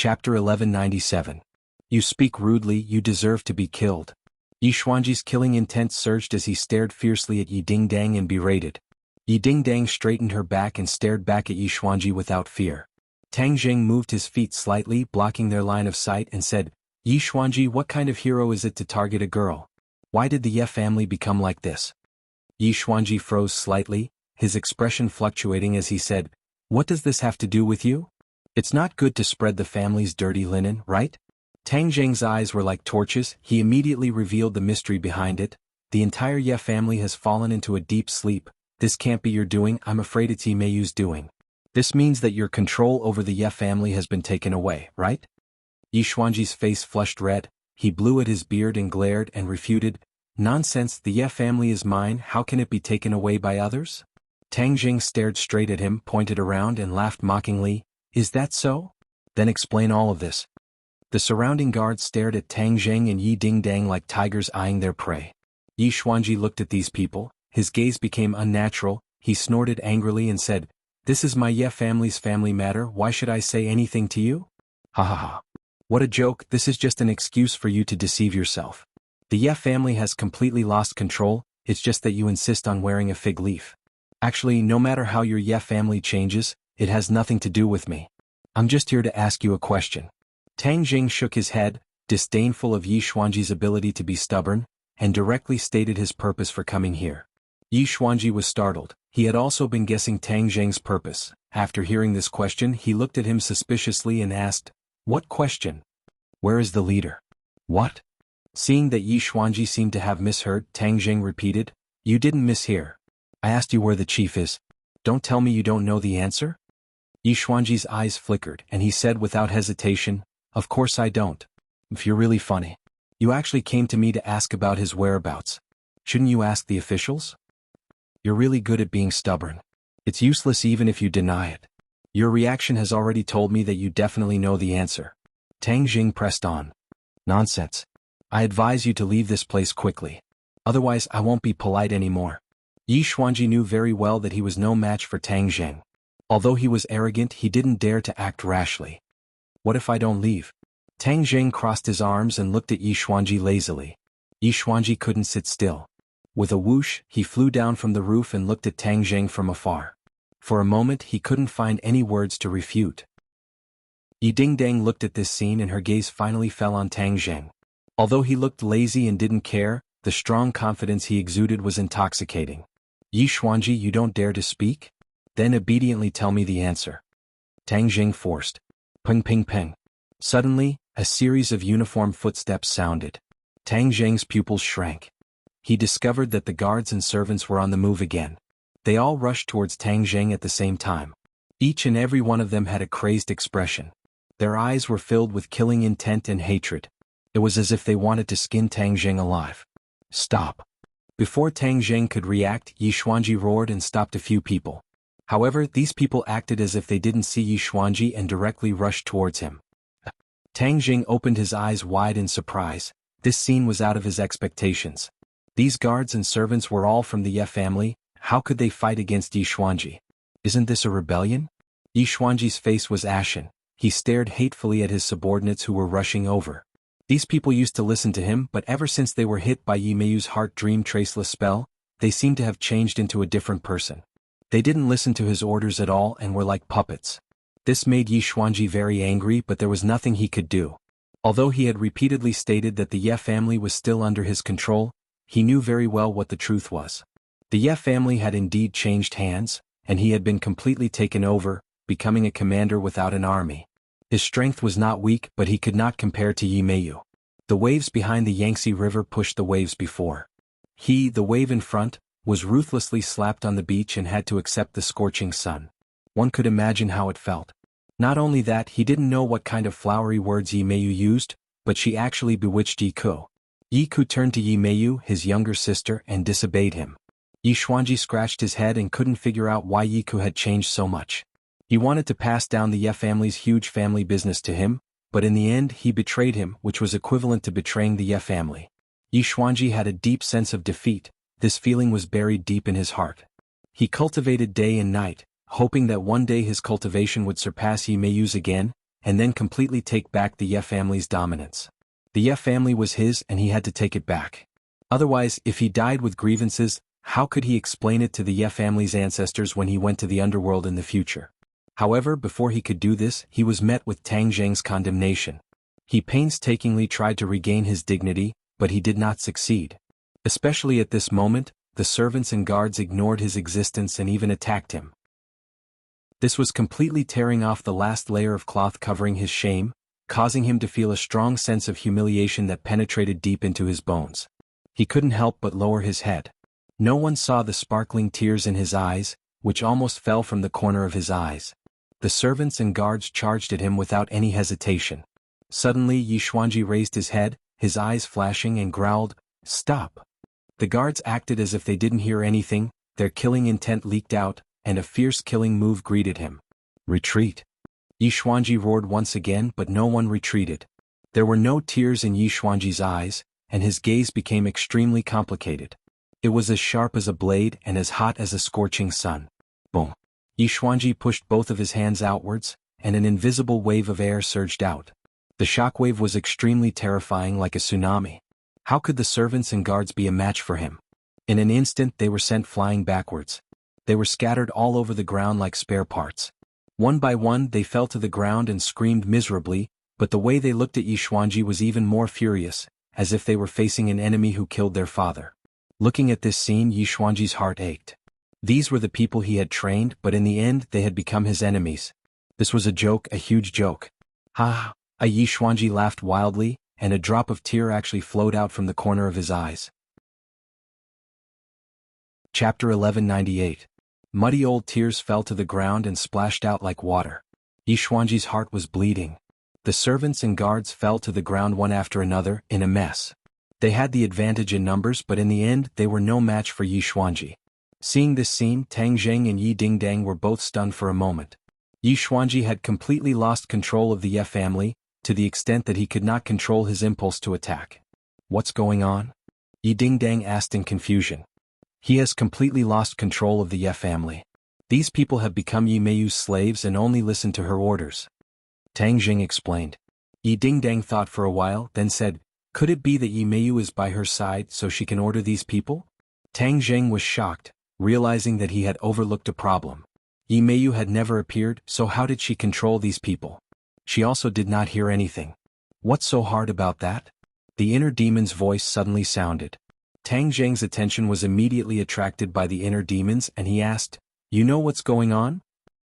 Chapter 1197. You speak rudely, you deserve to be killed. Yi Xuanji's killing intent surged as he stared fiercely at Yi Dingdang and berated. Yi Dingdang straightened her back and stared back at Yi Xuanji without fear. Tang Jing moved his feet slightly, blocking their line of sight, and said, Yi Xuanji, what kind of hero is it to target a girl? Why did the Ye family become like this? Yi Xuanji froze slightly, his expression fluctuating as he said, What does this have to do with you? It's not good to spread the family's dirty linen, right? Tang Jing's eyes were like torches. He immediately revealed the mystery behind it. The entire Ye family has fallen into a deep sleep. This can't be your doing. I'm afraid it's Yi Meiyu's doing. This means that your control over the Ye family has been taken away, right? Yi Xuanji's face flushed red. He blew at his beard and glared and refuted, Nonsense, the Ye family is mine. How can it be taken away by others? Tang Jing stared straight at him, pointed around and laughed mockingly. Is that so? Then explain all of this. The surrounding guards stared at Tang Jing and Yi Dingdang like tigers eyeing their prey. Yi Xuanji looked at these people. His gaze became unnatural. He snorted angrily and said, This is my Ye family's family matter. Why should I say anything to you? Ha ha ha. What a joke. This is just an excuse for you to deceive yourself. The Ye family has completely lost control. It's just that you insist on wearing a fig leaf. Actually, no matter how your Ye family changes, it has nothing to do with me. I'm just here to ask you a question. Tang Jing shook his head, disdainful of Yi Xuanji's ability to be stubborn, and directly stated his purpose for coming here. Yi Xuanji was startled. He had also been guessing Tang Jing's purpose. After hearing this question, he looked at him suspiciously and asked, What question? Where is the leader? What? Seeing that Yi Xuanji seemed to have misheard, Tang Jing repeated, You didn't mishear. I asked you where the chief is. Don't tell me you don't know the answer? Yi Xuanji's eyes flickered, and he said without hesitation, Of course I don't. If you're really funny. You actually came to me to ask about his whereabouts. Shouldn't you ask the officials? You're really good at being stubborn. It's useless even if you deny it. Your reaction has already told me that you definitely know the answer. Tang Jing pressed on. Nonsense. I advise you to leave this place quickly. Otherwise I won't be polite anymore. Yi Xuanji knew very well that he was no match for Tang Jing. Although he was arrogant, he didn't dare to act rashly. What if I don't leave? Tang Jing crossed his arms and looked at Yi Xuanji lazily. Yi Xuanji couldn't sit still. With a whoosh, he flew down from the roof and looked at Tang Jing from afar. For a moment he couldn't find any words to refute. Yi Dingdang looked at this scene and her gaze finally fell on Tang Jing. Although he looked lazy and didn't care, the strong confidence he exuded was intoxicating. Yi Xuanji, you don't dare to speak? Then obediently tell me the answer. Tang Jing forced. Ping ping ping. Suddenly, a series of uniform footsteps sounded. Tang Jing's pupils shrank. He discovered that the guards and servants were on the move again. They all rushed towards Tang Jing at the same time. Each and every one of them had a crazed expression. Their eyes were filled with killing intent and hatred. It was as if they wanted to skin Tang Jing alive. Stop. Before Tang Jing could react, Yi Xuanji roared and stopped a few people. However, these people acted as if they didn't see Yi Xuanji and directly rushed towards him. Tang Jing opened his eyes wide in surprise. This scene was out of his expectations. These guards and servants were all from the Ye family. How could they fight against Yi Xuanji? Isn't this a rebellion? Yi Xuanji's face was ashen. He stared hatefully at his subordinates who were rushing over. These people used to listen to him, but ever since they were hit by Yi Meiyu's heart dream traceless spell, they seemed to have changed into a different person. They didn't listen to his orders at all and were like puppets. This made Yi Xuanji very angry, but there was nothing he could do. Although he had repeatedly stated that the Ye family was still under his control, he knew very well what the truth was. The Ye family had indeed changed hands, and he had been completely taken over, becoming a commander without an army. His strength was not weak, but he could not compare to Yi Meiyu. The waves behind the Yangtze River pushed the waves before. He, the wave in front, was ruthlessly slapped on the beach and had to accept the scorching sun. One could imagine how it felt. Not only that, he didn't know what kind of flowery words Yi Meiyu used, but she actually bewitched Yi Ku. Yi Ku turned to Yi Meiyu, his younger sister, and disobeyed him. Yi Xuanji scratched his head and couldn't figure out why Yi Ku had changed so much. He wanted to pass down the Ye family's huge family business to him, but in the end he betrayed him, which was equivalent to betraying the Ye family. Yi Xuanji had a deep sense of defeat. This feeling was buried deep in his heart. He cultivated day and night, hoping that one day his cultivation would surpass Yi Meiyu's again. and then completely take back the Ye family's dominance. The Ye family was his and he had to take it back. Otherwise, if he died with grievances, how could he explain it to the Ye family's ancestors when he went to the underworld in the future? However, before he could do this, he was met with Tang Zheng's condemnation. He painstakingly tried to regain his dignity, but he did not succeed. Especially at this moment, the servants and guards ignored his existence and even attacked him. This was completely tearing off the last layer of cloth covering his shame, causing him to feel a strong sense of humiliation that penetrated deep into his bones. He couldn't help but lower his head. No one saw the sparkling tears in his eyes, which almost fell from the corner of his eyes. The servants and guards charged at him without any hesitation. Suddenly Yi Xuanji raised his head, his eyes flashing, and growled, "Stop!" The guards acted as if they didn't hear anything, their killing intent leaked out, and a fierce killing move greeted him. "Retreat!" Yi Xuanji roared once again, but no one retreated. There were no tears in Yi Xuanji's eyes, and his gaze became extremely complicated. It was as sharp as a blade and as hot as a scorching sun. Boom! Yi Xuanji pushed both of his hands outwards, and an invisible wave of air surged out. The shockwave was extremely terrifying, like a tsunami. How could the servants and guards be a match for him? In an instant they were sent flying backwards. They were scattered all over the ground like spare parts. One by one they fell to the ground and screamed miserably, but the way they looked at Yi Xuanji was even more furious, as if they were facing an enemy who killed their father. Looking at this scene, Yi Xuanji's heart ached. These were the people he had trained, but in the end they had become his enemies. This was a joke, a huge joke. Ha! Yi Xuanji laughed wildly, and a drop of tear actually flowed out from the corner of his eyes. Chapter 1198. Muddy old tears fell to the ground and splashed out like water. Yi Xuanji's heart was bleeding. The servants and guards fell to the ground one after another, in a mess. They had the advantage in numbers, but in the end they were no match for Yi Xuanji. Seeing this scene, Tang Zheng and Yi Dingdang were both stunned for a moment. Yi Xuanji had completely lost control of the Ye family, to the extent that he could not control his impulse to attack. "What's going on?" Yi Dingdang asked in confusion. "He has completely lost control of the Ye family. These people have become Yi Meiyu's slaves and only listen to her orders," Tang Jing explained. Yi Dingdang thought for a while, then said, "Could it be that Yi Meiyu is by her side so she can order these people?" Tang Zheng was shocked, realizing that he had overlooked a problem. Yi Meiyu had never appeared, so how did she control these people? She also did not hear anything. What's so hard about that? The inner demon's voice suddenly sounded. Tang Zheng's attention was immediately attracted by the inner demons and he asked, "You know what's going on?"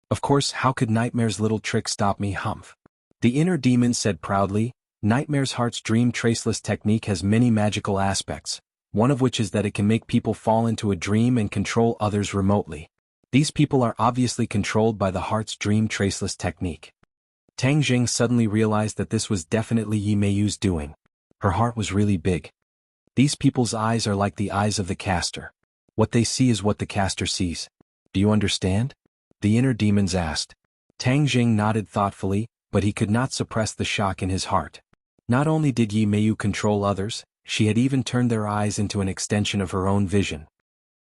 "Of course, how could Nightmare's little trick stop me, humph?" The inner demon said proudly, "Nightmare's heart's dream traceless technique has many magical aspects, one of which is that it can make people fall into a dream and control others remotely. These people are obviously controlled by the heart's dream traceless technique." Tang Jing suddenly realized that this was definitely Yi Meiyu's doing. Her heart was really big. These people's eyes are like the eyes of the caster. What they see is what the caster sees. Do you understand? The inner demons asked. Tang Jing nodded thoughtfully, but he could not suppress the shock in his heart. Not only did Yi Meiyu control others, she had even turned their eyes into an extension of her own vision.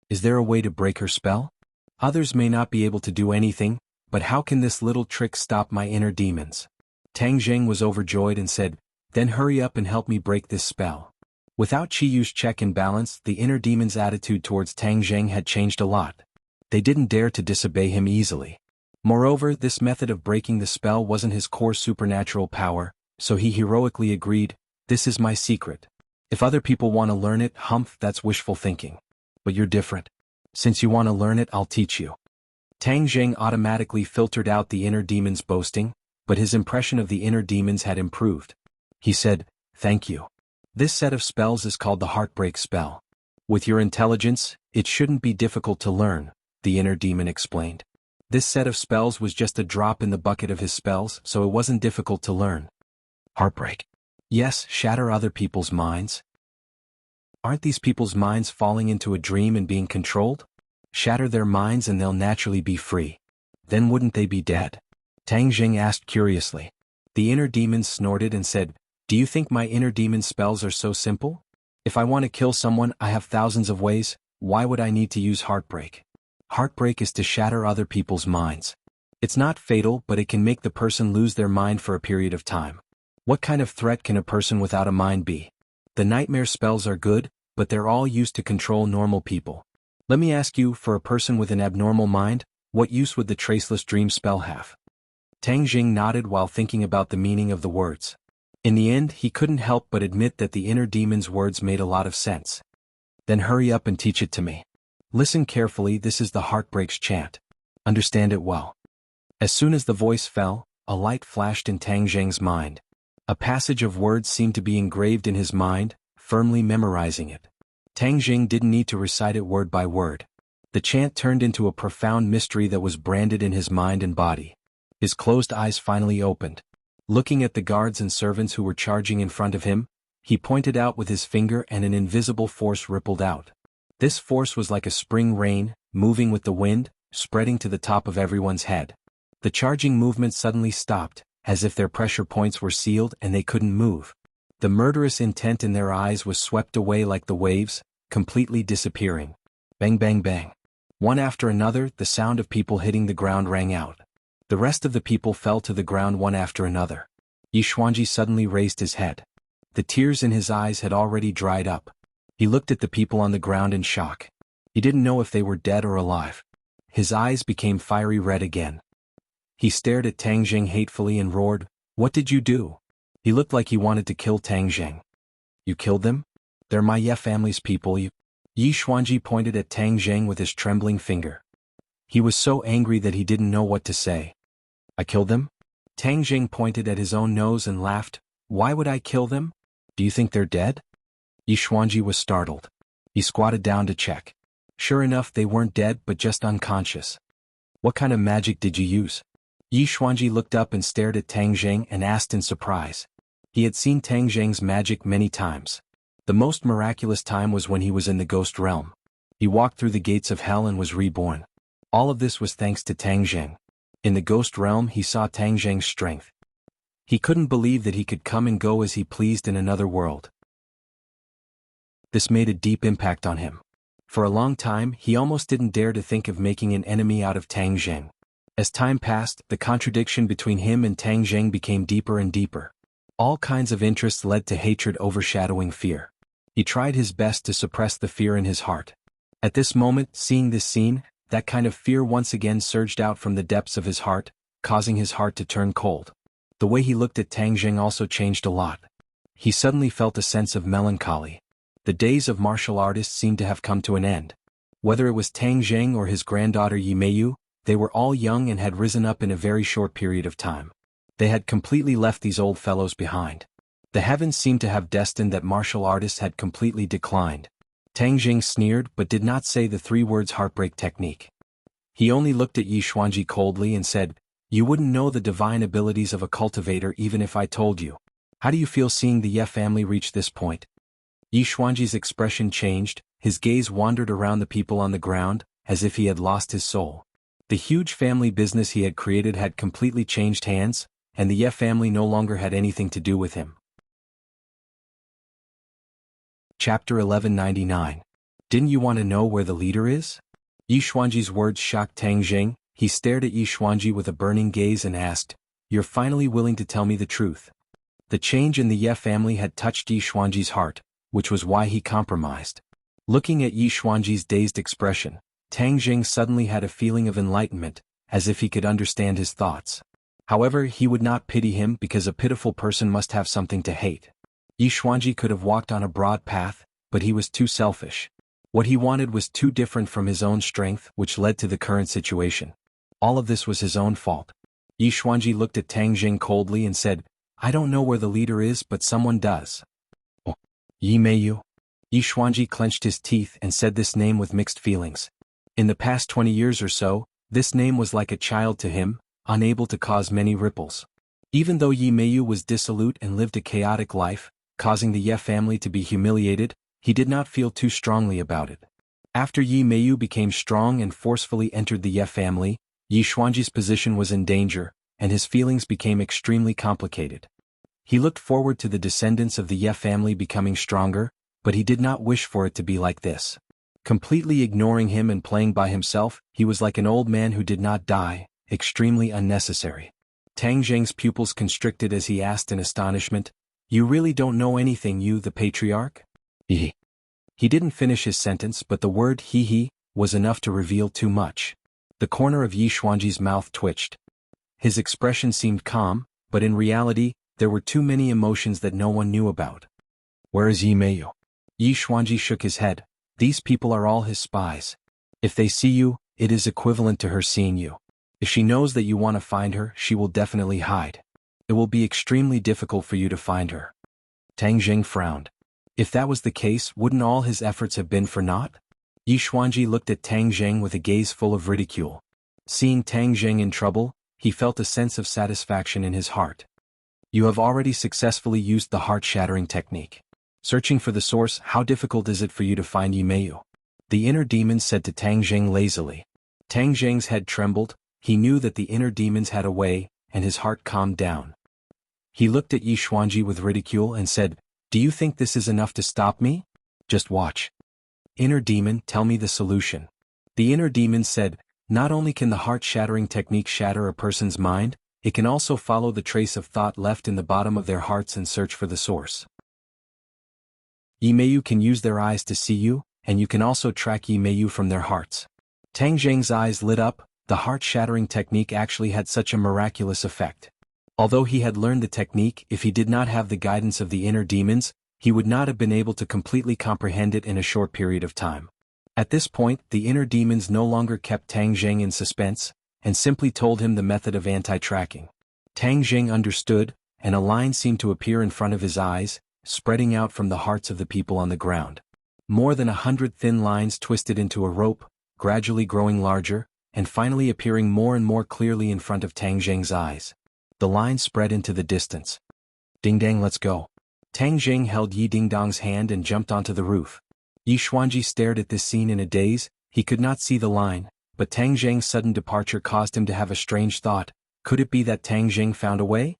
Is there a way to break her spell? Others may not be able to do anything, but how can this little trick stop my inner demons? Tang Jing was overjoyed and said, "Then hurry up and help me break this spell." Without Qiyu's check and balance, the inner demon's attitude towards Tang Zheng had changed a lot. They didn't dare to disobey him easily. Moreover, this method of breaking the spell wasn't his core supernatural power, so he heroically agreed, "This is my secret. If other people want to learn it, humph, that's wishful thinking. But you're different. Since you want to learn it, I'll teach you." Tang Zheng automatically filtered out the inner demon's boasting, but his impression of the inner demons had improved. He said, "Thank you. This set of spells is called the Heartbreak spell. With your intelligence, it shouldn't be difficult to learn," the inner demon explained. This set of spells was just a drop in the bucket of his spells, so it wasn't difficult to learn. Heartbreak. Yes, shatter other people's minds. Aren't these people's minds falling into a dream and being controlled? Shatter their minds and they'll naturally be free. Then wouldn't they be dead? Tang Jing asked curiously. The inner demon snorted and said, "Do you think my inner demon spells are so simple? If I want to kill someone, I have thousands of ways. Why would I need to use heartbreak? Heartbreak is to shatter other people's minds. It's not fatal, but it can make the person lose their mind for a period of time. What kind of threat can a person without a mind be? The nightmare spells are good, but they're all used to control normal people. Let me ask you, for a person with an abnormal mind, what use would the traceless dream spell have? Tang Jing nodded while thinking about the meaning of the words. In the end, he couldn't help but admit that the inner demon's words made a lot of sense. Then hurry up and teach it to me. Listen carefully, this is the Heartbreaks chant. Understand it well. As soon as the voice fell, a light flashed in Tang Jing's mind. A passage of words seemed to be engraved in his mind, firmly memorizing it. Tang Jing didn't need to recite it word by word. The chant turned into a profound mystery that was branded in his mind and body. His closed eyes finally opened. Looking at the guards and servants who were charging in front of him, he pointed out with his finger and an invisible force rippled out. This force was like a spring rain, moving with the wind, spreading to the top of everyone's head. The charging movement suddenly stopped, as if their pressure points were sealed and they couldn't move. The murderous intent in their eyes was swept away like the waves, completely disappearing. Bang bang bang. One after another, the sound of people hitting the ground rang out. The rest of the people fell to the ground one after another. Yi Xuanji suddenly raised his head. The tears in his eyes had already dried up. He looked at the people on the ground in shock. He didn't know if they were dead or alive. His eyes became fiery red again. He stared at Tang Jing hatefully and roared, "What did you do?" He looked like he wanted to kill Tang Jing. "You killed them? They're my Ye family's people." Yi Xuanji pointed at Tang Jing with his trembling finger. He was so angry that he didn't know what to say. "I killed them?" Tang Jing pointed at his own nose and laughed. "Why would I kill them? Do you think they're dead?" Yi Xuanji was startled. He squatted down to check. Sure enough, they weren't dead but just unconscious. "What kind of magic did you use?" Yi Xuanji looked up and stared at Tang Jing and asked in surprise. He had seen Tang Jing's magic many times. The most miraculous time was when he was in the ghost realm. He walked through the gates of hell and was reborn. All of this was thanks to Tang Jing. In the ghost realm he saw Tang Jing's strength. He couldn't believe that he could come and go as he pleased in another world. This made a deep impact on him. For a long time he almost didn't dare to think of making an enemy out of Tang Jing. As time passed, the contradiction between him and Tang Jing became deeper and deeper. All kinds of interests led to hatred overshadowing fear. He tried his best to suppress the fear in his heart. At this moment, seeing this scene, that kind of fear once again surged out from the depths of his heart, causing his heart to turn cold. The way he looked at Tang Jing also changed a lot. He suddenly felt a sense of melancholy. The days of martial artists seemed to have come to an end. Whether it was Tang Jing or his granddaughter Yi Meiyu, they were all young and had risen up in a very short period of time. They had completely left these old fellows behind. The heavens seemed to have destined that martial artists had completely declined. Tang Jing sneered but did not say the 3 words heartbreak technique. He only looked at Yi Xuanji coldly and said, "You wouldn't know the divine abilities of a cultivator even if I told you. How do you feel seeing the Ye family reach this point?" Yi Xuanji's expression changed, his gaze wandered around the people on the ground, as if he had lost his soul. The huge family business he had created had completely changed hands, and the Ye family no longer had anything to do with him. Chapter 1199. Didn't you want to know where the leader is? Yi Xuanji's words shocked Tang Jing. He stared at Yi Xuanji with a burning gaze and asked, "You're finally willing to tell me the truth?" The change in the Ye family had touched Yi Xuanji's heart, which was why he compromised. Looking at Yi Xuanji's dazed expression, Tang Jing suddenly had a feeling of enlightenment, as if he could understand his thoughts. However, he would not pity him because a pitiful person must have something to hate. Yi Xuanji could have walked on a broad path, but he was too selfish. What he wanted was too different from his own strength, which led to the current situation. All of this was his own fault. Yi Xuanji looked at Tang Jing coldly and said, "I don't know where the leader is, but someone does." "Oh, Yi Meiyu?" Yi Xuanji clenched his teeth and said this name with mixed feelings. In the past 20 years or so, this name was like a child to him, unable to cause many ripples. Even though Yi Meiyu was dissolute and lived a chaotic life, causing the Ye family to be humiliated, he did not feel too strongly about it. After Yi Meiyu became strong and forcefully entered the Ye family, Yi Xuanji's position was in danger, and his feelings became extremely complicated. He looked forward to the descendants of the Ye family becoming stronger, but he did not wish for it to be like this. Completely ignoring him and playing by himself, he was like an old man who did not die, extremely unnecessary. Tang Zheng's pupils constricted as he asked in astonishment, "You really don't know anything, you the patriarch?" He didn't finish his sentence, but the word he was enough to reveal too much. The corner of Yi Xuanji's mouth twitched. His expression seemed calm, but in reality, there were too many emotions that no one knew about. "Where is Yi Meiyu?" Yi Xuanji shook his head. "These people are all his spies. If they see you, it is equivalent to her seeing you. If she knows that you want to find her, she will definitely hide. It will be extremely difficult for you to find her." Tang Zheng frowned. If that was the case, wouldn't all his efforts have been for naught? Yi Xuanji looked at Tang Zheng with a gaze full of ridicule. Seeing Tang Zheng in trouble, he felt a sense of satisfaction in his heart. "You have already successfully used the heart-shattering technique. Searching for the source, how difficult is it for you to find Yi Meiyu?" The inner demon said to Tang Zheng lazily. Tang Zheng's head trembled. He knew that the inner demons had a way, and his heart calmed down. He looked at Yi Xuanji with ridicule and said, "Do you think this is enough to stop me? Just watch." "Inner demon, tell me the solution." The inner demon said, "Not only can the heart-shattering technique shatter a person's mind, it can also follow the trace of thought left in the bottom of their hearts and search for the source. Yi Meiyu can use their eyes to see you, and you can also track Yi Meiyu from their hearts." Tang Zheng's eyes lit up. The heart-shattering technique actually had such a miraculous effect. Although he had learned the technique, if he did not have the guidance of the inner demons, he would not have been able to completely comprehend it in a short period of time. At this point, the inner demons no longer kept Tang Zheng in suspense, and simply told him the method of anti-tracking. Tang Zheng understood, and a line seemed to appear in front of his eyes, spreading out from the hearts of the people on the ground. More than 100 thin lines twisted into a rope, gradually growing larger, and finally appearing more and more clearly in front of Tang Zheng's eyes. The line spread into the distance. "Ding Dang, let's go." Tang Zheng held Yi Dingdong's hand and jumped onto the roof. Yi Xuanji stared at this scene in a daze. He could not see the line, but Tang Zheng's sudden departure caused him to have a strange thought. Could it be that Tang Zheng found a way?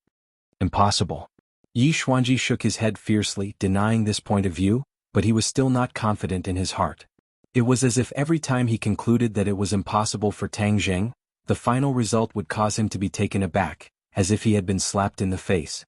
Impossible. Yi Xuanji shook his head fiercely, denying this point of view, but he was still not confident in his heart. It was as if every time he concluded that it was impossible for Tang Zheng, the final result would cause him to be taken aback, as if he had been slapped in the face.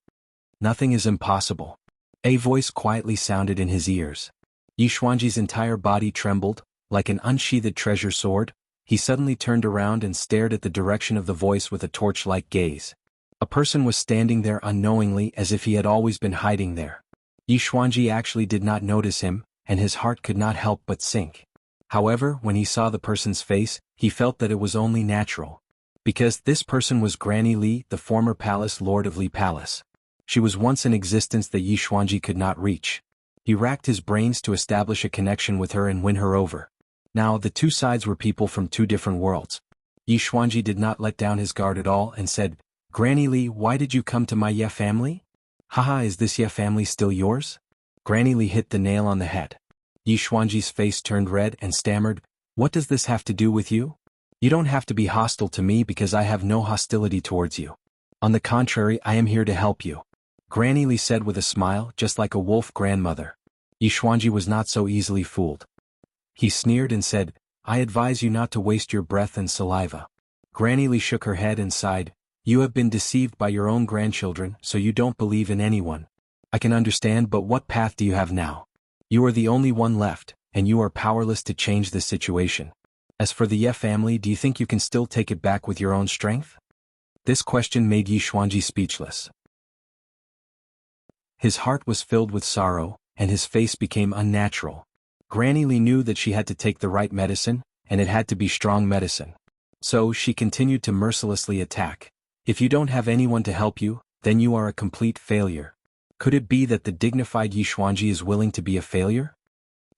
"Nothing is impossible." A voice quietly sounded in his ears. Yi Xuanji's entire body trembled, like an unsheathed treasure sword. He suddenly turned around and stared at the direction of the voice with a torch-like gaze. A person was standing there unknowingly, as if he had always been hiding there. Yi Xuanji actually did not notice him, and his heart could not help but sink. However, when he saw the person's face, he felt that it was only natural. Because this person was Granny Li, the former palace lord of Li Palace. She was once in existence that Yi Xuanji could not reach. He racked his brains to establish a connection with her and win her over. Now the two sides were people from two different worlds. Yi Xuanji did not let down his guard at all and said, "Granny Li, why did you come to my Ye family? Haha, is this Ye family still yours?" Granny Li hit the nail on the head. Yi Xuanji's face turned red and stammered, "What does this have to do with you? You don't have to be hostile to me because I have no hostility towards you. On the contrary, I am here to help you," Granny Li said with a smile, just like a wolf grandmother. Yi Xuanji was not so easily fooled. He sneered and said, "I advise you not to waste your breath and saliva." Granny Li shook her head and sighed, "You have been deceived by your own grandchildren, so you don't believe in anyone. I can understand, but what path do you have now? You are the only one left, and you are powerless to change this situation. As for the Ye family, do you think you can still take it back with your own strength?" This question made Yi Xuanji speechless. His heart was filled with sorrow, and his face became unnatural. Granny Li knew that she had to take the right medicine, and it had to be strong medicine. So she continued to mercilessly attack. "If you don't have anyone to help you, then you are a complete failure." Could it be that the dignified Yi Xuanji is willing to be a failure?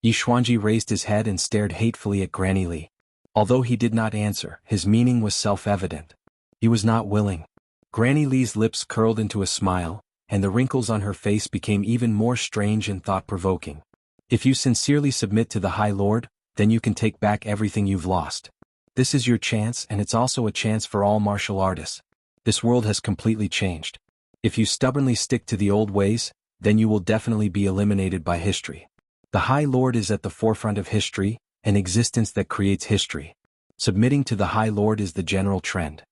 Yi Xuanji raised his head and stared hatefully at Granny Li. Although he did not answer, his meaning was self-evident. He was not willing. Granny Li's lips curled into a smile, and the wrinkles on her face became even more strange and thought-provoking. "If you sincerely submit to the High Lord, then you can take back everything you've lost. This is your chance, and it's also a chance for all martial artists. This world has completely changed. If you stubbornly stick to the old ways, then you will definitely be eliminated by history. The High Lord is at the forefront of history, an existence that creates history. Submitting to the High Lord is the general trend.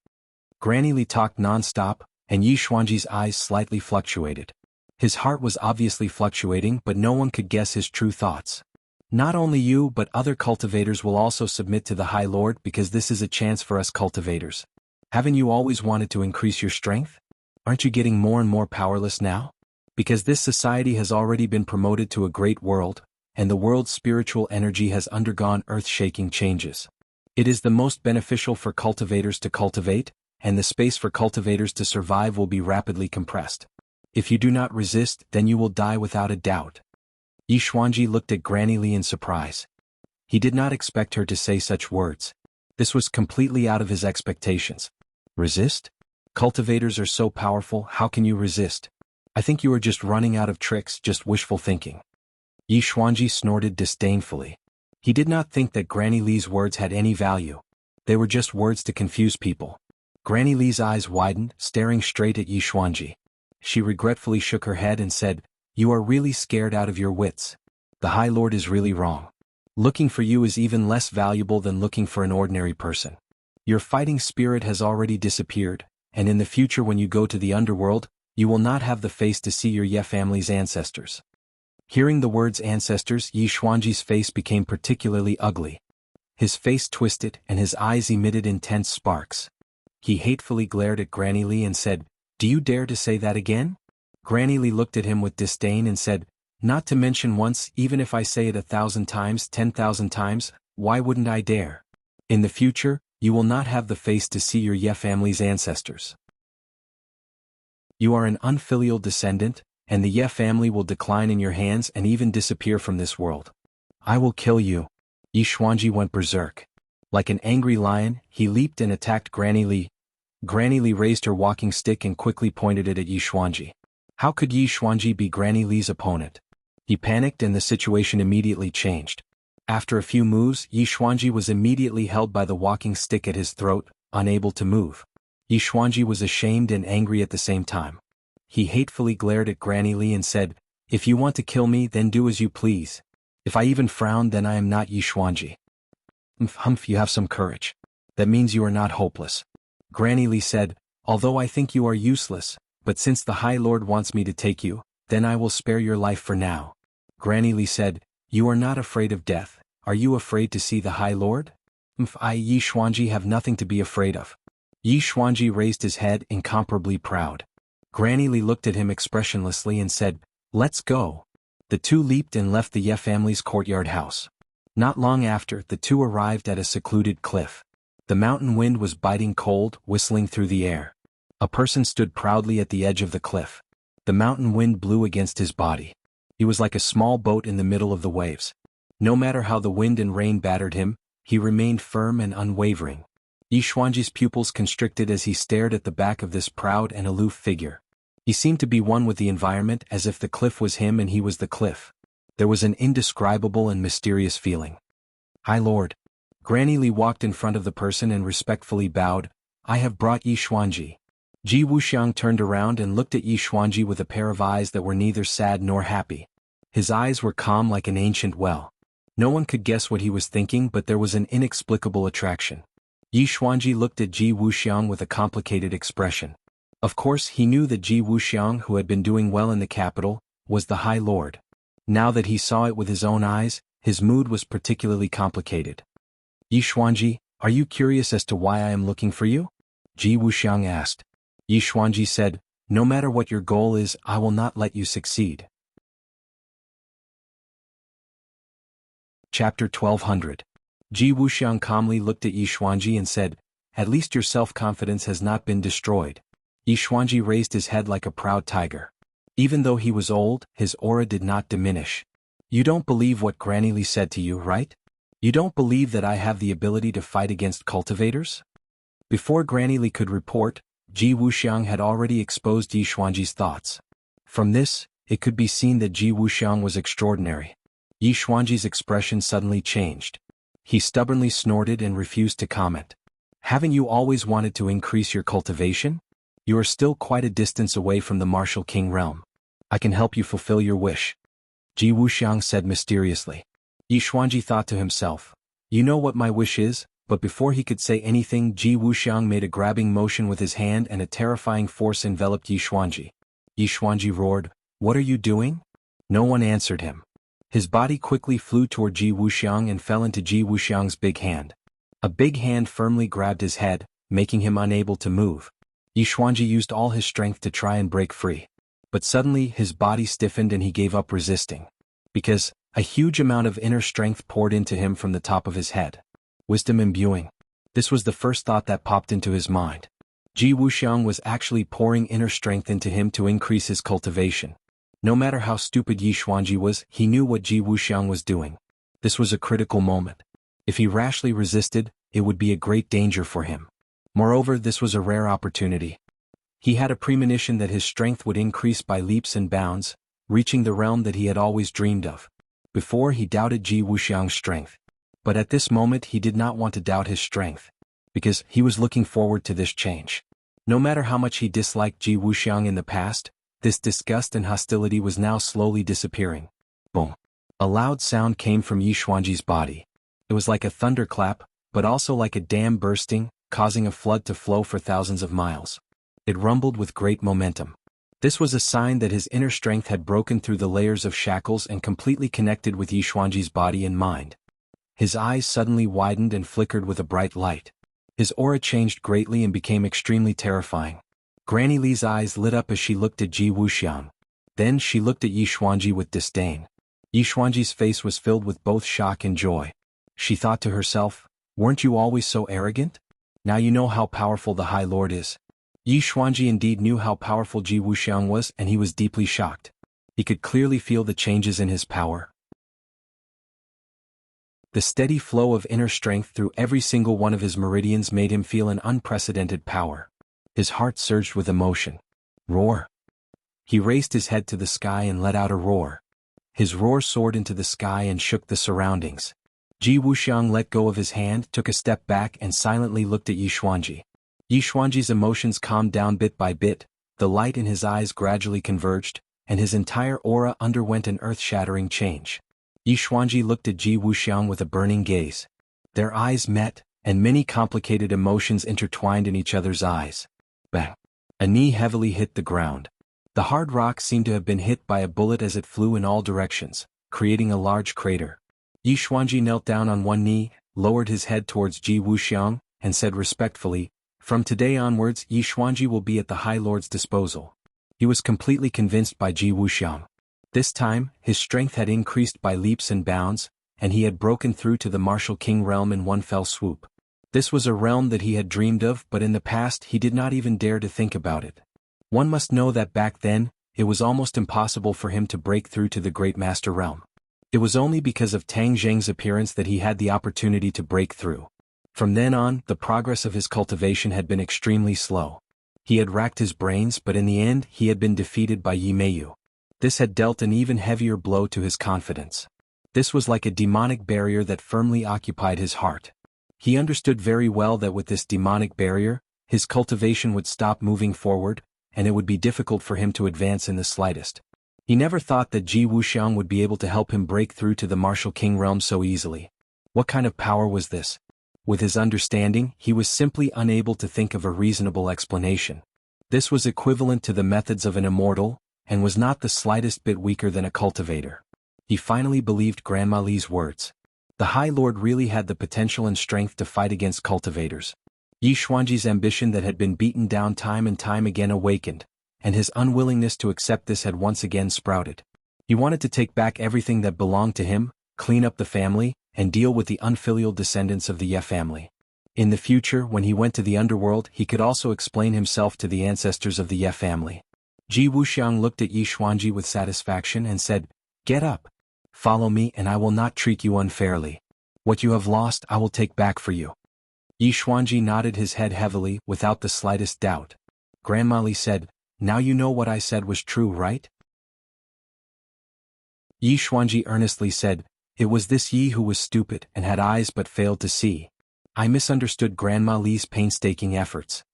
Granny Li talked non-stop, and Yi Xuanji's eyes slightly fluctuated. His heart was obviously fluctuating, but no one could guess his true thoughts. Not only you but other cultivators will also submit to the High Lord because this is a chance for us cultivators. Haven't you always wanted to increase your strength? Aren't you getting more and more powerless now? Because this society has already been promoted to a great world, and the world's spiritual energy has undergone earth-shaking changes. It is the most beneficial for cultivators to cultivate, and the space for cultivators to survive will be rapidly compressed. If you do not resist, then you will die without a doubt. Yi Xuanji looked at Granny Li in surprise. He did not expect her to say such words. This was completely out of his expectations. Resist? Cultivators are so powerful, how can you resist? I think you are just running out of tricks, just wishful thinking. Yi Xuanji snorted disdainfully. He did not think that Granny Li's words had any value. They were just words to confuse people. Granny Li's eyes widened, staring straight at Yi Xuanji. She regretfully shook her head and said, "You are really scared out of your wits. The High Lord is really wrong. Looking for you is even less valuable than looking for an ordinary person. Your fighting spirit has already disappeared, and in the future when you go to the underworld, you will not have the face to see your Ye family's ancestors." Hearing the words ancestors, Yi Xuanji's face became particularly ugly. His face twisted and his eyes emitted intense sparks. He hatefully glared at Granny Li and said, "Do you dare to say that again?" Granny Li looked at him with disdain and said, "Not to mention once, even if I say it 1,000 times, 10,000 times, why wouldn't I dare? In the future, you will not have the face to see your Ye family's ancestors. You are an unfilial descendant, and the Ye family will decline in your hands and even disappear from this world. I will kill you." Yi Xuanji went berserk. Like an angry lion, he leaped and attacked Granny Li. Granny Li raised her walking stick and quickly pointed it at Yi Xuanji. How could Yi Xuanji be Granny Li's opponent? He panicked and the situation immediately changed. After a few moves, Yi Xuanji was immediately held by the walking stick at his throat, unable to move. Yi Xuanji was ashamed and angry at the same time. He hatefully glared at Granny Li and said, "If you want to kill me, then do as you please. If I even frown, then I am not Yi Xuanji." Humph, you have some courage. That means you are not hopeless. Granny Li said, "Although I think you are useless, but since the High Lord wants me to take you, then I will spare your life for now." Granny Li said, "You are not afraid of death. Are you afraid to see the High Lord?" I, Yi Xuanji, have nothing to be afraid of." Yi Xuanji raised his head, incomparably proud. Granny Li looked at him expressionlessly and said, "Let's go." The two leaped and left the Ye family's courtyard house. Not long after, the two arrived at a secluded cliff. The mountain wind was biting cold, whistling through the air. A person stood proudly at the edge of the cliff. The mountain wind blew against his body. He was like a small boat in the middle of the waves. No matter how the wind and rain battered him, he remained firm and unwavering. Yi Xuanji's pupils constricted as he stared at the back of this proud and aloof figure. He seemed to be one with the environment, as if the cliff was him and he was the cliff. There was an indescribable and mysterious feeling. "High Lord." Granny Li walked in front of the person and respectfully bowed, "I have brought Yi Xuanji." Ji Wuxiang turned around and looked at Yi Xuanji with a pair of eyes that were neither sad nor happy. His eyes were calm like an ancient well. No one could guess what he was thinking, but there was an inexplicable attraction. Yi Xuanji looked at Ji Wuxiang with a complicated expression. Of course, he knew that Ji Wuxiang, who had been doing well in the capital, was the High Lord. Now that he saw it with his own eyes, his mood was particularly complicated. "Yi Xuanji, are you curious as to why I am looking for you?" Ji Wuxiang asked. Yi Xuanji said, "No matter what your goal is, I will not let you succeed." Chapter 1200. Ji Wuxiang calmly looked at Yi Xuanji and said, "At least your self-confidence has not been destroyed." Yi Xuanji raised his head like a proud tiger. Even though he was old, his aura did not diminish. "You don't believe what Granny Li said to you, right? You don't believe that I have the ability to fight against cultivators?" Before Granny Li could report, Ji Wuxiang had already exposed Yi Xuanji's thoughts. From this, it could be seen that Ji Wuxiang was extraordinary. Yi Xuanji's expression suddenly changed. He stubbornly snorted and refused to comment. "Haven't you always wanted to increase your cultivation? You are still quite a distance away from the martial king realm. I can help you fulfill your wish," Ji Wuxiang said mysteriously. Yi Xuanji thought to himself, "You know what my wish is, but before he could say anything, Ji Wuxiang made a grabbing motion with his hand and a terrifying force enveloped Yi Xuanji. Yi Xuanji roared, "What are you doing?" No one answered him. His body quickly flew toward Ji Wuxiang and fell into Ji Wuxiang's big hand. A big hand firmly grabbed his head, making him unable to move. Yi Xuanji used all his strength to try and break free. But suddenly his body stiffened and he gave up resisting. Because a huge amount of inner strength poured into him from the top of his head. Wisdom imbuing. This was the first thought that popped into his mind. Ji Wuxiang was actually pouring inner strength into him to increase his cultivation. No matter how stupid Yi Xuanji was, he knew what Ji Wuxiang was doing. This was a critical moment. If he rashly resisted, it would be a great danger for him. Moreover, this was a rare opportunity. He had a premonition that his strength would increase by leaps and bounds, reaching the realm that he had always dreamed of. Before, he doubted Ji Wuxiang's strength. But at this moment he did not want to doubt his strength. Because he was looking forward to this change. No matter how much he disliked Ji Wuxiang in the past, this disgust and hostility was now slowly disappearing. Boom. A loud sound came from Yi Xuanji's body. It was like a thunderclap, but also like a dam bursting, causing a flood to flow for thousands of miles. It rumbled with great momentum. This was a sign that his inner strength had broken through the layers of shackles and completely connected with Yi Xuanji's body and mind. His eyes suddenly widened and flickered with a bright light. His aura changed greatly and became extremely terrifying. Granny Li's eyes lit up as she looked at Ji Wuxiang. Then she looked at Yi Xuanji with disdain. Yi Xuanji's face was filled with both shock and joy. She thought to herself, "Weren't you always so arrogant? Now you know how powerful the High Lord is." Yi Xuanji indeed knew how powerful Ji Wuxiang was, and he was deeply shocked. He could clearly feel the changes in his power. The steady flow of inner strength through every single one of his meridians made him feel an unprecedented power. His heart surged with emotion. Roar. He raised his head to the sky and let out a roar. His roar soared into the sky and shook the surroundings. Ji Wuxiang let go of his hand, took a step back and silently looked at Yi Xuanji. Yi Xuanji's emotions calmed down bit by bit, the light in his eyes gradually converged, and his entire aura underwent an earth-shattering change. Yi Xuanji looked at Ji Wuxiang with a burning gaze. Their eyes met, and many complicated emotions intertwined in each other's eyes. Bang! A knee heavily hit the ground. The hard rock seemed to have been hit by a bullet as it flew in all directions, creating a large crater. Yi Xuanji knelt down on one knee, lowered his head towards Ji Wuxiang, and said respectfully, "From today onwards, Yi Xuanji will be at the High Lord's disposal." He was completely convinced by Ji Wuxiang. This time, his strength had increased by leaps and bounds, and he had broken through to the martial king realm in one fell swoop. This was a realm that he had dreamed of, but in the past he did not even dare to think about it. One must know that back then, it was almost impossible for him to break through to the Great Master realm. It was only because of Tang Zheng's appearance that he had the opportunity to break through. From then on, the progress of his cultivation had been extremely slow. He had racked his brains, but in the end he had been defeated by Yi Meiyu. This had dealt an even heavier blow to his confidence. This was like a demonic barrier that firmly occupied his heart. He understood very well that with this demonic barrier, his cultivation would stop moving forward, and it would be difficult for him to advance in the slightest. He never thought that Ji Wuxiang would be able to help him break through to the martial king realm so easily. What kind of power was this? With his understanding, he was simply unable to think of a reasonable explanation. This was equivalent to the methods of an immortal, and was not the slightest bit weaker than a cultivator. He finally believed Grandma Li's words. The High Lord really had the potential and strength to fight against cultivators. Yi Xuanji's ambition that had been beaten down time and time again awakened, and his unwillingness to accept this had once again sprouted. He wanted to take back everything that belonged to him, clean up the family, and deal with the unfilial descendants of the Ye family. In the future, when he went to the underworld, he could also explain himself to the ancestors of the Ye family. Ji Wuxiang looked at Yi Xuanji with satisfaction and said, "Get up. Follow me and I will not treat you unfairly. What you have lost I will take back for you." Yi Xuanji nodded his head heavily, without the slightest doubt. Grandma Li said, "Now you know what I said was true, right?" Yi Xuanji earnestly said, "It was this Yi who was stupid and had eyes but failed to see. I misunderstood Grandma Li's painstaking efforts.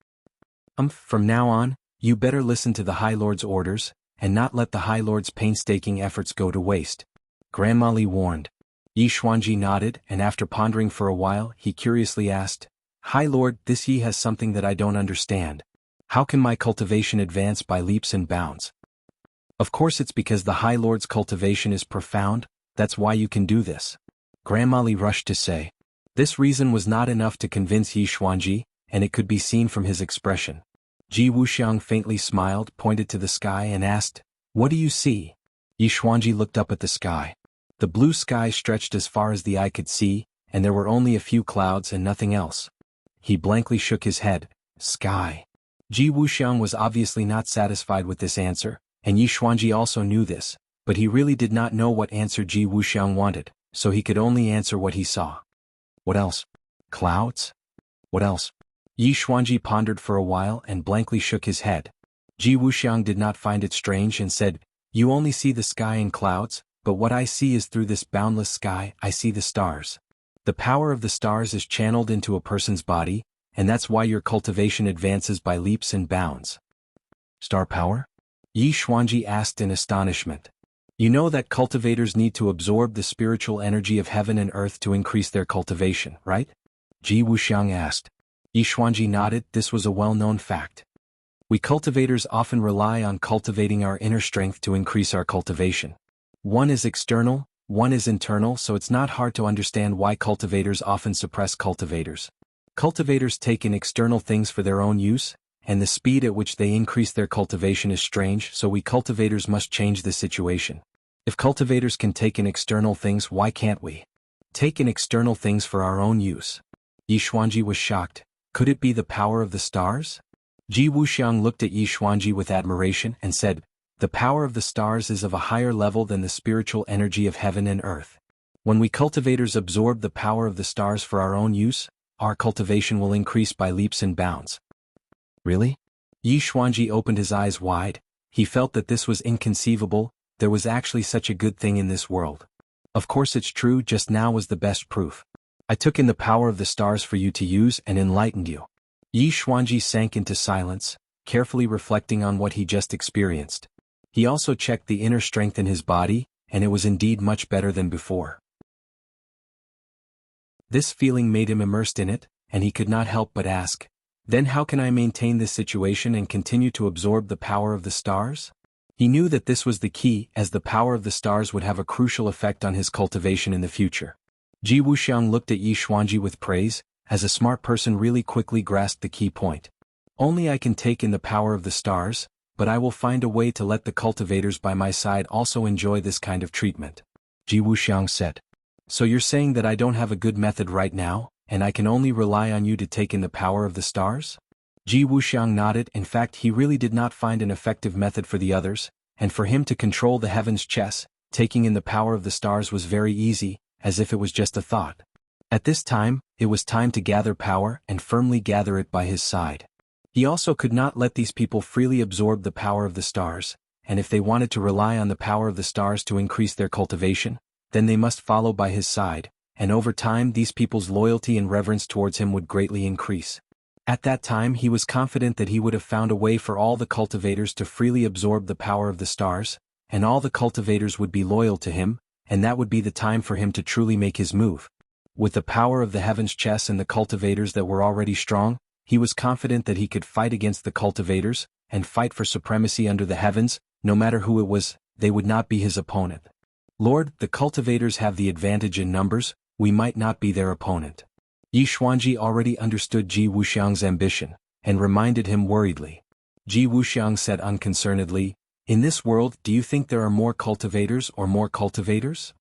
From now on, you better listen to the High Lord's orders, and not let the High Lord's painstaking efforts go to waste," Grandma Li warned. Yi Xuanji nodded, and after pondering for a while, he curiously asked, "High Lord, this Yi has something that I don't understand. How can my cultivation advance by leaps and bounds?" "Of course it's because the High Lord's cultivation is profound, that's why you can do this," Grandma Li rushed to say. This reason was not enough to convince Yi Xuanji, and it could be seen from his expression. Ji Wuxiang faintly smiled, pointed to the sky and asked, "What do you see?" Yi Xuanji looked up at the sky. The blue sky stretched as far as the eye could see, and there were only a few clouds and nothing else. He blankly shook his head. Sky. Ji Wuxiang was obviously not satisfied with this answer, and Yi Xuanji also knew this, but he really did not know what answer Ji Wuxiang wanted, so he could only answer what he saw. "What else? Clouds? What else?" Yi Xuanji pondered for a while and blankly shook his head. Ji Wuxiang did not find it strange and said, "You only see the sky and clouds, but what I see is through this boundless sky, I see the stars. The power of the stars is channeled into a person's body, and that's why your cultivation advances by leaps and bounds." "Star power?" Yi Xuanji asked in astonishment. "You know that cultivators need to absorb the spiritual energy of heaven and earth to increase their cultivation, right?" Ji Wuxiang asked. Yi Xuanji nodded. This was a well-known fact. We cultivators often rely on cultivating our inner strength to increase our cultivation. One is external, one is internal, so it's not hard to understand why cultivators often suppress cultivators. Cultivators take in external things for their own use, and the speed at which they increase their cultivation is strange, so we cultivators must change this situation. If cultivators can take in external things, why can't we take in external things for our own use? Yi Xuanji was shocked. Could it be the power of the stars? Ji Wuxiang looked at Yi Xuanji with admiration and said, "The power of the stars is of a higher level than the spiritual energy of heaven and earth. When we cultivators absorb the power of the stars for our own use, our cultivation will increase by leaps and bounds." "Really?" Yi Xuanji opened his eyes wide. He felt that this was inconceivable. There was actually such a good thing in this world. "Of course it's true, just now was the best proof. I took in the power of the stars for you to use and enlightened you." Yi Xuanji sank into silence, carefully reflecting on what he just experienced. He also checked the inner strength in his body, and it was indeed much better than before. This feeling made him immersed in it, and he could not help but ask, "Then how can I maintain this situation and continue to absorb the power of the stars?" He knew that this was the key, as the power of the stars would have a crucial effect on his cultivation in the future. Ji Wuxiang looked at Yi Xuanji with praise, as a smart person really quickly grasped the key point. "Only I can take in the power of the stars, but I will find a way to let the cultivators by my side also enjoy this kind of treatment," Ji Wuxiang said. "So you're saying that I don't have a good method right now, and I can only rely on you to take in the power of the stars?" Ji Wuxiang nodded. In fact, he really did not find an effective method for the others, and for him to control the heavens' chess, taking in the power of the stars was very easy, as if it was just a thought. At this time, it was time to gather power and firmly gather it by his side. He also could not let these people freely absorb the power of the stars, and if they wanted to rely on the power of the stars to increase their cultivation, then they must follow by his side, and over time these people's loyalty and reverence towards him would greatly increase. At that time he was confident that he would have found a way for all the cultivators to freely absorb the power of the stars, and all the cultivators would be loyal to him, and that would be the time for him to truly make his move. With the power of the heavens' chess and the cultivators that were already strong, he was confident that he could fight against the cultivators, and fight for supremacy under the heavens. No matter who it was, they would not be his opponent. "Lord, the cultivators have the advantage in numbers, we might not be their opponent." Yi Xuanji already understood Ji Wuxiang's ambition, and reminded him worriedly. Ji Wuxiang said unconcernedly, "In this world, do you think there are more cultivators or more cultivators?"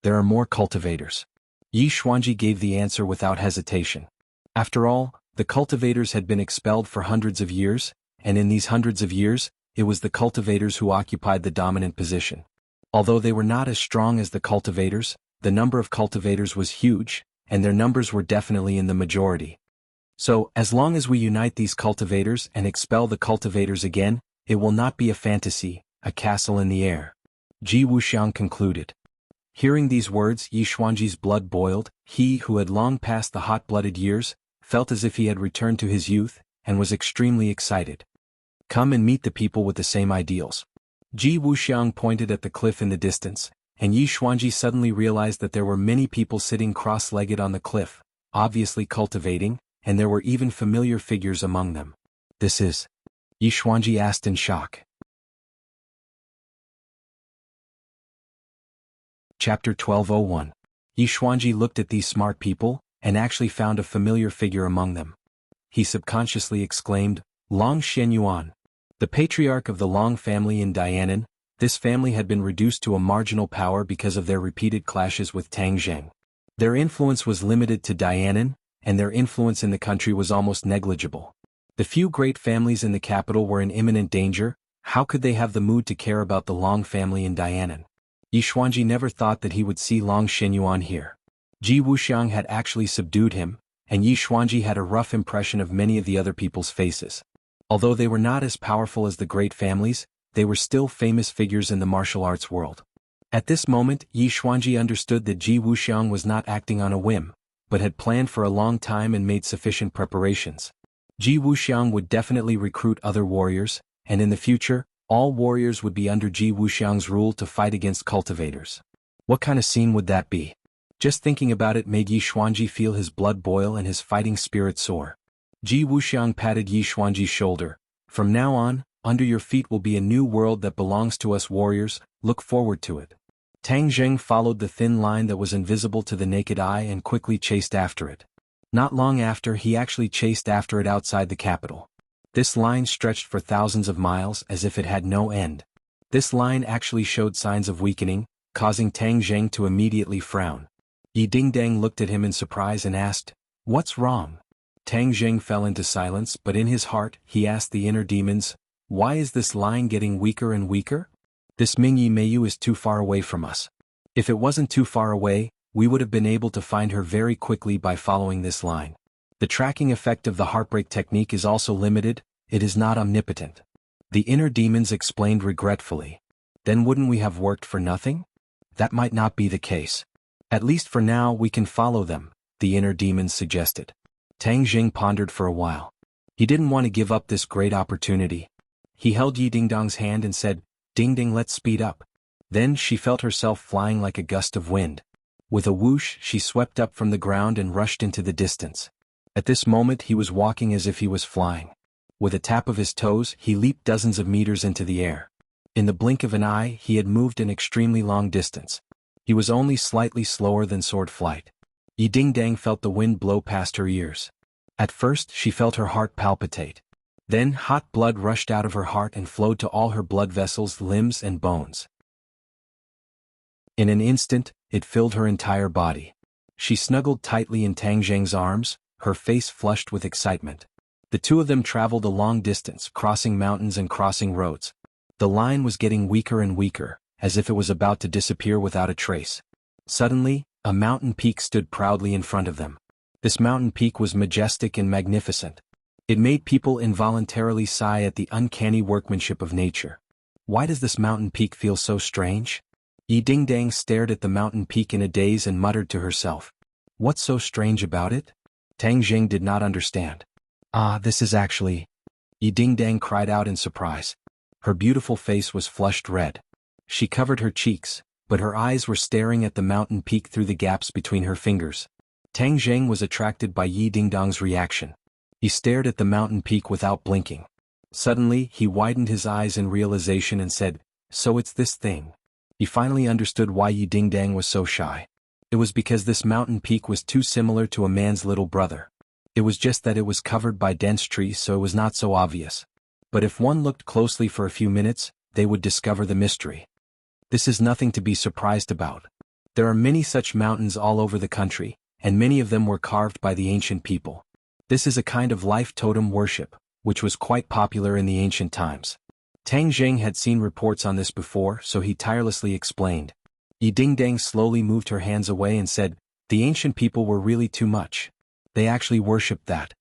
"There are more cultivators." Yi Xuanji gave the answer without hesitation. After all, the cultivators had been expelled for hundreds of years, and in these hundreds of years, it was the cultivators who occupied the dominant position. Although they were not as strong as the cultivators, the number of cultivators was huge, and their numbers were definitely in the majority. So, as long as we unite these cultivators and expel the cultivators again, it will not be a fantasy, a castle in the air. Ji Wuxiang concluded. Hearing these words, Yi Xuanji's blood boiled. He who had long passed the hot-blooded years, felt as if he had returned to his youth, and was extremely excited. "Come and meet the people with the same ideals." Ji Wuxiang pointed at the cliff in the distance, and Yi Xuanji suddenly realized that there were many people sitting cross-legged on the cliff, obviously cultivating, and there were even familiar figures among them. This is? Yi Xuanji asked in shock. Chapter 1201. Yi Xuanji looked at these smart people, and actually found a familiar figure among them. He subconsciously exclaimed, Long Xianyuan. The patriarch of the Long family in Dianan. This family had been reduced to a marginal power because of their repeated clashes with Tang Zheng. Their influence was limited to Dianan, and their influence in the country was almost negligible. The few great families in the capital were in imminent danger. How could they have the mood to care about the Long family in Dianan? Yi Xuanji never thought that he would see Long Xianyuan here. Ji Wuxiang had actually subdued him, and Yi Xuanji had a rough impression of many of the other people's faces. Although they were not as powerful as the great families, they were still famous figures in the martial arts world. At this moment, Yi Xuanji understood that Ji Wuxiang was not acting on a whim, but had planned for a long time and made sufficient preparations. Ji Wuxiang would definitely recruit other warriors, and in the future, all warriors would be under Ji Wuxiang's rule to fight against cultivators. What kind of scene would that be? Just thinking about it made Yi Xuanji feel his blood boil and his fighting spirit soar. Ji Wuxiang patted Yi Xuanji's shoulder. From now on, under your feet will be a new world that belongs to us warriors, look forward to it. Tang Zheng followed the thin line that was invisible to the naked eye and quickly chased after it. Not long after, he actually chased after it outside the capital. This line stretched for thousands of miles as if it had no end. This line actually showed signs of weakening, causing Tang Zheng to immediately frown. Yi Dingdang looked at him in surprise and asked, What's wrong? Tang Zheng fell into silence, but in his heart, he asked the inner demons, Why is this line getting weaker and weaker? This Mingyi Meiyu is too far away from us. If it wasn't too far away, we would have been able to find her very quickly by following this line. The tracking effect of the heartbreak technique is also limited, it is not omnipotent. The inner demons explained regretfully. Then wouldn't we have worked for nothing? That might not be the case. At least for now we can follow them, the inner demons suggested. Tang Zheng pondered for a while. He didn't want to give up this great opportunity. He held Yi Dingdong's hand and said, Dingding, let's speed up. Then she felt herself flying like a gust of wind. With a whoosh, she swept up from the ground and rushed into the distance. At this moment he was walking as if he was flying. With a tap of his toes, he leaped dozens of meters into the air. In the blink of an eye, he had moved an extremely long distance. He was only slightly slower than sword flight. Yi Dingdang felt the wind blow past her ears. At first, she felt her heart palpitate. Then hot blood rushed out of her heart and flowed to all her blood vessels, limbs, and bones. In an instant, it filled her entire body. She snuggled tightly in Tang Zheng's arms, her face flushed with excitement. The two of them traveled a long distance, crossing mountains and crossing roads. The line was getting weaker and weaker, as if it was about to disappear without a trace. Suddenly, a mountain peak stood proudly in front of them. This mountain peak was majestic and magnificent. It made people involuntarily sigh at the uncanny workmanship of nature. Why does this mountain peak feel so strange? Yi Dingdang stared at the mountain peak in a daze and muttered to herself. What's so strange about it? Tang Zheng did not understand. This is actually... Yi Dingdang cried out in surprise. Her beautiful face was flushed red. She covered her cheeks, but her eyes were staring at the mountain peak through the gaps between her fingers. Tang Zheng was attracted by Yi Dingdang's reaction. He stared at the mountain peak without blinking. Suddenly, he widened his eyes in realization and said, So it's this thing. He finally understood why Yi Dingdang was so shy. It was because this mountain peak was too similar to a man's little brother. It was just that it was covered by dense trees, so it was not so obvious. But if one looked closely for a few minutes, they would discover the mystery. This is nothing to be surprised about. There are many such mountains all over the country, and many of them were carved by the ancient people. This is a kind of life totem worship, which was quite popular in the ancient times. Tang Zheng had seen reports on this before, so he tirelessly explained. Yi Dingdang slowly moved her hands away and said, The ancient people were really too much. They actually worshipped that.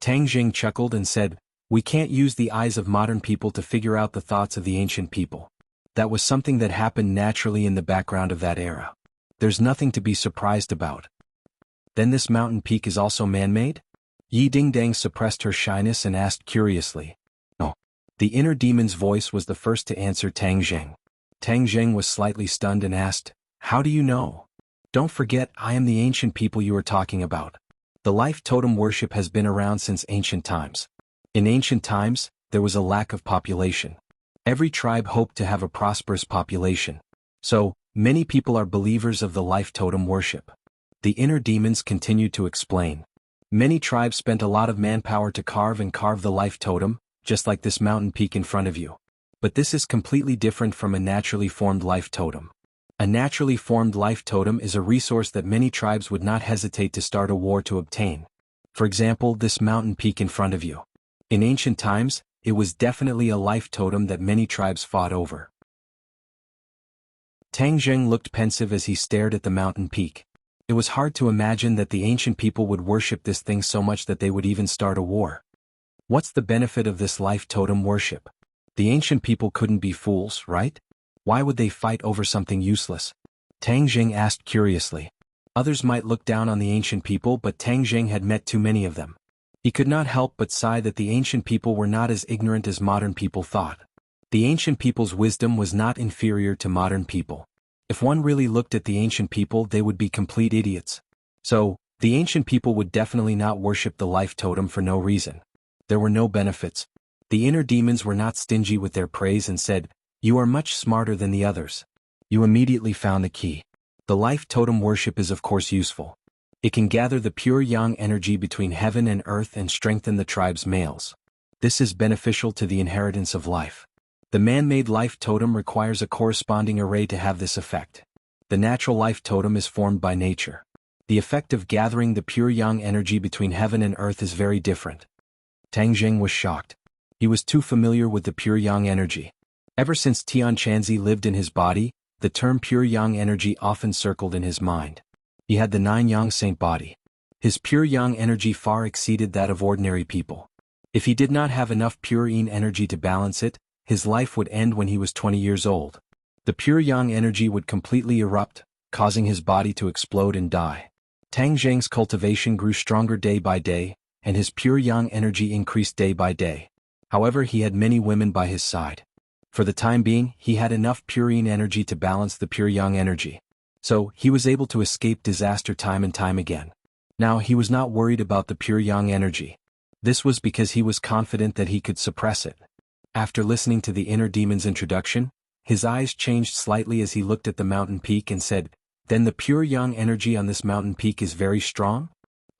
Tang Zheng chuckled and said, We can't use the eyes of modern people to figure out the thoughts of the ancient people. That was something that happened naturally in the background of that era. There's nothing to be surprised about. Then this mountain peak is also man-made? Yi Dingdang suppressed her shyness and asked curiously. No. The inner demon's voice was the first to answer Tang Zheng. Tang Zheng was slightly stunned and asked, "How do you know?" "Don't forget, I am the ancient people you are talking about. The life totem worship has been around since ancient times. In ancient times, there was a lack of population. Every tribe hoped to have a prosperous population. So, many people are believers of the life totem worship." The inner demons continued to explain. Many tribes spent a lot of manpower to carve the life totem, just like this mountain peak in front of you. But this is completely different from a naturally formed life totem. A naturally formed life totem is a resource that many tribes would not hesitate to start a war to obtain. For example, this mountain peak in front of you. In ancient times, it was definitely a life totem that many tribes fought over. Tang Zheng looked pensive as he stared at the mountain peak. It was hard to imagine that the ancient people would worship this thing so much that they would even start a war. What's the benefit of this life totem worship? The ancient people couldn't be fools, right? Why would they fight over something useless? Tang Zheng asked curiously. Others might look down on the ancient people, but Tang Zheng had met too many of them. He could not help but sigh that the ancient people were not as ignorant as modern people thought. The ancient people's wisdom was not inferior to modern people. If one really looked at the ancient people, they would be complete idiots. So, the ancient people would definitely not worship the life totem for no reason. There were no benefits. The inner demons were not stingy with their praise and said, "You are much smarter than the others. You immediately found the key." The life totem worship is of course useful. It can gather the pure yang energy between heaven and earth and strengthen the tribe's males. This is beneficial to the inheritance of life. The man-made life totem requires a corresponding array to have this effect. The natural life totem is formed by nature. The effect of gathering the pure yang energy between heaven and earth is very different. Tang Zheng was shocked. He was too familiar with the pure yang energy. Ever since Tian Chanzi lived in his body, the term pure yang energy often circled in his mind. He had the 9 yang saint body. His pure yang energy far exceeded that of ordinary people. If he did not have enough pure yin energy to balance it, his life would end when he was 20 years old. The pure yang energy would completely erupt, causing his body to explode and die. Tang Zheng's cultivation grew stronger day by day, and his pure yang energy increased day by day. However, he had many women by his side. For the time being, he had enough pure yin energy to balance the pure yang energy. So, he was able to escape disaster time and time again. Now, he was not worried about the pure yang energy. This was because he was confident that he could suppress it. After listening to the inner demon's introduction, his eyes changed slightly as he looked at the mountain peak and said, "Then the pure yang energy on this mountain peak is very strong?"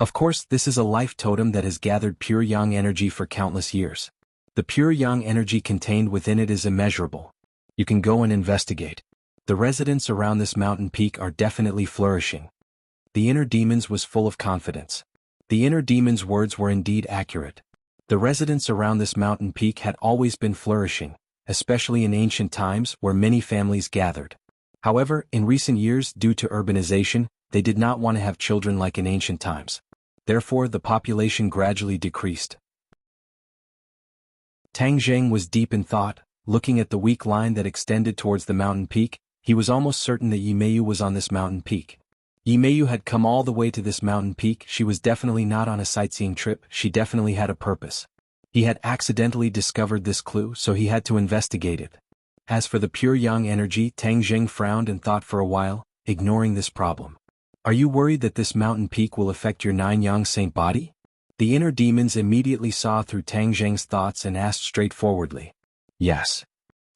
Of course, this is a life totem that has gathered pure yang energy for countless years. The pure yang energy contained within it is immeasurable. You can go and investigate. The residents around this mountain peak are definitely flourishing. The inner demons was full of confidence. The inner demon's words were indeed accurate. The residents around this mountain peak had always been flourishing, especially in ancient times where many families gathered. However, in recent years, due to urbanization, they did not want to have children like in ancient times. Therefore, the population gradually decreased. Tang Zheng was deep in thought, looking at the weak line that extended towards the mountain peak. He was almost certain that Yimeyu was on this mountain peak. Yimeyu had come all the way to this mountain peak. She was definitely not on a sightseeing trip, she definitely had a purpose. He had accidentally discovered this clue, so he had to investigate it. As for the pure yang energy, Tang Zheng frowned and thought for a while, ignoring this problem. "Are you worried that this mountain peak will affect your 9 yang saint body?" The inner demons immediately saw through Tang Zheng's thoughts and asked straightforwardly. "Yes.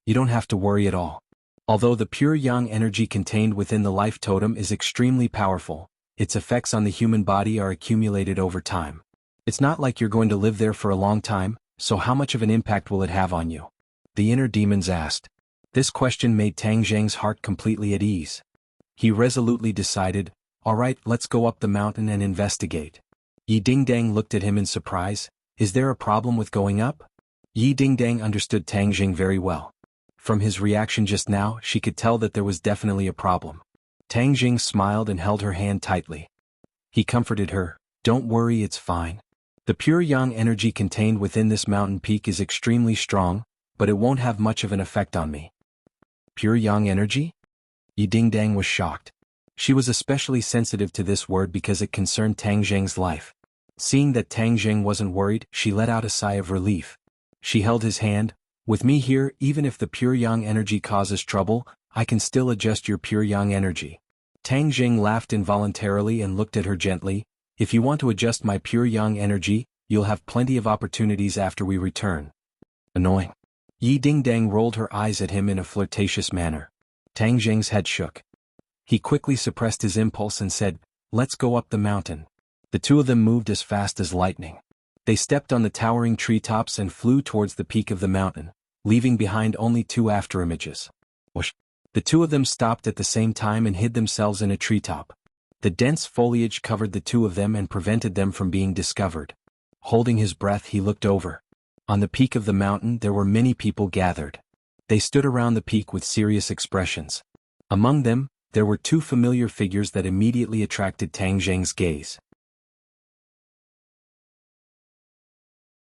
You don't have to worry at all. Although the pure yang energy contained within the life totem is extremely powerful, its effects on the human body are accumulated over time. It's not like you're going to live there for a long time, so how much of an impact will it have on you?" The inner demons asked. This question made Tang Zheng's heart completely at ease. He resolutely decided, "All right, let's go up the mountain and investigate." Yi Dingdang looked at him in surprise. "Is there a problem with going up?" Yi Dingdang understood Tang Zheng very well. From his reaction just now, she could tell that there was definitely a problem. Tang Zheng smiled and held her hand tightly. He comforted her, "Don't worry, it's fine. The pure yang energy contained within this mountain peak is extremely strong, but it won't have much of an effect on me." Pure yang energy? Yi Dingdang was shocked. She was especially sensitive to this word because it concerned Tang Zheng's life. Seeing that Tang Zheng wasn't worried, she let out a sigh of relief. She held his hand, With me here, even if the pure yang energy causes trouble, I can still adjust your pure yang energy. Tang Jing laughed involuntarily and looked at her gently. If you want to adjust my pure yang energy, you'll have plenty of opportunities after we return. Annoying. Yi Dingdang rolled her eyes at him in a flirtatious manner. Tang Jing's head shook. He quickly suppressed his impulse and said, "Let's go up the mountain." The two of them moved as fast as lightning. They stepped on the towering treetops and flew towards the peak of the mountain, leaving behind only two afterimages. Whoosh! The two of them stopped at the same time and hid themselves in a treetop. The dense foliage covered the two of them and prevented them from being discovered. Holding his breath, he looked over. On the peak of the mountain there were many people gathered. They stood around the peak with serious expressions. Among them, there were two familiar figures that immediately attracted Tang Jing's gaze.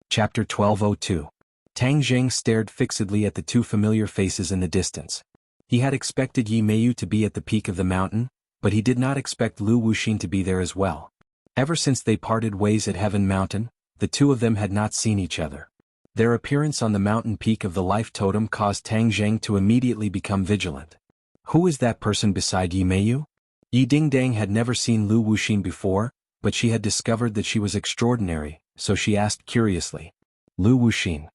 Chapter 1202. Tang Jing stared fixedly at the two familiar faces in the distance. He had expected Yi Meiyu to be at the peak of the mountain, but he did not expect Lu Wuxin to be there as well. Ever since they parted ways at Heaven Mountain, the two of them had not seen each other. Their appearance on the mountain peak of the life totem caused Tang Jing to immediately become vigilant. Who is that person beside Yi Meiyu? Yi Dingdang had never seen Lu Wuxin before, but she had discovered that she was extraordinary, so she asked curiously. Lu Wuxin.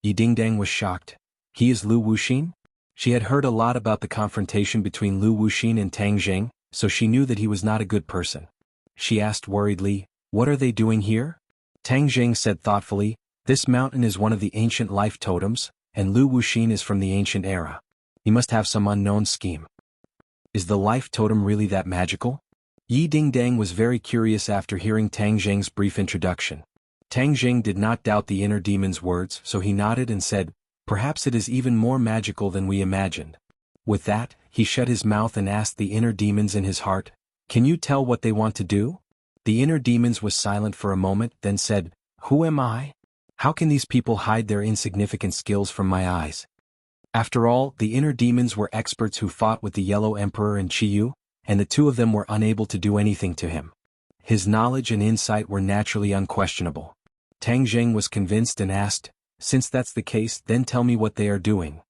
Yi Dingdang was shocked. He is Lu Wuxin? She had heard a lot about the confrontation between Lu Wuxin and Tang Jing, so she knew that he was not a good person. She asked worriedly, "What are they doing here?" Tang Jing said thoughtfully, "This mountain is one of the ancient life totems, and Lu Wuxin is from the ancient era. He must have some unknown scheme." Is the life totem really that magical? Yi Dingdang was very curious after hearing Tang Jing's brief introduction. Tang Jing did not doubt the inner demon's words, so he nodded and said, "Perhaps it is even more magical than we imagined." With that, he shut his mouth and asked the inner demons in his heart, "Can you tell what they want to do?" The inner demons was silent for a moment, then said, "Who am I? How can these people hide their insignificant skills from my eyes?" After all, the inner demons were experts who fought with the Yellow Emperor and Qiyu, and the two of them were unable to do anything to him. His knowledge and insight were naturally unquestionable. Tang Jing was convinced and asked, "Since that's the case, then tell me what they are doing."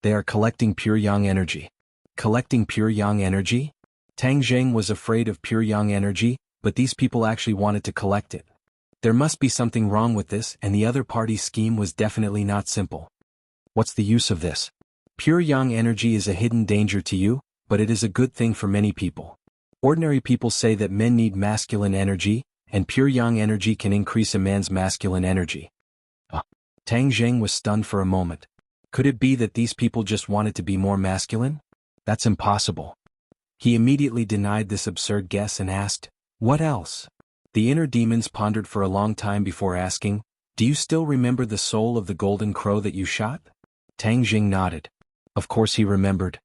"They are collecting pure yang energy." Collecting pure yang energy? Tang Jing was afraid of pure yang energy, but these people actually wanted to collect it. There must be something wrong with this, and the other party's scheme was definitely not simple. What's the use of this? Pure yang energy is a hidden danger to you, but it is a good thing for many people. Ordinary people say that men need masculine energy, and pure yang energy can increase a man's masculine energy. Tang Jing was stunned for a moment. Could it be that these people just wanted to be more masculine? That's impossible. He immediately denied this absurd guess and asked, "What else?" The inner demons pondered for a long time before asking, "Do you still remember the soul of the golden crow that you shot?" Tang Jing nodded. Of course he remembered.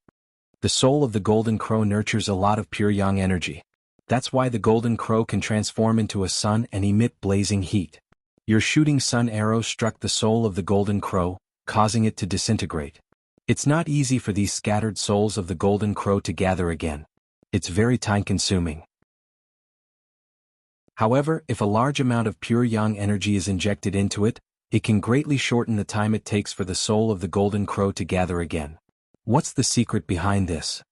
The soul of the golden crow nurtures a lot of pure yang energy. That's why the golden crow can transform into a sun and emit blazing heat. Your shooting sun arrow struck the soul of the golden crow, causing it to disintegrate. It's not easy for these scattered souls of the golden crow to gather again. It's very time-consuming. However, if a large amount of pure yang energy is injected into it, it can greatly shorten the time it takes for the soul of the golden crow to gather again. What's the secret behind this?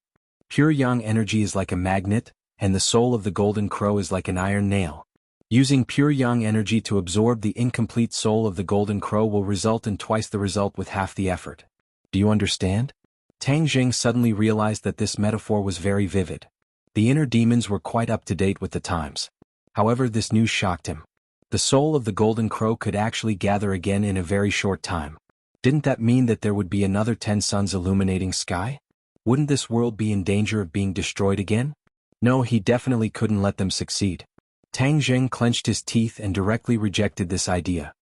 Pure yang energy is like a magnet, and the soul of the golden crow is like an iron nail. Using pure yang energy to absorb the incomplete soul of the golden crow will result in twice the result with half the effort. Do you understand? Tang Jing suddenly realized that this metaphor was very vivid. The inner demons were quite up to date with the times. However, this news shocked him. The soul of the golden crow could actually gather again in a very short time. Didn't that mean that there would be another 10 suns illuminating sky? Wouldn't this world be in danger of being destroyed again? No, he definitely couldn't let them succeed. Tang Jing clenched his teeth and directly rejected this idea.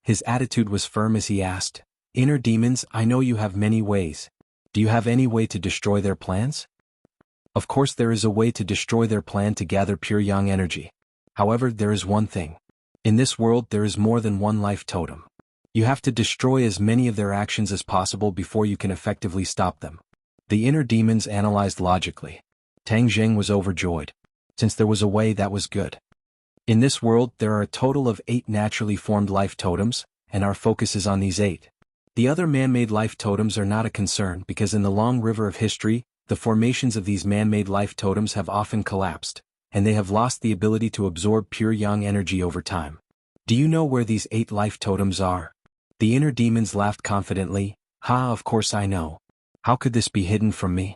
His attitude was firm as he asked, "Inner demons, I know you have many ways. Do you have any way to destroy their plans?" Of course there is a way to destroy their plan to gather pure yang energy. However, there is one thing. In this world there is more than one life totem. You have to destroy as many of their actions as possible before you can effectively stop them. The inner demons analyzed logically. Tang Jing was overjoyed. Since there was a way, that was good. In this world there are a total of 8 naturally formed life totems, and our focus is on these 8. The other man-made life totems are not a concern because in the long river of history, the formations of these man-made life totems have often collapsed, and they have lost the ability to absorb pure yang energy over time. Do you know where these 8 life totems are? The inner demons laughed confidently. Ha, of course I know. How could this be hidden from me?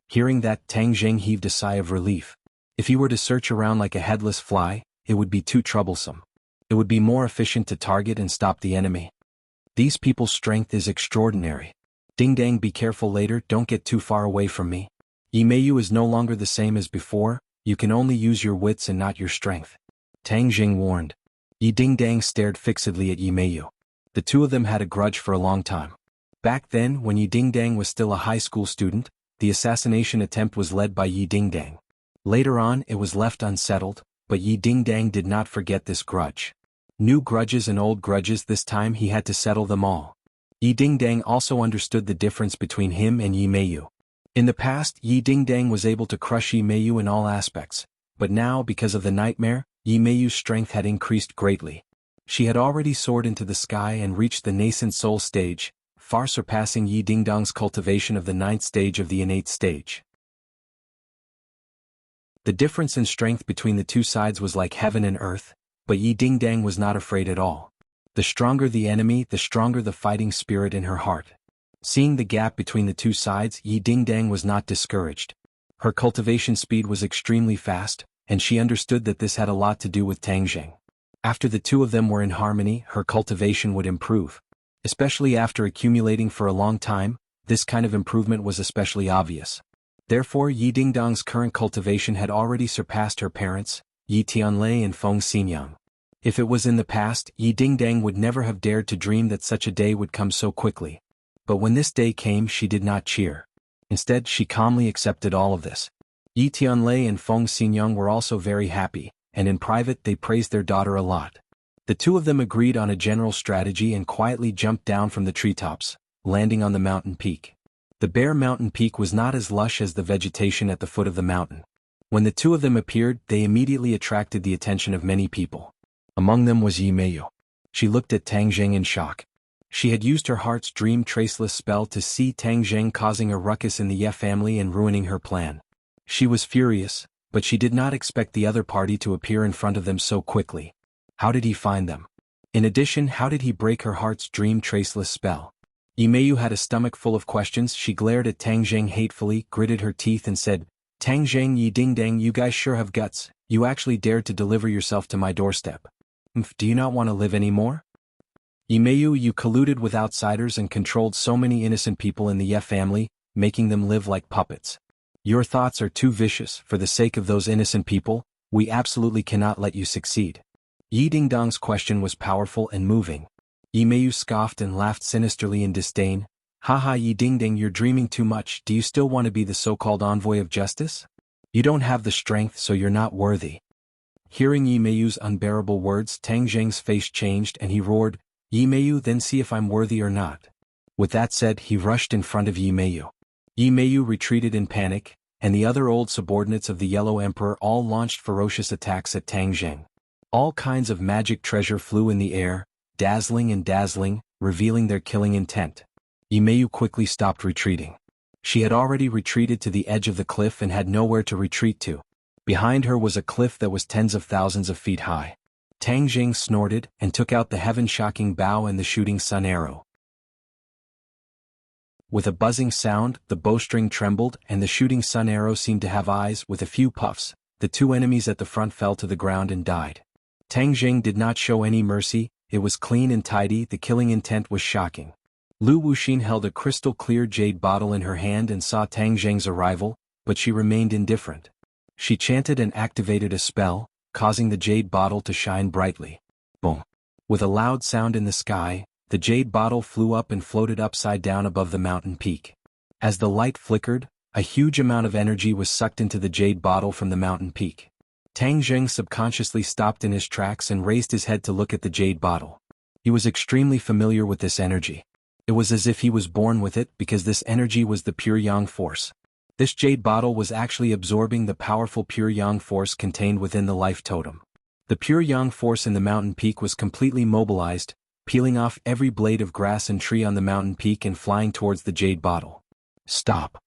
Hearing that, Tang Jing heaved a sigh of relief. If he were to search around like a headless fly, it would be too troublesome. It would be more efficient to target and stop the enemy. These people's strength is extraordinary. Ding Dang, be careful later, don't get too far away from me. Yi Meiyu is no longer the same as before, you can only use your wits and not your strength. Tang Jing warned. Yi Ding Dang stared fixedly at Yi Meiyu. The two of them had a grudge for a long time. Back then, when Yi Ding Dang was still a high school student, the assassination attempt was led by Yi Ding Dang. Later on, it was left unsettled, but Yi Ding Dang did not forget this grudge. New grudges and old grudges, this time he had to settle them all. Yi Ding Dang also understood the difference between him and Yi Meiyu. In the past, Yi Ding Dang was able to crush Yi Meiyu in all aspects, but now, because of the nightmare, Yi Meiyu's strength had increased greatly. She had already soared into the sky and reached the nascent soul stage, far surpassing Yi Ding Dang's cultivation of the 9th stage of the innate stage. The difference in strength between the two sides was like heaven and earth, but Yi Ding Dang was not afraid at all. The stronger the enemy, the stronger the fighting spirit in her heart. Seeing the gap between the two sides, Yi Ding Dang was not discouraged. Her cultivation speed was extremely fast, and she understood that this had a lot to do with Tang Jing. After the two of them were in harmony, her cultivation would improve. Especially after accumulating for a long time, this kind of improvement was especially obvious. Therefore, Yi Ding Dang's current cultivation had already surpassed her parents, Yi Tianlei and Feng Xinyang. If it was in the past, Yi Ding Dang would never have dared to dream that such a day would come so quickly. But when this day came, she did not cheer. Instead, she calmly accepted all of this. Yi Tianlei and Feng Xinyang were also very happy, and in private they praised their daughter a lot. The two of them agreed on a general strategy and quietly jumped down from the treetops, landing on the mountain peak. The bare mountain peak was not as lush as the vegetation at the foot of the mountain. When the two of them appeared, they immediately attracted the attention of many people. Among them was Yi Meiyu. She looked at Tang Jing in shock. She had used her heart's dream traceless spell to see Tang Jing causing a ruckus in the Ye family and ruining her plan. She was furious, but she did not expect the other party to appear in front of them so quickly. How did he find them? In addition, how did he break her heart's dream traceless spell? Yi Meiyu had a stomach full of questions. She glared at Tang Jing hatefully, gritted her teeth and said, Tang Jing, Yi Ding Dang, you guys sure have guts. You actually dared to deliver yourself to my doorstep. Do you not want to live anymore? Yi Meiyu, you colluded with outsiders and controlled so many innocent people in the Ye family, making them live like puppets. Your thoughts are too vicious. For the sake of those innocent people, we absolutely cannot let you succeed. Yi Ding Dang's question was powerful and moving. Yi Meiyu scoffed and laughed sinisterly in disdain. Haha, Yi Ding Dang, you're dreaming too much. Do you still want to be the so-called envoy of justice? You don't have the strength, so you're not worthy. Hearing Yi Meiyu's unbearable words, Tang Jing's face changed and he roared, Yi Meiyu, then see if I'm worthy or not. With that said, he rushed in front of Yi Meiyu. Yi Meiyu retreated in panic, and the other old subordinates of the Yellow Emperor all launched ferocious attacks at Tang Jing. All kinds of magic treasure flew in the air, dazzling and dazzling, revealing their killing intent. Yi Meiyu quickly stopped retreating. She had already retreated to the edge of the cliff and had nowhere to retreat to. Behind her was a cliff that was tens of thousands of feet high. Tang Jing snorted and took out the heaven-shocking bow and the shooting sun arrow. With a buzzing sound, the bowstring trembled and the shooting sun arrow seemed to have eyes. With a few puffs, the two enemies at the front fell to the ground and died. Tang Jing did not show any mercy. It was clean and tidy. The killing intent was shocking. Lu Wuxin held a crystal-clear jade bottle in her hand and saw Tang Jing's arrival, but she remained indifferent. She chanted and activated a spell, causing the jade bottle to shine brightly. Boom! With a loud sound in the sky, the jade bottle flew up and floated upside down above the mountain peak. As the light flickered, a huge amount of energy was sucked into the jade bottle from the mountain peak. Tang Jing subconsciously stopped in his tracks and raised his head to look at the jade bottle. He was extremely familiar with this energy. It was as if he was born with it because this energy was the pure yang force. This jade bottle was actually absorbing the powerful pure yang force contained within the life totem. The pure yang force in the mountain peak was completely mobilized, peeling off every blade of grass and tree on the mountain peak and flying towards the jade bottle. "Stop!"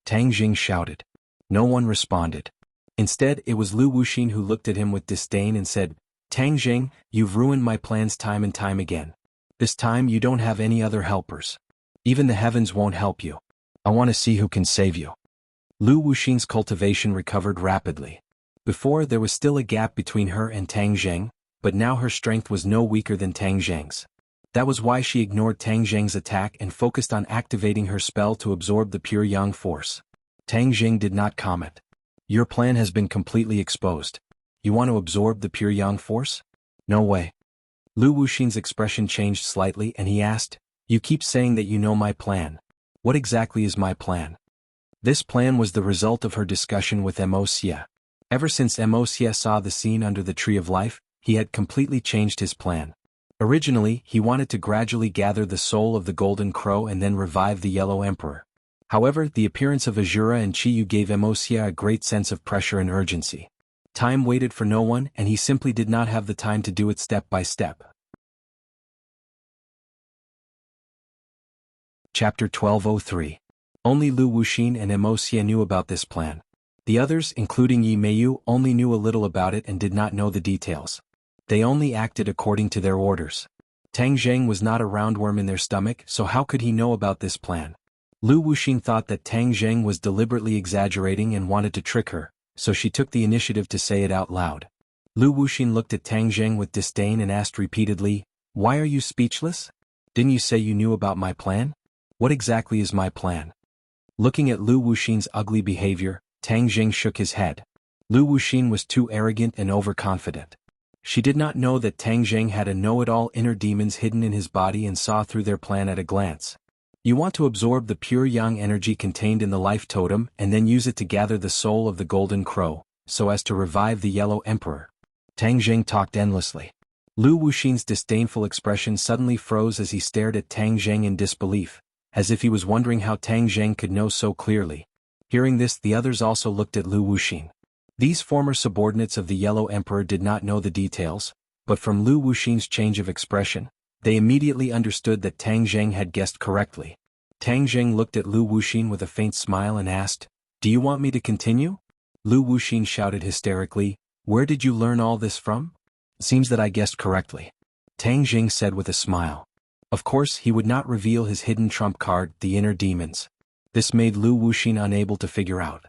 Tang Jing shouted. No one responded. Instead, it was Lu Wuxin who looked at him with disdain and said, "Tang Jing, you've ruined my plans time and time again. This time you don't have any other helpers. Even the heavens won't help you. I want to see who can save you." Lu Wuxin's cultivation recovered rapidly. Before, there was still a gap between her and Tang Jing, but now her strength was no weaker than Tang Jing's. That was why she ignored Tang Jing's attack and focused on activating her spell to absorb the pure yang force. Tang Jing did not comment. "Your plan has been completely exposed. You want to absorb the pure yang force? No way." Lu Wuxin's expression changed slightly and he asked, "You keep saying that you know my plan. What exactly is my plan?" This plan was the result of her discussion with Wuxia. Ever since Wuxia saw the scene under the Tree of Life, he had completely changed his plan. Originally, he wanted to gradually gather the soul of the Golden Crow and then revive the Yellow Emperor. However, the appearance of Azura and Chiyu gave Wuxia a great sense of pressure and urgency. Time waited for no one and he simply did not have the time to do it step by step. Chapter 1203. Only Lu Wuxin and Wuxia knew about this plan. The others, including Yi Meiyu, only knew a little about it and did not know the details. They only acted according to their orders. Tang Jing was not a roundworm in their stomach, so how could he know about this plan? Lu Wuxin thought that Tang Jing was deliberately exaggerating and wanted to trick her, so she took the initiative to say it out loud. Lu Wuxin looked at Tang Jing with disdain and asked repeatedly, "Why are you speechless? Didn't you say you knew about my plan? What exactly is my plan?" Looking at Lu Wuxin's ugly behavior, Tang Jing shook his head. Lu Wuxin was too arrogant and overconfident. She did not know that Tang Jing had a know-it-all inner demons hidden in his body and saw through their plan at a glance. "You want to absorb the pure yang energy contained in the life totem and then use it to gather the soul of the Golden Crow, so as to revive the Yellow Emperor." Tang Jing talked endlessly. Lu Wuxin's disdainful expression suddenly froze as he stared at Tang Jing in disbelief, as if he was wondering how Tang Jing could know so clearly. Hearing this, the others also looked at Lu Wuxin. These former subordinates of the Yellow Emperor did not know the details, but from Lu Wuxin's change of expression, they immediately understood that Tang Jing had guessed correctly. Tang Jing looked at Lu Wuxin with a faint smile and asked, "Do you want me to continue?" Lu Wuxin shouted hysterically, "Where did you learn all this from? Seems that I guessed correctly." Tang Jing said with a smile. Of course, he would not reveal his hidden trump card, the inner demons. This made Lu Wuxin unable to figure out.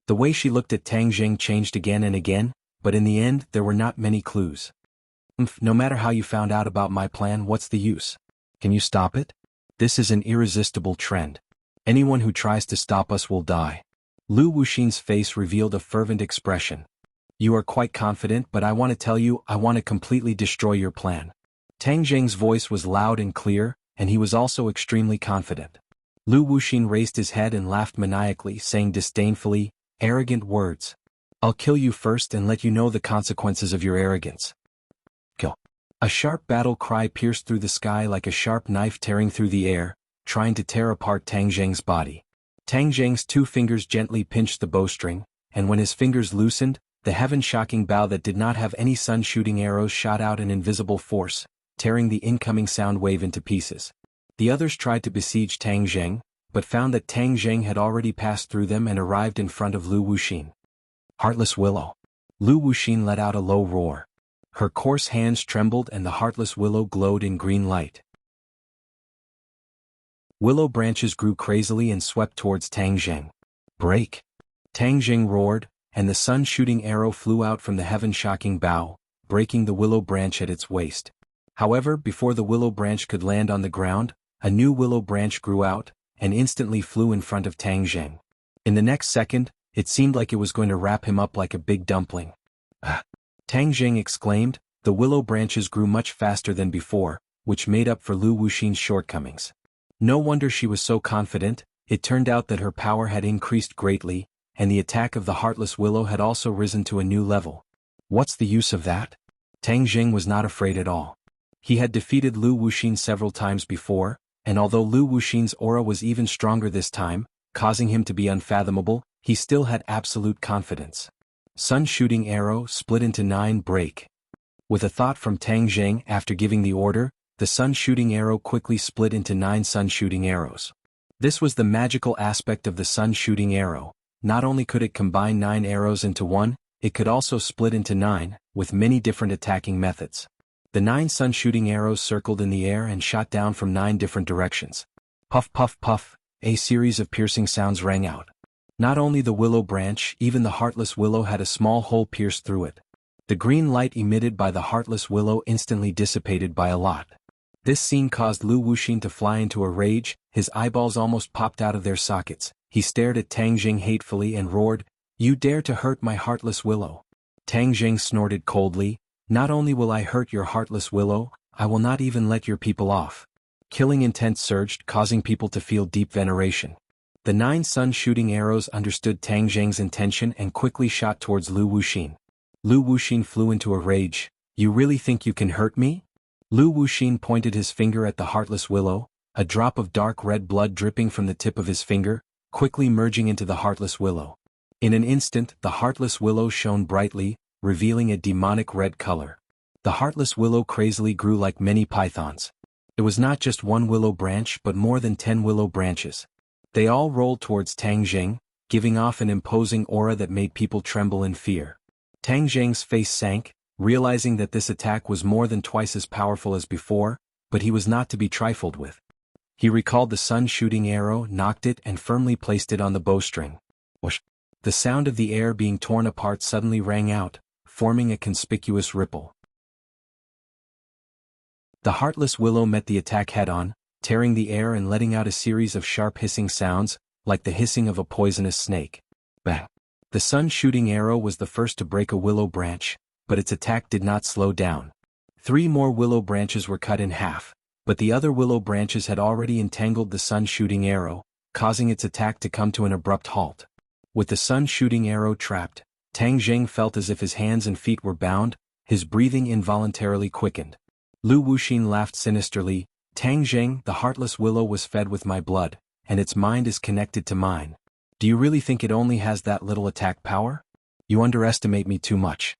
The way she looked at Tang Jing changed again and again, but in the end there were not many clues. No matter how you found out about my plan, what's the use? Can you stop it? This is an irresistible trend. Anyone who tries to stop us will die." Lu Wuxin's face revealed a fervent expression. "You are quite confident, but I want to tell you, I want to completely destroy your plan." Tang Jing's voice was loud and clear, and he was also extremely confident. Lu Wuxin raised his head and laughed maniacally, saying disdainfully, "Arrogant words. I'll kill you first and let you know the consequences of your arrogance." Kill. A sharp battle cry pierced through the sky like a sharp knife tearing through the air, trying to tear apart Tang Jing's body. Tang Jing's two fingers gently pinched the bowstring, and when his fingers loosened, the heaven-shocking bow that did not have any sun-shooting arrows shot out an invisible force, tearing the incoming sound wave into pieces. The others tried to besiege Tang Jing, but found that Tang Jing had already passed through them and arrived in front of Lu Wuxin. "Heartless Willow." Lu Wuxin let out a low roar. Her coarse hands trembled and the heartless willow glowed in green light. Willow branches grew crazily and swept towards Tang Jing. "Break!" Tang Jing roared, and the sun-shooting arrow flew out from the heaven-shocking bow, breaking the willow branch at its waist. However, before the willow branch could land on the ground, a new willow branch grew out, and instantly flew in front of Tang Jing. In the next second, it seemed like it was going to wrap him up like a big dumpling. "Ah!" Tang Jing exclaimed. The willow branches grew much faster than before, which made up for Lu Wuxin's shortcomings. No wonder she was so confident. It turned out that her power had increased greatly, and the attack of the heartless willow had also risen to a new level. What's the use of that? Tang Jing was not afraid at all. He had defeated Lu Wuxin several times before, and although Lu Wuxin's aura was even stronger this time, causing him to be unfathomable, he still had absolute confidence. Sun-shooting arrow split into 9 break. With a thought from Tang Jing after giving the order, The sun-shooting arrow quickly split into 9 sun-shooting arrows. This was the magical aspect of the sun-shooting arrow. Not only could it combine 9 arrows into one, it could also split into 9, with many different attacking methods. The 9 sun-shooting arrows circled in the air and shot down from 9 different directions. Puff puff puff, a series of piercing sounds rang out. Not only the willow branch, even the heartless willow had a small hole pierced through it. The green light emitted by the heartless willow instantly dissipated by a lot. This scene caused Lu Wuxin to fly into a rage, his eyeballs almost popped out of their sockets. He stared at Tang Jing hatefully and roared, "You dare to hurt my heartless willow!" Tang Jing snorted coldly, "Not only will I hurt your heartless willow, I will not even let your people off." Killing intent surged, causing people to feel deep veneration. The 9 sun-shooting arrows understood Tang Jing's intention and quickly shot towards Lu Wuxin. Lu Wuxin flew into a rage. "You really think you can hurt me?" Lu Wuxin pointed his finger at the heartless willow, a drop of dark red blood dripping from the tip of his finger, quickly merging into the heartless willow. In an instant, the heartless willow shone brightly, revealing a demonic red color. The heartless willow crazily grew like many pythons. It was not just one willow branch but more than 10 willow branches. They all rolled towards Tang Jing, giving off an imposing aura that made people tremble in fear. Tang Jing's face sank, realizing that this attack was more than twice as powerful as before, but he was not to be trifled with. He recalled the sun-shooting arrow, knocked it and firmly placed it on the bowstring. Whoosh! The sound of the air being torn apart suddenly rang out, forming a conspicuous ripple. The heartless willow met the attack head-on, tearing the air and letting out a series of sharp hissing sounds, like the hissing of a poisonous snake. Bang! The sun-shooting arrow was the first to break a willow branch, but its attack did not slow down. 3 more willow branches were cut in half, but the other willow branches had already entangled the sun-shooting arrow, causing its attack to come to an abrupt halt. With the sun-shooting arrow trapped, Tang Jing felt as if his hands and feet were bound, his breathing involuntarily quickened. Lu Wuxin laughed sinisterly, "Tang Jing, the heartless willow was fed with my blood, and its mind is connected to mine. Do you really think it only has that little attack power? You underestimate me too much."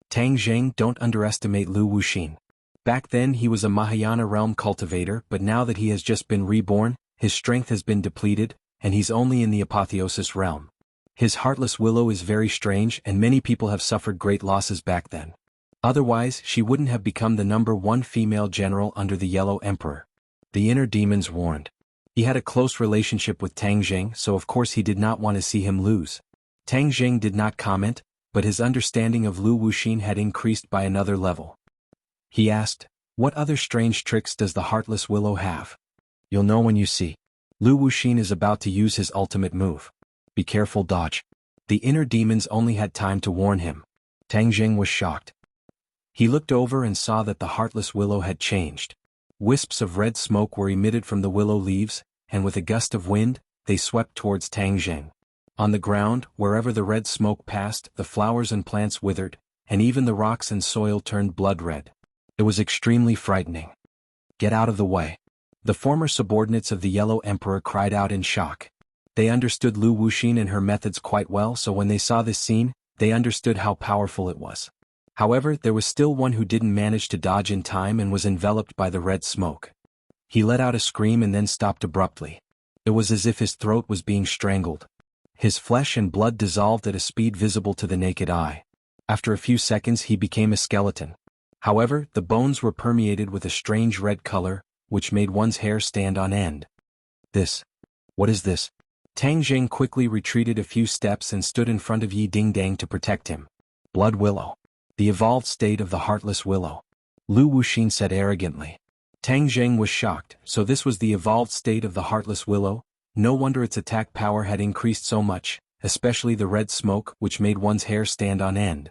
Tang Jing, don't underestimate Lu Wuxin. Back then he was a Mahayana realm cultivator, but now that he has just been reborn, his strength has been depleted, and he's only in the apotheosis realm. His heartless willow is very strange and many people have suffered great losses back then. Otherwise, she wouldn't have become the #1 female general under the Yellow Emperor. The inner demons warned. He had a close relationship with Tang Jing, so of course he did not want to see him lose. Tang Jing did not comment, but his understanding of Lu Wuxin had increased by another level. He asked, "What other strange tricks does the heartless willow have?" "You'll know when you see. Lu Wuxin is about to use his ultimate move. Be careful, dodge." The inner demons only had time to warn him. Tang Jing was shocked. He looked over and saw that the heartless willow had changed. Wisps of red smoke were emitted from the willow leaves, and with a gust of wind, they swept towards Tang Jing. On the ground, wherever the red smoke passed, the flowers and plants withered, and even the rocks and soil turned blood red. It was extremely frightening. "Get out of the way." The former subordinates of the Yellow Emperor cried out in shock. They understood Lu Wuxin and her methods quite well, so when they saw this scene, they understood how powerful it was. However, there was still one who didn't manage to dodge in time and was enveloped by the red smoke. He let out a scream and then stopped abruptly. It was as if his throat was being strangled. His flesh and blood dissolved at a speed visible to the naked eye. After a few seconds he became a skeleton. However, the bones were permeated with a strange red color, which made one's hair stand on end. What is this? Tang Jing quickly retreated a few steps and stood in front of Yi Dingdang to protect him. "Blood willow. The evolved state of the heartless willow," Lu Wuxin said arrogantly. Tang Jing was shocked, so this was the evolved state of the heartless willow. No wonder its attack power had increased so much, especially the red smoke, which made one's hair stand on end.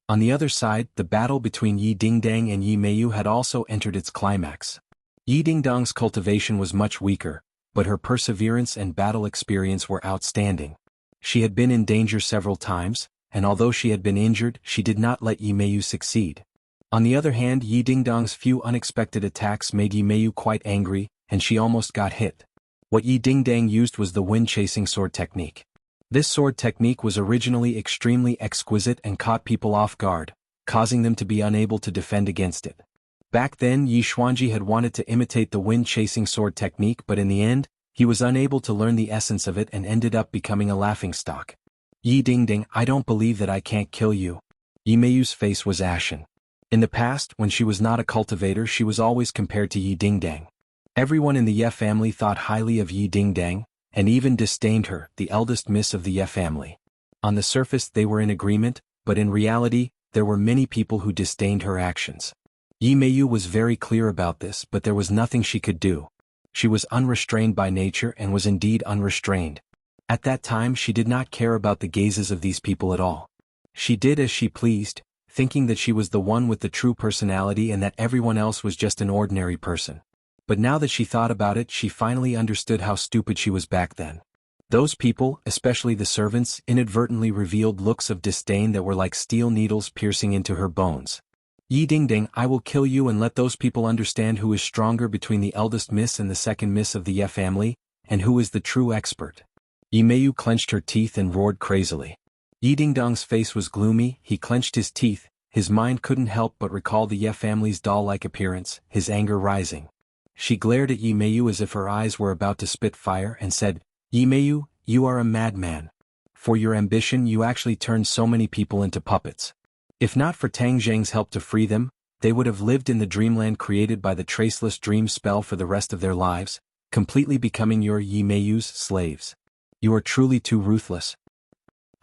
On the other side, the battle between Yi Dingdang and Yi Meiyu had also entered its climax. Yi Dingdang's cultivation was much weaker, but her perseverance and battle experience were outstanding. She had been in danger several times, and although she had been injured, she did not let Yi Meiyu succeed. On the other hand, Yi Dingdang's few unexpected attacks made Yi Meiyu quite angry, and she almost got hit. What Yi Dingdang used was the wind-chasing sword technique. This sword technique was originally extremely exquisite and caught people off guard, causing them to be unable to defend against it. Back then Yi Xuanji had wanted to imitate the wind-chasing sword technique, but in the end, he was unable to learn the essence of it and ended up becoming a laughingstock. Yi Dingding, I don't believe that I can't kill you. Yi Meiyu's face was ashen. In the past, when she was not a cultivator, she was always compared to Yi Dingdang. Everyone in the Ye family thought highly of Yi Dingdang, and even disdained her, the eldest miss of the Ye family. On the surface they were in agreement, but in reality, there were many people who disdained her actions. Yi Meiyu was very clear about this, but there was nothing she could do. She was unrestrained by nature and was indeed unrestrained. At that time she did not care about the gazes of these people at all. She did as she pleased, thinking that she was the one with the true personality and that everyone else was just an ordinary person. But now that she thought about it, she finally understood how stupid she was back then. Those people, especially the servants, inadvertently revealed looks of disdain that were like steel needles piercing into her bones. Yi Dingding, I will kill you and let those people understand who is stronger between the eldest miss and the second miss of the Ye family, and who is the true expert. Yi Meiyu clenched her teeth and roared crazily. Yi Dingdong's face was gloomy, he clenched his teeth, his mind couldn't help but recall the Ye family's doll-like appearance, his anger rising. She glared at Yi Meiyu as if her eyes were about to spit fire and said, Yi Meiyu, you are a madman. For your ambition you actually turned so many people into puppets. If not for Tang Zheng's help to free them, they would have lived in the dreamland created by the traceless dream spell for the rest of their lives, completely becoming your Yi Meiyu's slaves. You are truly too ruthless.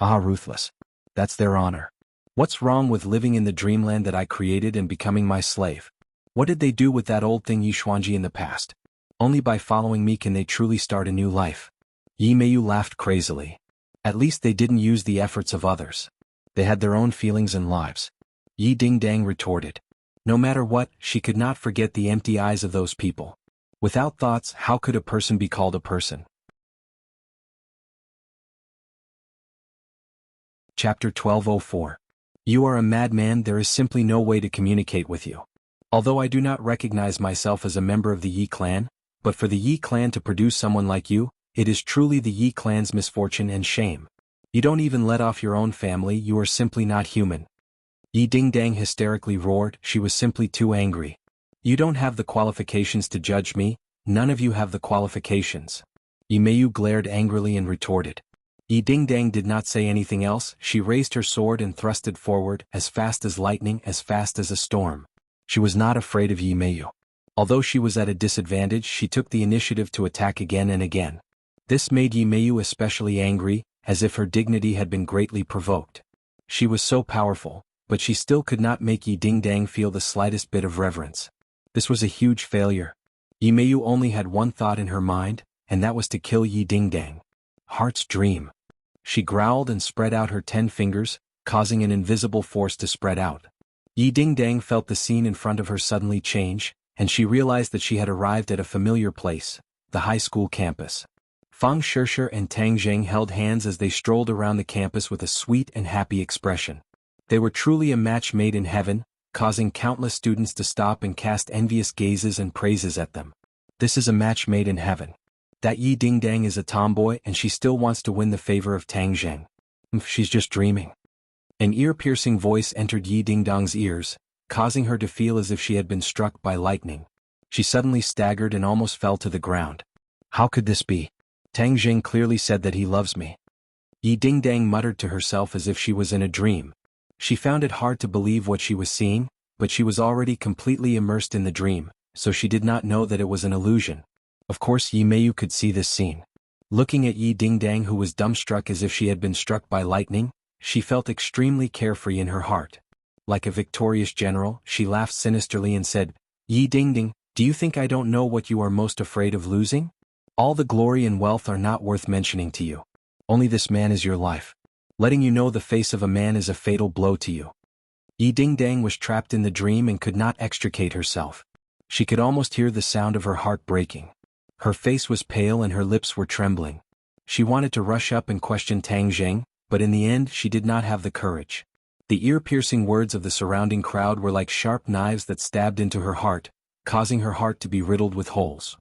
Ah, ruthless. That's their honor. What's wrong with living in the dreamland that I created and becoming my slave? What did they do with that old thing Yi Xuanji in the past? Only by following me can they truly start a new life. Yi Meiyu laughed crazily. At least they didn't use the efforts of others. They had their own feelings and lives. Yi Dingdang retorted. No matter what, she could not forget the empty eyes of those people. Without thoughts, how could a person be called a person? Chapter 1204. You are a madman, there is simply no way to communicate with you. Although I do not recognize myself as a member of the Yi clan, but for the Yi clan to produce someone like you, it is truly the Yi clan's misfortune and shame. You don't even let off your own family, you are simply not human. Yi Dingdang hysterically roared, she was simply too angry. You don't have the qualifications to judge me, none of you have the qualifications. Yi Meiyu glared angrily and retorted. Yi Dingdang did not say anything else, she raised her sword and thrusted forward, as fast as lightning, as fast as a storm. She was not afraid of Yi Meiyu. Although she was at a disadvantage, she took the initiative to attack again and again. This made Yi Meiyu especially angry, as if her dignity had been greatly provoked. She was so powerful, but she still could not make Yi Dingdang feel the slightest bit of reverence. This was a huge failure. Yi Meiyu only had one thought in her mind, and that was to kill Yi Dingdang. Heart's dream. She growled and spread out her 10 fingers, causing an invisible force to spread out. Yi Dingdang felt the scene in front of her suddenly change, and she realized that she had arrived at a familiar place, the high school campus. Fang Shishir and Tang Zheng held hands as they strolled around the campus with a sweet and happy expression. They were truly a match made in heaven, causing countless students to stop and cast envious gazes and praises at them. This is a match made in heaven. That Yi Dingdang is a tomboy and she still wants to win the favor of Tang Zheng. She's just dreaming. An ear-piercing voice entered Yi Dingdang's ears, causing her to feel as if she had been struck by lightning. She suddenly staggered and almost fell to the ground. How could this be? Tang Zheng clearly said that he loves me. Yi Dingdang muttered to herself as if she was in a dream. She found it hard to believe what she was seeing, but she was already completely immersed in the dream, so she did not know that it was an illusion. Of course Yi Meiyu could see this scene. Looking at Yi Dingdang, who was dumbstruck as if she had been struck by lightning, she felt extremely carefree in her heart. Like a victorious general, she laughed sinisterly and said, Yi Dingdang, do you think I don't know what you are most afraid of losing? All the glory and wealth are not worth mentioning to you. Only this man is your life. Letting you know the face of a man is a fatal blow to you. Yi Dingdang was trapped in the dream and could not extricate herself. She could almost hear the sound of her heart breaking. Her face was pale and her lips were trembling. She wanted to rush up and question Tang Zheng, but in the end she did not have the courage. The ear-piercing words of the surrounding crowd were like sharp knives that stabbed into her heart, causing her heart to be riddled with holes.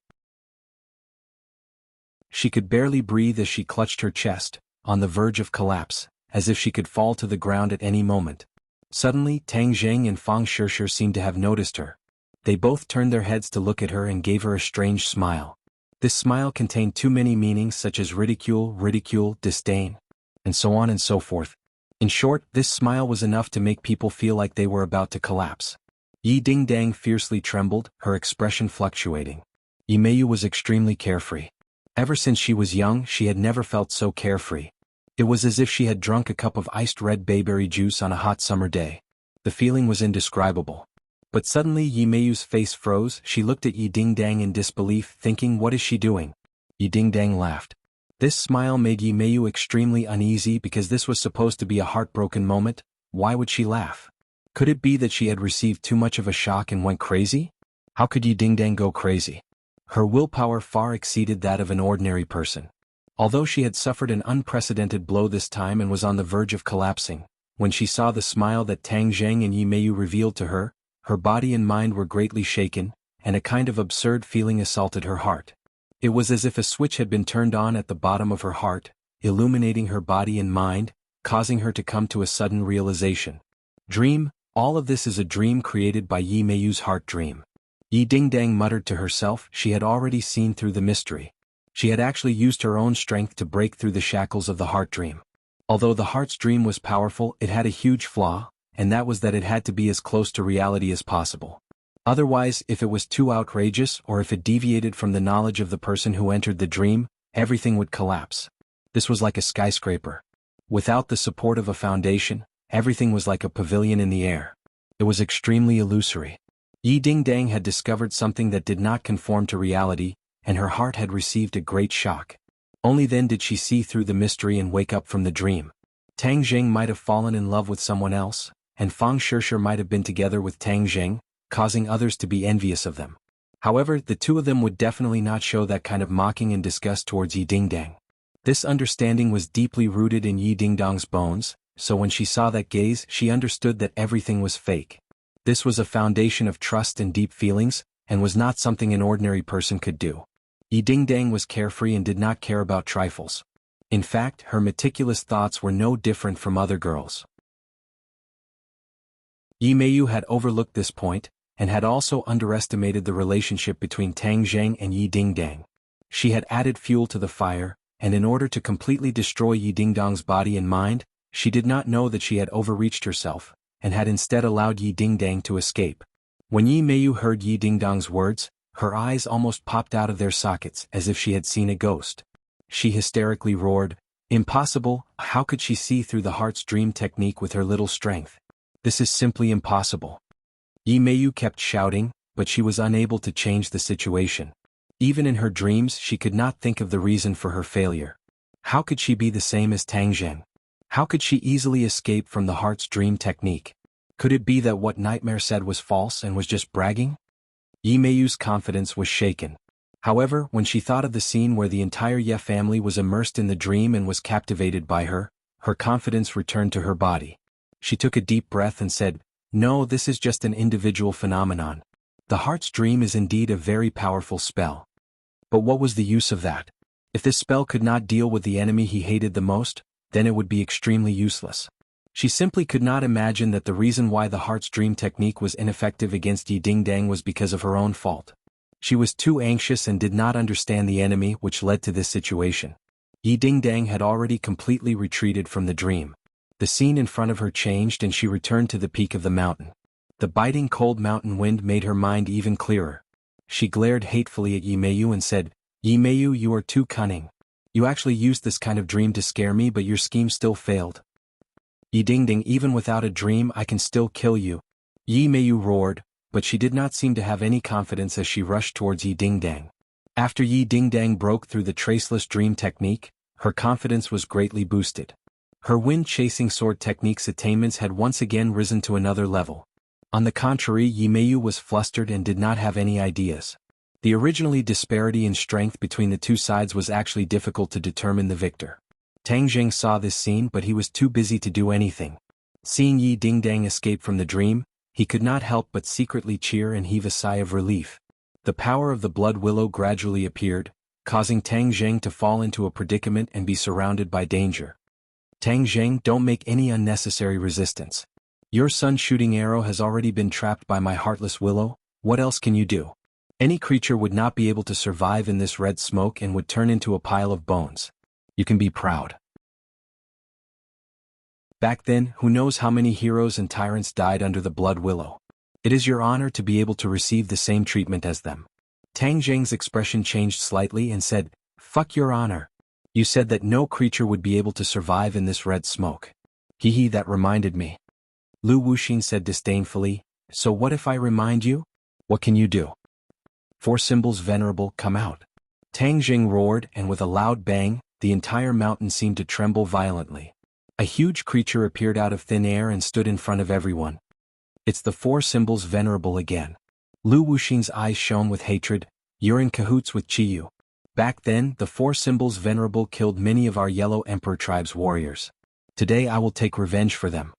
She could barely breathe as she clutched her chest, on the verge of collapse, as if she could fall to the ground at any moment. Suddenly, Tang Zheng and Fang Shishir seemed to have noticed her. They both turned their heads to look at her and gave her a strange smile. This smile contained too many meanings such as ridicule, disdain, and so on and so forth. In short, this smile was enough to make people feel like they were about to collapse. Yi Dingdang fiercely trembled, her expression fluctuating. Yi Meiyu was extremely carefree. Ever since she was young, she had never felt so carefree. It was as if she had drunk a cup of iced red bayberry juice on a hot summer day. The feeling was indescribable. But suddenly Yi Meiyu's face froze. She looked at Yi Dingdang in disbelief, thinking, what is she doing? Yi Dingdang laughed. This smile made Yi Meiyu extremely uneasy because this was supposed to be a heartbroken moment. Why would she laugh? Could it be that she had received too much of a shock and went crazy? How could Yi Dingdang go crazy? Her willpower far exceeded that of an ordinary person. Although she had suffered an unprecedented blow this time and was on the verge of collapsing, when she saw the smile that Tang Zheng and Yi Meiyu revealed to her, her body and mind were greatly shaken, and a kind of absurd feeling assaulted her heart. It was as if a switch had been turned on at the bottom of her heart, illuminating her body and mind, causing her to come to a sudden realization. Dream, all of this is a dream created by Yi Meiyu's heart dream. Yi Dingdang muttered to herself. She had already seen through the mystery. She had actually used her own strength to break through the shackles of the heart dream. Although the heart's dream was powerful, it had a huge flaw, and that was that it had to be as close to reality as possible. Otherwise, if it was too outrageous or if it deviated from the knowledge of the person who entered the dream, everything would collapse. This was like a skyscraper. Without the support of a foundation, everything was like a pavilion in the air. It was extremely illusory. Yi Dingdang had discovered something that did not conform to reality, and her heart had received a great shock. Only then did she see through the mystery and wake up from the dream. Tang Zheng might have fallen in love with someone else, and Fang Shishir might have been together with Tang Zheng, causing others to be envious of them. However, the two of them would definitely not show that kind of mocking and disgust towards Yi Dingdang. This understanding was deeply rooted in Yi Dingdang's bones, so when she saw that gaze, she understood that everything was fake. This was a foundation of trust and deep feelings, and was not something an ordinary person could do. Yi Dingdang was carefree and did not care about trifles. In fact, her meticulous thoughts were no different from other girls. Yi Meiyu had overlooked this point, and had also underestimated the relationship between Tang Zheng and Yi Dingdang. She had added fuel to the fire, and in order to completely destroy Yi Dingdang's body and mind, she did not know that she had overreached herself, and had instead allowed Yi Dingdang to escape. When Yi Meiyu heard Yi Dingdang's words, her eyes almost popped out of their sockets as if she had seen a ghost. She hysterically roared, "Impossible! How could she see through the heart's dream technique with her little strength? This is simply impossible." Yi Meiyu kept shouting, but she was unable to change the situation. Even in her dreams she could not think of the reason for her failure. How could she be the same as Tang Zheng? How could she easily escape from the heart's dream technique? Could it be that what Nightmare said was false and was just bragging? Yi Meiyu's confidence was shaken. However, when she thought of the scene where the entire Ye family was immersed in the dream and was captivated by her, her confidence returned to her body. She took a deep breath and said, "No, this is just an individual phenomenon. The heart's dream is indeed a very powerful spell." But what was the use of that? If this spell could not deal with the enemy he hated the most, then it would be extremely useless. She simply could not imagine that the reason why the heart's dream technique was ineffective against Yi Dingdang was because of her own fault. She was too anxious and did not understand the enemy, which led to this situation. Yi Dingdang had already completely retreated from the dream. The scene in front of her changed and she returned to the peak of the mountain. The biting cold mountain wind made her mind even clearer. She glared hatefully at Yi Meiyu and said, "Yi Meiyu, you are too cunning. You actually used this kind of dream to scare me, but your scheme still failed. Yi Dingdang, even without a dream I can still kill you." Yi Meiyu roared, but she did not seem to have any confidence as she rushed towards Yi Dingdang. After Yi Dingdang broke through the traceless dream technique, her confidence was greatly boosted. Her wind-chasing sword technique's attainments had once again risen to another level. On the contrary, Yi Meiyu was flustered and did not have any ideas. The originally disparity in strength between the two sides was actually difficult to determine the victor. Tang Zheng saw this scene, but he was too busy to do anything. Seeing Yi Dingdang escape from the dream, he could not help but secretly cheer and heave a sigh of relief. The power of the blood willow gradually appeared, causing Tang Zheng to fall into a predicament and be surrounded by danger. "Tang Zheng, don't make any unnecessary resistance. Your sun shooting arrow has already been trapped by my heartless willow, what else can you do? Any creature would not be able to survive in this red smoke and would turn into a pile of bones. You can be proud. Back then, who knows how many heroes and tyrants died under the blood willow. It is your honor to be able to receive the same treatment as them. Tang Zheng's expression changed slightly and said, "Fuck your honor. You said that no creature would be able to survive in this red smoke." Hee, that reminded me. Lu Wuxin said disdainfully, "So what if I remind you? What can you do?" Four symbols venerable, come out. Tang Zheng roared, and with a loud bang, the entire mountain seemed to tremble violently. A huge creature appeared out of thin air and stood in front of everyone. It's the four symbols venerable again. Lu Wuxin's eyes shone with hatred. You're in cahoots with Qiyu. Back then, the four symbols venerable killed many of our Yellow Emperor tribe's warriors. Today I will take revenge for them.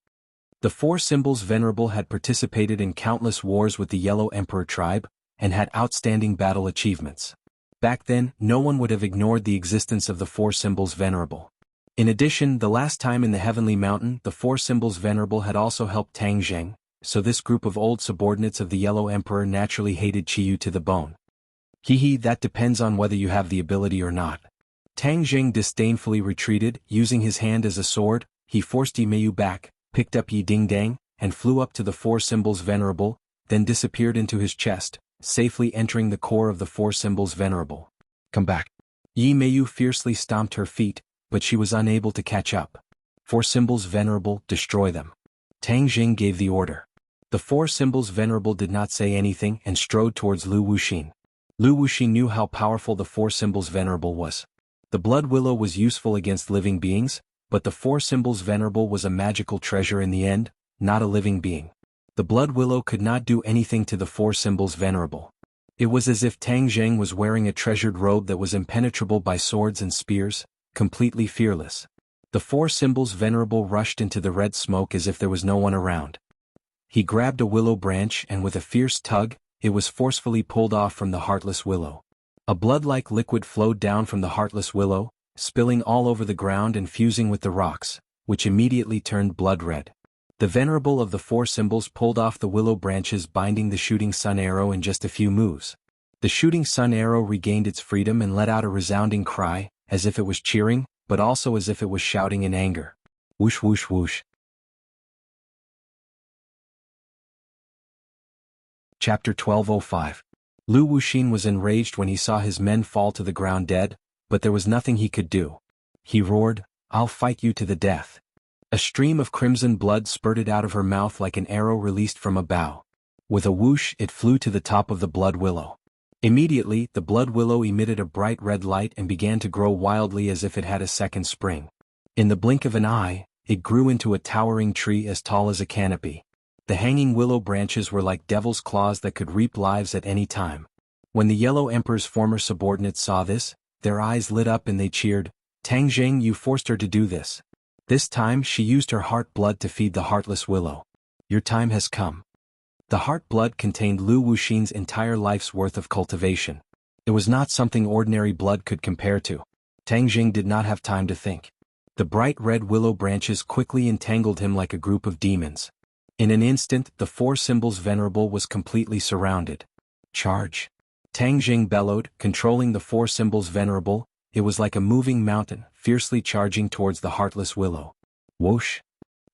The four symbols venerable had participated in countless wars with the Yellow Emperor tribe, and had outstanding battle achievements. Back then, no one would have ignored the existence of the four symbols venerable. In addition, the last time in the Heavenly Mountain, the four symbols venerable had also helped Tang Zheng, so this group of old subordinates of the Yellow Emperor naturally hated Qiyu to the bone. Hee, that depends on whether you have the ability or not. Tang Zheng disdainfully retreated, using his hand as a sword. He forced Yi Meiyu back, picked up Yi Dingdang, and flew up to the four symbols venerable, then disappeared into his chest, safely entering the core of the four symbols venerable. Come back. Yi Meiyu fiercely stomped her feet, but she was unable to catch up. Four symbols venerable, destroy them. Tang Zheng gave the order. The four symbols venerable did not say anything and strode towards Lu Wuxin. Lu Wuxin knew how powerful the four symbols venerable was. The blood willow was useful against living beings, but the four symbols venerable was a magical treasure in the end, not a living being. The blood willow could not do anything to the four symbols venerable. It was as if Tang Zheng was wearing a treasured robe that was impenetrable by swords and spears, completely fearless. The four symbols venerable rushed into the red smoke as if there was no one around. He grabbed a willow branch and with a fierce tug, it was forcefully pulled off from the heartless willow. A blood-like liquid flowed down from the heartless willow, spilling all over the ground and fusing with the rocks, which immediately turned blood red. The venerable of the four symbols pulled off the willow branches binding the shooting sun arrow in just a few moves. The shooting sun arrow regained its freedom and let out a resounding cry, as if it was cheering, but also as if it was shouting in anger. Whoosh whoosh whoosh. Chapter 1205. Lu Wuxin was enraged when he saw his men fall to the ground dead, but there was nothing he could do. He roared, "I'll fight you to the death." A stream of crimson blood spurted out of her mouth like an arrow released from a bow. With a whoosh, it flew to the top of the blood willow. Immediately, the blood willow emitted a bright red light and began to grow wildly as if it had a second spring. In the blink of an eye, it grew into a towering tree as tall as a canopy. The hanging willow branches were like devil's claws that could reap lives at any time. When the Yellow Emperor's former subordinates saw this, their eyes lit up and they cheered, "Tang Zheng, you forced her to do this. This time she used her heart blood to feed the heartless willow. Your time has come." The heart blood contained Lu Wuxin's entire life's worth of cultivation. It was not something ordinary blood could compare to. Tang Zheng did not have time to think. The bright red willow branches quickly entangled him like a group of demons. In an instant, the four symbols venerable was completely surrounded. Charge! Tang Zheng bellowed, controlling the four symbols venerable. It was like a moving mountain, fiercely charging towards the heartless willow. Whoosh!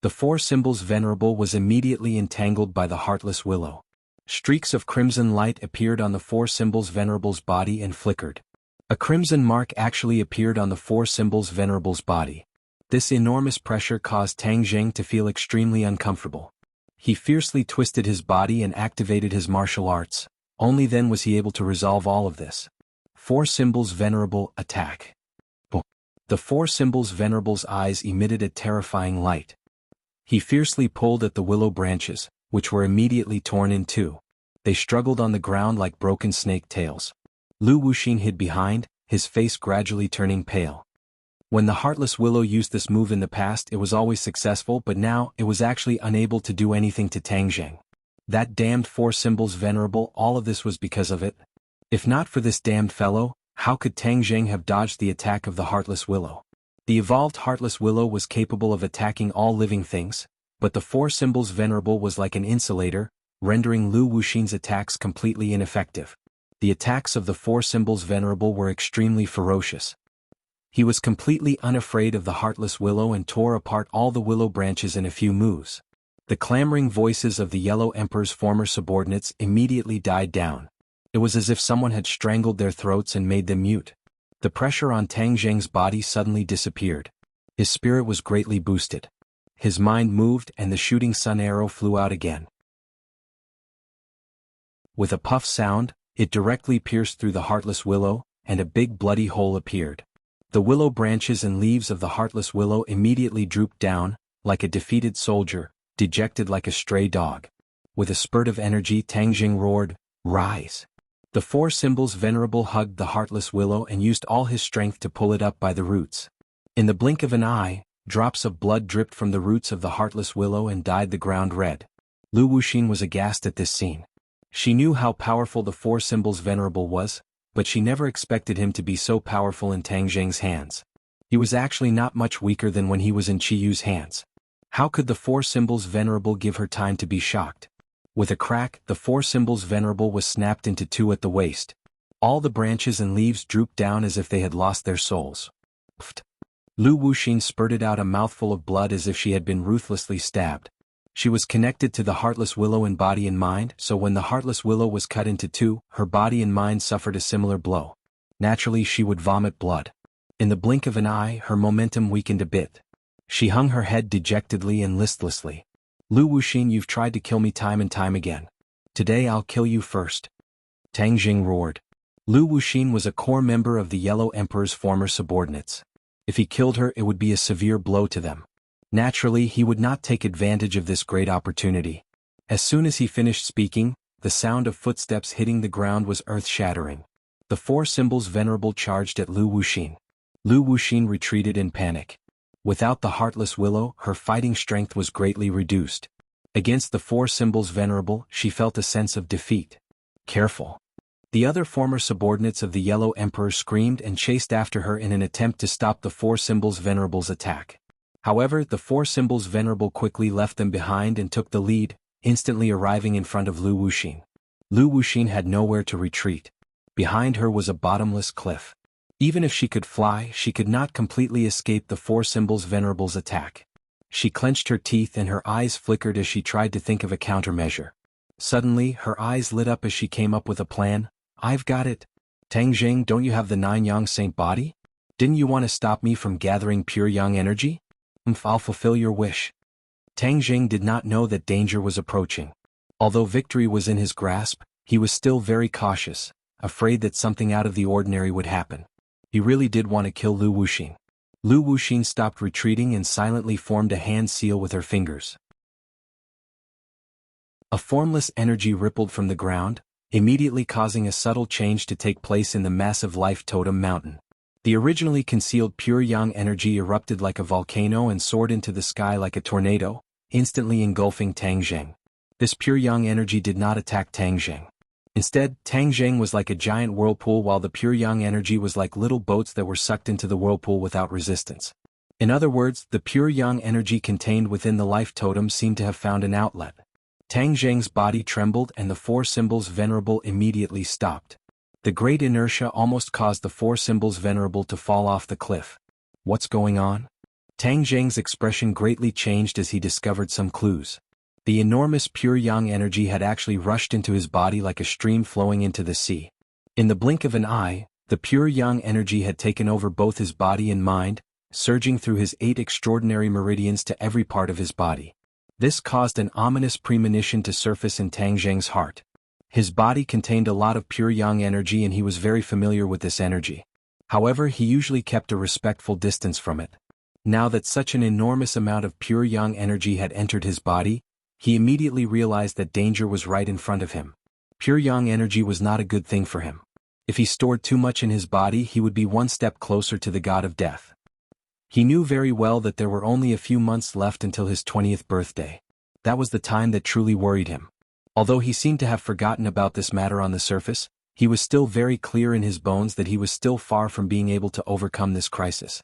The four symbols venerable was immediately entangled by the heartless willow. Streaks of crimson light appeared on the four symbols venerable's body and flickered. A crimson mark actually appeared on the four symbols venerable's body. This enormous pressure caused Tang Zheng to feel extremely uncomfortable. He fiercely twisted his body and activated his martial arts. Only then was he able to resolve all of this. Four symbols venerable, attack. The four symbols venerable's eyes emitted a terrifying light. He fiercely pulled at the willow branches, which were immediately torn in two. They struggled on the ground like broken snake tails. Lu Wuxin hid behind, his face gradually turning pale. When the heartless willow used this move in the past, it was always successful, but now it was actually unable to do anything to Tang Zheng. That damned four symbols venerable, all of this was because of it. If not for this damned fellow, how could Tang Zheng have dodged the attack of the heartless willow? The evolved heartless willow was capable of attacking all living things, but the four symbols venerable was like an insulator, rendering Lu Wuxin's attacks completely ineffective. The attacks of the four symbols venerable were extremely ferocious. He was completely unafraid of the heartless willow and tore apart all the willow branches in a few moves. The clamoring voices of the Yellow Emperor's former subordinates immediately died down. It was as if someone had strangled their throats and made them mute. The pressure on Tang Zheng's body suddenly disappeared. His spirit was greatly boosted. His mind moved and the shooting sun arrow flew out again. With a puff sound, it directly pierced through the heartless willow, and a big bloody hole appeared. The willow branches and leaves of the heartless willow immediately drooped down, like a defeated soldier, dejected like a stray dog. With a spurt of energy, Tang Zheng roared, "Rise!" The four symbols venerable hugged the heartless willow and used all his strength to pull it up by the roots. In the blink of an eye, drops of blood dripped from the roots of the heartless willow and dyed the ground red. Lu Wuxin was aghast at this scene. She knew how powerful the four symbols venerable was, but she never expected him to be so powerful in Tang Zheng's hands. He was actually not much weaker than when he was in Qiyu's hands. How could the four symbols venerable give her time to be shocked? With a crack, the four symbols venerable was snapped into two at the waist. All the branches and leaves drooped down as if they had lost their souls. Pfft. Lu Wuxin spurted out a mouthful of blood as if she had been ruthlessly stabbed. She was connected to the heartless willow in body and mind, so when the heartless willow was cut into two, her body and mind suffered a similar blow. Naturally, she would vomit blood. In the blink of an eye, her momentum weakened a bit. She hung her head dejectedly and listlessly. "Lu Wuxin, you've tried to kill me time and time again. Today I'll kill you first." Tang Zheng roared. Lu Wuxin was a core member of the Yellow Emperor's former subordinates. If he killed her, it would be a severe blow to them. Naturally, he would not take advantage of this great opportunity. As soon as he finished speaking, the sound of footsteps hitting the ground was earth-shattering. The four symbols venerable charged at Lu Wuxin. Lu Wuxin retreated in panic. Without the heartless willow, her fighting strength was greatly reduced. Against the four symbols venerable, she felt a sense of defeat. "Careful." The other former subordinates of the Yellow Emperor screamed and chased after her in an attempt to stop the four symbols venerable's attack. However, the four symbols venerable quickly left them behind and took the lead, instantly arriving in front of Lu Wuxin. Lu Wuxin had nowhere to retreat. Behind her was a bottomless cliff. Even if she could fly, she could not completely escape the four symbols venerable's attack. She clenched her teeth and her eyes flickered as she tried to think of a countermeasure. Suddenly, her eyes lit up as she came up with a plan. "I've got it. Tang Zheng, don't you have the 9 Yang Saint body? Didn't you want to stop me from gathering pure Yang energy? I'll fulfill your wish." Tang Zheng did not know that danger was approaching. Although victory was in his grasp, he was still very cautious, afraid that something out of the ordinary would happen. He really did want to kill Lu Wuxin. Lu Wuxin stopped retreating and silently formed a hand seal with her fingers. A formless energy rippled from the ground, immediately causing a subtle change to take place in the massive life totem mountain. The originally concealed pure yang energy erupted like a volcano and soared into the sky like a tornado, instantly engulfing Tang Zheng. This pure yang energy did not attack Tang Zheng. Instead, Tang Zheng was like a giant whirlpool while the pure yang energy was like little boats that were sucked into the whirlpool without resistance. In other words, the pure yang energy contained within the life totem seemed to have found an outlet. Tang Zheng's body trembled and the four symbols venerable immediately stopped. The great inertia almost caused the four symbols venerable to fall off the cliff. "What's going on?" Tang Zheng's expression greatly changed as he discovered some clues. The enormous pure yang energy had actually rushed into his body like a stream flowing into the sea. In the blink of an eye, the pure yang energy had taken over both his body and mind, surging through his 8 extraordinary meridians to every part of his body. This caused an ominous premonition to surface in Tang Zheng's heart. His body contained a lot of pure yang energy and he was very familiar with this energy. However, he usually kept a respectful distance from it. Now that such an enormous amount of pure yang energy had entered his body, he immediately realized that danger was right in front of him. Pure yang energy was not a good thing for him. If he stored too much in his body, he would be one step closer to the god of death. He knew very well that there were only a few months left until his 20th birthday. That was the time that truly worried him. Although he seemed to have forgotten about this matter on the surface, he was still very clear in his bones that he was still far from being able to overcome this crisis.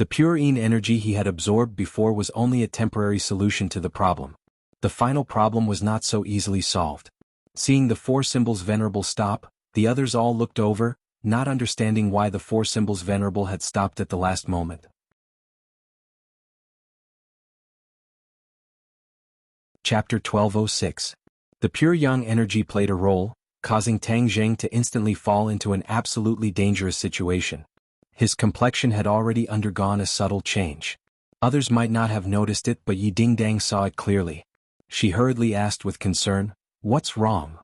The pure yin energy he had absorbed before was only a temporary solution to the problem. The final problem was not so easily solved. Seeing the four symbols venerable stop, the others all looked over, not understanding why the four symbols venerable had stopped at the last moment. Chapter 1206. The pure yang energy played a role, causing Tang Zheng to instantly fall into an absolutely dangerous situation. His complexion had already undergone a subtle change. Others might not have noticed it, but Yi Dingdang saw it clearly. She hurriedly asked with concern, "What's wrong?"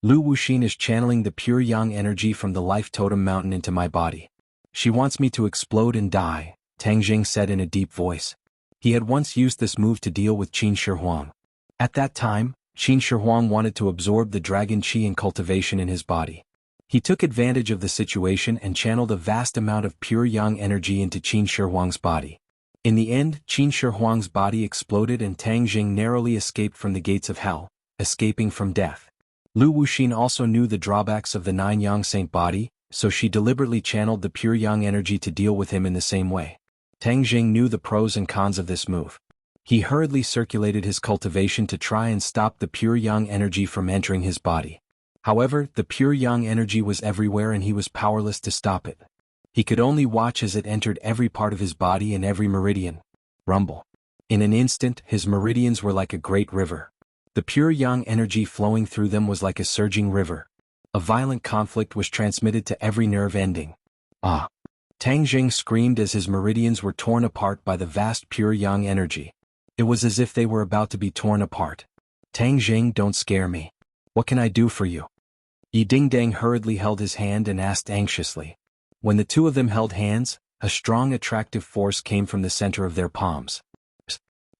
"Lu Wuxin is channeling the pure yang energy from the life totem mountain into my body. She wants me to explode and die," Tang Zheng said in a deep voice. He had once used this move to deal with Qin Shi Huang. At that time, Qin Shi Huang wanted to absorb the dragon qi and cultivation in his body. He took advantage of the situation and channeled a vast amount of pure yang energy into Qin Shi Huang's body. In the end, Qin Shi Huang's body exploded and Tang Jing narrowly escaped from the gates of hell, escaping from death. Lu Wuxin also knew the drawbacks of the nine yang saint body, so she deliberately channeled the pure yang energy to deal with him in the same way. Tang Jing knew the pros and cons of this move. He hurriedly circulated his cultivation to try and stop the pure yang energy from entering his body. However, the pure yang energy was everywhere and he was powerless to stop it. He could only watch as it entered every part of his body and every meridian. Rumble. In an instant, his meridians were like a great river. The pure yang energy flowing through them was like a surging river. A violent conflict was transmitted to every nerve ending. Ah! Tang Jing screamed as his meridians were torn apart by the vast pure yang energy. It was as if they were about to be torn apart. "Tang Jing, don't scare me. What can I do for you?" Yi Dingdang hurriedly held his hand and asked anxiously. When the two of them held hands, a strong attractive force came from the center of their palms.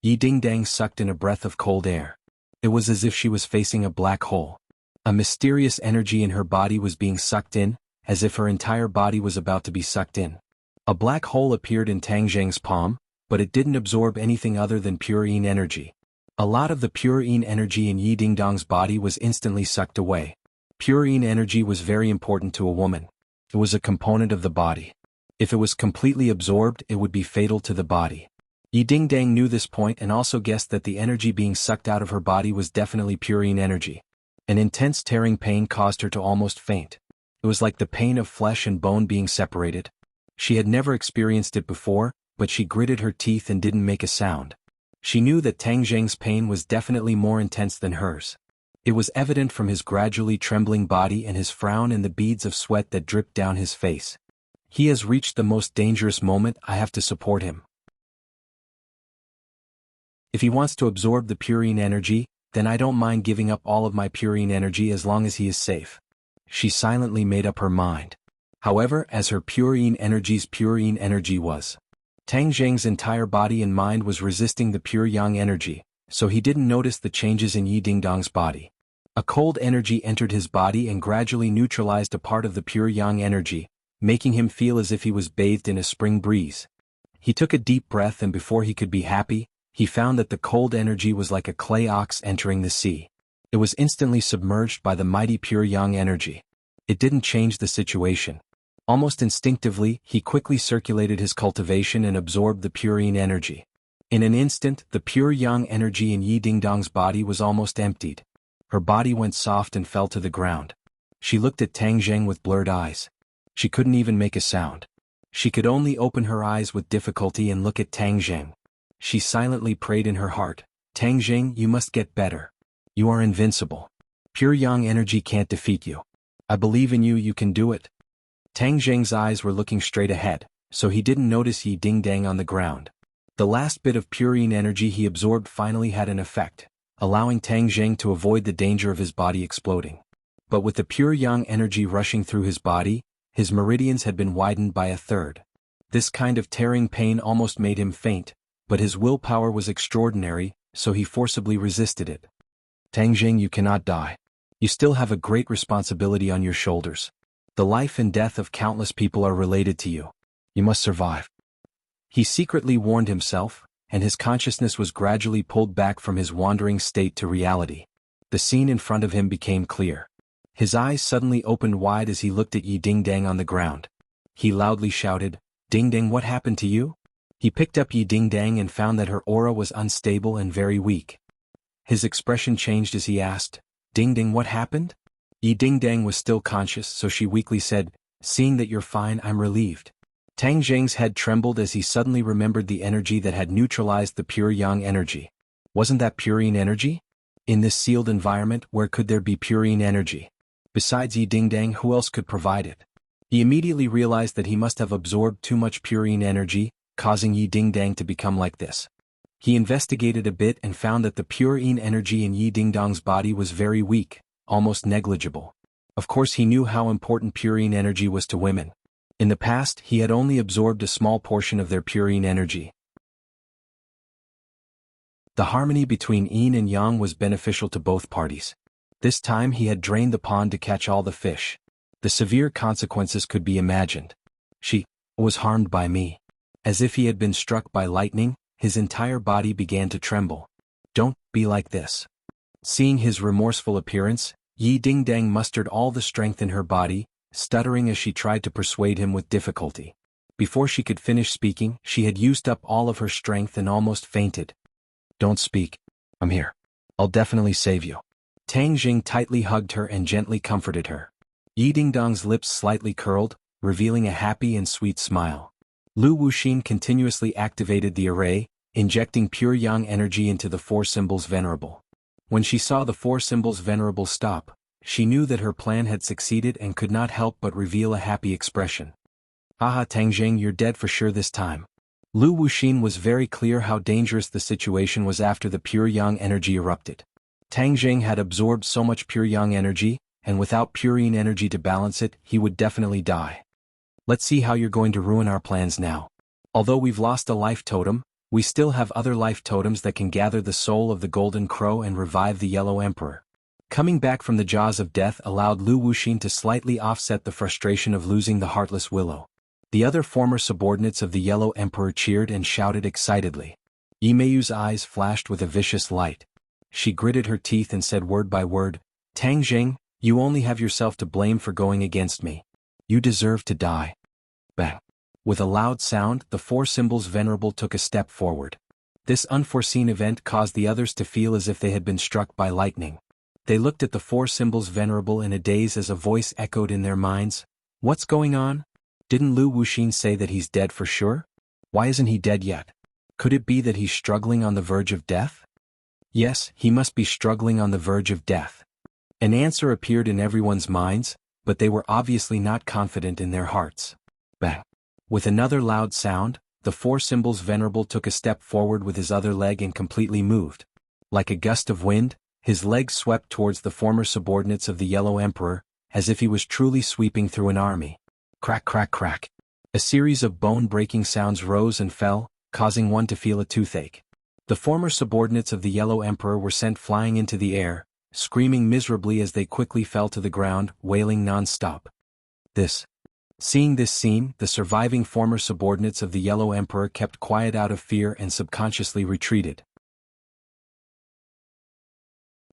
Yi Dingdang sucked in a breath of cold air. It was as if she was facing a black hole. A mysterious energy in her body was being sucked in, as if her entire body was about to be sucked in. A black hole appeared in Tang Zheng's palm, but it didn't absorb anything other than pure yin energy. A lot of the pure yin energy in Yi Dingdang's body was instantly sucked away. Pure yin energy was very important to a woman. It was a component of the body. If it was completely absorbed, it would be fatal to the body. Yi Dingdang knew this point and also guessed that the energy being sucked out of her body was definitely pure yin energy. An intense tearing pain caused her to almost faint. It was like the pain of flesh and bone being separated. She had never experienced it before, but she gritted her teeth and didn't make a sound. She knew that Tang Zheng's pain was definitely more intense than hers. It was evident from his gradually trembling body and his frown and the beads of sweat that dripped down his face. "He has reached the most dangerous moment. I have to support him. If he wants to absorb the pure yin energy, then I don't mind giving up all of my pure yin energy as long as he is safe." She silently made up her mind. However, as her pure yin energy was. Tang Zheng's entire body and mind was resisting the pure yang energy, so he didn't notice the changes in Yi Dingdang's body. A cold energy entered his body and gradually neutralized a part of the pure yang energy, making him feel as if he was bathed in a spring breeze. He took a deep breath and before he could be happy, he found that the cold energy was like a clay ox entering the sea. It was instantly submerged by the mighty pure yang energy. It didn't change the situation. Almost instinctively, he quickly circulated his cultivation and absorbed the pure yin energy. In an instant, the pure yang energy in Yi Dingdang's body was almost emptied. Her body went soft and fell to the ground. She looked at Tang Zheng with blurred eyes. She couldn't even make a sound. She could only open her eyes with difficulty and look at Tang Zheng. She silently prayed in her heart, "Tang Zheng, you must get better. You are invincible. Pure yang energy can't defeat you. I believe in you, you can do it." Tang Zheng's eyes were looking straight ahead, so he didn't notice Yi Dingdang on the ground. The last bit of pure yin energy he absorbed finally had an effect, allowing Tang Zheng to avoid the danger of his body exploding. But with the pure yang energy rushing through his body, his meridians had been widened by a third. This kind of tearing pain almost made him faint, but his willpower was extraordinary, so he forcibly resisted it. "Tang Zheng, you cannot die. You still have a great responsibility on your shoulders. The life and death of countless people are related to you. You must survive." He secretly warned himself, and his consciousness was gradually pulled back from his wandering state to reality. The scene in front of him became clear. His eyes suddenly opened wide as he looked at Yi Dingdang on the ground. He loudly shouted, "Dingdang, what happened to you? He picked up Yi Dingdang and found that her aura was unstable and very weak. His expression changed as he asked, "Dingding, what happened?" Yi Dingdang was still conscious, so she weakly said, "Seeing that you're fine, I'm relieved." Tang Zheng's head trembled as he suddenly remembered the energy that had neutralized the pure yang energy. Wasn't that purine energy? In this sealed environment, where could there be purine energy? Besides Yi Dingdang, who else could provide it? He immediately realized that he must have absorbed too much purine energy, causing Yi Dingdang to become like this. He investigated a bit and found that the purine energy in Yi Dingdang's body was very weak, almost negligible. Of course, he knew how important purine energy was to women. In the past, he had only absorbed a small portion of their purine energy. The harmony between yin and yang was beneficial to both parties. This time he had drained the pond to catch all the fish. The severe consequences could be imagined. She was harmed by me. As if he had been struck by lightning, his entire body began to tremble. Don't be like this. Seeing his remorseful appearance, Yi Dingdang mustered all the strength in her body, stuttering as she tried to persuade him with difficulty. Before she could finish speaking, she had used up all of her strength and almost fainted. Don't speak. I'm here. I'll definitely save you. Tang Jing tightly hugged her and gently comforted her. Yi Dingdang's lips slightly curled, revealing a happy and sweet smile. Lu Wuxin continuously activated the array, injecting pure yang energy into the four symbols venerable. When she saw the four symbols venerable stop, she knew that her plan had succeeded and could not help but reveal a happy expression. Haha, Tang Jing, you're dead for sure this time. Lu Wuxin was very clear how dangerous the situation was after the pure yang energy erupted. Tang Jing had absorbed so much pure yang energy, and without purine energy to balance it, he would definitely die. Let's see how you're going to ruin our plans now. Although we've lost a life totem, we still have other life totems that can gather the soul of the Golden Crow and revive the Yellow Emperor. Coming back from the jaws of death allowed Lu Wuxin to slightly offset the frustration of losing the Heartless Willow. The other former subordinates of the Yellow Emperor cheered and shouted excitedly. Yimei's eyes flashed with a vicious light. She gritted her teeth and said word by word, "Tang Jing, you only have yourself to blame for going against me. You deserve to die." Bang! With a loud sound, the four symbols venerable took a step forward. This unforeseen event caused the others to feel as if they had been struck by lightning. They looked at the four symbols venerable in a daze as a voice echoed in their minds. What's going on? Didn't Lu Wuxin say that he's dead for sure? Why isn't he dead yet? Could it be that he's struggling on the verge of death? Yes, he must be struggling on the verge of death. An answer appeared in everyone's minds, but they were obviously not confident in their hearts. Bang! With another loud sound, the four symbols venerable took a step forward with his other leg and completely moved. Like a gust of wind, his legs swept towards the former subordinates of the Yellow Emperor, as if he was truly sweeping through an army. Crack, crack, crack. A series of bone-breaking sounds rose and fell, causing one to feel a toothache. The former subordinates of the Yellow Emperor were sent flying into the air, screaming miserably as they quickly fell to the ground, wailing non-stop. Seeing this scene, the surviving former subordinates of the Yellow Emperor kept quiet out of fear and subconsciously retreated.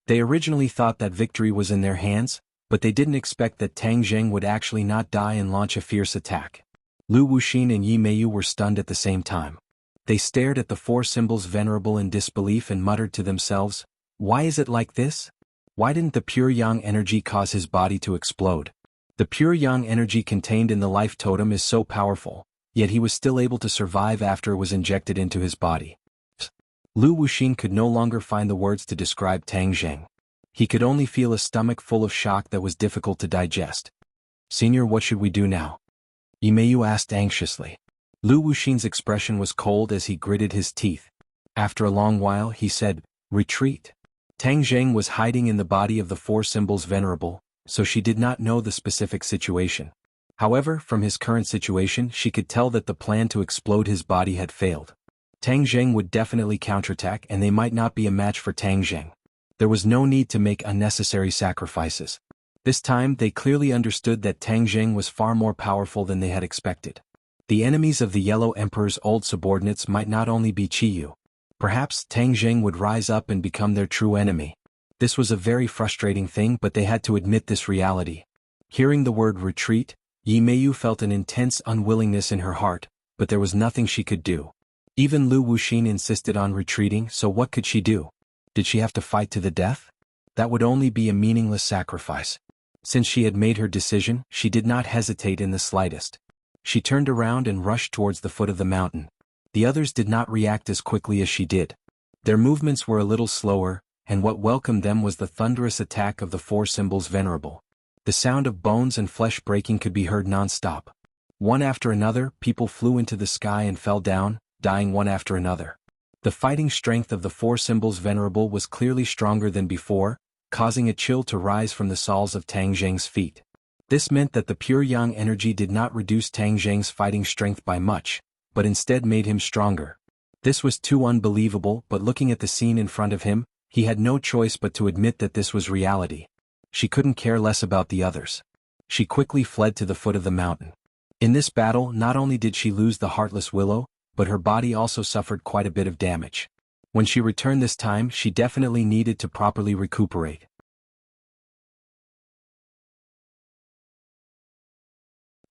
They originally thought that victory was in their hands, but they didn't expect that Tang Zheng would actually not die and launch a fierce attack. Lu Wuxin and Yimei were stunned at the same time. They stared at the four symbols venerable in disbelief and muttered to themselves, "Why is it like this? Why didn't the pure yang energy cause his body to explode?" The pure yang energy contained in the life totem is so powerful, yet he was still able to survive after it was injected into his body. Lu Wuxin could no longer find the words to describe Tang Zheng. He could only feel a stomach full of shock that was difficult to digest. "Senior, what should we do now?" Yimei asked anxiously. Lu Wuxin's expression was cold as he gritted his teeth. After a long while he said, "Retreat." Tang Zheng was hiding in the body of the four symbols venerable, so she did not know the specific situation. However, from his current situation she could tell that the plan to explode his body had failed. Tang Zheng would definitely counterattack and they might not be a match for Tang Zheng. There was no need to make unnecessary sacrifices. This time they clearly understood that Tang Zheng was far more powerful than they had expected. The enemies of the Yellow Emperor's old subordinates might not only be Qiyu. Perhaps Tang Zheng would rise up and become their true enemy. This was a very frustrating thing, but they had to admit this reality. Hearing the word retreat, Yimei felt an intense unwillingness in her heart, but there was nothing she could do. Even Lu Wuxin insisted on retreating, so what could she do? Did she have to fight to the death? That would only be a meaningless sacrifice. Since she had made her decision, she did not hesitate in the slightest. She turned around and rushed towards the foot of the mountain. The others did not react as quickly as she did. Their movements were a little slower, and what welcomed them was the thunderous attack of the four symbols venerable. The sound of bones and flesh breaking could be heard non-stop. One after another, people flew into the sky and fell down, dying one after another. The fighting strength of the four symbols venerable was clearly stronger than before, causing a chill to rise from the soles of Tang Zheng's feet. This meant that the pure yang energy did not reduce Tang Zheng's fighting strength by much, but instead made him stronger. This was too unbelievable, but looking at the scene in front of him, he had no choice but to admit that this was reality. She couldn't care less about the others. She quickly fled to the foot of the mountain. In this battle, not only did she lose the Heartless Willow, but her body also suffered quite a bit of damage. When she returned this time, she definitely needed to properly recuperate.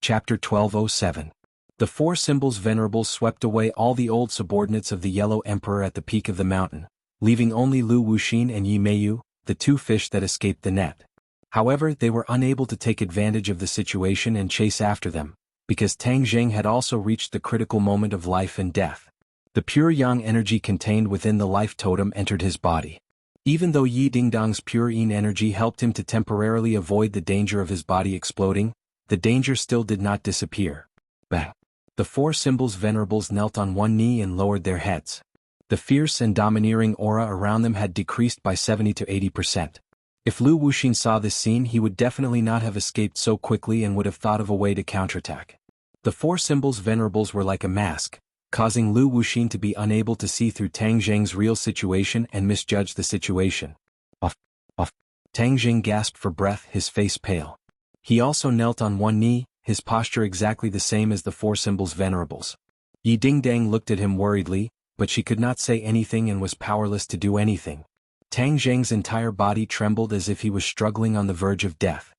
Chapter 1207. The four symbols venerables swept away all the old subordinates of the Yellow Emperor at the peak of the mountain, leaving only Lu Wuxin and Yi Meiyu, the two fish that escaped the net. However, they were unable to take advantage of the situation and chase after them, because Tang Zheng had also reached the critical moment of life and death. The pure yang energy contained within the life totem entered his body. Even though Yi Dingdang's pure yin energy helped him to temporarily avoid the danger of his body exploding, the danger still did not disappear. Bang! The four symbols venerables knelt on one knee and lowered their heads. The fierce and domineering aura around them had decreased by 70 to 80%. If Lu Wuxin saw this scene, he would definitely not have escaped so quickly and would have thought of a way to counterattack. The four symbols venerables were like a mask, causing Lu Wuxin to be unable to see through Tang Zheng's real situation and misjudge the situation. Off. Tang Zheng gasped for breath, his face pale. He also knelt on one knee, his posture exactly the same as the four symbols venerables. Yi Dingdang looked at him worriedly, but she could not say anything and was powerless to do anything. Tang Zheng's entire body trembled as if he was struggling on the verge of death.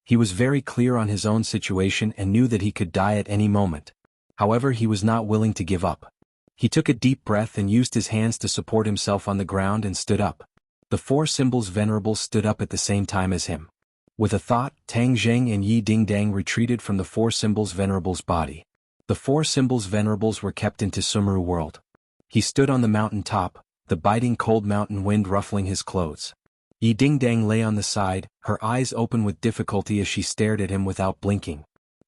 He was very clear on his own situation and knew that he could die at any moment. However, he was not willing to give up. He took a deep breath and used his hands to support himself on the ground and stood up. The four symbols venerables stood up at the same time as him. With a thought, Tang Zheng and Yi Dingdang retreated from the four symbols venerables' body. The four symbols venerables were kept into Sumru world. He stood on the mountain top, the biting cold mountain wind ruffling his clothes. Yi Dingdang lay on the side, her eyes open with difficulty as she stared at him without blinking.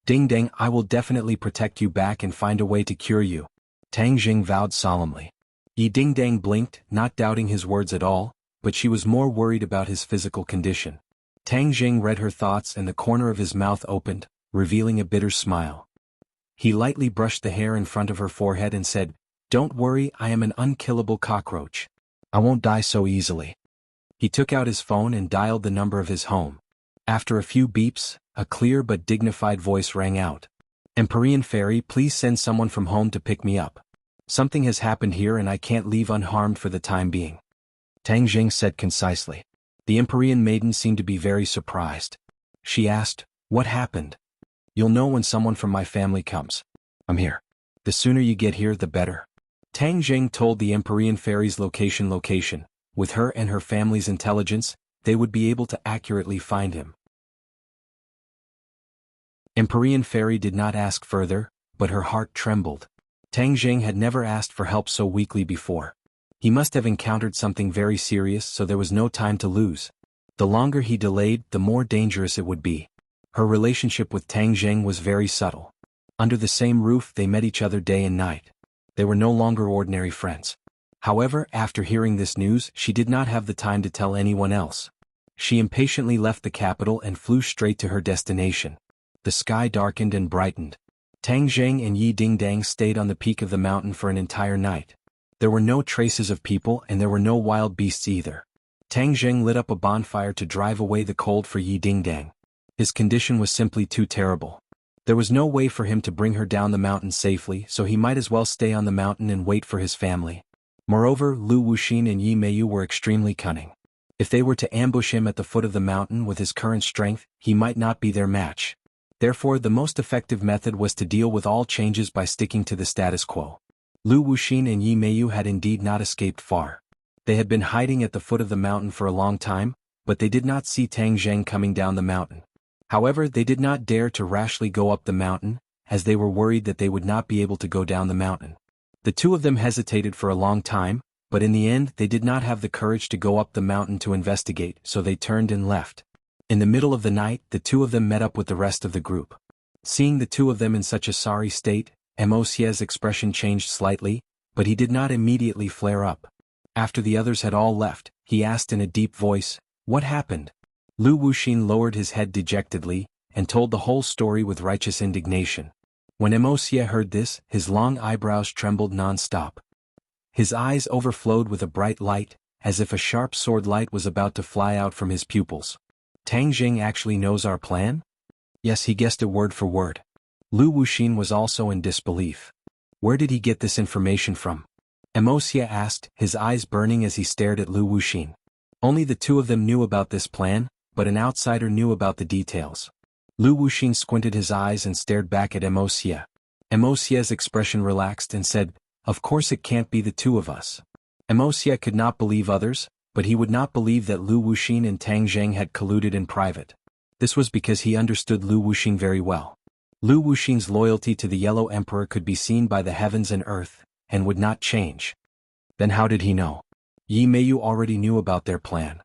Dingdang, I will definitely protect you back and find a way to cure you. Tang Zheng vowed solemnly. Yi Dingdang blinked, not doubting his words at all, but she was more worried about his physical condition. Tang Zheng read her thoughts and the corner of his mouth opened, revealing a bitter smile. He lightly brushed the hair in front of her forehead and said, "Don't worry, I am an unkillable cockroach. I won't die so easily." He took out his phone and dialed the number of his home. After a few beeps, a clear but dignified voice rang out. "Empyrean Fairy, please send someone from home to pick me up. Something has happened here and I can't leave unharmed for the time being." Tang Zheng said concisely. The Empyrean maiden seemed to be very surprised. She asked, "What happened?" "You'll know when someone from my family comes. I'm here. The sooner you get here, the better." Tang Zheng told the Empyrean Fairy's location. With her and her family's intelligence, they would be able to accurately find him. Empyrean Fairy did not ask further, but her heart trembled. Tang Zheng had never asked for help so weakly before. He must have encountered something very serious, so there was no time to lose. The longer he delayed, the more dangerous it would be. Her relationship with Tang Zheng was very subtle. Under the same roof, they met each other day and night. They were no longer ordinary friends. However, after hearing this news, she did not have the time to tell anyone else. She impatiently left the capital and flew straight to her destination. The sky darkened and brightened. Tang Zheng and Yi Dingdang stayed on the peak of the mountain for an entire night. There were no traces of people and there were no wild beasts either. Tang Zheng lit up a bonfire to drive away the cold for Yi Dingdang. His condition was simply too terrible. There was no way for him to bring her down the mountain safely, so he might as well stay on the mountain and wait for his family. Moreover, Lu Wuxin and Yi Meiyu were extremely cunning. If they were to ambush him at the foot of the mountain with his current strength, he might not be their match. Therefore, the most effective method was to deal with all changes by sticking to the status quo. Lu Wuxin and Yi Meiyu had indeed not escaped far. They had been hiding at the foot of the mountain for a long time, but they did not see Tang Zheng coming down the mountain. However, they did not dare to rashly go up the mountain, as they were worried that they would not be able to go down the mountain. The two of them hesitated for a long time, but in the end they did not have the courage to go up the mountain to investigate, so they turned and left. In the middle of the night, the two of them met up with the rest of the group. Seeing the two of them in such a sorry state, Mosie's expression changed slightly, but he did not immediately flare up. After the others had all left, he asked in a deep voice, "What happened?" Lu Wuxin lowered his head dejectedly, and told the whole story with righteous indignation. When Mosie heard this, his long eyebrows trembled non-stop. His eyes overflowed with a bright light, as if a sharp sword light was about to fly out from his pupils. Tang Zheng actually knows our plan? Yes, he guessed it word for word. Lu Wuxin was also in disbelief. Where did he get this information from? Mosie asked, his eyes burning as he stared at Lu Wuxin. Only the two of them knew about this plan, but an outsider knew about the details. Lu Wuxin squinted his eyes and stared back at Mosie. Mosie's expression relaxed and said, "Of course it can't be the two of us." Mosie could not believe others, but he would not believe that Lu Wuxin and Tang Zheng had colluded in private. This was because he understood Lu Wuxin very well. Lu Wuxin's loyalty to the Yellow Emperor could be seen by the heavens and earth, and would not change. Then how did he know? Yi Meiyu already knew about their plan.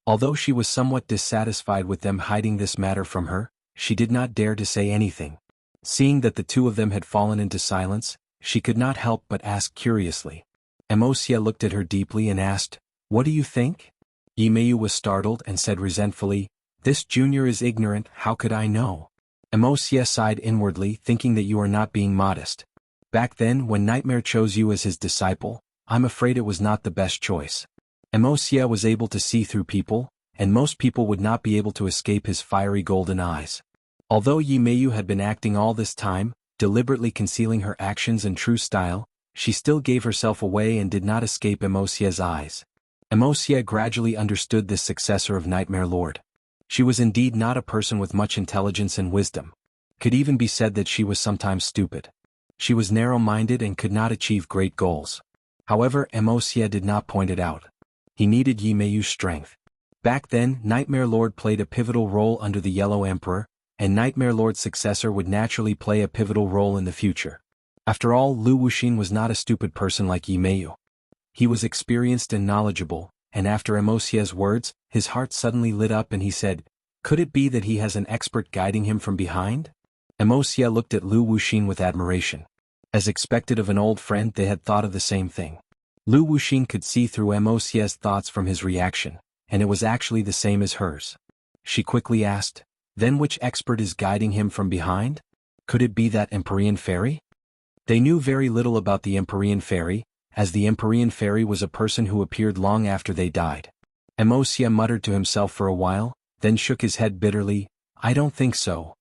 Although she was somewhat dissatisfied with them hiding this matter from her, she did not dare to say anything. Seeing that the two of them had fallen into silence, she could not help but ask curiously. Mosie looked at her deeply and asked, "What do you think?" Yi Meiyu was startled and said resentfully, "This junior is ignorant, how could I know?" Mosie sighed inwardly, thinking that you are not being modest. Back then, when Nightmare chose you as his disciple, I'm afraid it was not the best choice. Mosie was able to see through people, and most people would not be able to escape his fiery golden eyes. Although Yi Meiyu had been acting all this time, deliberately concealing her actions and true style, she still gave herself away and did not escape Mosie's eyes. Mosie gradually understood this successor of Nightmare Lord. She was indeed not a person with much intelligence and wisdom. Could even be said that she was sometimes stupid. She was narrow-minded and could not achieve great goals. However, Mosie did not point it out. He needed Yi Meiyu's strength. Back then, Nightmare Lord played a pivotal role under the Yellow Emperor, and Nightmare Lord's successor would naturally play a pivotal role in the future. After all, Lu Wuxin was not a stupid person like Yi Meiyu. He was experienced and knowledgeable, and after Mosie's words, his heart suddenly lit up and he said, "Could it be that he has an expert guiding him from behind?" Mosie looked at Lu Wuxin with admiration. As expected of an old friend, they had thought of the same thing. Lu Wuxin could see through Mosie's thoughts from his reaction, and it was actually the same as hers. She quickly asked, "Then which expert is guiding him from behind? Could it be that Empyrean fairy?" They knew very little about the Empyrean fairy, as the Empyrean fairy was a person who appeared long after they died. Mosie muttered to himself for a while, then shook his head bitterly, "I don't think so."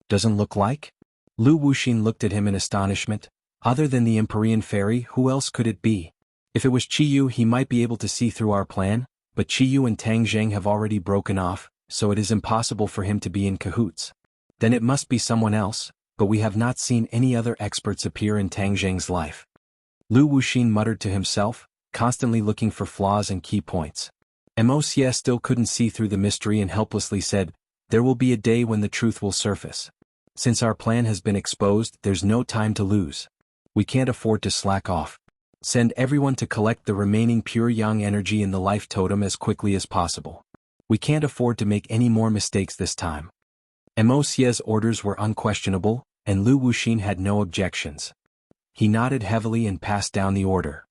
"Doesn't look like?" Lu Wuxin looked at him in astonishment. Other than the Empyrean fairy, who else could it be? If it was Qiyu, he might be able to see through our plan, but Qiyu and Tang Zheng have already broken off, so it is impossible for him to be in cahoots. Then it must be someone else, but we have not seen any other experts appear in Tang Zheng's life. Lu Wuxin muttered to himself, constantly looking for flaws and key points. Mosie still couldn't see through the mystery and helplessly said, "There will be a day when the truth will surface. Since our plan has been exposed, there's no time to lose. We can't afford to slack off. Send everyone to collect the remaining pure yang energy in the life totem as quickly as possible. We can't afford to make any more mistakes this time." Mosie's orders were unquestionable, and Lu Wuxin had no objections. He nodded heavily and passed down the order.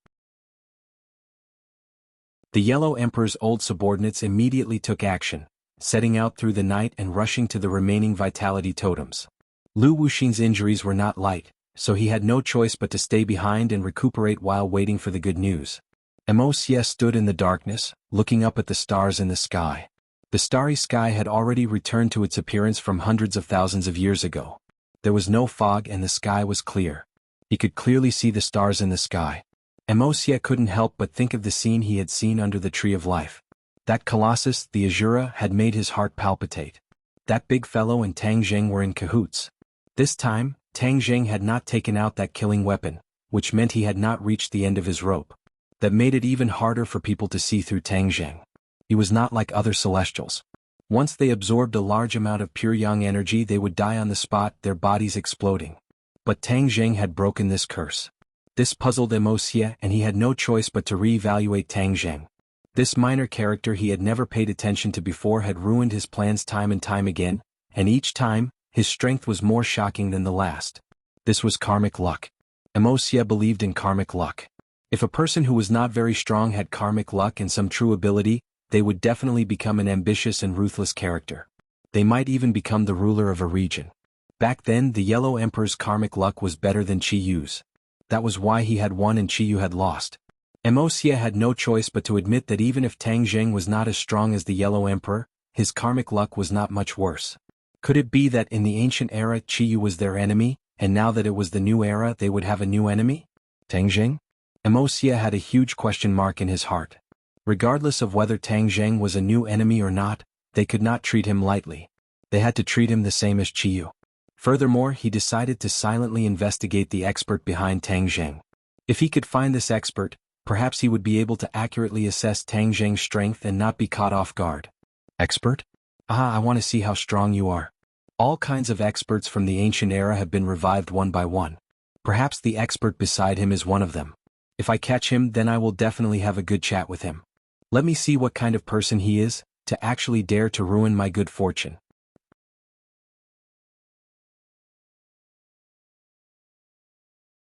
The Yellow Emperor's old subordinates immediately took action, setting out through the night and rushing to the remaining vitality totems. Lu Wuxin's injuries were not light, so he had no choice but to stay behind and recuperate while waiting for the good news. Mosie stood in the darkness, looking up at the stars in the sky. The starry sky had already returned to its appearance from hundreds of thousands of years ago. There was no fog and the sky was clear. He could clearly see the stars in the sky. Mosie couldn't help but think of the scene he had seen under the Tree of Life. That Colossus, the Azura, had made his heart palpitate. That big fellow and Tang Zheng were in cahoots. This time, Tang Zheng had not taken out that killing weapon, which meant he had not reached the end of his rope. That made it even harder for people to see through Tang Zheng. He was not like other celestials. Once they absorbed a large amount of pure yang energy, they would die on the spot, their bodies exploding. But Tang Zheng had broken this curse. This puzzled Wuxia, and he had no choice but to re-evaluate Tang Zheng. This minor character he had never paid attention to before had ruined his plans time and time again, and each time, his strength was more shocking than the last. This was karmic luck. Wuxia believed in karmic luck. If a person who was not very strong had karmic luck and some true ability, they would definitely become an ambitious and ruthless character. They might even become the ruler of a region. Back then, the Yellow Emperor's karmic luck was better than Qi Yu's. That was why he had won and Qi Yu had lost. Wuxia had no choice but to admit that even if Tang Zheng was not as strong as the Yellow Emperor, his karmic luck was not much worse. Could it be that in the ancient era Qi Yu was their enemy, and now that it was the new era they would have a new enemy? Tang Zheng? Wuxia had a huge question mark in his heart. Regardless of whether Tang Zheng was a new enemy or not, they could not treat him lightly. They had to treat him the same as Qi Yu. Furthermore, he decided to silently investigate the expert behind Tang Zheng. If he could find this expert, perhaps he would be able to accurately assess Tang Zheng's strength and not be caught off guard. Expert? I want to see how strong you are. All kinds of experts from the ancient era have been revived one by one. Perhaps the expert beside him is one of them. If I catch him, then I will definitely have a good chat with him. Let me see what kind of person he is, to actually dare to ruin my good fortune.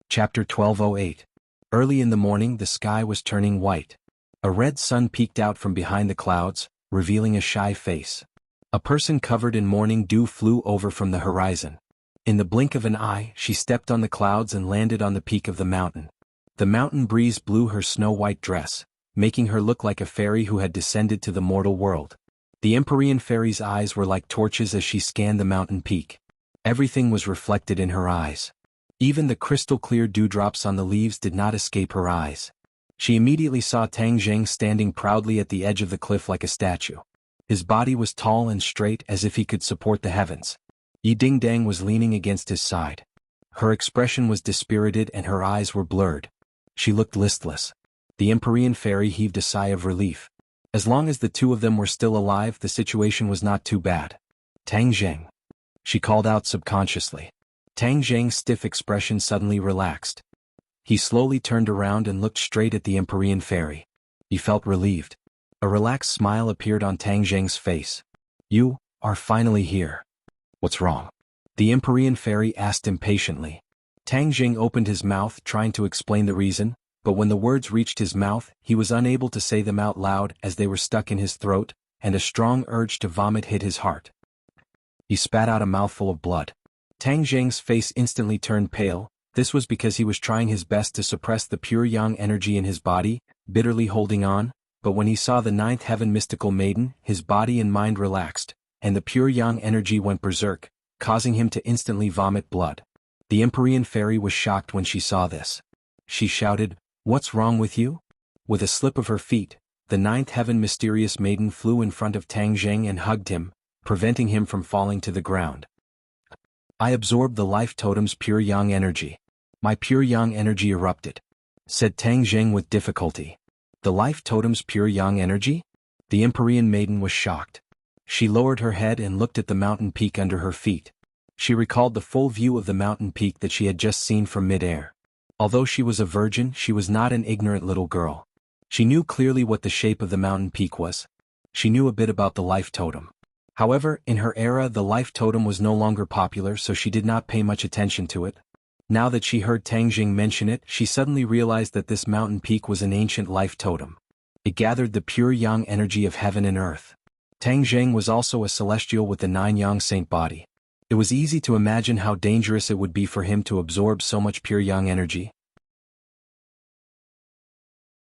Chapter 1208. Early in the morning, the sky was turning white. A red sun peeked out from behind the clouds, revealing a shy face. A person covered in morning dew flew over from the horizon. In the blink of an eye, she stepped on the clouds and landed on the peak of the mountain. The mountain breeze blew her snow-white dress, making her look like a fairy who had descended to the mortal world. The Empyrean fairy's eyes were like torches as she scanned the mountain peak. Everything was reflected in her eyes. Even the crystal-clear dewdrops on the leaves did not escape her eyes. She immediately saw Tang Zheng standing proudly at the edge of the cliff like a statue. His body was tall and straight as if he could support the heavens. Yi Dingdang was leaning against his side. Her expression was dispirited and her eyes were blurred. She looked listless. The Empyrean fairy heaved a sigh of relief. As long as the two of them were still alive, the situation was not too bad. Tang Zheng. She called out subconsciously. Tang Zheng's stiff expression suddenly relaxed. He slowly turned around and looked straight at the Empyrean fairy. He felt relieved. A relaxed smile appeared on Tang Zheng's face. You are finally here. What's wrong? The Empyrean fairy asked impatiently. Tang Zheng opened his mouth trying to explain the reason, but when the words reached his mouth, he was unable to say them out loud as they were stuck in his throat, and a strong urge to vomit hit his heart. He spat out a mouthful of blood. Tang Zheng's face instantly turned pale. This was because he was trying his best to suppress the pure yang energy in his body, bitterly holding on, but when he saw the ninth heaven mystical maiden, his body and mind relaxed, and the pure yang energy went berserk, causing him to instantly vomit blood. The Empyrean fairy was shocked when she saw this. She shouted, "What's wrong with you?" With a slip of her feet, the ninth heaven mysterious maiden flew in front of Tang Zheng and hugged him, preventing him from falling to the ground. I absorbed the life totem's pure yang energy. My pure yang energy erupted, said Tang Zheng with difficulty. The life totem's pure yang energy? The Empyrean maiden was shocked. She lowered her head and looked at the mountain peak under her feet. She recalled the full view of the mountain peak that she had just seen from mid-air. Although she was a virgin, she was not an ignorant little girl. She knew clearly what the shape of the mountain peak was. She knew a bit about the life totem. However, in her era the life totem was no longer popular, so she did not pay much attention to it. Now that she heard Tang Zheng mention it, she suddenly realized that this mountain peak was an ancient life totem. It gathered the pure yang energy of heaven and earth. Tang Zheng was also a celestial with the 9 yang saint body. It was easy to imagine how dangerous it would be for him to absorb so much pure yang energy.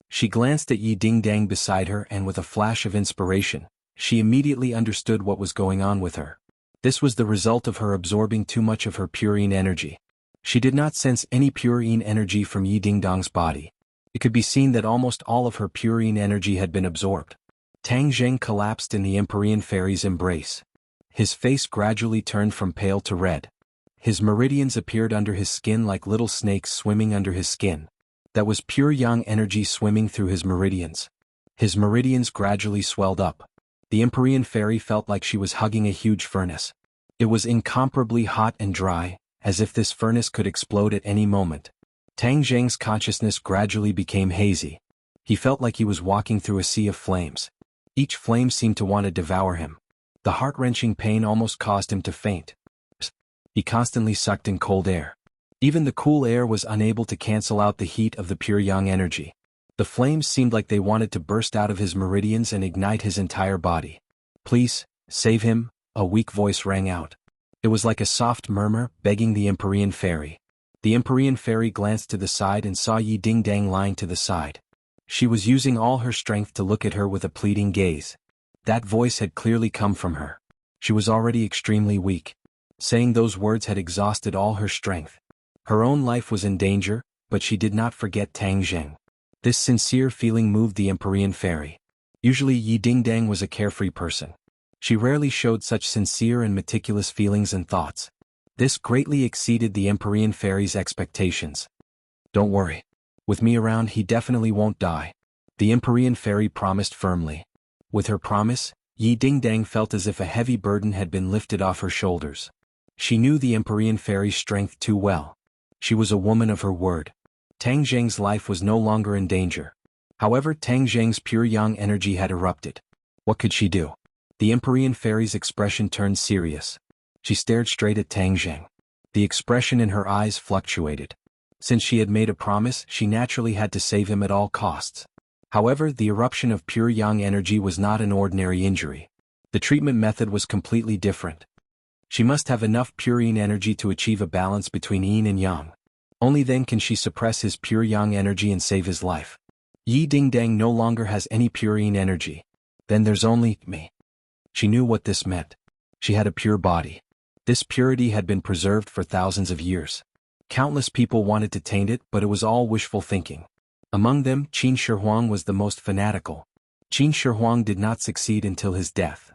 She glanced at Yi Dingdang beside her and with a flash of inspiration, she immediately understood what was going on with her. This was the result of her absorbing too much of her purine energy. She did not sense any purine energy from Yi Dingdang's body. It could be seen that almost all of her purine energy had been absorbed. Tang Zheng collapsed in the Empyrean fairy's embrace. His face gradually turned from pale to red. His meridians appeared under his skin like little snakes swimming under his skin. That was pure yang energy swimming through his meridians. His meridians gradually swelled up. The Empyrean fairy felt like she was hugging a huge furnace. It was incomparably hot and dry, as if this furnace could explode at any moment. Tang Zheng's consciousness gradually became hazy. He felt like he was walking through a sea of flames. Each flame seemed to want to devour him. The heart-wrenching pain almost caused him to faint. He constantly sucked in cold air. Even the cool air was unable to cancel out the heat of the pure yang energy. The flames seemed like they wanted to burst out of his meridians and ignite his entire body. "Please, save him," a weak voice rang out. It was like a soft murmur, begging the Empyrean fairy. The Empyrean fairy glanced to the side and saw Yi Dingdang lying to the side. She was using all her strength to look at her with a pleading gaze. That voice had clearly come from her. She was already extremely weak. Saying those words had exhausted all her strength. Her own life was in danger, but she did not forget Tang Zheng. This sincere feeling moved the Empyrean fairy. Usually Yi Dingdang was a carefree person. She rarely showed such sincere and meticulous feelings and thoughts. This greatly exceeded the Empyrean fairy's expectations. "Don't worry. With me around he definitely won't die," the Empyrean fairy promised firmly. With her promise, Yi Dingdang felt as if a heavy burden had been lifted off her shoulders. She knew the Empyrean fairy's strength too well. She was a woman of her word. Tang Zheng's life was no longer in danger. However, Tang Zheng's pure yang energy had erupted. What could she do? The Empyrean fairy's expression turned serious. She stared straight at Tang Zheng. The expression in her eyes fluctuated. Since she had made a promise, she naturally had to save him at all costs. However, the eruption of pure yang energy was not an ordinary injury. The treatment method was completely different. She must have enough pure yin energy to achieve a balance between yin and yang. Only then can she suppress his pure yang energy and save his life. Yi Dingdang no longer has any pure yin energy. Then there's only me. She knew what this meant. She had a pure body. This purity had been preserved for thousands of years. Countless people wanted to taint it, but it was all wishful thinking. Among them, Qin Shi Huang was the most fanatical. Qin Shi Huang did not succeed until his death.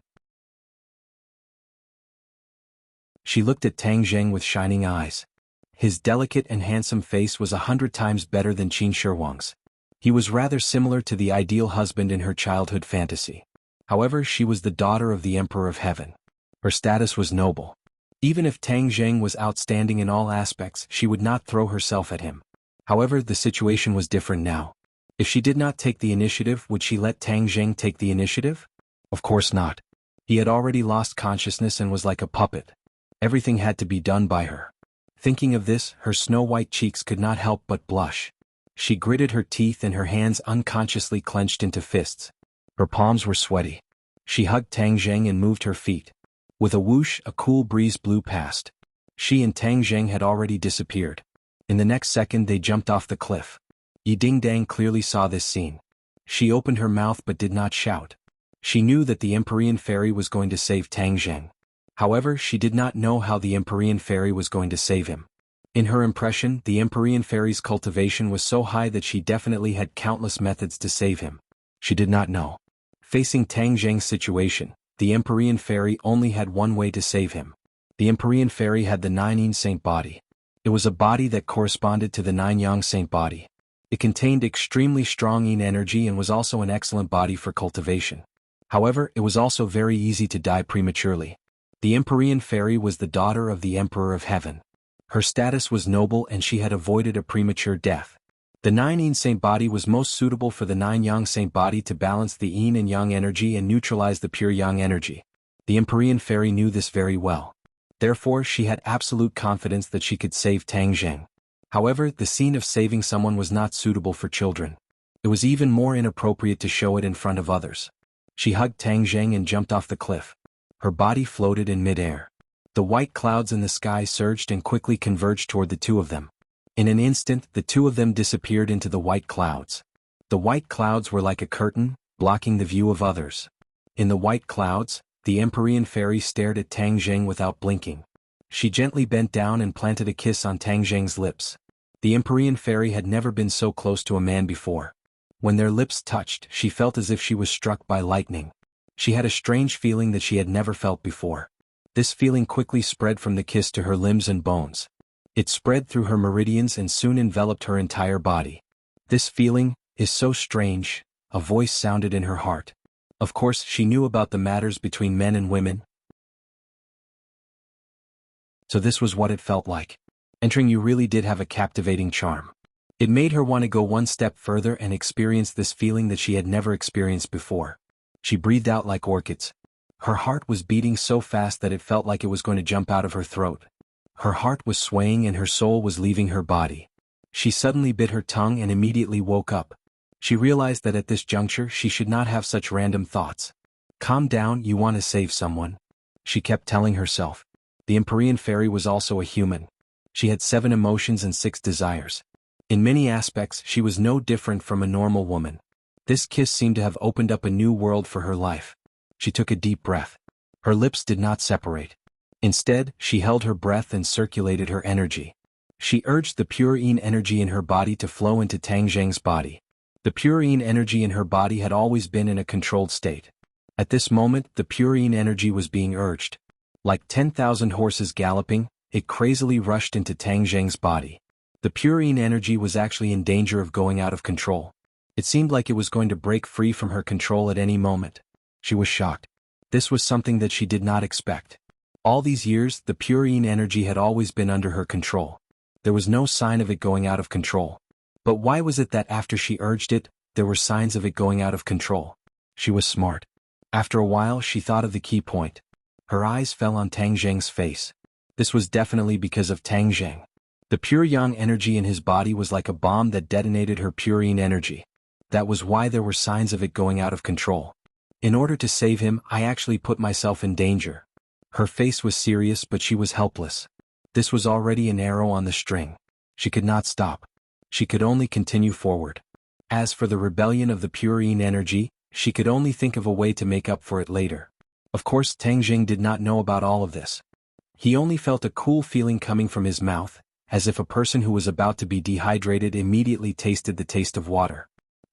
She looked at Tang Zheng with shining eyes. His delicate and handsome face was 100 times better than Qin Shi Huang's. He was rather similar to the ideal husband in her childhood fantasy. However, she was the daughter of the Emperor of Heaven. Her status was noble. Even if Tang Zheng was outstanding in all aspects, she would not throw herself at him. However, the situation was different now. If she did not take the initiative, would she let Tang Zheng take the initiative? Of course not. He had already lost consciousness and was like a puppet. Everything had to be done by her. Thinking of this, her snow-white cheeks could not help but blush. She gritted her teeth and her hands unconsciously clenched into fists. Her palms were sweaty. She hugged Tang Zheng and moved her feet. With a whoosh, a cool breeze blew past. She and Tang Zheng had already disappeared. In the next second they jumped off the cliff. Yi Dingdang clearly saw this scene. She opened her mouth but did not shout. She knew that the Empyrean fairy was going to save Tang Zheng. However, she did not know how the Empyrean fairy was going to save him. In her impression, the Empyrean fairy's cultivation was so high that she definitely had countless methods to save him. She did not know. Facing Tang Zheng's situation, the Empyrean fairy only had one way to save him. The Empyrean fairy had the 9 yin saint body. It was a body that corresponded to the 9 yang saint body. It contained extremely strong yin energy and was also an excellent body for cultivation. However, it was also very easy to die prematurely. The Empyrean fairy was the daughter of the Emperor of Heaven. Her status was noble and she had avoided a premature death. The 9 yin saint body was most suitable for the 9 yang saint body to balance the yin and yang energy and neutralize the pure yang energy. The Empyrean fairy knew this very well. Therefore, she had absolute confidence that she could save Tang Zheng. However, the scene of saving someone was not suitable for children. It was even more inappropriate to show it in front of others. She hugged Tang Zheng and jumped off the cliff. Her body floated in mid-air. The white clouds in the sky surged and quickly converged toward the two of them. In an instant, the two of them disappeared into the white clouds. The white clouds were like a curtain, blocking the view of others. In the white clouds, the Empyrean fairy stared at Tang Zheng without blinking. She gently bent down and planted a kiss on Tang Zheng's lips. The Empyrean fairy had never been so close to a man before. When their lips touched, she felt as if she was struck by lightning. She had a strange feeling that she had never felt before. This feeling quickly spread from the kiss to her limbs and bones. It spread through her meridians and soon enveloped her entire body. This feeling is so strange, a voice sounded in her heart. Of course, she knew about the matters between men and women. So this was what it felt like. Entering you really did have a captivating charm. It made her want to go one step further and experience this feeling that she had never experienced before. She breathed out like orchids. Her heart was beating so fast that it felt like it was going to jump out of her throat. Her heart was swaying and her soul was leaving her body. She suddenly bit her tongue and immediately woke up. She realized that at this juncture she should not have such random thoughts. Calm down, you want to save someone, she kept telling herself. The Empyrean fairy was also a human. She had 7 emotions and 6 desires. In many aspects she was no different from a normal woman. This kiss seemed to have opened up a new world for her life. She took a deep breath. Her lips did not separate. Instead, she held her breath and circulated her energy. She urged the pure yin energy in her body to flow into Tang Zheng's body. The pure yin energy in her body had always been in a controlled state. At this moment, the pure yin energy was being urged. Like 10,000 horses galloping, it crazily rushed into Tang Zheng's body. The pure yin energy was actually in danger of going out of control. It seemed like it was going to break free from her control at any moment. She was shocked. This was something that she did not expect. All these years, the pure yin energy had always been under her control. There was no sign of it going out of control. But why was it that after she urged it, there were signs of it going out of control? She was smart. After a while, she thought of the key point. Her eyes fell on Tang Zheng's face. This was definitely because of Tang Zheng. The pure yang energy in his body was like a bomb that detonated her pure yin energy. That was why there were signs of it going out of control. In order to save him, I actually put myself in danger. Her face was serious, but she was helpless. This was already an arrow on the string. She could not stop. She could only continue forward. As for the rebellion of the pure yin energy, she could only think of a way to make up for it later. Of course, Tang Zheng did not know about all of this. He only felt a cool feeling coming from his mouth, as if a person who was about to be dehydrated immediately tasted the taste of water.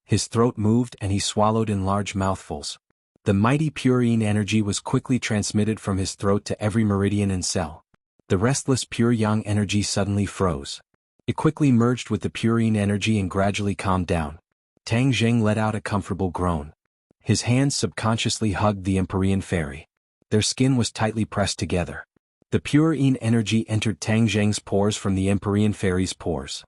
His throat moved and he swallowed in large mouthfuls. The mighty pure yin energy was quickly transmitted from his throat to every meridian and cell. The restless pure yang energy suddenly froze. It quickly merged with the pure yin energy and gradually calmed down. Tang Zheng let out a comfortable groan. His hands subconsciously hugged the Empyrean fairy. Their skin was tightly pressed together. The pure yin energy entered Tang Zheng's pores from the Empyrean fairy's pores.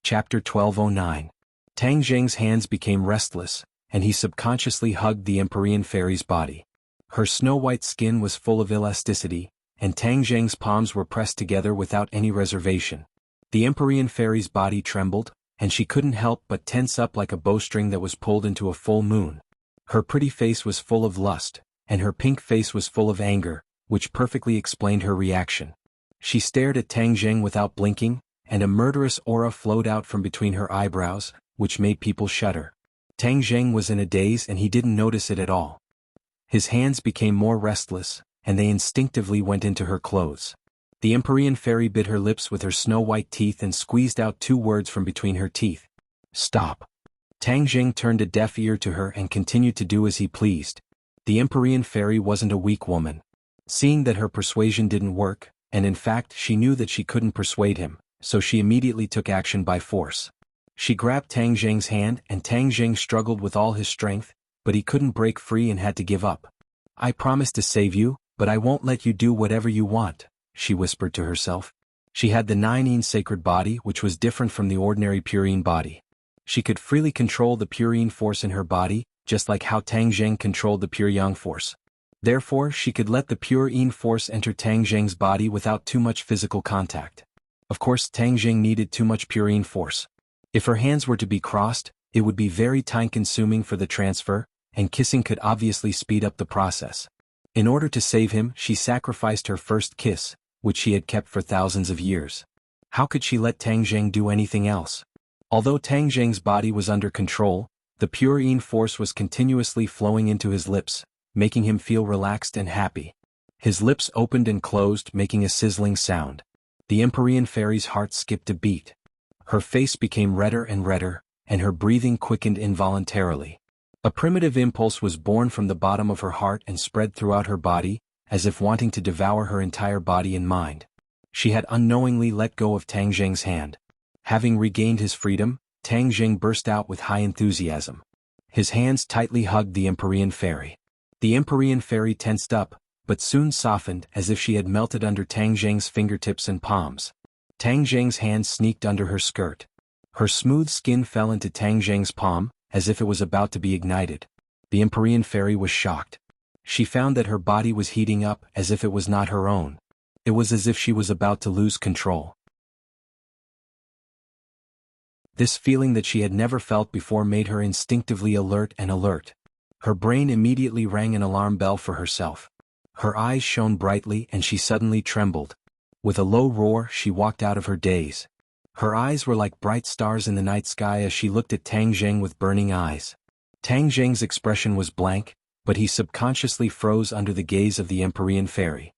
Chapter 1209. Tang Zheng's hands became restless, and he subconsciously hugged the Empyrean fairy's body. Her snow-white skin was full of elasticity, and Tang Zheng's palms were pressed together without any reservation. The Empyrean fairy's body trembled, and she couldn't help but tense up like a bowstring that was pulled into a full moon. Her pretty face was full of lust, and her pink face was full of anger, which perfectly explained her reaction. She stared at Tang Zheng without blinking, and a murderous aura flowed out from between her eyebrows, which made people shudder. Tang Zheng was in a daze and he didn't notice it at all. His hands became more restless, and they instinctively went into her clothes. The Empyrean fairy bit her lips with her snow-white teeth and squeezed out 2 words from between her teeth. Stop. Tang Zheng turned a deaf ear to her and continued to do as he pleased. The Empyrean fairy wasn't a weak woman. Seeing that her persuasion didn't work, and in fact she knew that she couldn't persuade him, so she immediately took action by force. She grabbed Tang Zheng's hand and Tang Zheng struggled with all his strength, but he couldn't break free and had to give up. I promise to save you, but I won't let you do whatever you want, she whispered to herself. She had the 9 yin sacred body, which was different from the ordinary pure yin body. She could freely control the pure yin force in her body, just like how Tang Zheng controlled the pure yang force. Therefore, she could let the pure yin force enter Tang Zheng's body without too much physical contact. Of course, Tang Zheng needed too much pure yin force. If her hands were to be crossed, it would be very time-consuming for the transfer, and kissing could obviously speed up the process. In order to save him, she sacrificed her first kiss, which she had kept for thousands of years. How could she let Tang Zheng do anything else? Although Tang Zheng's body was under control, the pure yin force was continuously flowing into his lips, making him feel relaxed and happy. His lips opened and closed, making a sizzling sound. The Empyrean fairy's heart skipped a beat. Her face became redder and redder, and her breathing quickened involuntarily. A primitive impulse was born from the bottom of her heart and spread throughout her body, as if wanting to devour her entire body and mind. She had unknowingly let go of Tang Zheng's hand. Having regained his freedom, Tang Zheng burst out with high enthusiasm. His hands tightly hugged the Empyrean fairy. The Empyrean fairy tensed up, but soon softened as if she had melted under Tang Zheng's fingertips and palms. Tang Zheng's hand sneaked under her skirt. Her smooth skin fell into Tang Zheng's palm, as if it was about to be ignited. The Empyrean fairy was shocked. She found that her body was heating up as if it was not her own. It was as if she was about to lose control. This feeling that she had never felt before made her instinctively alert. Her brain immediately rang an alarm bell for herself. Her eyes shone brightly and she suddenly trembled. With a low roar, she walked out of her daze. Her eyes were like bright stars in the night sky as she looked at Tang Zheng with burning eyes. Tang Zheng's expression was blank, but he subconsciously froze under the gaze of the Empyrean fairy.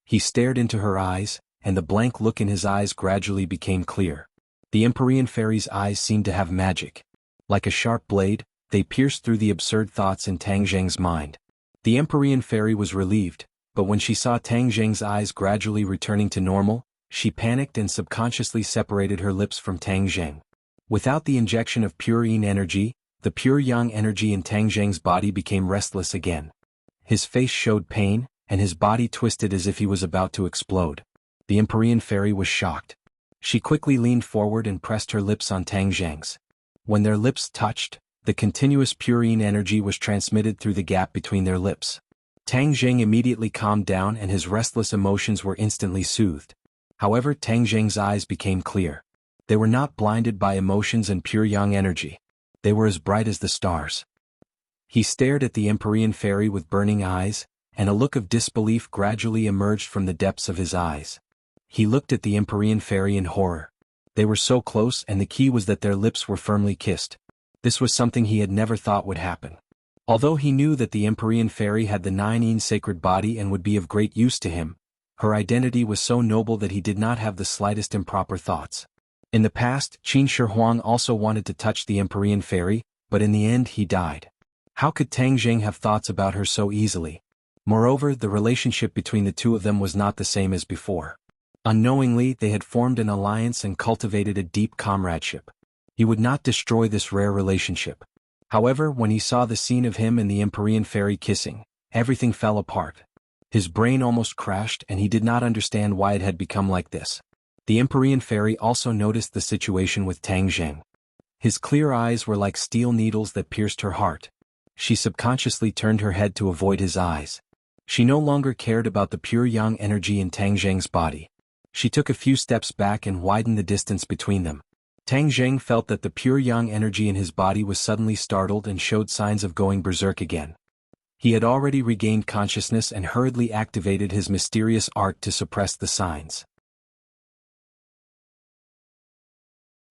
He stared into her eyes, and the blank look in his eyes gradually became clear. The Empyrean fairy's eyes seemed to have magic. Like a sharp blade, they pierced through the absurd thoughts in Tang Zheng's mind. The Empyrean fairy was relieved, but when she saw Tang Zheng's eyes gradually returning to normal, she panicked and subconsciously separated her lips from Tang Zheng. Without the injection of pure yin energy, the pure yang energy in Tang Zheng's body became restless again. His face showed pain, and his body twisted as if he was about to explode. The Empyrean fairy was shocked. She quickly leaned forward and pressed her lips on Tang Zheng's. When their lips touched, the continuous pure yin energy was transmitted through the gap between their lips. Tang Zheng immediately calmed down and his restless emotions were instantly soothed. However, Tang Zheng's eyes became clear. They were not blinded by emotions and pure yang energy. They were as bright as the stars. He stared at the Empyrean fairy with burning eyes, and a look of disbelief gradually emerged from the depths of his eyes. He looked at the Empyrean fairy in horror. They were so close, and the key was that their lips were firmly kissed. This was something he had never thought would happen. Although he knew that the Empyrean fairy had the 9 yin sacred body and would be of great use to him, her identity was so noble that he did not have the slightest improper thoughts. In the past, Qin Shi Huang also wanted to touch the Empyrean fairy, but in the end he died. How could Tang Zheng have thoughts about her so easily? Moreover, the relationship between the two of them was not the same as before. Unknowingly, they had formed an alliance and cultivated a deep comradeship. He would not destroy this rare relationship. However, when he saw the scene of him and the Empyrean fairy kissing, everything fell apart. His brain almost crashed and he did not understand why it had become like this. The Empyrean fairy also noticed the situation with Tang Zheng. His clear eyes were like steel needles that pierced her heart. She subconsciously turned her head to avoid his eyes. She no longer cared about the pure yang energy in Tang Zheng's body. She took a few steps back and widened the distance between them. Tang Zheng felt that the pure yang energy in his body was suddenly startled and showed signs of going berserk again. He had already regained consciousness and hurriedly activated his mysterious art to suppress the signs.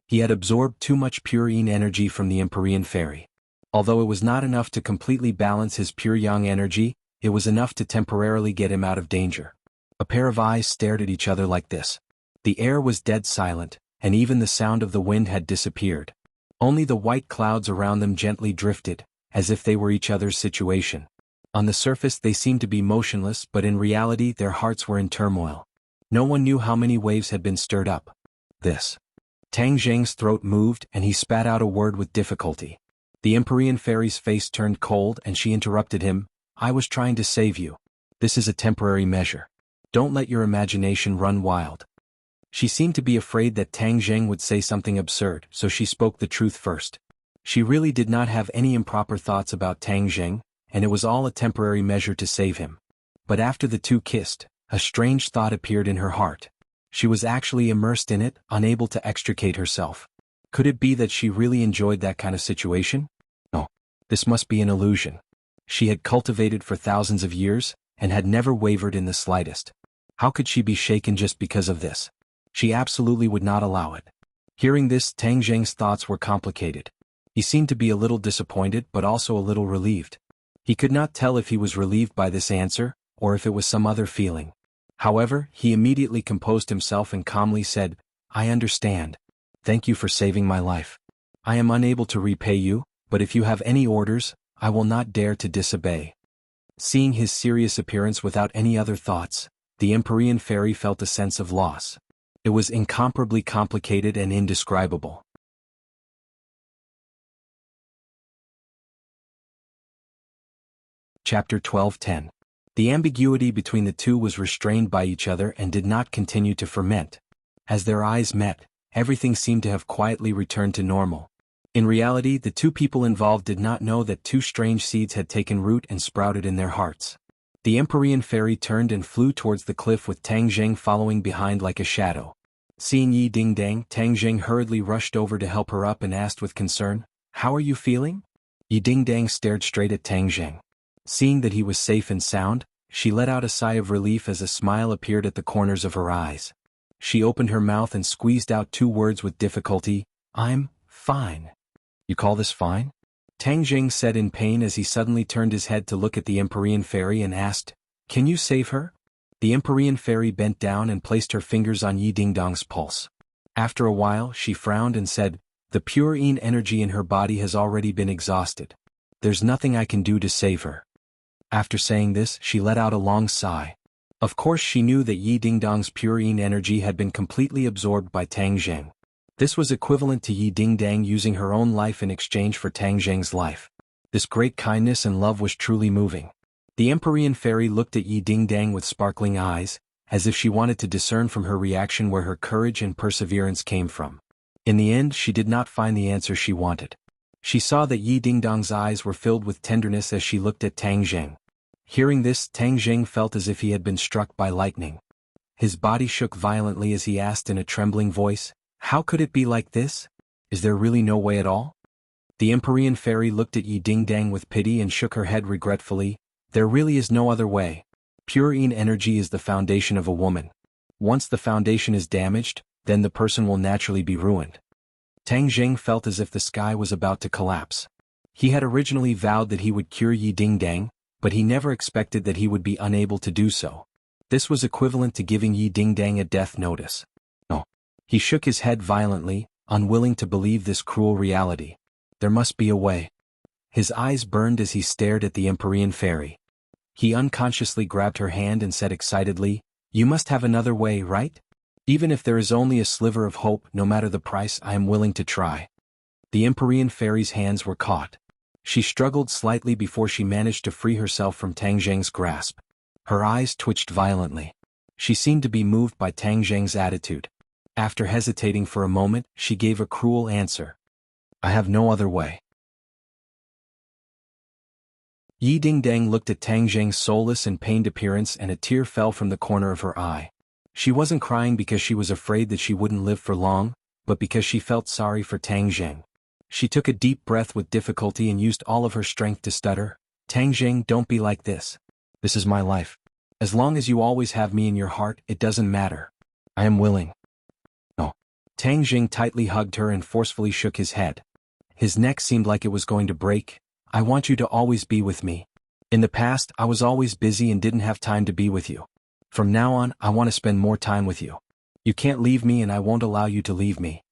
He had absorbed too much pure yin energy from the Empyrean fairy. Although it was not enough to completely balance his pure yang energy, it was enough to temporarily get him out of danger. A pair of eyes stared at each other like this. The air was dead silent, and even the sound of the wind had disappeared. Only the white clouds around them gently drifted, as if they were each other's situation. On the surface they seemed to be motionless, but in reality their hearts were in turmoil. No one knew how many waves had been stirred up. This. Tang Zheng's throat moved and he spat out a word with difficulty. The Empyrean fairy's face turned cold and she interrupted him. I was trying to save you. This is a temporary measure. Don't let your imagination run wild. She seemed to be afraid that Tang Zheng would say something absurd, so she spoke the truth first. She really did not have any improper thoughts about Tang Zheng, and it was all a temporary measure to save him. But after the two kissed, a strange thought appeared in her heart. She was actually immersed in it, unable to extricate herself. Could it be that she really enjoyed that kind of situation? No. This must be an illusion. She had cultivated for thousands of years, and had never wavered in the slightest. How could she be shaken just because of this? She absolutely would not allow it. Hearing this, Tang Zheng's thoughts were complicated. He seemed to be a little disappointed but also a little relieved. He could not tell if he was relieved by this answer, or if it was some other feeling. However, he immediately composed himself and calmly said, I understand. Thank you for saving my life. I am unable to repay you, but if you have any orders, I will not dare to disobey. Seeing his serious appearance without any other thoughts, the Empyrean fairy felt a sense of loss. It was incomparably complicated and indescribable. Chapter 12:10. The ambiguity between the two was restrained by each other and did not continue to ferment. As their eyes met, everything seemed to have quietly returned to normal. In reality, the two people involved did not know that two strange seeds had taken root and sprouted in their hearts. The Empyrean fairy turned and flew towards the cliff with Tang Zheng following behind like a shadow. Seeing Yi Dingdang, Tang Zheng hurriedly rushed over to help her up and asked with concern, "How are you feeling?" Yi Dingdang stared straight at Tang Zheng. Seeing that he was safe and sound, she let out a sigh of relief as a smile appeared at the corners of her eyes. She opened her mouth and squeezed out two words with difficulty, "I'm fine." "You call this fine?" Tang Zheng said in pain as he suddenly turned his head to look at the Empyrean fairy and asked, "Can you save her?" The Empyrean fairy bent down and placed her fingers on Yi Dingdang's pulse. After a while, she frowned and said, "The pure Yin energy in her body has already been exhausted. There's nothing I can do to save her." After saying this, she let out a long sigh. Of course she knew that Yi Dingdang's pure Yin energy had been completely absorbed by Tang Zheng. This was equivalent to Yi Dingdang using her own life in exchange for Tang Zheng's life. This great kindness and love was truly moving. The Empyrean fairy looked at Yi Dingdang with sparkling eyes, as if she wanted to discern from her reaction where her courage and perseverance came from. In the end, she did not find the answer she wanted. She saw that Yi Dingdang's eyes were filled with tenderness as she looked at Tang Zheng. Hearing this, Tang Zheng felt as if he had been struck by lightning. His body shook violently as he asked in a trembling voice, "How could it be like this? Is there really no way at all?" The Empyrean fairy looked at Yi Dingdang with pity and shook her head regretfully. "There really is no other way. Pure Yin energy is the foundation of a woman. Once the foundation is damaged, then the person will naturally be ruined." Tang Zheng felt as if the sky was about to collapse. He had originally vowed that he would cure Yi Dingdang, but he never expected that he would be unable to do so. This was equivalent to giving Yi Dingdang a death notice. No. He shook his head violently, unwilling to believe this cruel reality. There must be a way. His eyes burned as he stared at the Empyrean fairy. He unconsciously grabbed her hand and said excitedly, "You must have another way, right? Even if there is only a sliver of hope, no matter the price, I am willing to try." The Empyrean fairy's hands were caught. She struggled slightly before she managed to free herself from Tang Zheng's grasp. Her eyes twitched violently. She seemed to be moved by Tang Zheng's attitude. After hesitating for a moment, she gave a cruel answer. "I have no other way." Yi Dingdang looked at Tang Zheng's soulless and pained appearance and a tear fell from the corner of her eye. She wasn't crying because she was afraid that she wouldn't live for long, but because she felt sorry for Tang Zheng. She took a deep breath with difficulty and used all of her strength to stutter, "Tang Zheng, don't be like this. This is my life. As long as you always have me in your heart, it doesn't matter. I am willing." "No." Tang Zheng tightly hugged her and forcefully shook his head. His neck seemed like it was going to break. "I want you to always be with me. In the past, I was always busy and didn't have time to be with you. From now on, I want to spend more time with you. You can't leave me and I won't allow you to leave me."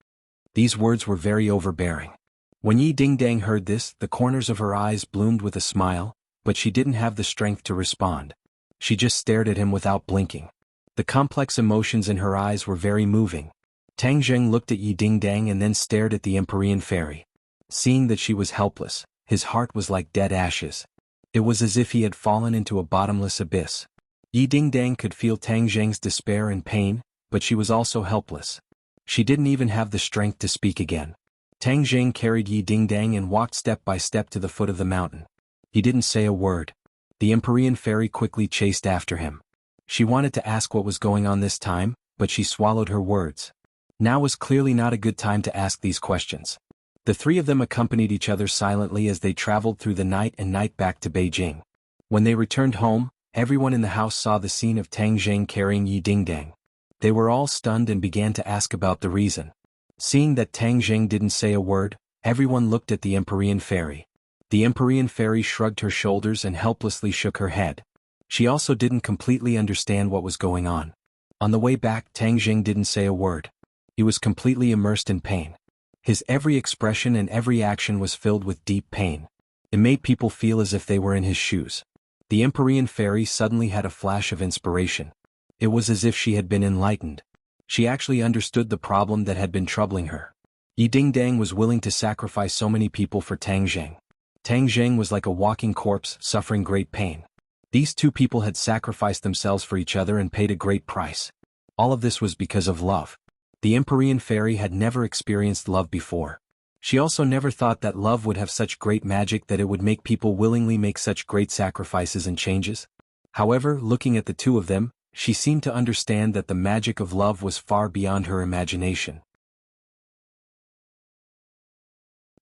These words were very overbearing. When Yi Dingdang heard this, the corners of her eyes bloomed with a smile, but she didn't have the strength to respond. She just stared at him without blinking. The complex emotions in her eyes were very moving. Tang Zheng looked at Yi Dingdang and then stared at the Empyrean fairy. Seeing that she was helpless, his heart was like dead ashes. It was as if he had fallen into a bottomless abyss. Yi Dingdang could feel Tang Zheng's despair and pain, but she was also helpless. She didn't even have the strength to speak again. Tang Zheng carried Yi Dingdang and walked step by step to the foot of the mountain. He didn't say a word. The Empyrean fairy quickly chased after him. She wanted to ask what was going on this time, but she swallowed her words. Now was clearly not a good time to ask these questions. The three of them accompanied each other silently as they traveled through the night and night back to Beijing. When they returned home, everyone in the house saw the scene of Tang Zheng carrying Yi Dingdang. They were all stunned and began to ask about the reason. Seeing that Tang Zheng didn't say a word, everyone looked at the Empyrean fairy. The Empyrean fairy shrugged her shoulders and helplessly shook her head. She also didn't completely understand what was going on. On the way back, Tang Zheng didn't say a word. He was completely immersed in pain. His every expression and every action was filled with deep pain. It made people feel as if they were in his shoes. The Empyrean fairy suddenly had a flash of inspiration. It was as if she had been enlightened. She actually understood the problem that had been troubling her. Yi Dingdang was willing to sacrifice so many people for Tang Zheng. Tang Zheng was like a walking corpse, suffering great pain. These two people had sacrificed themselves for each other and paid a great price. All of this was because of love. The Empyrean fairy had never experienced love before. She also never thought that love would have such great magic that it would make people willingly make such great sacrifices and changes. However, looking at the two of them, she seemed to understand that the magic of love was far beyond her imagination.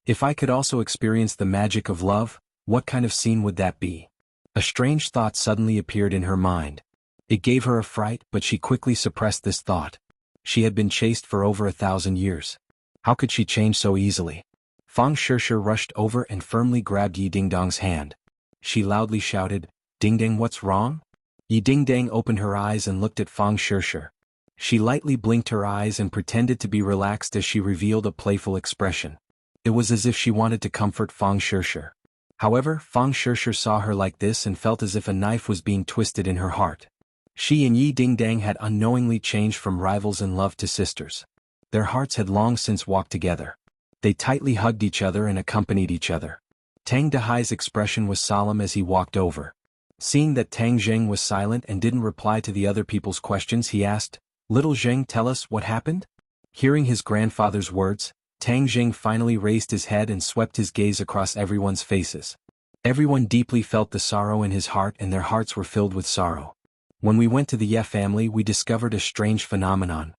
If I could also experience the magic of love, what kind of scene would that be? A strange thought suddenly appeared in her mind. It gave her a fright, but she quickly suppressed this thought. She had been chaste for over 1,000 years. How could she change so easily? Fang Shishir rushed over and firmly grabbed Yi Dingdang's hand. She loudly shouted, "Dingdang, what's wrong?" Yi Dingdang opened her eyes and looked at Fang Shishir. She lightly blinked her eyes and pretended to be relaxed as she revealed a playful expression. It was as if she wanted to comfort Fang Shishir. However, Fang Shishir saw her like this and felt as if a knife was being twisted in her heart. She and Yi Dingdang had unknowingly changed from rivals in love to sisters. Their hearts had long since walked together. They tightly hugged each other and accompanied each other. Tang Dehai's expression was solemn as he walked over. Seeing that Tang Zheng was silent and didn't reply to the other people's questions, he asked, "Little Zheng, tell us what happened?" Hearing his grandfather's words, Tang Zheng finally raised his head and swept his gaze across everyone's faces. Everyone deeply felt the sorrow in his heart and their hearts were filled with sorrow. "When we went to the Ye family, we discovered a strange phenomenon."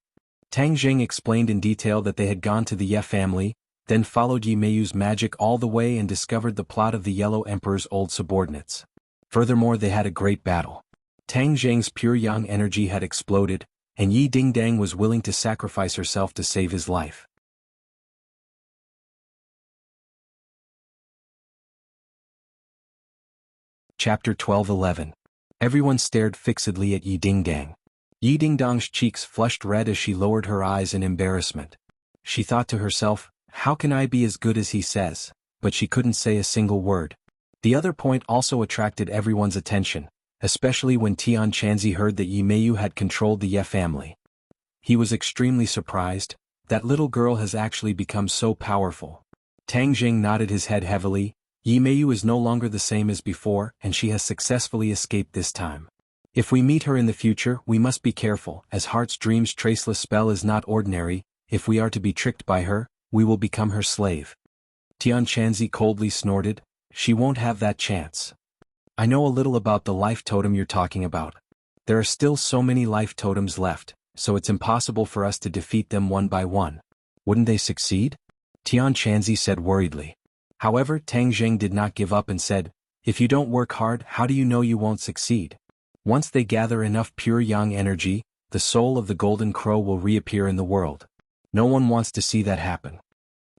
Tang Zheng explained in detail that they had gone to the Ye family, then followed Yi Meiyu's magic all the way and discovered the plot of the Yellow Emperor's old subordinates. Furthermore, they had a great battle. Tang Zheng's pure yang energy had exploded, and Yi Dingdang was willing to sacrifice herself to save his life. Chapter 12:11. Everyone stared fixedly at Yi Dingdang. Yi Dingdang's cheeks flushed red as she lowered her eyes in embarrassment. She thought to herself, "How can I be as good as he says?" But she couldn't say a single word. The other point also attracted everyone's attention, especially when Tian Chanzi heard that Yi Meiyu had controlled the Ye family. He was extremely surprised. That little girl has actually become so powerful. Tang Zheng nodded his head heavily. Yi Meiyu is no longer the same as before, and she has successfully escaped this time. If we meet her in the future, we must be careful, as Heart's Dream's traceless spell is not ordinary. If we are to be tricked by her, we will become her slave. Tian Chanzi coldly snorted, "She won't have that chance. I know a little about the life totem you're talking about. There are still so many life totems left, so it's impossible for us to defeat them one by one. Wouldn't they succeed?" Tian Chanzi said worriedly. However, Tang Zheng did not give up and said, "If you don't work hard, how do you know you won't succeed? Once they gather enough pure yang energy, the soul of the golden crow will reappear in the world. No one wants to see that happen."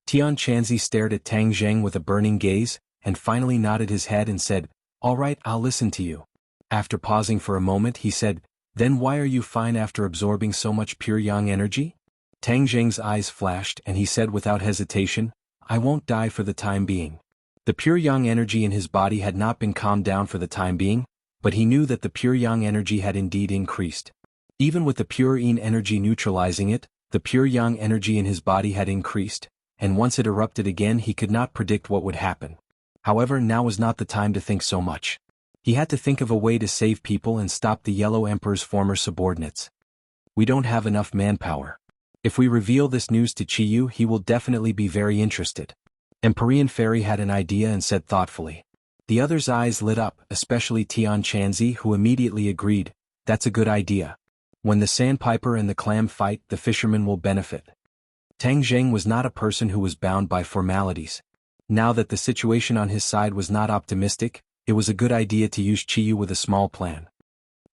Tian Chanzi stared at Tang Zheng with a burning gaze, and finally nodded his head and said, "All right, I'll listen to you." After pausing for a moment, he said, "Then why are you fine after absorbing so much pure yang energy?" Tang Zheng's eyes flashed and he said without hesitation, "I won't die for the time being." The pure yang energy in his body had not been calmed down for the time being, but he knew that the pure yang energy had indeed increased. Even with the pure yin energy neutralizing it, the pure yang energy in his body had increased, and once it erupted again he could not predict what would happen. However, now was not the time to think so much. He had to think of a way to save people and stop the Yellow Emperor's former subordinates. "We don't have enough manpower. If we reveal this news to Chiyu, he will definitely be very interested." Empyrean Fairy had an idea and said thoughtfully. The others' eyes lit up, especially Tian Chanzi, who immediately agreed, "That's a good idea. When the sandpiper and the clam fight, the fisherman will benefit." Tang Zheng was not a person who was bound by formalities. Now that the situation on his side was not optimistic, it was a good idea to use Chiyu with a small plan.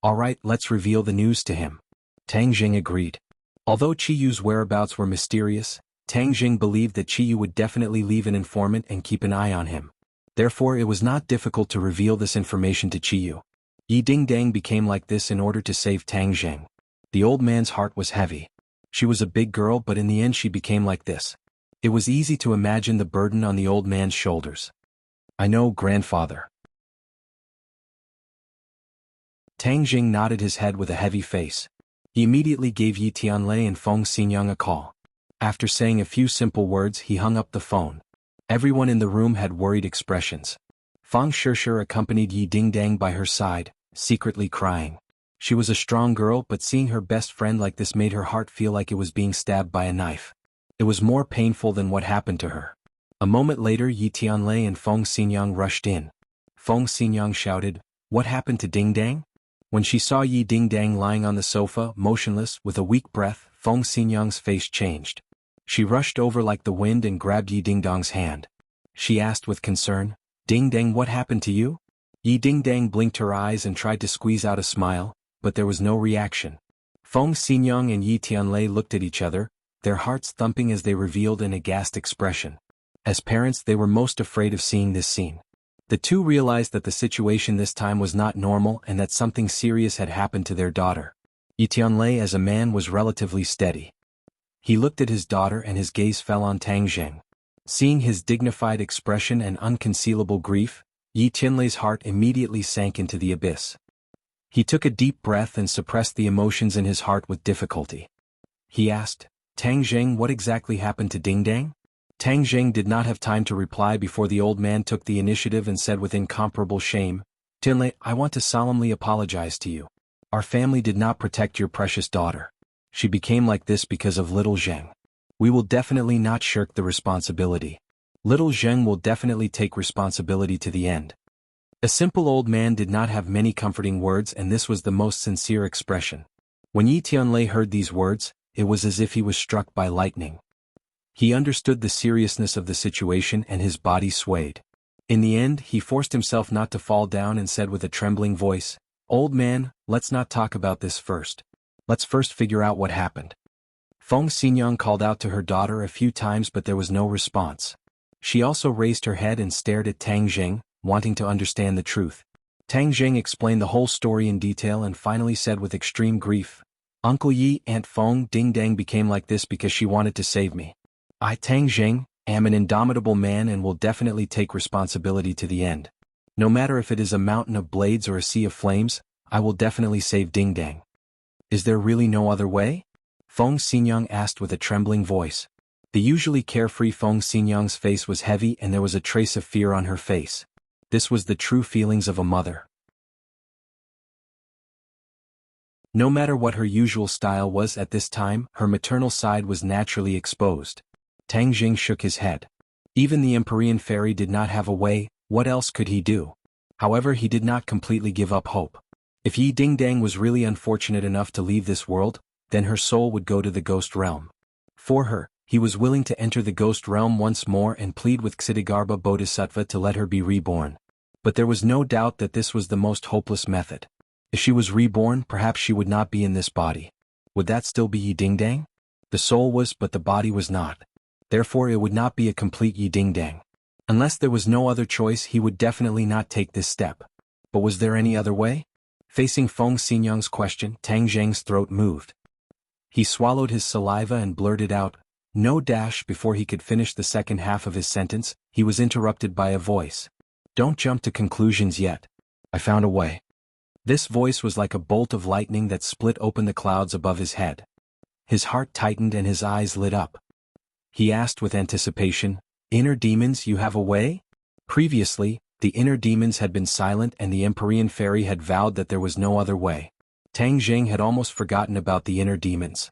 "All right, let's reveal the news to him." Tang Zheng agreed. Although Chiyu's whereabouts were mysterious, Tang Zheng believed that Chiyu would definitely leave an informant and keep an eye on him. Therefore, it was not difficult to reveal this information to Chiyu. Yi Dingdang became like this in order to save Tang Zheng. The old man's heart was heavy. She was a big girl, but in the end she became like this. It was easy to imagine the burden on the old man's shoulders. I know, grandfather. Tang Jing nodded his head with a heavy face. He immediately gave Yi Tianlei and Feng Xinyang a call. After saying a few simple words, he hung up the phone. Everyone in the room had worried expressions. Feng Shishir accompanied Yi Dingdang by her side, secretly crying. She was a strong girl, but seeing her best friend like this made her heart feel like it was being stabbed by a knife. It was more painful than what happened to her. A moment later, Yi Tianlei and Feng Xinyang rushed in. Feng Xinyang shouted, "What happened to Dingdang?" When she saw Yi Dingdang lying on the sofa, motionless, with a weak breath, Feng Xinyang's face changed. She rushed over like the wind and grabbed Yi Dingdang's hand. She asked with concern, "Dingdang, what happened to you?" Yi Dingdang blinked her eyes and tried to squeeze out a smile, but there was no reaction. Feng Xinyang and Yi Tianlei looked at each other, their hearts thumping as they revealed an aghast expression. As parents, they were most afraid of seeing this scene. The two realized that the situation this time was not normal and that something serious had happened to their daughter. Yi Tianlei as a man was relatively steady. He looked at his daughter and his gaze fell on Tang Jing. Seeing his dignified expression and unconcealable grief, Yi Tianlei's heart immediately sank into the abyss. He took a deep breath and suppressed the emotions in his heart with difficulty. He asked, "Tang Jing, what exactly happened to Dingdang?" Tang Jing did not have time to reply before the old man took the initiative and said with incomparable shame, "Tianlei, I want to solemnly apologize to you. Our family did not protect your precious daughter. She became like this because of little Zheng. We will definitely not shirk the responsibility. Little Zheng will definitely take responsibility to the end." A simple old man did not have many comforting words, and this was the most sincere expression. When Yi Tianlei heard these words, it was as if he was struck by lightning. He understood the seriousness of the situation and his body swayed. In the end, he forced himself not to fall down and said with a trembling voice, "Old man, let's not talk about this first. Let's first figure out what happened." Feng Xinyang called out to her daughter a few times, but there was no response. She also raised her head and stared at Tang Jing, wanting to understand the truth. Tang Jing explained the whole story in detail and finally said with extreme grief, "Uncle Yi, Aunt Feng, Dingdang became like this because she wanted to save me. I, Tang Jing, am an indomitable man and will definitely take responsibility to the end. No matter if it is a mountain of blades or a sea of flames, I will definitely save Dingdang." "Is there really no other way?" Feng Xinyang asked with a trembling voice. The usually carefree Feng Xinyang's face was heavy and there was a trace of fear on her face. This was the true feelings of a mother. No matter what her usual style was at this time, her maternal side was naturally exposed. Tang Jing shook his head. Even the Empyrean fairy did not have a way, what else could he do? However, he did not completely give up hope. If Yi Dingdang was really unfortunate enough to leave this world, then her soul would go to the ghost realm. For her, he was willing to enter the ghost realm once more and plead with Ksitigarbha Bodhisattva to let her be reborn. But there was no doubt that this was the most hopeless method. If she was reborn, perhaps she would not be in this body. Would that still be Yi Dingdang? The soul was, but the body was not. Therefore it would not be a complete Yi Dingdang. Unless there was no other choice, he would definitely not take this step. But was there any other way? Facing Feng Xinyang's question, Tang Jing's throat moved. He swallowed his saliva and blurted out, "No." Before he could finish the second half of his sentence, he was interrupted by a voice. "Don't jump to conclusions yet. I found a way." This voice was like a bolt of lightning that split open the clouds above his head. His heart tightened and his eyes lit up. He asked with anticipation, "Inner demons, you have a way?" Previously, the inner demons had been silent and the Empyrean fairy had vowed that there was no other way. Tang Jing had almost forgotten about the inner demons.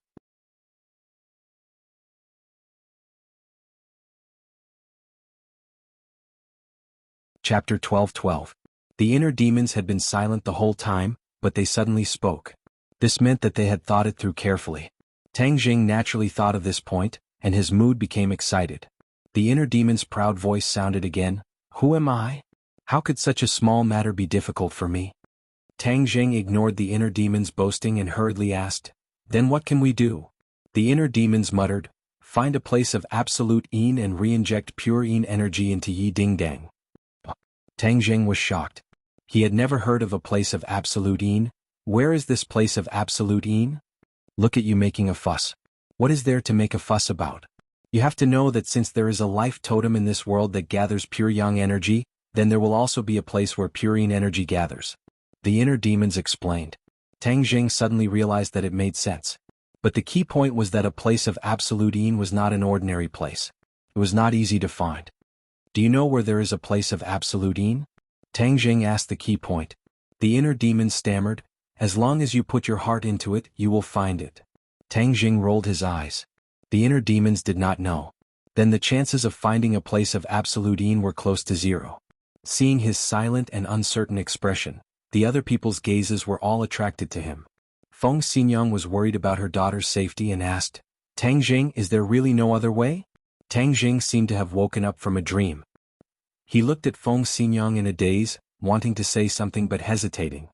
Chapter 12:12. The inner demons had been silent the whole time, but they suddenly spoke. This meant that they had thought it through carefully. Tang Jing naturally thought of this point, and his mood became excited. The inner demon's proud voice sounded again, "Who am I? How could such a small matter be difficult for me?" Tang Jing ignored the inner demon's boasting and hurriedly asked, "Then what can we do?" The inner demons muttered, "Find a place of absolute yin and re-inject pure yin energy into Yi Dingdang." Tang Jing was shocked. He had never heard of a place of absolute yin. Where is this place of absolute yin? Look at you making a fuss. What is there to make a fuss about? You have to know that since there is a life totem in this world that gathers pure yang energy, then there will also be a place where purine energy gathers. The inner demons explained. Tang Jing suddenly realized that it made sense. But the key point was that a place of absolute yin was not an ordinary place. It was not easy to find. Do you know where there is a place of absolute yin? Tang Jing asked the key point. The inner demons stammered, as long as you put your heart into it, you will find it. Tang Jing rolled his eyes. The inner demons did not know. Then the chances of finding a place of absolute yin were close to zero. Seeing his silent and uncertain expression, the other people's gazes were all attracted to him. Feng Xinyang was worried about her daughter's safety and asked, Tang Jing, is there really no other way? Tang Jing seemed to have woken up from a dream. He looked at Feng Xinyang in a daze, wanting to say something but hesitating.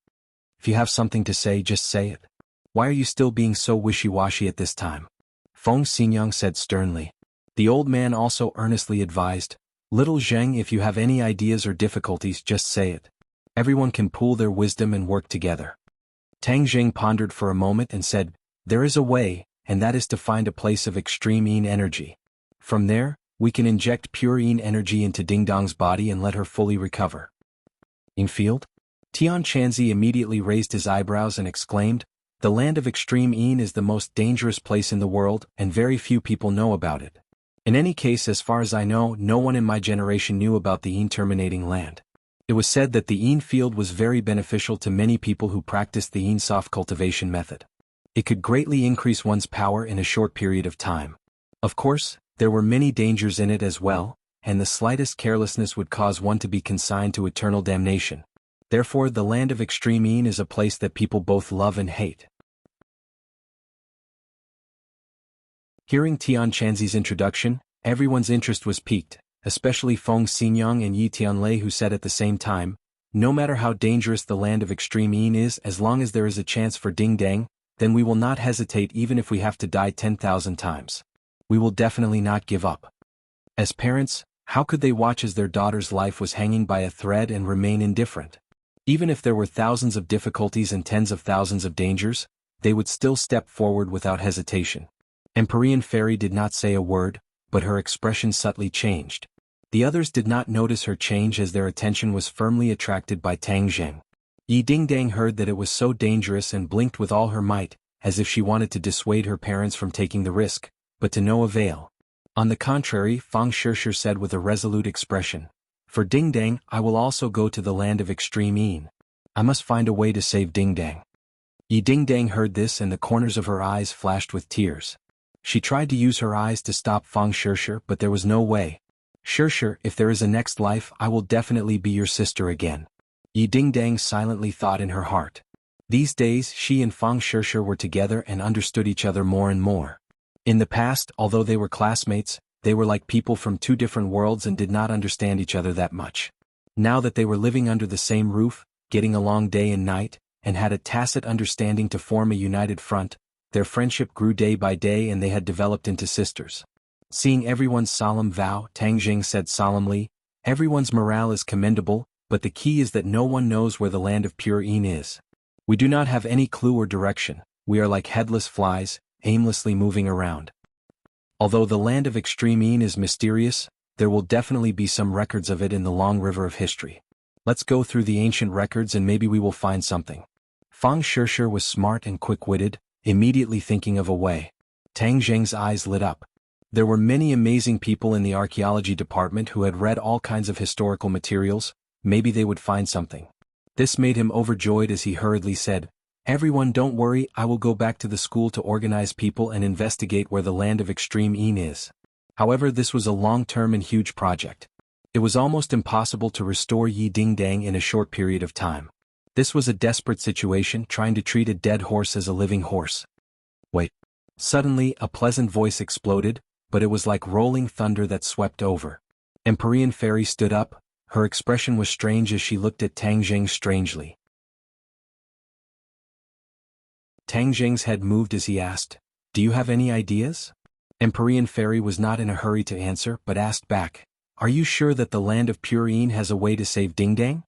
If you have something to say, just say it. Why are you still being so wishy-washy at this time? Feng Xinyang said sternly. The old man also earnestly advised, Little Zheng, if you have any ideas or difficulties, just say it. Everyone can pool their wisdom and work together. Tang Jing pondered for a moment and said, There is a way, and that is to find a place of extreme yin energy. From there, we can inject pure yin energy into Ding Dong's body and let her fully recover. Yin field? Tian Chanzi immediately raised his eyebrows and exclaimed, The land of extreme yin is the most dangerous place in the world, and very few people know about it. In any case, as far as I know, no one in my generation knew about the yin terminating land. It was said that the yin field was very beneficial to many people who practiced the yin soft cultivation method. It could greatly increase one's power in a short period of time. Of course, there were many dangers in it as well, and the slightest carelessness would cause one to be consigned to eternal damnation. Therefore, the land of extreme yin is a place that people both love and hate. Hearing Tian Chanzi's introduction, everyone's interest was piqued, especially Feng Xinyang and Yi Tianlei, who said at the same time, No matter how dangerous the land of extreme yin is, as long as there is a chance for Ding Dang, then we will not hesitate even if we have to die 10,000 times. We will definitely not give up. As parents, how could they watch as their daughter's life was hanging by a thread and remain indifferent? Even if there were thousands of difficulties and tens of thousands of dangers, they would still step forward without hesitation. Empyrean Fairy did not say a word, but her expression subtly changed. The others did not notice her change as their attention was firmly attracted by Tang Jing. Yi Dingdang heard that it was so dangerous and blinked with all her might, as if she wanted to dissuade her parents from taking the risk, but to no avail. On the contrary, Fang Shishir said with a resolute expression, For Dingdang, I will also go to the land of extreme yin. I must find a way to save Dingdang. Yi Dingdang heard this and the corners of her eyes flashed with tears. She tried to use her eyes to stop Fang Shishir, but there was no way. Shishir, if there is a next life, I will definitely be your sister again. Yi Dingdang silently thought in her heart. These days she and Fang Shishir were together and understood each other more and more. In the past, although they were classmates, they were like people from two different worlds and did not understand each other that much. Now that they were living under the same roof, getting along day and night, and had a tacit understanding to form a united front, their friendship grew day by day and they had developed into sisters. Seeing everyone's solemn vow, Tang Jing said solemnly, Everyone's morale is commendable, but the key is that no one knows where the land of pure yin is. We do not have any clue or direction, we are like headless flies, aimlessly moving around. Although the land of extreme yin is mysterious, there will definitely be some records of it in the long river of history. Let's go through the ancient records and maybe we will find something. Fang Shishir was smart and quick-witted, immediately thinking of a way. Tang Jing's eyes lit up. There were many amazing people in the archaeology department who had read all kinds of historical materials, maybe they would find something. This made him overjoyed as he hurriedly said, Everyone don't worry, I will go back to the school to organize people and investigate where the land of extreme yin is. However, this was a long-term and huge project. It was almost impossible to restore Yi Dingdang in a short period of time. This was a desperate situation, trying to treat a dead horse as a living horse. Wait. Suddenly, a pleasant voice exploded, but it was like rolling thunder that swept over. Empyrean Fairy stood up, her expression was strange as she looked at Tang Jing strangely. Tang Jing's head moved as he asked, Do you have any ideas? Empyrean Fairy was not in a hurry to answer but asked back, Are you sure that the land of pure yin has a way to save Dingdang?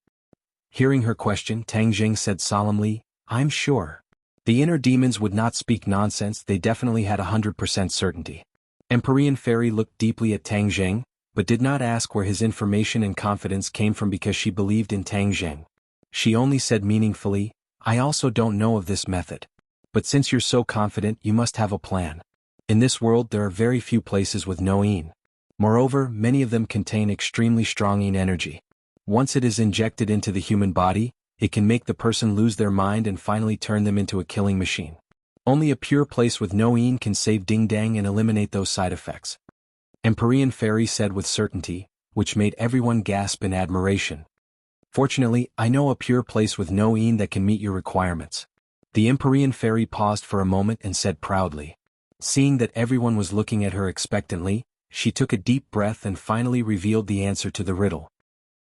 Hearing her question, Tang Jing said solemnly, I'm sure. The inner demons would not speak nonsense, they definitely had 100% certainty. Empyrean Fairy looked deeply at Tang Jing, but did not ask where his information and confidence came from because she believed in Tang Zheng. She only said meaningfully, I also don't know of this method. But since you're so confident, you must have a plan. In this world there are very few places with no yin. Moreover, many of them contain extremely strong yin energy. Once it is injected into the human body, it can make the person lose their mind and finally turn them into a killing machine. Only a pure place with no yin can save Ding Dang and eliminate those side effects. Empyrean Fairy said with certainty, which made everyone gasp in admiration. Fortunately, I know a pure place with no yin that can meet your requirements. The Empyrean Fairy paused for a moment and said proudly. Seeing that everyone was looking at her expectantly, she took a deep breath and finally revealed the answer to the riddle.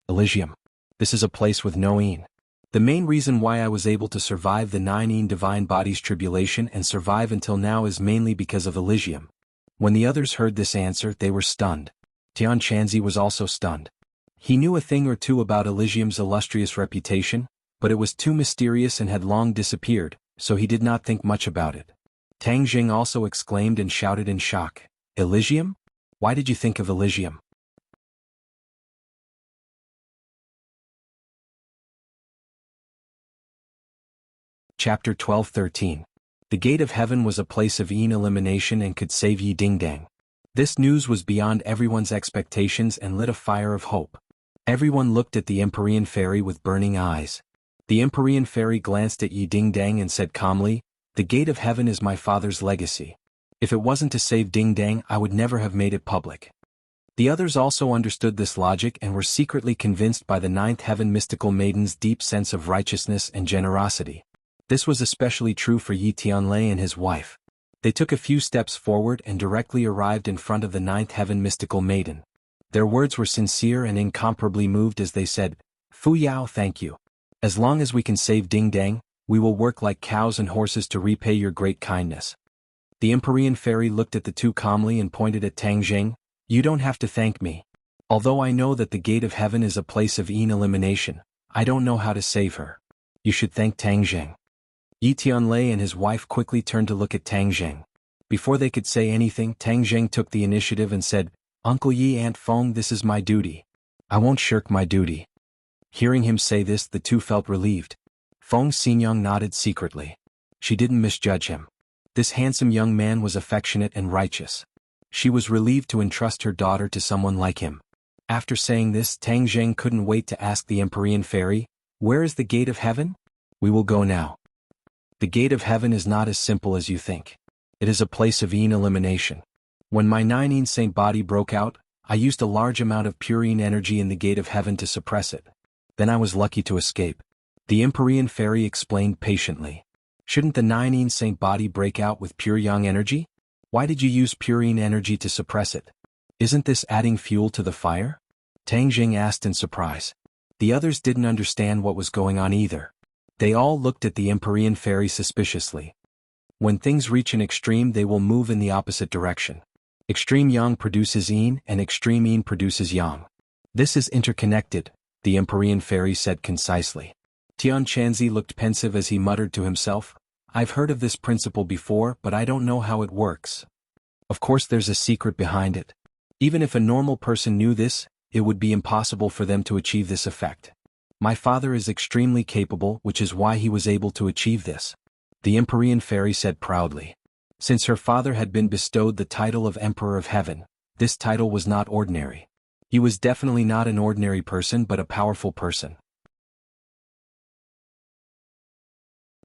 Elysium. This is a place with no yin. The main reason why I was able to survive the 9 yin divine bodies tribulation and survive until now is mainly because of Elysium. When the others heard this answer, they were stunned. Tian Chanzi was also stunned. He knew a thing or two about Elysium's illustrious reputation, but it was too mysterious and had long disappeared, so he did not think much about it. Tang Jing also exclaimed and shouted in shock. Elysium? Why did you think of Elysium? Chapter 12-13. The Gate of Heaven was a place of yin elimination and could save Yi Ding Dang. This news was beyond everyone's expectations and lit a fire of hope. Everyone looked at the Empyrean Fairy with burning eyes. The Empyrean Fairy glanced at Yi Ding Dang and said calmly, The Gate of Heaven is my father's legacy. If it wasn't to save Ding Dang, I would never have made it public. The others also understood this logic and were secretly convinced by the 9th Heaven mystical maiden's deep sense of righteousness and generosity. This was especially true for Yi Tianlei and his wife. They took a few steps forward and directly arrived in front of the 9th Heaven mystical maiden. Their words were sincere and incomparably moved as they said, Fu Yao, thank you. As long as we can save Ding Dang, we will work like cows and horses to repay your great kindness. The Empyrean Fairy looked at the two calmly and pointed at Tang Jing. You don't have to thank me. Although I know that the Gate of Heaven is a place of yin elimination, I don't know how to save her. You should thank Tang Jing. Yi Tianlei and his wife quickly turned to look at Tang Jing. Before they could say anything, Tang Jing took the initiative and said, Uncle Yi, Aunt Feng, this is my duty. I won't shirk my duty. Hearing him say this, the two felt relieved. Feng Xinyang nodded secretly. She didn't misjudge him. This handsome young man was affectionate and righteous. She was relieved to entrust her daughter to someone like him. After saying this, Tang Jing couldn't wait to ask the Empyrean Fairy, Where is the Gate of Heaven? We will go now. The Gate of Heaven is not as simple as you think. It is a place of yin elimination. When my 9 yin saint body broke out, I used a large amount of pure yin energy in the Gate of Heaven to suppress it. Then I was lucky to escape. The Empyrean Fairy explained patiently. Shouldn't the 9 yin saint body break out with pure yang energy? Why did you use pure yin energy to suppress it? Isn't this adding fuel to the fire? Tang Jing asked in surprise. The others didn't understand what was going on either. They all looked at the Empyrean Fairy suspiciously. When things reach an extreme, they will move in the opposite direction. Extreme yang produces yin and extreme yin produces yang. This is interconnected, the Empyrean Fairy said concisely. Tian Chanzi looked pensive as he muttered to himself, I've heard of this principle before, but I don't know how it works. Of course there's a secret behind it. Even if a normal person knew this, it would be impossible for them to achieve this effect. My father is extremely capable, which is why he was able to achieve this. The Empyrean Fairy said proudly. Since her father had been bestowed the title of Emperor of Heaven, this title was not ordinary. He was definitely not an ordinary person but a powerful person.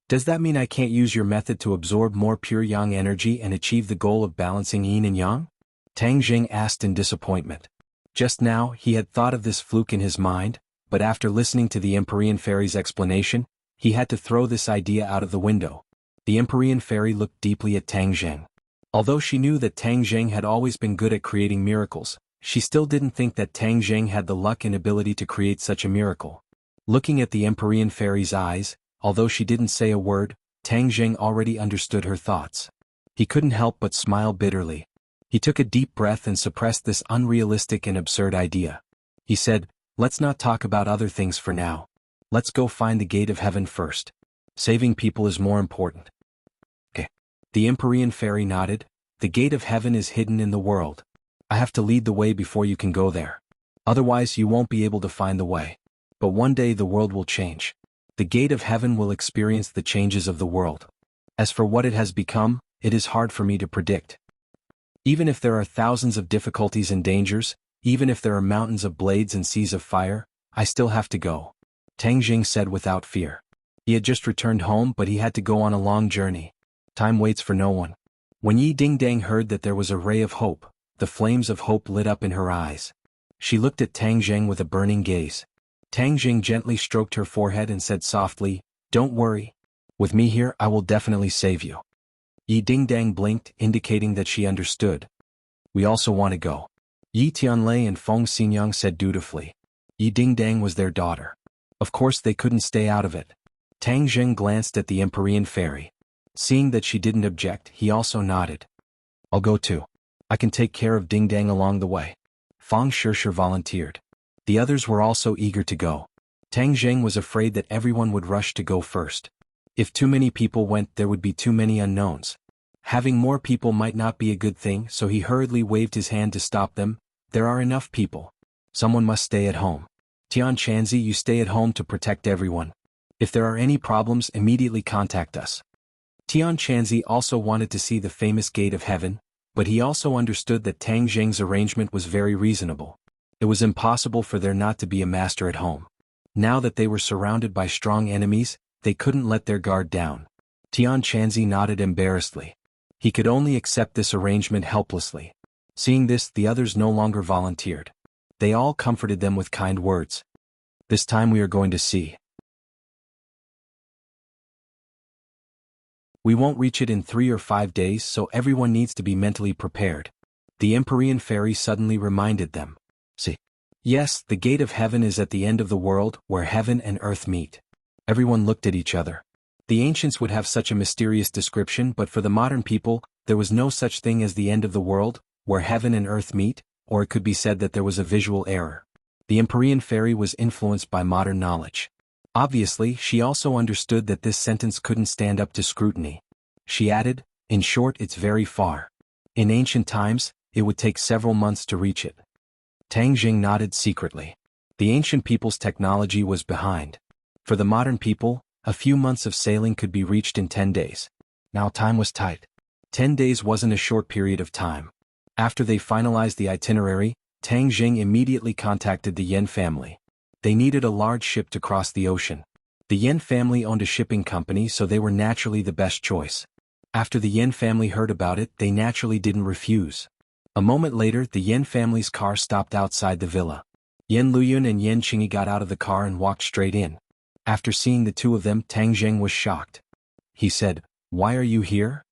Does that mean I can't use your method to absorb more pure yang energy and achieve the goal of balancing yin and yang? Tang Jing asked in disappointment. Just now, he had thought of this fluke in his mind, but after listening to the Empyrean Fairy's explanation, he had to throw this idea out of the window. The Empyrean Fairy looked deeply at Tang Jing. Although she knew that Tang Jing had always been good at creating miracles, she still didn't think that Tang Jing had the luck and ability to create such a miracle. Looking at the Empyrean Fairy's eyes, although she didn't say a word, Tang Jing already understood her thoughts. He couldn't help but smile bitterly. He took a deep breath and suppressed this unrealistic and absurd idea. He said, Let's not talk about other things for now. Let's go find the Gate of Heaven first. Saving people is more important. Okay. The Empyrean Fairy nodded. The Gate of Heaven is hidden in the world. I have to lead the way before you can go there. Otherwise you won't be able to find the way. But one day the world will change. The gate of heaven will experience the changes of the world. As for what it has become, it is hard for me to predict. Even if there are thousands of difficulties and dangers, even if there are mountains of blades and seas of fire, I still have to go. Tang Jing said without fear. He had just returned home, but he had to go on a long journey. Time waits for no one. When Yi Dingdang heard that there was a ray of hope, the flames of hope lit up in her eyes. She looked at Tang Jing with a burning gaze. Tang Jing gently stroked her forehead and said softly, "Don't worry. With me here I will definitely save you." Yi Dingdang blinked, indicating that she understood. "We also want to go." Yi Tianlei and Feng Xinyang said dutifully. Yi Dingdang was their daughter. Of course they couldn't stay out of it. Tang Jing glanced at the Empyrean fairy. Seeing that she didn't object, he also nodded. "I'll go too. I can take care of Dingdang along the way." Fang Shishir volunteered. The others were also eager to go. Tang Jing was afraid that everyone would rush to go first. If too many people went, there would be too many unknowns. Having more people might not be a good thing, so he hurriedly waved his hand to stop them. "There are enough people. Someone must stay at home. Tian Chanzi, you stay at home to protect everyone. If there are any problems, immediately contact us." Tian Chanzi also wanted to see the famous Gate of Heaven, but he also understood that Tang Jing's arrangement was very reasonable. It was impossible for there not to be a master at home. Now that they were surrounded by strong enemies, they couldn't let their guard down. Tian Chanzi nodded embarrassedly. He could only accept this arrangement helplessly. Seeing this, the others no longer volunteered. They all comforted them with kind words. "This time we are going to see. We won't reach it in 3 or 5 days, so everyone needs to be mentally prepared." The Empyrean fairy suddenly reminded them. "See. Yes, the Gate of Heaven is at the end of the world, where heaven and earth meet." Everyone looked at each other. The ancients would have such a mysterious description, but for the modern people, there was no such thing as the end of the world, where heaven and earth meet, or it could be said that there was a visual error. The Empyrean fairy was influenced by modern knowledge. Obviously, she also understood that this sentence couldn't stand up to scrutiny. She added, "In short, it's very far. In ancient times, it would take several months to reach it." Tang Jing nodded secretly. The ancient people's technology was behind. For the modern people, a few months of sailing could be reached in 10 days. Now time was tight. 10 days wasn't a short period of time. After they finalized the itinerary, Tang Jing immediately contacted the Yen family. They needed a large ship to cross the ocean. The Yen family owned a shipping company, so they were naturally the best choice. After the Yen family heard about it, they naturally didn't refuse. A moment later, the Yen family's car stopped outside the villa. Yen Luyun and Yen Qingyi got out of the car and walked straight in. After seeing the two of them, Tang Jing was shocked. He said, "Why are you here?"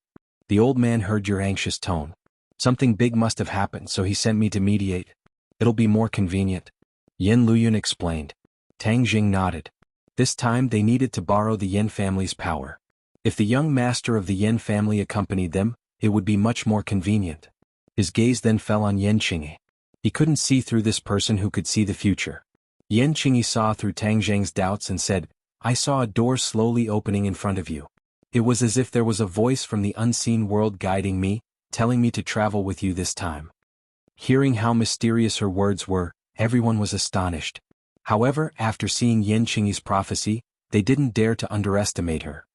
"The old man heard your anxious tone. Something big must have happened, so he sent me to mediate. It'll be more convenient." Yen Luyun explained. Tang Jing nodded. This time they needed to borrow the Yen family's power. If the young master of the Yen family accompanied them, it would be much more convenient. His gaze then fell on Yen Qingyi. He couldn't see through this person who could see the future. Yen Qingyi saw through Tang Jing's doubts and said, "I saw a door slowly opening in front of you. It was as if there was a voice from the unseen world guiding me, telling me to travel with you this time." Hearing how mysterious her words were, everyone was astonished. However, after seeing Yen Qingyi's prophecy, they didn't dare to underestimate her.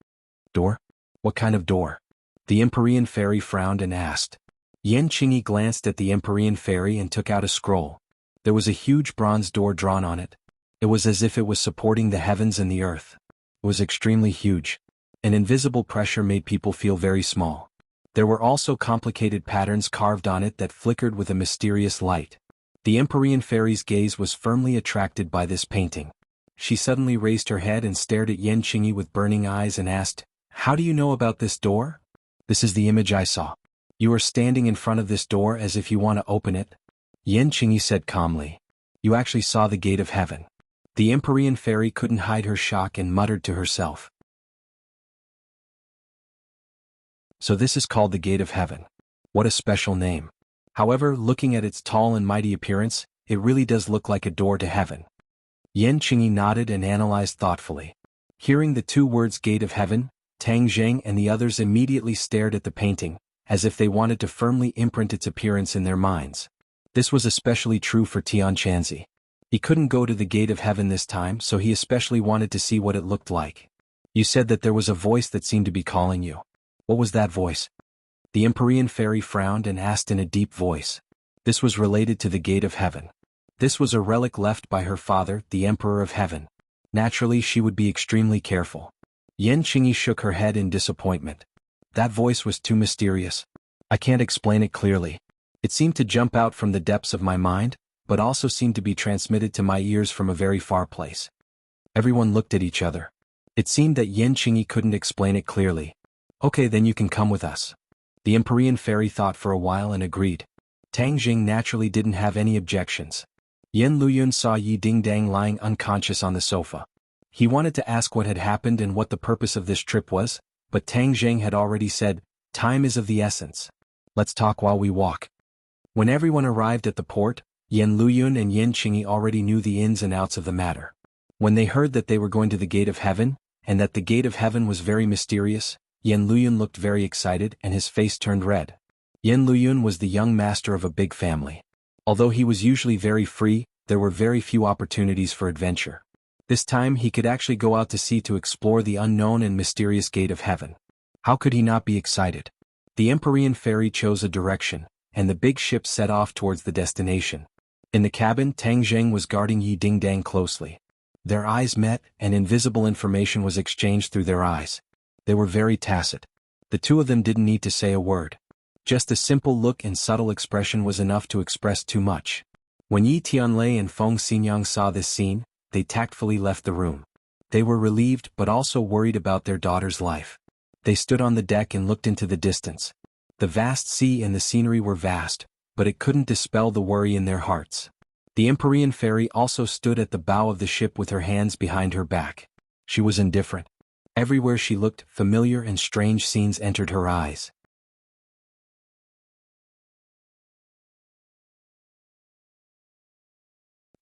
"Door? What kind of door?" The Empyrean fairy frowned and asked. Yen Qingyi glanced at the Empyrean fairy and took out a scroll. There was a huge bronze door drawn on it. It was as if it was supporting the heavens and the earth. It was extremely huge. An invisible pressure made people feel very small. There were also complicated patterns carved on it that flickered with a mysterious light. The Empyrean fairy's gaze was firmly attracted by this painting. She suddenly raised her head and stared at Yen Qingyi with burning eyes and asked, "How do you know about this door?" "This is the image I saw. You are standing in front of this door as if you want to open it." Yen Qingyi said calmly. "You actually saw the Gate of Heaven." The Empyrean fairy couldn't hide her shock and muttered to herself. "So this is called the Gate of Heaven. What a special name. However, looking at its tall and mighty appearance, it really does look like a door to heaven." Yen Qingyi nodded and analyzed thoughtfully. Hearing the two words Gate of Heaven, Tang Jing and the others immediately stared at the painting, as if they wanted to firmly imprint its appearance in their minds. This was especially true for Tianqianzi. He couldn't go to the gate of heaven this time, so he especially wanted to see what it looked like. You said that there was a voice that seemed to be calling you. What was that voice? The Empyrean fairy frowned and asked in a deep voice. This was related to the gate of heaven. This was a relic left by her father, the Emperor of Heaven. Naturally, she would be extremely careful. Yan Qingyi shook her head in disappointment. That voice was too mysterious. I can't explain it clearly. It seemed to jump out from the depths of my mind, but also seemed to be transmitted to my ears from a very far place. Everyone looked at each other. It seemed that Yan Qingyi couldn't explain it clearly. Okay, then you can come with us. The Empyrean fairy thought for a while and agreed. Tang Jing naturally didn't have any objections. Yan Luyun saw Yi Dingdang lying unconscious on the sofa. He wanted to ask what had happened and what the purpose of this trip was, but Tang Jing had already said, time is of the essence. Let's talk while we walk. When everyone arrived at the port, Yan Luyun and Yan Qingyi already knew the ins and outs of the matter. When they heard that they were going to the gate of heaven, and that the gate of heaven was very mysterious, Yan Luyun looked very excited and his face turned red. Yan Luyun was the young master of a big family. Although he was usually very free, there were very few opportunities for adventure. This time he could actually go out to sea to explore the unknown and mysterious gate of heaven. How could he not be excited? The Empyrean fairy chose a direction, and the big ship set off towards the destination. In the cabin, Tang Zheng was guarding Yi Dingdang closely. Their eyes met, and invisible information was exchanged through their eyes. They were very tacit. The two of them didn't need to say a word. Just a simple look and subtle expression was enough to express too much. When Yi Tianlei and Feng Xinyang saw this scene, they tactfully left the room. They were relieved but also worried about their daughter's life. They stood on the deck and looked into the distance. The vast sea and the scenery were vast, but it couldn't dispel the worry in their hearts. The Empyrean fairy also stood at the bow of the ship with her hands behind her back. She was indifferent. Everywhere she looked, familiar and strange scenes entered her eyes.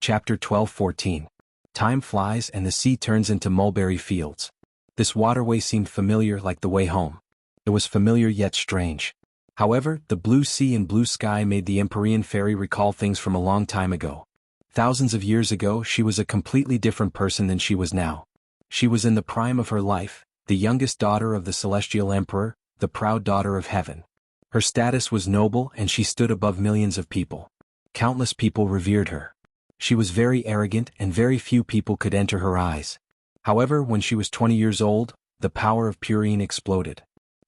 Chapter 12-14. Time flies and the sea turns into mulberry fields. This waterway seemed familiar, like the way home. It was familiar yet strange. However, the blue sea and blue sky made the Empyrean fairy recall things from a long time ago. Thousands of years ago, she was a completely different person than she was now. She was in the prime of her life, the youngest daughter of the celestial emperor, the proud daughter of heaven. Her status was noble and she stood above millions of people. Countless people revered her. She was very arrogant and very few people could enter her eyes. However, when she was 20 years old, the power of Purine exploded.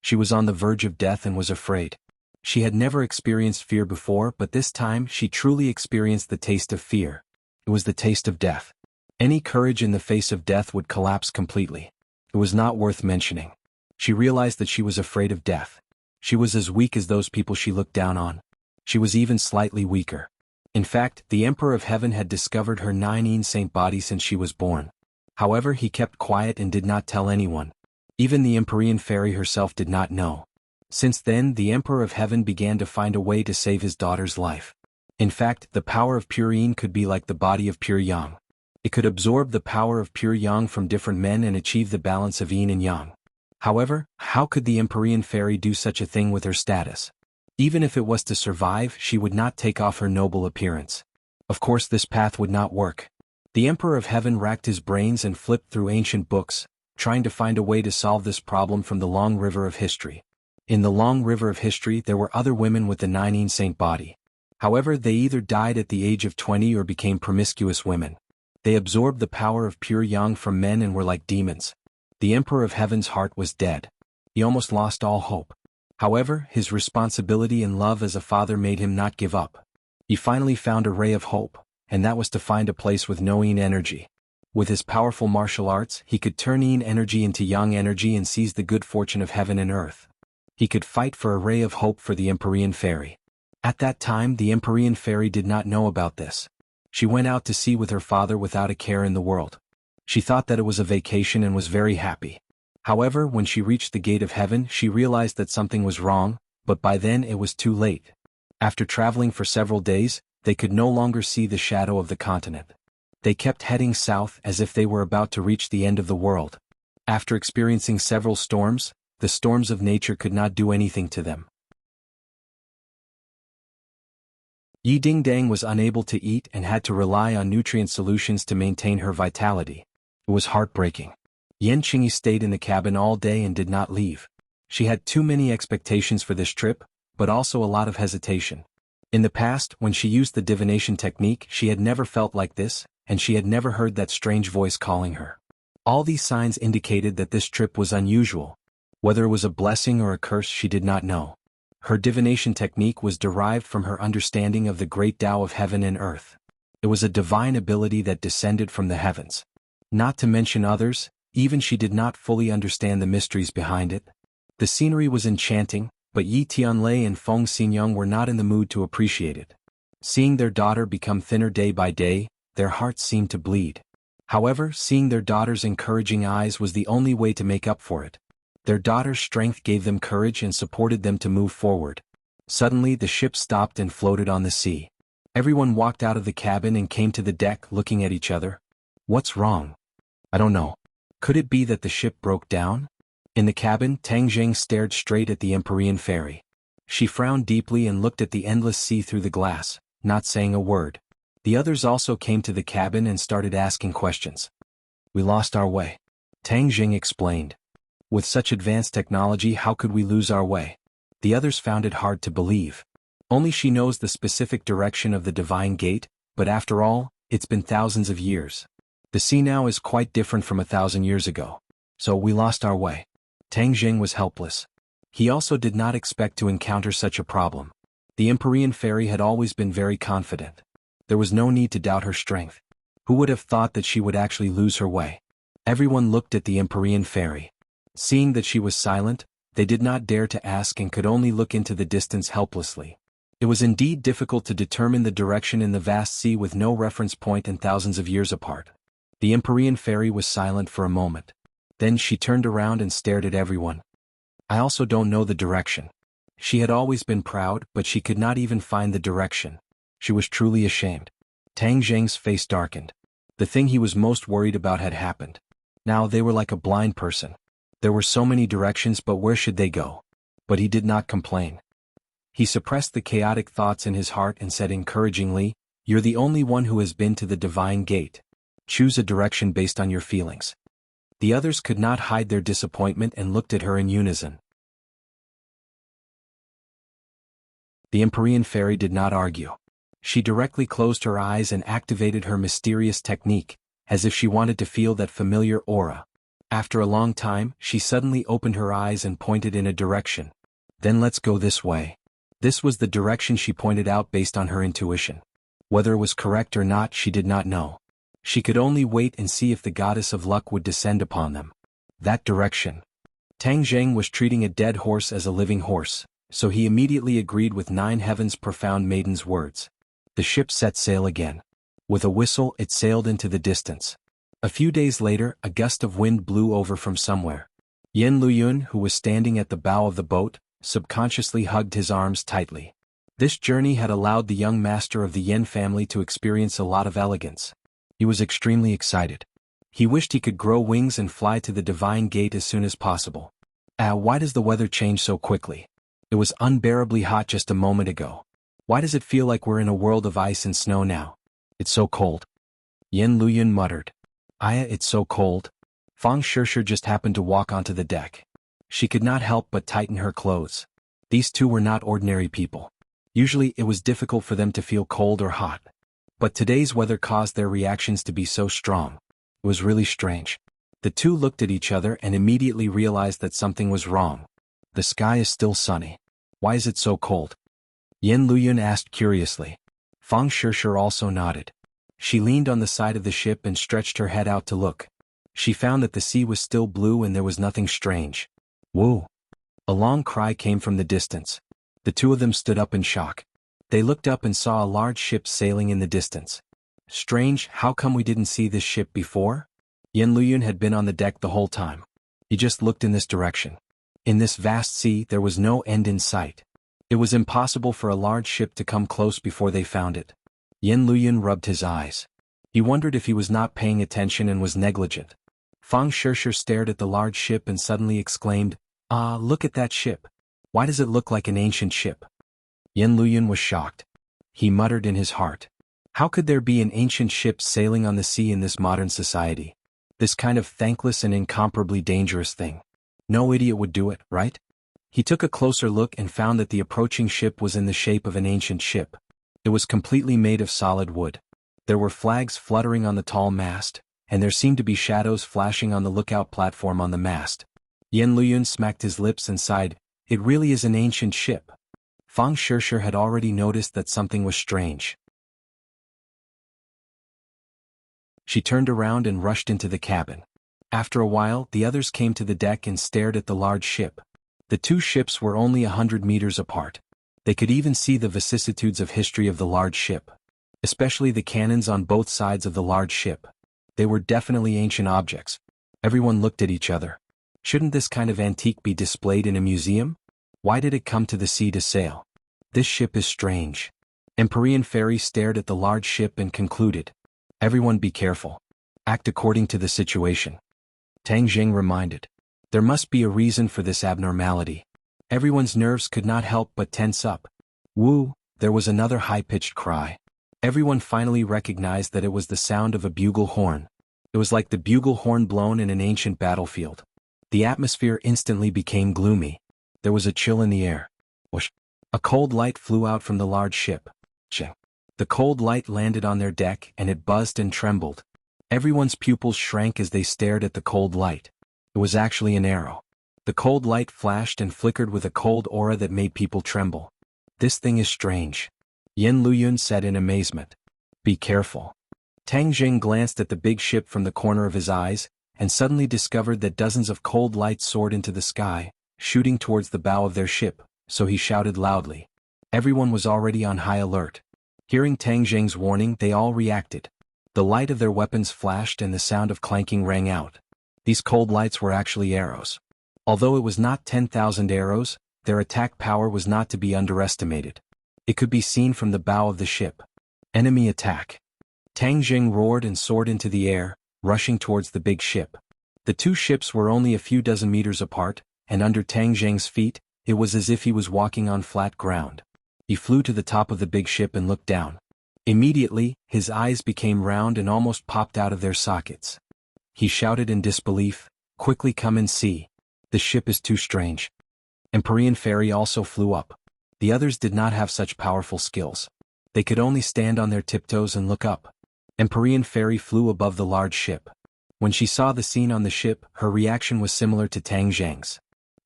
She was on the verge of death and was afraid. She had never experienced fear before, but this time she truly experienced the taste of fear. It was the taste of death. Any courage in the face of death would collapse completely. It was not worth mentioning. She realized that she was afraid of death. She was as weak as those people she looked down on. She was even slightly weaker. In fact, the Emperor of Heaven had discovered her 9 insane body since she was born. However, he kept quiet and did not tell anyone. Even the Empyrean fairy herself did not know. Since then, the Emperor of Heaven began to find a way to save his daughter's life. In fact, the power of pure yin could be like the body of pure yang. It could absorb the power of pure yang from different men and achieve the balance of yin and yang. However, how could the Empyrean fairy do such a thing with her status? Even if it was to survive, she would not take off her noble appearance. Of course, this path would not work. The Emperor of Heaven racked his brains and flipped through ancient books, trying to find a way to solve this problem from the long river of history. In the long river of history there were other women with the 9 insane body. However, they either died at the age of 20 or became promiscuous women. They absorbed the power of pure yang from men and were like demons. The Emperor of Heaven's heart was dead. He almost lost all hope. However, his responsibility and love as a father made him not give up. He finally found a ray of hope, and that was to find a place with no yin energy. With his powerful martial arts, he could turn yin energy into yang energy and seize the good fortune of heaven and earth. He could fight for a ray of hope for the Empyrean fairy. At that time, the Empyrean fairy did not know about this. She went out to sea with her father without a care in the world. She thought that it was a vacation and was very happy. However, when she reached the gate of heaven, she realized that something was wrong, but by then it was too late. After traveling for several days, they could no longer see the shadow of the continent. They kept heading south as if they were about to reach the end of the world. After experiencing several storms, the storms of nature could not do anything to them. Yi Dingdang was unable to eat and had to rely on nutrient solutions to maintain her vitality. It was heartbreaking. Yan Qingyi stayed in the cabin all day and did not leave. She had too many expectations for this trip, but also a lot of hesitation. In the past, when she used the divination technique, she had never felt like this, and she had never heard that strange voice calling her. All these signs indicated that this trip was unusual. Whether it was a blessing or a curse, she did not know. Her divination technique was derived from her understanding of the great Tao of heaven and earth. It was a divine ability that descended from the heavens. Not to mention others, even she did not fully understand the mysteries behind it. The scenery was enchanting, but Yi Tianlei and Feng Xingyang were not in the mood to appreciate it. Seeing their daughter become thinner day by day, their hearts seemed to bleed. However, seeing their daughter's encouraging eyes was the only way to make up for it. Their daughter's strength gave them courage and supported them to move forward. Suddenly the ship stopped and floated on the sea. Everyone walked out of the cabin and came to the deck looking at each other. What's wrong? I don't know. Could it be that the ship broke down? In the cabin, Tang Zheng stared straight at the Empyrean ferry. She frowned deeply and looked at the endless sea through the glass, not saying a word. The others also came to the cabin and started asking questions. We lost our way. Tang Zheng explained. With such advanced technology, how could we lose our way? The others found it hard to believe. Only she knows the specific direction of the divine gate, but after all, it's been thousands of years. The sea now is quite different from 1,000 years ago. So we lost our way. Tang Zheng was helpless. He also did not expect to encounter such a problem. The Empyrean fairy had always been very confident. There was no need to doubt her strength. Who would have thought that she would actually lose her way? Everyone looked at the Empyrean fairy. Seeing that she was silent, they did not dare to ask and could only look into the distance helplessly. It was indeed difficult to determine the direction in the vast sea with no reference point and thousands of years apart. The Empyrean fairy was silent for a moment. Then she turned around and stared at everyone. I also don't know the direction. She had always been proud, but she could not even find the direction. She was truly ashamed. Tang Zheng's face darkened. The thing he was most worried about had happened. Now they were like a blind person. There were so many directions, but where should they go? But he did not complain. He suppressed the chaotic thoughts in his heart and said encouragingly, "You're the only one who has been to the divine gate. Choose a direction based on your feelings." The others could not hide their disappointment and looked at her in unison. The Empyrean fairy did not argue. She directly closed her eyes and activated her mysterious technique, as if she wanted to feel that familiar aura. After a long time, she suddenly opened her eyes and pointed in a direction. Then let's go this way. This was the direction she pointed out based on her intuition. Whether it was correct or not, she did not know. She could only wait and see if the goddess of luck would descend upon them. That direction. Tang Zheng was treating a dead horse as a living horse, so he immediately agreed with Nine Heavens' profound maiden's words. The ship set sail again. With a whistle, it sailed into the distance. A few days later, a gust of wind blew over from somewhere. Yan Luyun, who was standing at the bow of the boat, subconsciously hugged his arms tightly. This journey had allowed the young master of the Yan family to experience a lot of elegance. He was extremely excited. He wished he could grow wings and fly to the divine gate as soon as possible. Why does the weather change so quickly? It was unbearably hot just a moment ago. Why does it feel like we're in a world of ice and snow now? It's so cold. Yan Luyun muttered. It's so cold. Fang Shishir just happened to walk onto the deck. She could not help but tighten her clothes. These two were not ordinary people. Usually it was difficult for them to feel cold or hot. But today's weather caused their reactions to be so strong. It was really strange. The two looked at each other and immediately realized that something was wrong. The sky is still sunny. Why is it so cold? Yan Luyun asked curiously. Fang Shishir also nodded. She leaned on the side of the ship and stretched her head out to look. She found that the sea was still blue and there was nothing strange. Whoa! A long cry came from the distance. The two of them stood up in shock. They looked up and saw a large ship sailing in the distance. Strange, how come we didn't see this ship before? Yan Luyun had been on the deck the whole time. He just looked in this direction. In this vast sea, there was no end in sight. It was impossible for a large ship to come close before they found it. Yan Luyun rubbed his eyes. He wondered if he was not paying attention and was negligent. Fang Shishir stared at the large ship and suddenly exclaimed, look at that ship. Why does it look like an ancient ship? Yan Luyun was shocked. he muttered in his heart. How could there be an ancient ship sailing on the sea in this modern society? This kind of thankless and incomparably dangerous thing. No idiot would do it, right? He took a closer look and found that the approaching ship was in the shape of an ancient ship. It was completely made of solid wood. There were flags fluttering on the tall mast, and there seemed to be shadows flashing on the lookout platform on the mast. Yan Luyun smacked his lips and sighed, "It really is an ancient ship." Fang Shishir had already noticed that something was strange. She turned around and rushed into the cabin. After a while, the others came to the deck and stared at the large ship. The two ships were only 100 meters apart. They could even see the vicissitudes of history of the large ship, especially the cannons on both sides of the large ship. They were definitely ancient objects. Everyone looked at each other. Shouldn't this kind of antique be displayed in a museum? Why did it come to the sea to sail? This ship is strange. Empyrean Fairy stared at the large ship and concluded, "Everyone be careful. Act according to the situation." Tang Jing reminded, "There must be a reason for this abnormality." Everyone's nerves could not help but tense up. Woo! There was another high-pitched cry. Everyone finally recognized that it was the sound of a bugle horn. It was like the bugle horn blown in an ancient battlefield. The atmosphere instantly became gloomy. There was a chill in the air. Whoosh! A cold light flew out from the large ship. Ching! The cold light landed on their deck and it buzzed and trembled. Everyone's pupils shrank as they stared at the cold light. It was actually an arrow. The cold light flashed and flickered with a cold aura that made people tremble. "This thing is strange," Yan Luyun said in amazement. "Be careful." Tang Jing glanced at the big ship from the corner of his eyes, and suddenly discovered that dozens of cold lights soared into the sky, shooting towards the bow of their ship, so he shouted loudly. Everyone was already on high alert. Hearing Tang Jing's warning, they all reacted. The light of their weapons flashed and the sound of clanking rang out. These cold lights were actually arrows. Although it was not 10,000 arrows, their attack power was not to be underestimated. It could be seen from the bow of the ship. Enemy attack. Tang Jing roared and soared into the air, rushing towards the big ship. The two ships were only a few dozen meters apart, and under Tang Jing's feet, it was as if he was walking on flat ground. He flew to the top of the big ship and looked down. Immediately, his eyes became round and almost popped out of their sockets. He shouted in disbelief, "Quickly come and see. The ship is too strange." Empyrean Fairy also flew up. The others did not have such powerful skills. They could only stand on their tiptoes and look up. Empyrean Fairy flew above the large ship. When she saw the scene on the ship, her reaction was similar to Tang Jing's.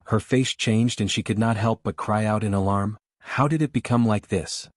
Her face changed and she could not help but cry out in alarm, "How did it become like this?"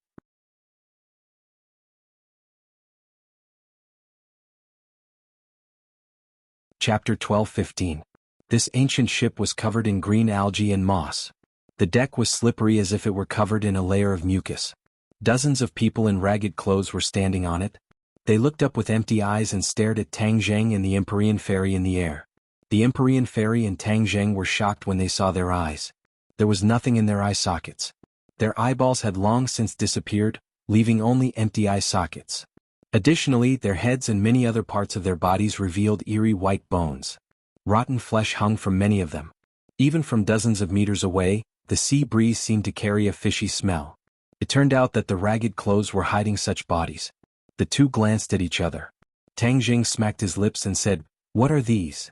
Chapter 12:15. This ancient ship was covered in green algae and moss. The deck was slippery as if it were covered in a layer of mucus. Dozens of people in ragged clothes were standing on it. They looked up with empty eyes and stared at Tang Jing and the Empyrean Fairy in the air. The Empyrean Fairy and Tang Jing were shocked when they saw their eyes. There was nothing in their eye sockets. Their eyeballs had long since disappeared, leaving only empty eye sockets. Additionally, their heads and many other parts of their bodies revealed eerie white bones. Rotten flesh hung from many of them. Even from dozens of meters away, the sea breeze seemed to carry a fishy smell. It turned out that the ragged clothes were hiding such bodies. The two glanced at each other. Tang Jing smacked his lips and said, "What are these?"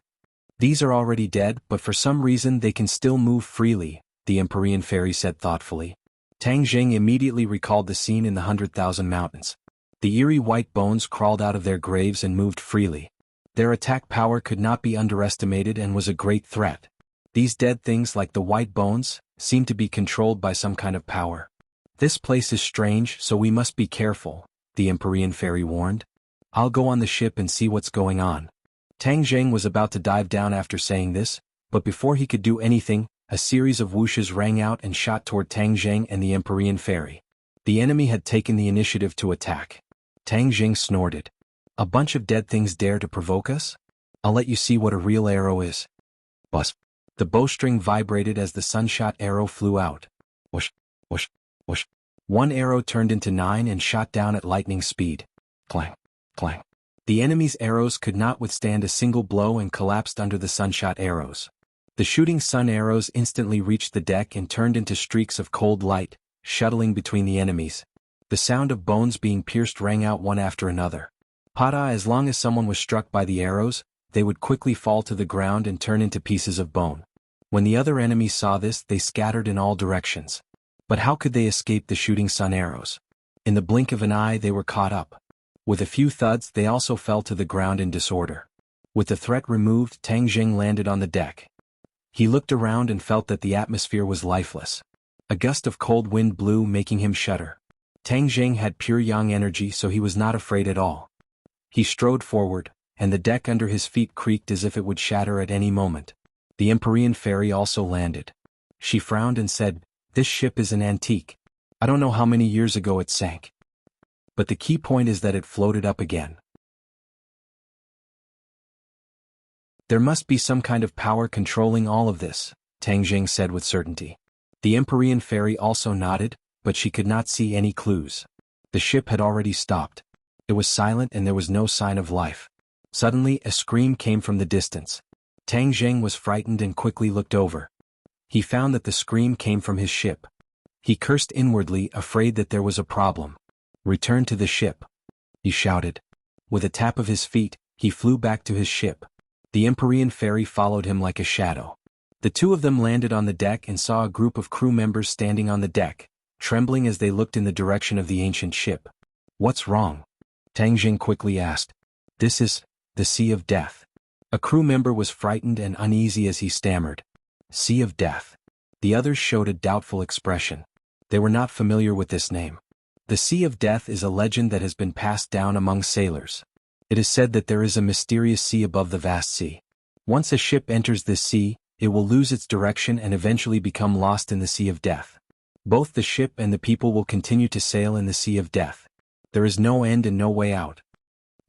"These are already dead, but for some reason they can still move freely," the Empyrean Fairy said thoughtfully. Tang Jing immediately recalled the scene in the 100,000 Mountains. The eerie white bones crawled out of their graves and moved freely. Their attack power could not be underestimated and was a great threat. These dead things like the white bones seemed to be controlled by some kind of power. "This place is strange, so we must be careful," the Empyrean Fairy warned. "I'll go on the ship and see what's going on." Tang Jing was about to dive down after saying this, but before he could do anything, a series of whooshes rang out and shot toward Tang Jing and the Empyrean Fairy. The enemy had taken the initiative to attack. Tang Jing snorted. "A bunch of dead things dare to provoke us? I'll let you see what a real arrow is." Buzz. The bowstring vibrated as the sunshot arrow flew out. Whoosh, whoosh, whoosh. One arrow turned into 9 and shot down at lightning speed. Clang, clang. The enemy's arrows could not withstand a single blow and collapsed under the sunshot arrows. The shooting sun arrows instantly reached the deck and turned into streaks of cold light, shuttling between the enemies. The sound of bones being pierced rang out one after another. As long as someone was struck by the arrows, they would quickly fall to the ground and turn into pieces of bone. When the other enemies saw this, they scattered in all directions. But how could they escape the shooting sun arrows? In the blink of an eye they were caught up. With a few thuds they also fell to the ground in disorder. With the threat removed, Tang Jing landed on the deck. He looked around and felt that the atmosphere was lifeless. A gust of cold wind blew, making him shudder. Tang Jing had pure yang energy, so he was not afraid at all. He strode forward, and the deck under his feet creaked as if it would shatter at any moment. The Empyrean fairy also landed. She frowned and said, "This ship is an antique. I don't know how many years ago it sank. But the key point is that it floated up again. There must be some kind of power controlling all of this," Tang Jing said with certainty. The Empyrean fairy also nodded, but she could not see any clues. The ship had already stopped. It was silent and there was no sign of life. Suddenly, a scream came from the distance. Tang Jing was frightened and quickly looked over. He found that the scream came from his ship. He cursed inwardly, afraid that there was a problem. "Return to the ship," he shouted. With a tap of his feet, he flew back to his ship. The Empyrean fairy followed him like a shadow. The two of them landed on the deck and saw a group of crew members standing on the deck, trembling as they looked in the direction of the ancient ship. "What's wrong?" Tang Jing quickly asked. "This is the Sea of Death." A crew member was frightened and uneasy as he stammered. "Sea of Death." The others showed a doubtful expression. They were not familiar with this name. The Sea of Death is a legend that has been passed down among sailors. It is said that there is a mysterious sea above the vast sea. Once a ship enters this sea, it will lose its direction and eventually become lost in the Sea of Death. Both the ship and the people will continue to sail in the Sea of Death. There is no end and no way out.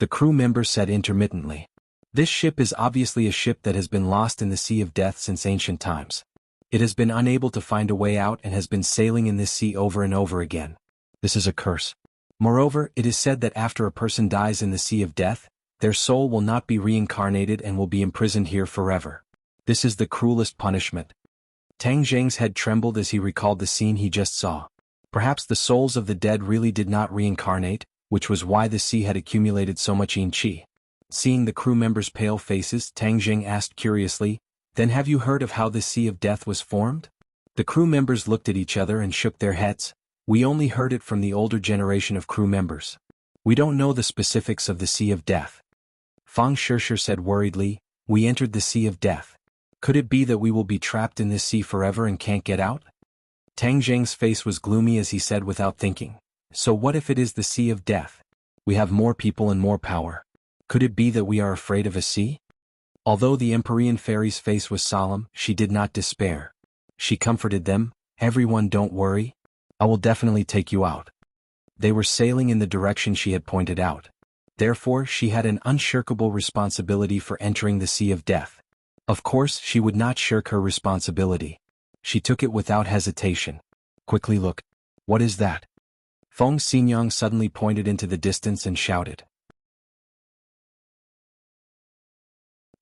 The crew member said intermittently. This ship is obviously a ship that has been lost in the Sea of Death since ancient times. It has been unable to find a way out and has been sailing in this sea over and over again. This is a curse. Moreover, it is said that after a person dies in the Sea of Death, their soul will not be reincarnated and will be imprisoned here forever. This is the cruelest punishment. Tang Jing's head trembled as he recalled the scene he just saw. Perhaps the souls of the dead really did not reincarnate, which was why the sea had accumulated so much yin qi. Seeing the crew members' pale faces, Tang Jing asked curiously, "Then have you heard of how the Sea of Death was formed?" The crew members looked at each other and shook their heads. "We only heard it from the older generation of crew members. We don't know the specifics of the Sea of Death." Fang Shishir said worriedly, "We entered the Sea of Death. Could it be that we will be trapped in this sea forever and can't get out?" Tang Jing's face was gloomy as he said without thinking, "So what if it is the Sea of Death? We have more people and more power. Could it be that we are afraid of a sea?" Although the Empyrean fairy's face was solemn, she did not despair. She comforted them, "Everyone, don't worry. I will definitely take you out." They were sailing in the direction she had pointed out. Therefore, she had an unshirkable responsibility for entering the Sea of Death. Of course, she would not shirk her responsibility. She took it without hesitation. "Quickly look. What is that?" Feng Xinyang suddenly pointed into the distance and shouted.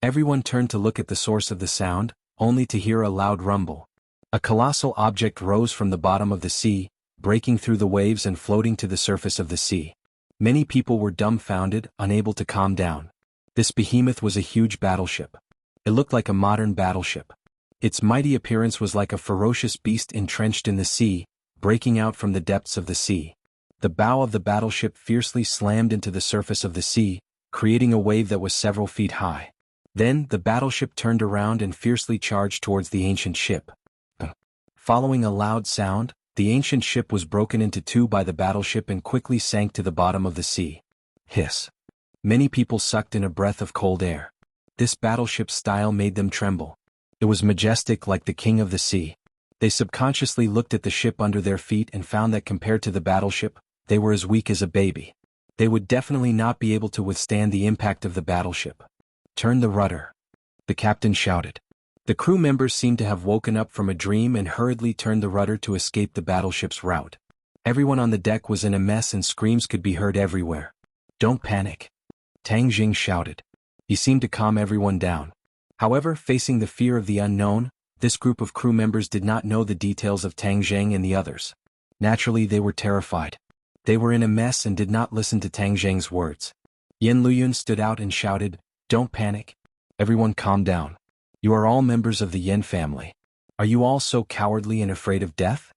Everyone turned to look at the source of the sound, only to hear a loud rumble. A colossal object rose from the bottom of the sea, breaking through the waves and floating to the surface of the sea. Many people were dumbfounded, unable to calm down. This behemoth was a huge battleship. It looked like a modern battleship. Its mighty appearance was like a ferocious beast entrenched in the sea, breaking out from the depths of the sea. The bow of the battleship fiercely slammed into the surface of the sea, creating a wave that was several feet high. Then, the battleship turned around and fiercely charged towards the ancient ship. Following a loud sound, the ancient ship was broken into two by the battleship and quickly sank to the bottom of the sea. Hiss. Many people sucked in a breath of cold air. This battleship's style made them tremble. It was majestic like the king of the sea. They subconsciously looked at the ship under their feet and found that compared to the battleship, they were as weak as a baby. They would definitely not be able to withstand the impact of the battleship. "Turn the rudder," the captain shouted. The crew members seemed to have woken up from a dream and hurriedly turned the rudder to escape the battleship's rout. Everyone on the deck was in a mess and screams could be heard everywhere. "Don't panic," Tang Jing shouted. He seemed to calm everyone down. However, facing the fear of the unknown, this group of crew members did not know the details of Tang Jing and the others. Naturally, they were terrified. They were in a mess and did not listen to Tang Zheng's words. Yan Luyun stood out and shouted, "Don't panic. Everyone calm down. You are all members of the Yan family. Are you all so cowardly and afraid of death?"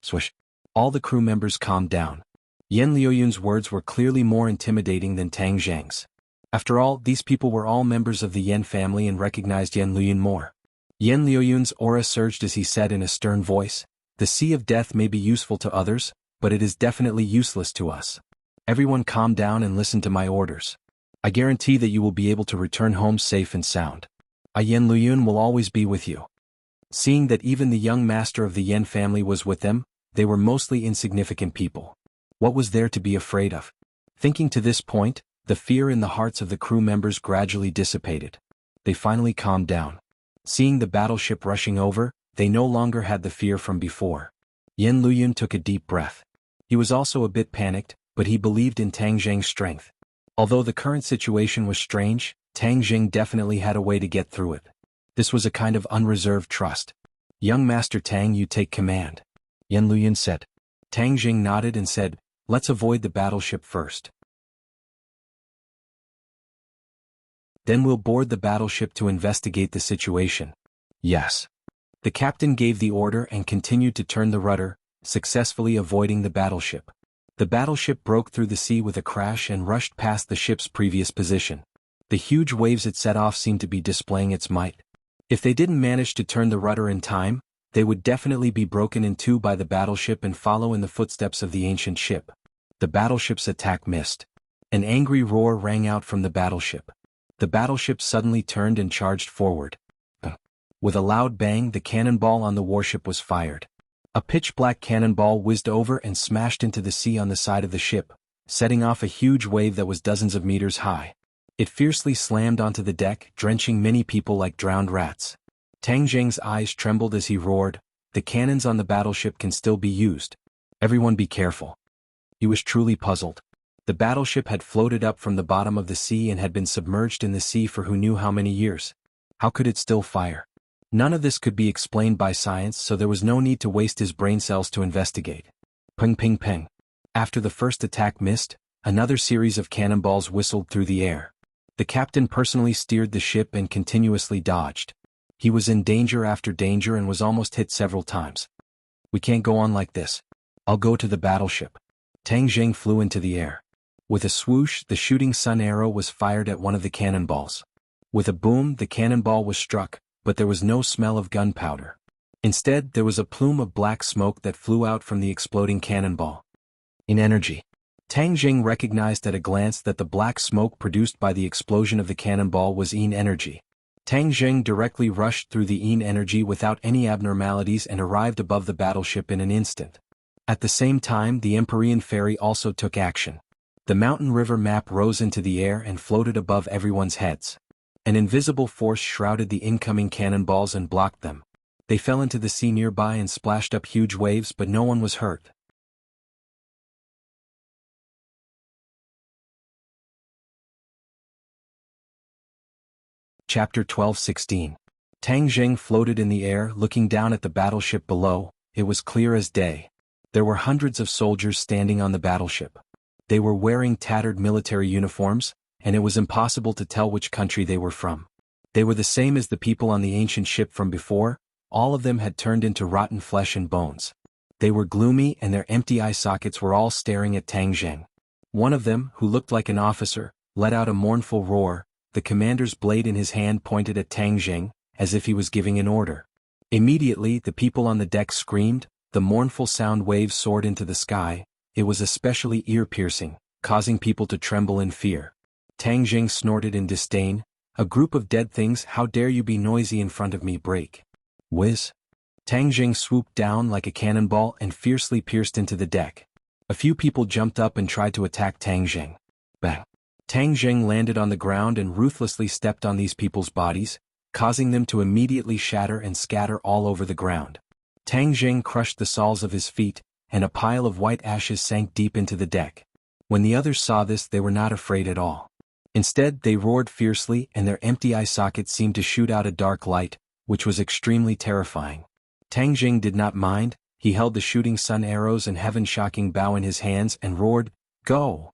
Swish. All the crew members calmed down. Yan Luyun's words were clearly more intimidating than Tang Zheng's. After all, these people were all members of the Yan family and recognized Yan Luyun more. Yan Luyun's aura surged as he said in a stern voice, "The Sea of Death may be useful to others, but it is definitely useless to us. Everyone calm down and listen to my orders. I guarantee that you will be able to return home safe and sound. I Yan Luyun will always be with you." Seeing that even the young master of the Yan family was with them, they were mostly insignificant people. What was there to be afraid of? Thinking to this point, the fear in the hearts of the crew members gradually dissipated. They finally calmed down. Seeing the battleship rushing over, they no longer had the fear from before. Yan Luyun took a deep breath. He was also a bit panicked, but he believed in Tang Zheng's strength. Although the current situation was strange, Tang Zheng definitely had a way to get through it. This was a kind of unreserved trust. "Young Master Tang, you take command," Yan Luyun said. Tang Zheng nodded and said, "Let's avoid the battleship first. Then we'll board the battleship to investigate the situation." "Yes." The captain gave the order and continued to turn the rudder, successfully avoiding the battleship. The battleship broke through the sea with a crash and rushed past the ship's previous position. The huge waves it set off seemed to be displaying its might. If they didn't manage to turn the rudder in time, they would definitely be broken in two by the battleship and follow in the footsteps of the ancient ship. The battleship's attack missed. An angry roar rang out from the battleship. The battleship suddenly turned and charged forward. With a loud bang, the cannonball on the warship was fired. A pitch-black cannonball whizzed over and smashed into the sea on the side of the ship, setting off a huge wave that was dozens of meters high. It fiercely slammed onto the deck, drenching many people like drowned rats. Tang Zheng's eyes trembled as he roared, "The cannons on the battleship can still be used. Everyone be careful." He was truly puzzled. The battleship had floated up from the bottom of the sea and had been submerged in the sea for who knew how many years. How could it still fire? None of this could be explained by science, so there was no need to waste his brain cells to investigate. Ping ping ping. After the first attack missed, another series of cannonballs whistled through the air. The captain personally steered the ship and continuously dodged. He was in danger after danger and was almost hit several times. "We can't go on like this. I'll go to the battleship." Tang Zheng flew into the air. With a swoosh, the shooting sun arrow was fired at one of the cannonballs. With a boom, the cannonball was struck, but there was no smell of gunpowder. Instead, there was a plume of black smoke that flew out from the exploding cannonball. In energy. Tang Zheng recognized at a glance that the black smoke produced by the explosion of the cannonball was Yin energy. Tang Zheng directly rushed through the Yin energy without any abnormalities and arrived above the battleship in an instant. At the same time, the Empyrean Ferry also took action. The mountain river map rose into the air and floated above everyone's heads. An invisible force shrouded the incoming cannonballs and blocked them. They fell into the sea nearby and splashed up huge waves, but no one was hurt. Chapter 12:16. Tang Zheng floated in the air, looking down at the battleship below. It was clear as day. There were hundreds of soldiers standing on the battleship. They were wearing tattered military uniforms, and it was impossible to tell which country they were from. They were the same as the people on the ancient ship from before. All of them had turned into rotten flesh and bones. They were gloomy and their empty eye sockets were all staring at Tang Zheng. One of them, who looked like an officer, let out a mournful roar. The commander's blade in his hand pointed at Tang Zheng, as if he was giving an order. Immediately, the people on the deck screamed. The mournful sound waves soared into the sky. It was especially ear-piercing, causing people to tremble in fear. Tang Zheng snorted in disdain. "A group of dead things, how dare you be noisy in front of me, break." Whiz. Tang Zheng swooped down like a cannonball and fiercely pierced into the deck. A few people jumped up and tried to attack Tang Zheng. Bang. Tang Zheng landed on the ground and ruthlessly stepped on these people's bodies, causing them to immediately shatter and scatter all over the ground. Tang Zheng crushed the soles of his feet, and a pile of white ashes sank deep into the deck. When the others saw this, they were not afraid at all. Instead, they roared fiercely and their empty eye sockets seemed to shoot out a dark light, which was extremely terrifying. Tang Zheng did not mind. he held the shooting sun arrows and heaven-shocking bow in his hands and roared, "Go!"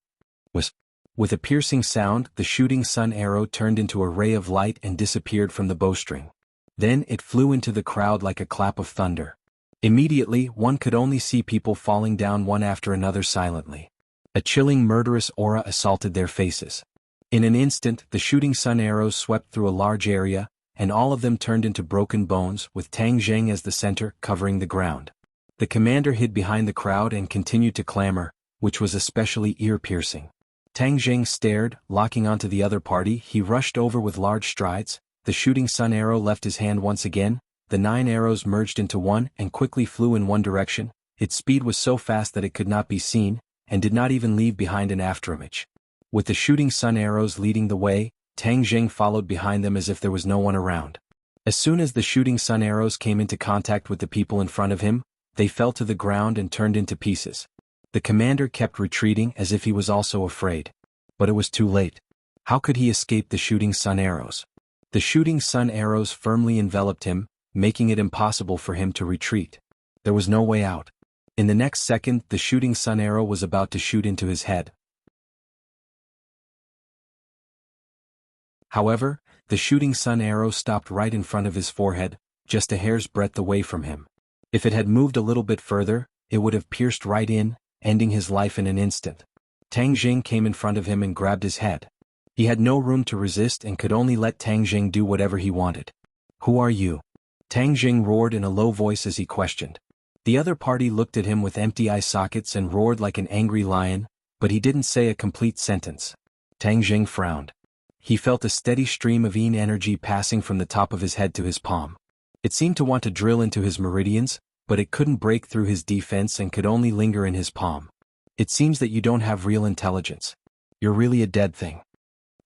With a piercing sound, the shooting sun arrow turned into a ray of light and disappeared from the bowstring. Then it flew into the crowd like a clap of thunder. Immediately, one could only see people falling down one after another silently. A chilling murderous aura assaulted their faces. In an instant, the shooting sun arrows swept through a large area, and all of them turned into broken bones, with Tang Zheng as the center, covering the ground. The commander hid behind the crowd and continued to clamor, which was especially ear-piercing. Tang Zheng stared, locking onto the other party. He rushed over with large strides. The shooting sun arrow left his hand once again. The 9 arrows merged into one and quickly flew in one direction. Its speed was so fast that it could not be seen, and did not even leave behind an afterimage. With the shooting sun arrows leading the way, Tang Zheng followed behind them as if there was no one around. As soon as the shooting sun arrows came into contact with the people in front of him, they fell to the ground and turned into pieces. The commander kept retreating as if he was also afraid. But it was too late. How could he escape the shooting sun arrows? The shooting sun arrows firmly enveloped him, making it impossible for him to retreat. There was no way out. In the next second, the shooting sun arrow was about to shoot into his head. However, the shooting sun arrow stopped right in front of his forehead, just a hair's breadth away from him. If it had moved a little bit further, it would have pierced right in, ending his life in an instant. Tang Zheng came in front of him and grabbed his head. He had no room to resist and could only let Tang Zheng do whatever he wanted. "Who are you?" Tang Zheng roared in a low voice as he questioned. The other party looked at him with empty eye sockets and roared like an angry lion, but he didn't say a complete sentence. Tang Zheng frowned. He felt a steady stream of yin energy passing from the top of his head to his palm. It seemed to want to drill into his meridians, but it couldn't break through his defense and could only linger in his palm. "It seems that you don't have real intelligence. You're really a dead thing,"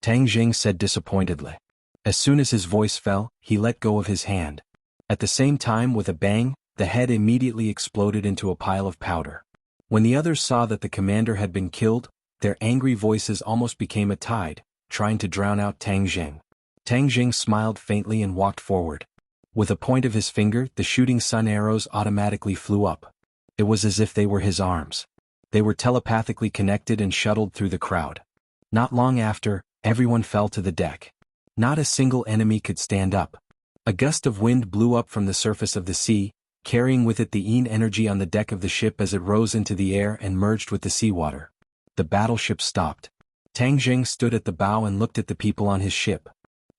Tang Zheng said disappointedly. As soon as his voice fell, he let go of his hand. At the same time, with a bang, the head immediately exploded into a pile of powder. When the others saw that the commander had been killed, their angry voices almost became a tide, trying to drown out Tang Zheng. Tang Zheng smiled faintly and walked forward. With a point of his finger, the shooting sun arrows automatically flew up. It was as if they were his arms. They were telepathically connected and shuttled through the crowd. Not long after, everyone fell to the deck. Not a single enemy could stand up. A gust of wind blew up from the surface of the sea, carrying with it the yin energy on the deck of the ship as it rose into the air and merged with the seawater. The battleship stopped. Tang Zheng stood at the bow and looked at the people on his ship.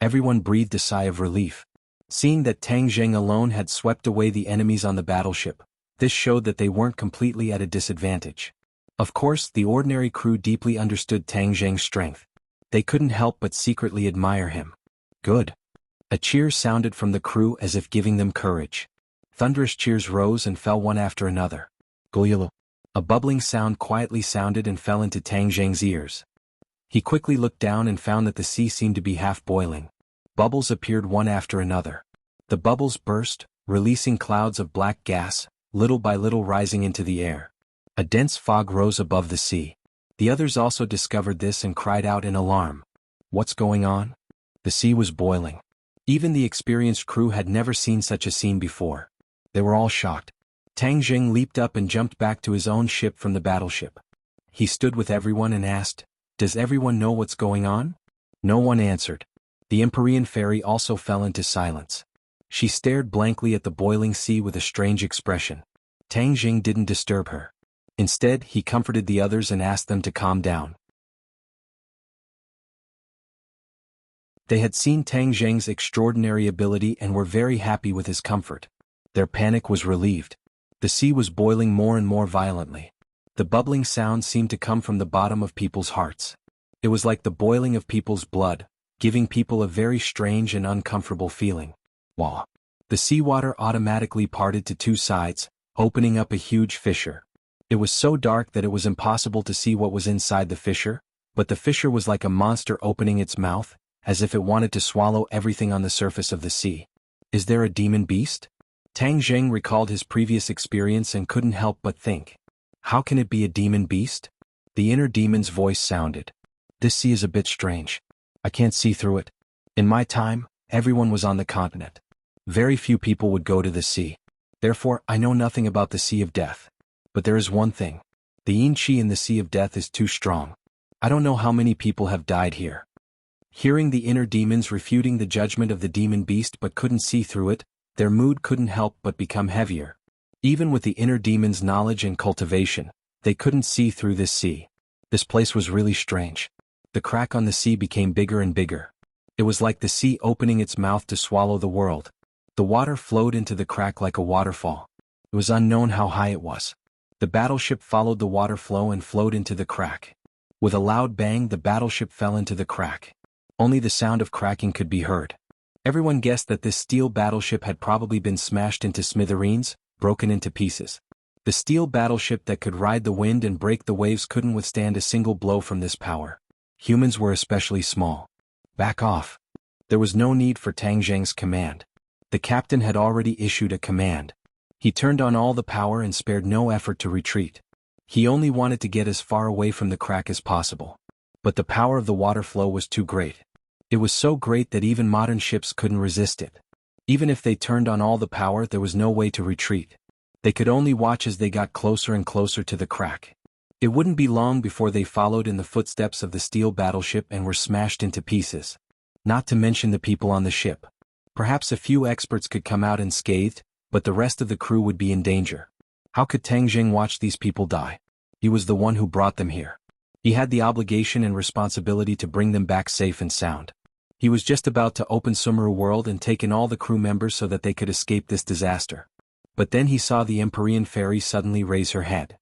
Everyone breathed a sigh of relief. Seeing that Tang Zheng alone had swept away the enemies on the battleship, this showed that they weren't completely at a disadvantage. Of course, the ordinary crew deeply understood Tang Zheng's strength. They couldn't help but secretly admire him. "Good." A cheer sounded from the crew as if giving them courage. Thunderous cheers rose and fell one after another. "Goyalo." A bubbling sound quietly sounded and fell into Tang Zheng's ears. He quickly looked down and found that the sea seemed to be half boiling. Bubbles appeared one after another. The bubbles burst, releasing clouds of black gas, little by little rising into the air. A dense fog rose above the sea. The others also discovered this and cried out in alarm. "What's going on?" The sea was boiling. Even the experienced crew had never seen such a scene before. They were all shocked. Tang Zheng leaped up and jumped back to his own ship from the battleship. He stood with everyone and asked, "Does everyone know what's going on?" No one answered. The Empyrean fairy also fell into silence. She stared blankly at the boiling sea with a strange expression. Tang Zheng didn't disturb her. Instead, he comforted the others and asked them to calm down. They had seen Tang Zheng's extraordinary ability and were very happy with his comfort. Their panic was relieved. The sea was boiling more and more violently. The bubbling sound seemed to come from the bottom of people's hearts. It was like the boiling of people's blood, giving people a very strange and uncomfortable feeling. Wah! The seawater automatically parted to two sides, opening up a huge fissure. It was so dark that it was impossible to see what was inside the fissure, but the fissure was like a monster opening its mouth, as if it wanted to swallow everything on the surface of the sea. "Is there a demon beast?" Tang Zheng recalled his previous experience and couldn't help but think. How can it be a demon beast? The inner demon's voice sounded. "This sea is a bit strange. I can't see through it. In my time, everyone was on the continent. Very few people would go to the sea. Therefore, I know nothing about the Sea of Death. But there is one thing. The yin qi in the Sea of Death is too strong. I don't know how many people have died here. Hearing the inner demons refuting the judgment of the demon beast but couldn't see through it, their mood couldn't help but become heavier. Even with the inner demon's knowledge and cultivation, they couldn't see through this sea. This place was really strange. The crack on the sea became bigger and bigger. It was like the sea opening its mouth to swallow the world. The water flowed into the crack like a waterfall. It was unknown how high it was. The battleship followed the water flow and flowed into the crack. With a loud bang, the battleship fell into the crack. Only the sound of cracking could be heard. Everyone guessed that this steel battleship had probably been smashed into smithereens, broken into pieces. The steel battleship that could ride the wind and break the waves couldn't withstand a single blow from this power. Humans were especially small. Back off. There was no need for Tang Zheng's command. The captain had already issued a command. He turned on all the power and spared no effort to retreat. He only wanted to get as far away from the crack as possible. But the power of the water flow was too great. It was so great that even modern ships couldn't resist it. Even if they turned on all the power, there was no way to retreat. They could only watch as they got closer and closer to the crack. It wouldn't be long before they followed in the footsteps of the steel battleship and were smashed into pieces. Not to mention the people on the ship. Perhaps a few experts could come out unscathed, but the rest of the crew would be in danger. How could Tang Zheng watch these people die? He was the one who brought them here. He had the obligation and responsibility to bring them back safe and sound. He was just about to open Sumeru World and take in all the crew members so that they could escape this disaster. But then he saw the Empyrean Fairy suddenly raise her head.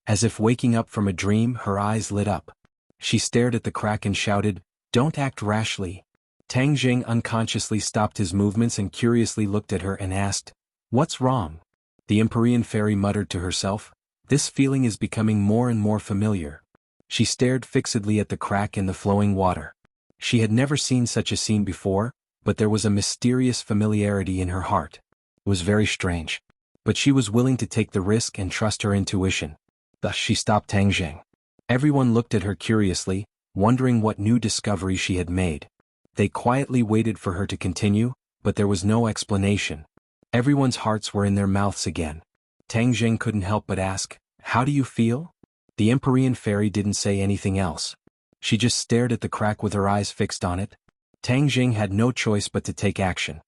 As if waking up from a dream, her eyes lit up. She stared at the crack and shouted, "Don't act rashly." Tang Zheng unconsciously stopped his movements and curiously looked at her and asked, "What's wrong?" The Empyrean Fairy muttered to herself, "This feeling is becoming more and more familiar." She stared fixedly at the crack in the flowing water. She had never seen such a scene before, but there was a mysterious familiarity in her heart. It was very strange. But she was willing to take the risk and trust her intuition. Thus she stopped Tang Zheng. Everyone looked at her curiously, wondering what new discovery she had made. They quietly waited for her to continue, but there was no explanation. Everyone's hearts were in their mouths again. Tang Zheng couldn't help but ask, "How do you feel?" The Empyrean Fairy didn't say anything else. She just stared at the crack with her eyes fixed on it. Tang Zheng had no choice but to take action.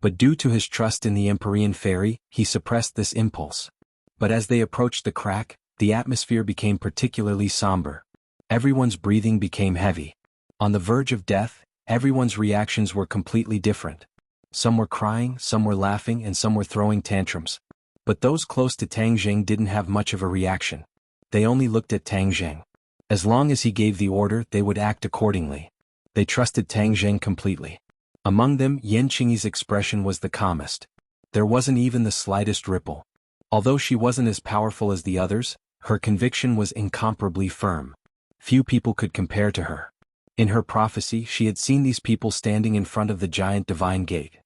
But due to his trust in the Empyrean Fairy, he suppressed this impulse. But as they approached the crack, the atmosphere became particularly somber. Everyone's breathing became heavy. On the verge of death, everyone's reactions were completely different. Some were crying, some were laughing, and some were throwing tantrums. But those close to Tang Zheng didn't have much of a reaction. They only looked at Tang Zheng. As long as he gave the order, they would act accordingly. They trusted Tang Zheng completely. Among them, Yan Qingyi's expression was the calmest. There wasn't even the slightest ripple. Although she wasn't as powerful as the others, her conviction was incomparably firm. Few people could compare to her. In her prophecy, she had seen these people standing in front of the giant divine gate.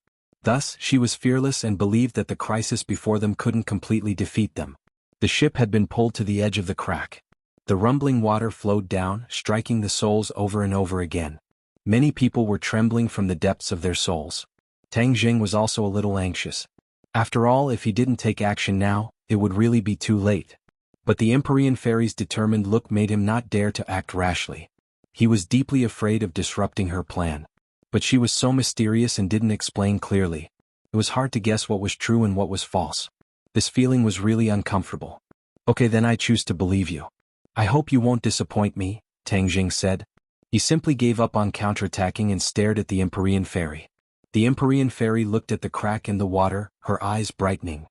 Thus, she was fearless and believed that the crisis before them couldn't completely defeat them. The ship had been pulled to the edge of the crack. The rumbling water flowed down, striking the souls over and over again. Many people were trembling from the depths of their souls. Tang Zheng was also a little anxious. After all, if he didn't take action now, it would really be too late. But the Empyrean Fairy's determined look made him not dare to act rashly. He was deeply afraid of disrupting her plan. But she was so mysterious and didn't explain clearly. It was hard to guess what was true and what was false. This feeling was really uncomfortable. "Okay, then I choose to believe you. I hope you won't disappoint me," Tang Zheng said. He simply gave up on counterattacking and stared at the Empyrean Fairy. The Empyrean Fairy looked at the crack in the water, her eyes brightening.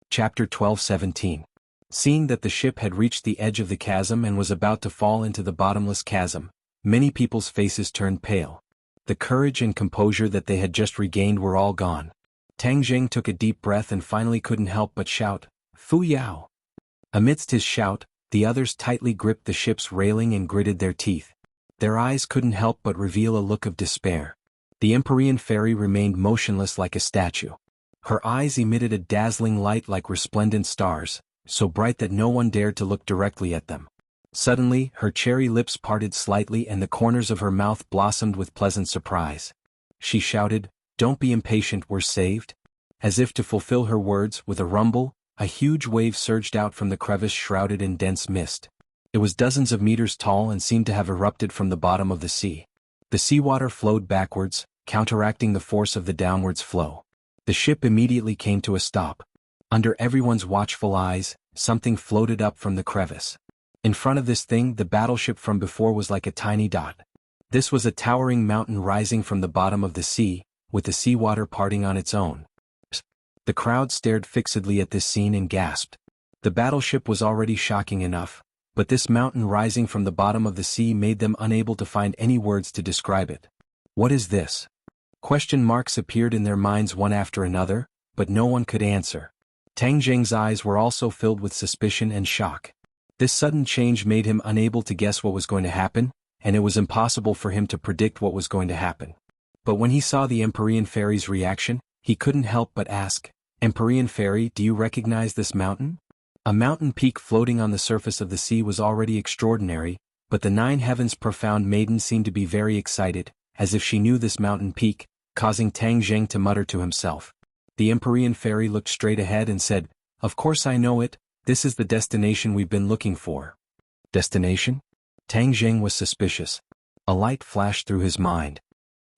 Chapter 12:17. Seeing that the ship had reached the edge of the chasm and was about to fall into the bottomless chasm, many people's faces turned pale. The courage and composure that they had just regained were all gone. Tang Zheng took a deep breath and finally couldn't help but shout, "Fu Yao!" Amidst his shout, the others tightly gripped the ship's railing and gritted their teeth. Their eyes couldn't help but reveal a look of despair. The Empyrean Fairy remained motionless like a statue. Her eyes emitted a dazzling light like resplendent stars, so bright that no one dared to look directly at them. Suddenly, her cherry lips parted slightly and the corners of her mouth blossomed with pleasant surprise. She shouted, "Don't be impatient, we're saved." As if to fulfill her words, with a rumble, a huge wave surged out from the crevice shrouded in dense mist. It was dozens of meters tall and seemed to have erupted from the bottom of the sea. The seawater flowed backwards, counteracting the force of the downwards flow. The ship immediately came to a stop. Under everyone's watchful eyes, something floated up from the crevice. In front of this thing, the battleship from before was like a tiny dot. This was a towering mountain rising from the bottom of the sea, with the seawater parting on its own. The crowd stared fixedly at this scene and gasped. The battleship was already shocking enough, but this mountain rising from the bottom of the sea made them unable to find any words to describe it. What is this? Question marks appeared in their minds one after another, but no one could answer. Tang Zheng's eyes were also filled with suspicion and shock. This sudden change made him unable to guess what was going to happen, and it was impossible for him to predict what was going to happen. But when he saw the Empyrean Fairy's reaction, he couldn't help but ask, "Empyrean Fairy, do you recognize this mountain?" A mountain peak floating on the surface of the sea was already extraordinary, but the 9 heavens profound maiden seemed to be very excited, as if she knew this mountain peak, causing Tang Zheng to mutter to himself. The Empyrean Fairy looked straight ahead and said, "Of course I know it, this is the destination we've been looking for." Destination? Tang Zheng was suspicious. A light flashed through his mind.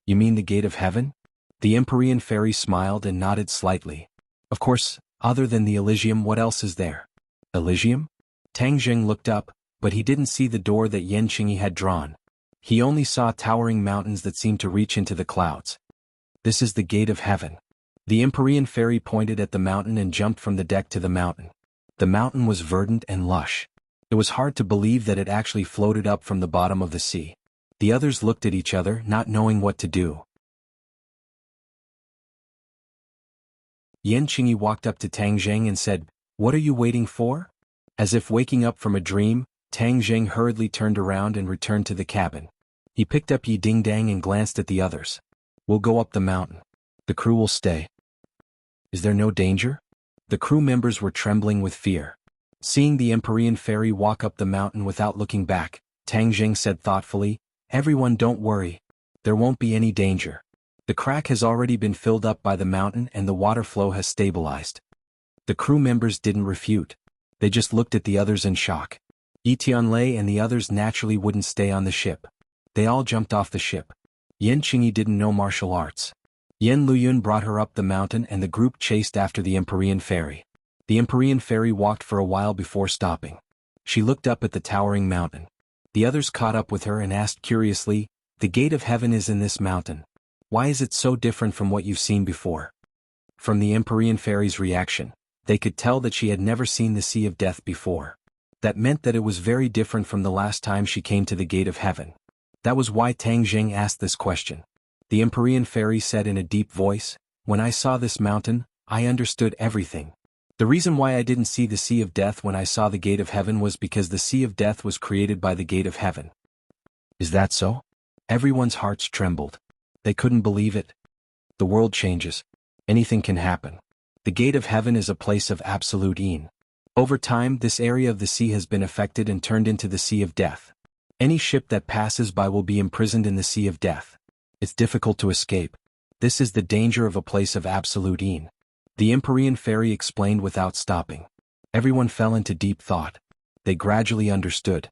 "You mean the gate of heaven?" The Empyrean Fairy smiled and nodded slightly. "Of course, other than the Elysium, what else is there?" Elysium? Tang Zheng looked up, but he didn't see the door that Yan Qingyi had drawn. He only saw towering mountains that seemed to reach into the clouds. "This is the gate of heaven." The Empyrean Fairy pointed at the mountain and jumped from the deck to the mountain. The mountain was verdant and lush. It was hard to believe that it actually floated up from the bottom of the sea. The others looked at each other, not knowing what to do. Yan Qingyi walked up to Tang Zheng and said, "What are you waiting for?" As if waking up from a dream, Tang Zheng hurriedly turned around and returned to the cabin. He picked up Yi Ding Dang and glanced at the others. "We'll go up the mountain. The crew will stay." "Is there no danger?" The crew members were trembling with fear. Seeing the Empyrean Fairy walk up the mountain without looking back, Tang Zheng said thoughtfully, "Everyone, don't worry. There won't be any danger. The crack has already been filled up by the mountain and the water flow has stabilized." The crew members didn't refute. They just looked at the others in shock. Yi Tianlei and the others naturally wouldn't stay on the ship. They all jumped off the ship. Yan Qingyi didn't know martial arts. Yan Luyun brought her up the mountain and the group chased after the Empyrean Fairy. The Empyrean Fairy walked for a while before stopping. She looked up at the towering mountain. The others caught up with her and asked curiously, "The gate of heaven is in this mountain. Why is it so different from what you've seen before?" From the Empyrean Fairy's reaction, they could tell that she had never seen the Sea of Death before. That meant that it was very different from the last time she came to the gate of heaven. That was why Tang Zheng asked this question. The Empyrean Fairy said in a deep voice, "When I saw this mountain, I understood everything. The reason why I didn't see the Sea of Death when I saw the gate of heaven was because the Sea of Death was created by the gate of heaven." "Is that so?" Everyone's hearts trembled. They couldn't believe it. The world changes. Anything can happen. The gate of heaven is a place of absolute yin. Over time, this area of the sea has been affected and turned into the Sea of Death. Any ship that passes by will be imprisoned in the Sea of Death. It's difficult to escape. This is the danger of a place of absolute yin. The Empyrean Fairy explained without stopping. Everyone fell into deep thought. They gradually understood.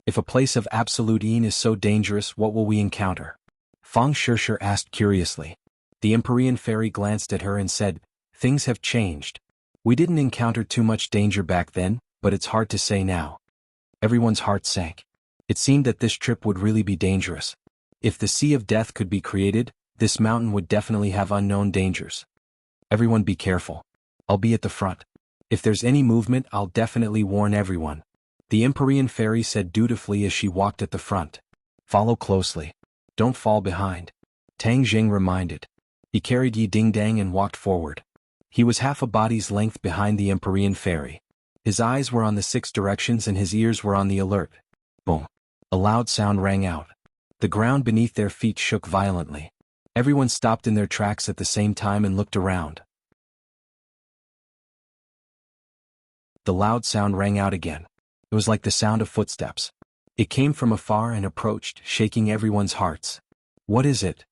If a place of absolute yin is so dangerous, what will we encounter? Fang Shishir asked curiously. The Empyrean Fairy glanced at her and said, "Things have changed. We didn't encounter too much danger back then, but it's hard to say now." Everyone's heart sank. It seemed that this trip would really be dangerous. If the Sea of Death could be created, this mountain would definitely have unknown dangers. "Everyone be careful. I'll be at the front. If there's any movement, I'll definitely warn everyone," the Empyrean Fairy said dutifully as she walked at the front. "Follow closely. Don't fall behind," Tang Zheng reminded. He carried Yi Ding Dang and walked forward. He was half a body's length behind the Empyrean Fairy. His eyes were on the 6 directions and his ears were on the alert. Boom! A loud sound rang out. The ground beneath their feet shook violently. Everyone stopped in their tracks at the same time and looked around. The loud sound rang out again. It was like the sound of footsteps. It came from afar and approached, shaking everyone's hearts. "What is it?"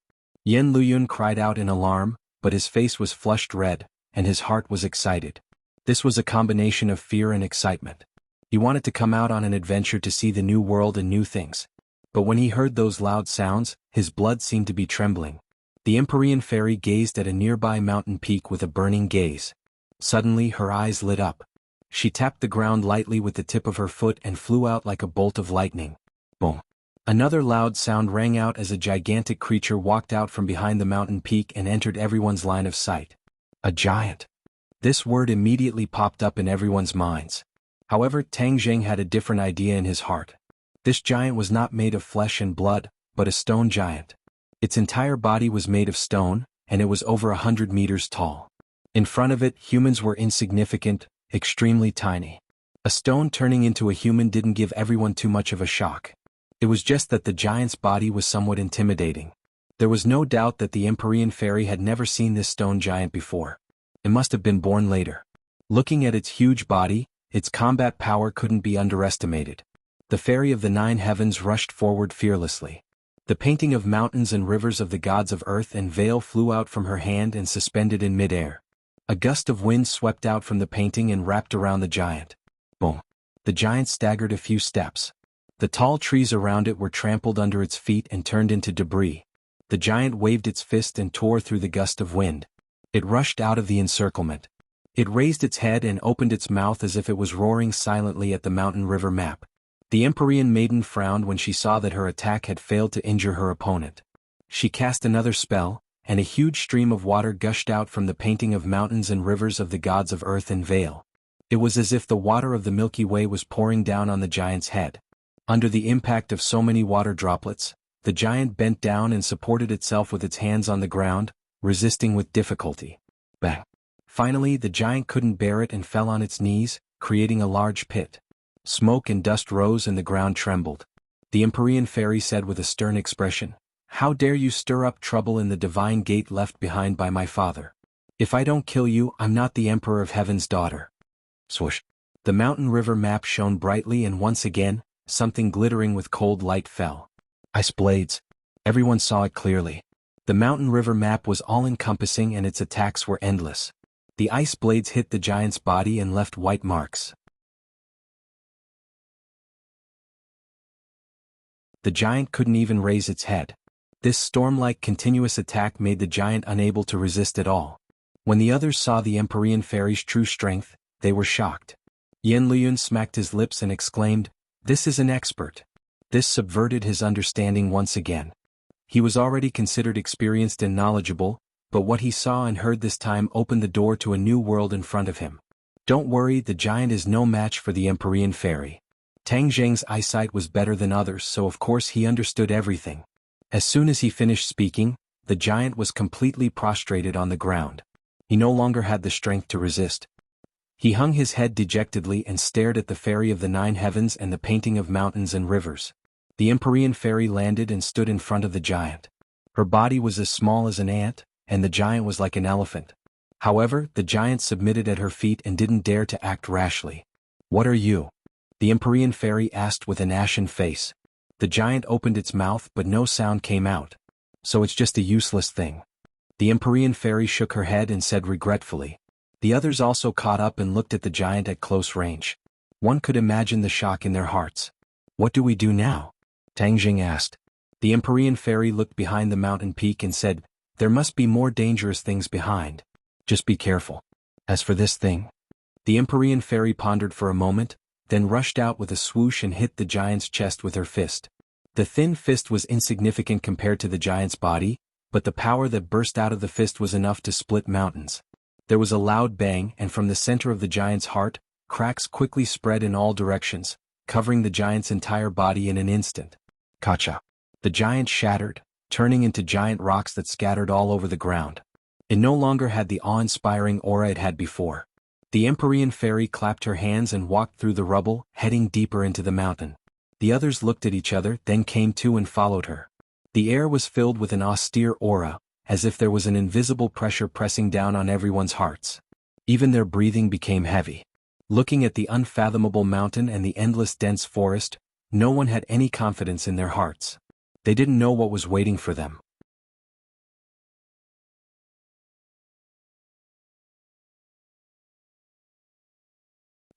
Yen Luyun cried out in alarm, but his face was flushed red, and his heart was excited. This was a combination of fear and excitement. He wanted to come out on an adventure to see the new world and new things. But when he heard those loud sounds, his blood seemed to be trembling. The Empyrean fairy gazed at a nearby mountain peak with a burning gaze. Suddenly her eyes lit up. She tapped the ground lightly with the tip of her foot and flew out like a bolt of lightning. Boom! Another loud sound rang out as a gigantic creature walked out from behind the mountain peak and entered everyone's line of sight. A giant. This word immediately popped up in everyone's minds. However, Tang Zheng had a different idea in his heart. This giant was not made of flesh and blood, but a stone giant. Its entire body was made of stone, and it was over 100 meters tall. In front of it, humans were insignificant, extremely tiny. A stone turning into a human didn't give everyone too much of a shock. It was just that the giant's body was somewhat intimidating. There was no doubt that the Empyrean fairy had never seen this stone giant before. It must have been born later. Looking at its huge body, its combat power couldn't be underestimated. The fairy of the 9 heavens rushed forward fearlessly. The painting of mountains and rivers of the gods of earth and Vale flew out from her hand and suspended in midair. A gust of wind swept out from the painting and wrapped around the giant. Boom! The giant staggered a few steps. The tall trees around it were trampled under its feet and turned into debris. The giant waved its fist and tore through the gust of wind. It rushed out of the encirclement. It raised its head and opened its mouth as if it was roaring silently at the mountain river map. The Empyrean maiden frowned when she saw that her attack had failed to injure her opponent. She cast another spell, and a huge stream of water gushed out from the painting of mountains and rivers of the gods of earth and Vale. It was as if the water of the Milky Way was pouring down on the giant's head. Under the impact of so many water droplets, the giant bent down and supported itself with its hands on the ground, resisting with difficulty. Bang! Finally, the giant couldn't bear it and fell on its knees, creating a large pit. Smoke and dust rose and the ground trembled. The Empyrean fairy said with a stern expression, "How dare you stir up trouble in the divine gate left behind by my father? If I don't kill you, I'm not the Emperor of Heaven's daughter." Swoosh! The mountain river map shone brightly and once again, something glittering with cold light fell. Ice blades. Everyone saw it clearly. The mountain river map was all-encompassing and its attacks were endless. The ice blades hit the giant's body and left white marks. The giant couldn't even raise its head. This storm-like continuous attack made the giant unable to resist at all. When the others saw the Empyrean fairy's true strength, they were shocked. Yen Luyun smacked his lips and exclaimed, "This is an expert." This subverted his understanding once again. He was already considered experienced and knowledgeable, but what he saw and heard this time opened the door to a new world in front of him. Don't worry, the giant is no match for the Empyrean fairy. Tang Zheng's eyesight was better than others, so of course he understood everything. As soon as he finished speaking, the giant was completely prostrated on the ground. He no longer had the strength to resist. He hung his head dejectedly and stared at the fairy of the 9 heavens and the painting of mountains and rivers. The Empyrean fairy landed and stood in front of the giant. Her body was as small as an ant, and the giant was like an elephant. However, the giant submitted at her feet and didn't dare to act rashly. "What are you?" the Empyrean fairy asked with an ashen face. The giant opened its mouth but no sound came out. "So it's just a useless thing." The Empyrean fairy shook her head and said regretfully. The others also caught up and looked at the giant at close range. One could imagine the shock in their hearts. "What do we do now?" Tang Jing asked. The Empyrean fairy looked behind the mountain peak and said, "There must be more dangerous things behind. Just be careful. As for this thing..." The Empyrean fairy pondered for a moment, then rushed out with a swoosh and hit the giant's chest with her fist. The thin fist was insignificant compared to the giant's body, but the power that burst out of the fist was enough to split mountains. There was a loud bang, and from the center of the giant's heart, cracks quickly spread in all directions, covering the giant's entire body in an instant. Kacha! The giant shattered, turning into giant rocks that scattered all over the ground. It no longer had the awe-inspiring aura it had before. The Empyrean fairy clapped her hands and walked through the rubble, heading deeper into the mountain. The others looked at each other, then came to and followed her. The air was filled with an austere aura, as if there was an invisible pressure pressing down on everyone's hearts. Even their breathing became heavy. Looking at the unfathomable mountain and the endless dense forest, no one had any confidence in their hearts. They didn't know what was waiting for them.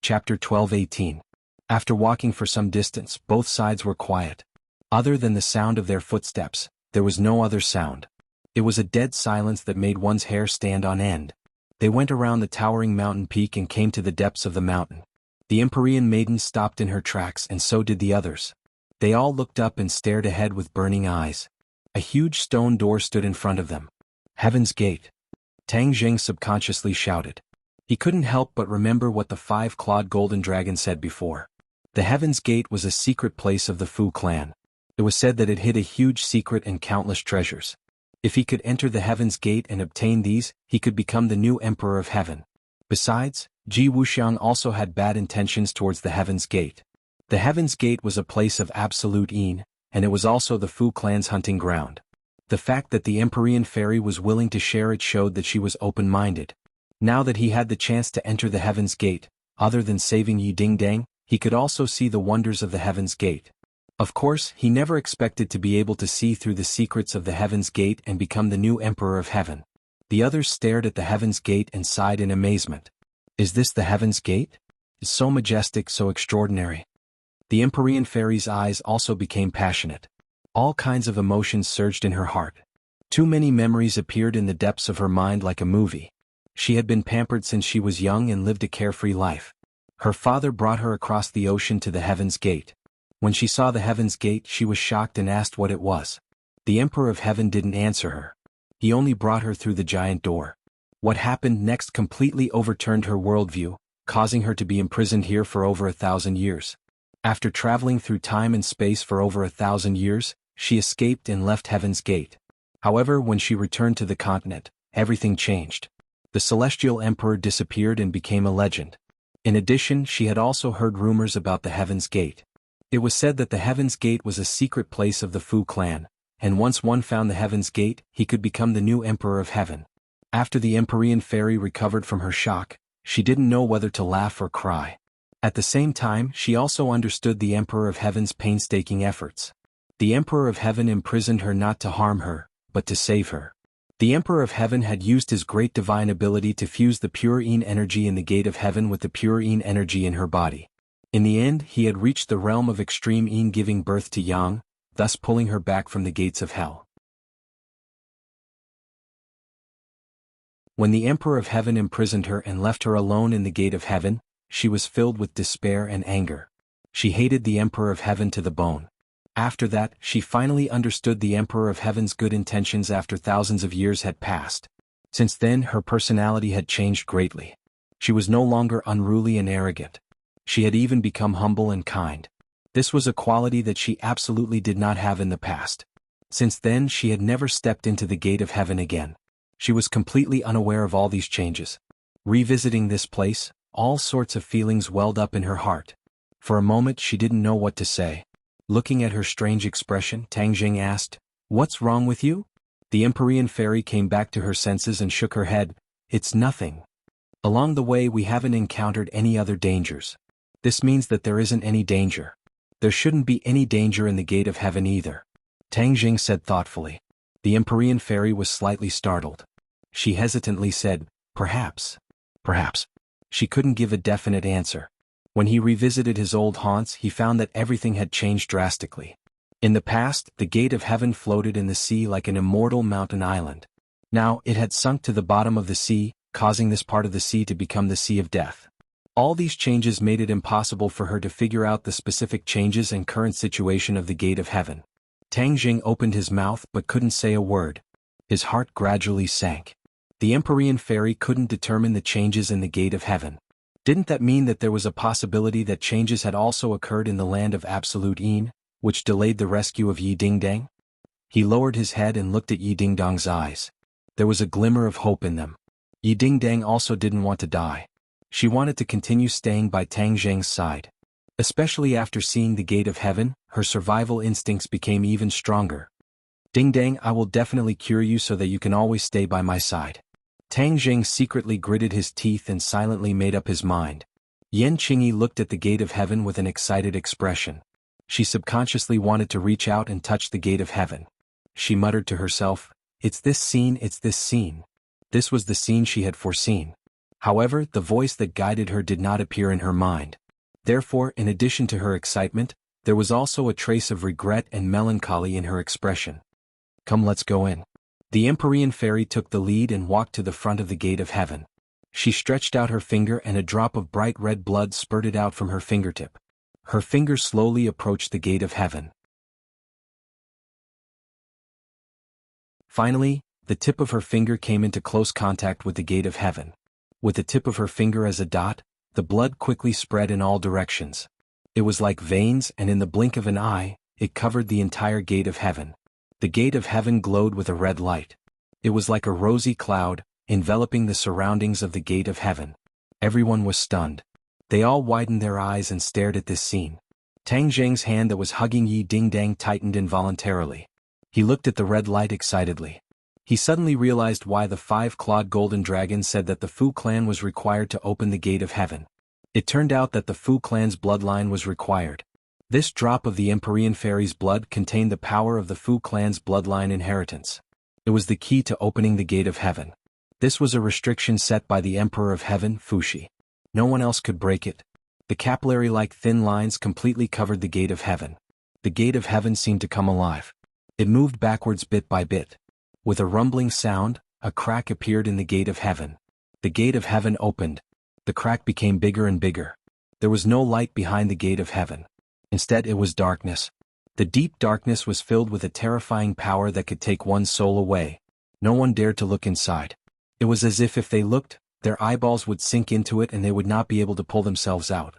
Chapter 12:18. After walking for some distance, both sides were quiet. Other than the sound of their footsteps, there was no other sound. It was a dead silence that made one's hair stand on end. They went around the towering mountain peak and came to the depths of the mountain. The Empyrean maiden stopped in her tracks, and so did the others. They all looked up and stared ahead with burning eyes. A huge stone door stood in front of them. Heaven's Gate. Tang Jing subconsciously shouted. He couldn't help but remember what the five-clawed golden dragon said before. The Heaven's Gate was a secret place of the Fu clan. It was said that it hid a huge secret and countless treasures. If he could enter the Heaven's Gate and obtain these, he could become the new Emperor of Heaven. Besides, Ji Wuxiang also had bad intentions towards the Heaven's Gate. The Heaven's Gate was a place of absolute yin, and it was also the Fu clan's hunting ground. The fact that the Empyrean fairy was willing to share it showed that she was open-minded. Now that he had the chance to enter the Heaven's Gate, other than saving Yi Dingdang, he could also see the wonders of the Heaven's Gate. Of course, he never expected to be able to see through the secrets of the Heaven's Gate and become the new Emperor of Heaven. The others stared at the Heaven's Gate and sighed in amazement. Is this the Heaven's Gate? It's so majestic, so extraordinary. The Empyrean fairy's eyes also became passionate. All kinds of emotions surged in her heart. Too many memories appeared in the depths of her mind like a movie. She had been pampered since she was young and lived a carefree life. Her father brought her across the ocean to the Heaven's Gate. When she saw the Heaven's Gate, she was shocked and asked what it was. The Emperor of Heaven didn't answer her. He only brought her through the giant door. What happened next completely overturned her worldview, causing her to be imprisoned here for over 1,000 years. After traveling through time and space for over 1,000 years, she escaped and left Heaven's Gate. However, when she returned to the continent, everything changed. The Celestial Emperor disappeared and became a legend. In addition, she had also heard rumors about the Heaven's Gate. It was said that the Heaven's Gate was a secret place of the Fu clan, and once one found the Heaven's Gate, he could become the new Emperor of Heaven. After the Empyrean fairy recovered from her shock, she didn't know whether to laugh or cry. At the same time, she also understood the Emperor of Heaven's painstaking efforts. The Emperor of Heaven imprisoned her not to harm her, but to save her. The Emperor of Heaven had used his great divine ability to fuse the pure yin energy in the Gate of Heaven with the pure yin energy in her body. In the end, he had reached the realm of extreme yin, giving birth to Yang, thus pulling her back from the gates of hell. When the Emperor of Heaven imprisoned her and left her alone in the Gate of Heaven, she was filled with despair and anger. She hated the Emperor of Heaven to the bone. After that, she finally understood the Emperor of Heaven's good intentions after thousands of years had passed. Since then, her personality had changed greatly. She was no longer unruly and arrogant. She had even become humble and kind. This was a quality that she absolutely did not have in the past. Since then, she had never stepped into the Gate of Heaven again. She was completely unaware of all these changes. Revisiting this place, all sorts of feelings welled up in her heart. For a moment, she didn't know what to say. Looking at her strange expression, Tang Jing asked, "What's wrong with you?" The Empyrean fairy came back to her senses and shook her head. "It's nothing. Along the way we haven't encountered any other dangers. This means that there isn't any danger. There shouldn't be any danger in the Gate of Heaven either," Tang Jing said thoughtfully. The Empyrean fairy was slightly startled. She hesitantly said, Perhaps. She couldn't give a definite answer. When he revisited his old haunts, he found that everything had changed drastically. In the past, the Gate of Heaven floated in the sea like an immortal mountain island. Now, it had sunk to the bottom of the sea, causing this part of the sea to become the Sea of Death. All these changes made it impossible for her to figure out the specific changes and current situation of the Gate of Heaven. Tang Jing opened his mouth but couldn't say a word. His heart gradually sank. The Empyrean fairy couldn't determine the changes in the Gate of Heaven. Didn't that mean that there was a possibility that changes had also occurred in the land of Absolute Yin, which delayed the rescue of Yi Dingdang? He lowered his head and looked at Yi Dingdang's eyes. There was a glimmer of hope in them. Yi Dingdang also didn't want to die. She wanted to continue staying by Tang Jing's side. Especially after seeing the Gate of Heaven, her survival instincts became even stronger. "Dingdang, I will definitely cure you so that you can always stay by my side." Tang Jing secretly gritted his teeth and silently made up his mind. Yan Qingyi looked at the gate of heaven with an excited expression. She subconsciously wanted to reach out and touch the gate of heaven. She muttered to herself, "It's this scene, it's this scene." This was the scene she had foreseen. However, the voice that guided her did not appear in her mind. Therefore, in addition to her excitement, there was also a trace of regret and melancholy in her expression. "Come, let's go in." The Empyrean fairy took the lead and walked to the front of the gate of heaven. She stretched out her finger and a drop of bright red blood spurted out from her fingertip. Her finger slowly approached the gate of heaven. Finally, the tip of her finger came into close contact with the gate of heaven. With the tip of her finger as a dot, the blood quickly spread in all directions. It was like veins, and in the blink of an eye, it covered the entire gate of heaven. The gate of heaven glowed with a red light. It was like a rosy cloud, enveloping the surroundings of the gate of heaven. Everyone was stunned. They all widened their eyes and stared at this scene. Tang Zheng's hand that was hugging Yi Dingdang tightened involuntarily. He looked at the red light excitedly. He suddenly realized why the five-clawed golden dragon said that the Fu clan was required to open the gate of heaven. It turned out that the Fu clan's bloodline was required. This drop of the Empyrean fairy's blood contained the power of the Fu clan's bloodline inheritance. It was the key to opening the gate of heaven. This was a restriction set by the Emperor of Heaven, Fuxi. No one else could break it. The capillary-like thin lines completely covered the gate of heaven. The gate of heaven seemed to come alive. It moved backwards bit by bit. With a rumbling sound, a crack appeared in the gate of heaven. The gate of heaven opened. The crack became bigger and bigger. There was no light behind the gate of heaven. Instead, it was darkness. The deep darkness was filled with a terrifying power that could take one's soul away. No one dared to look inside. It was as if they looked, their eyeballs would sink into it and they would not be able to pull themselves out.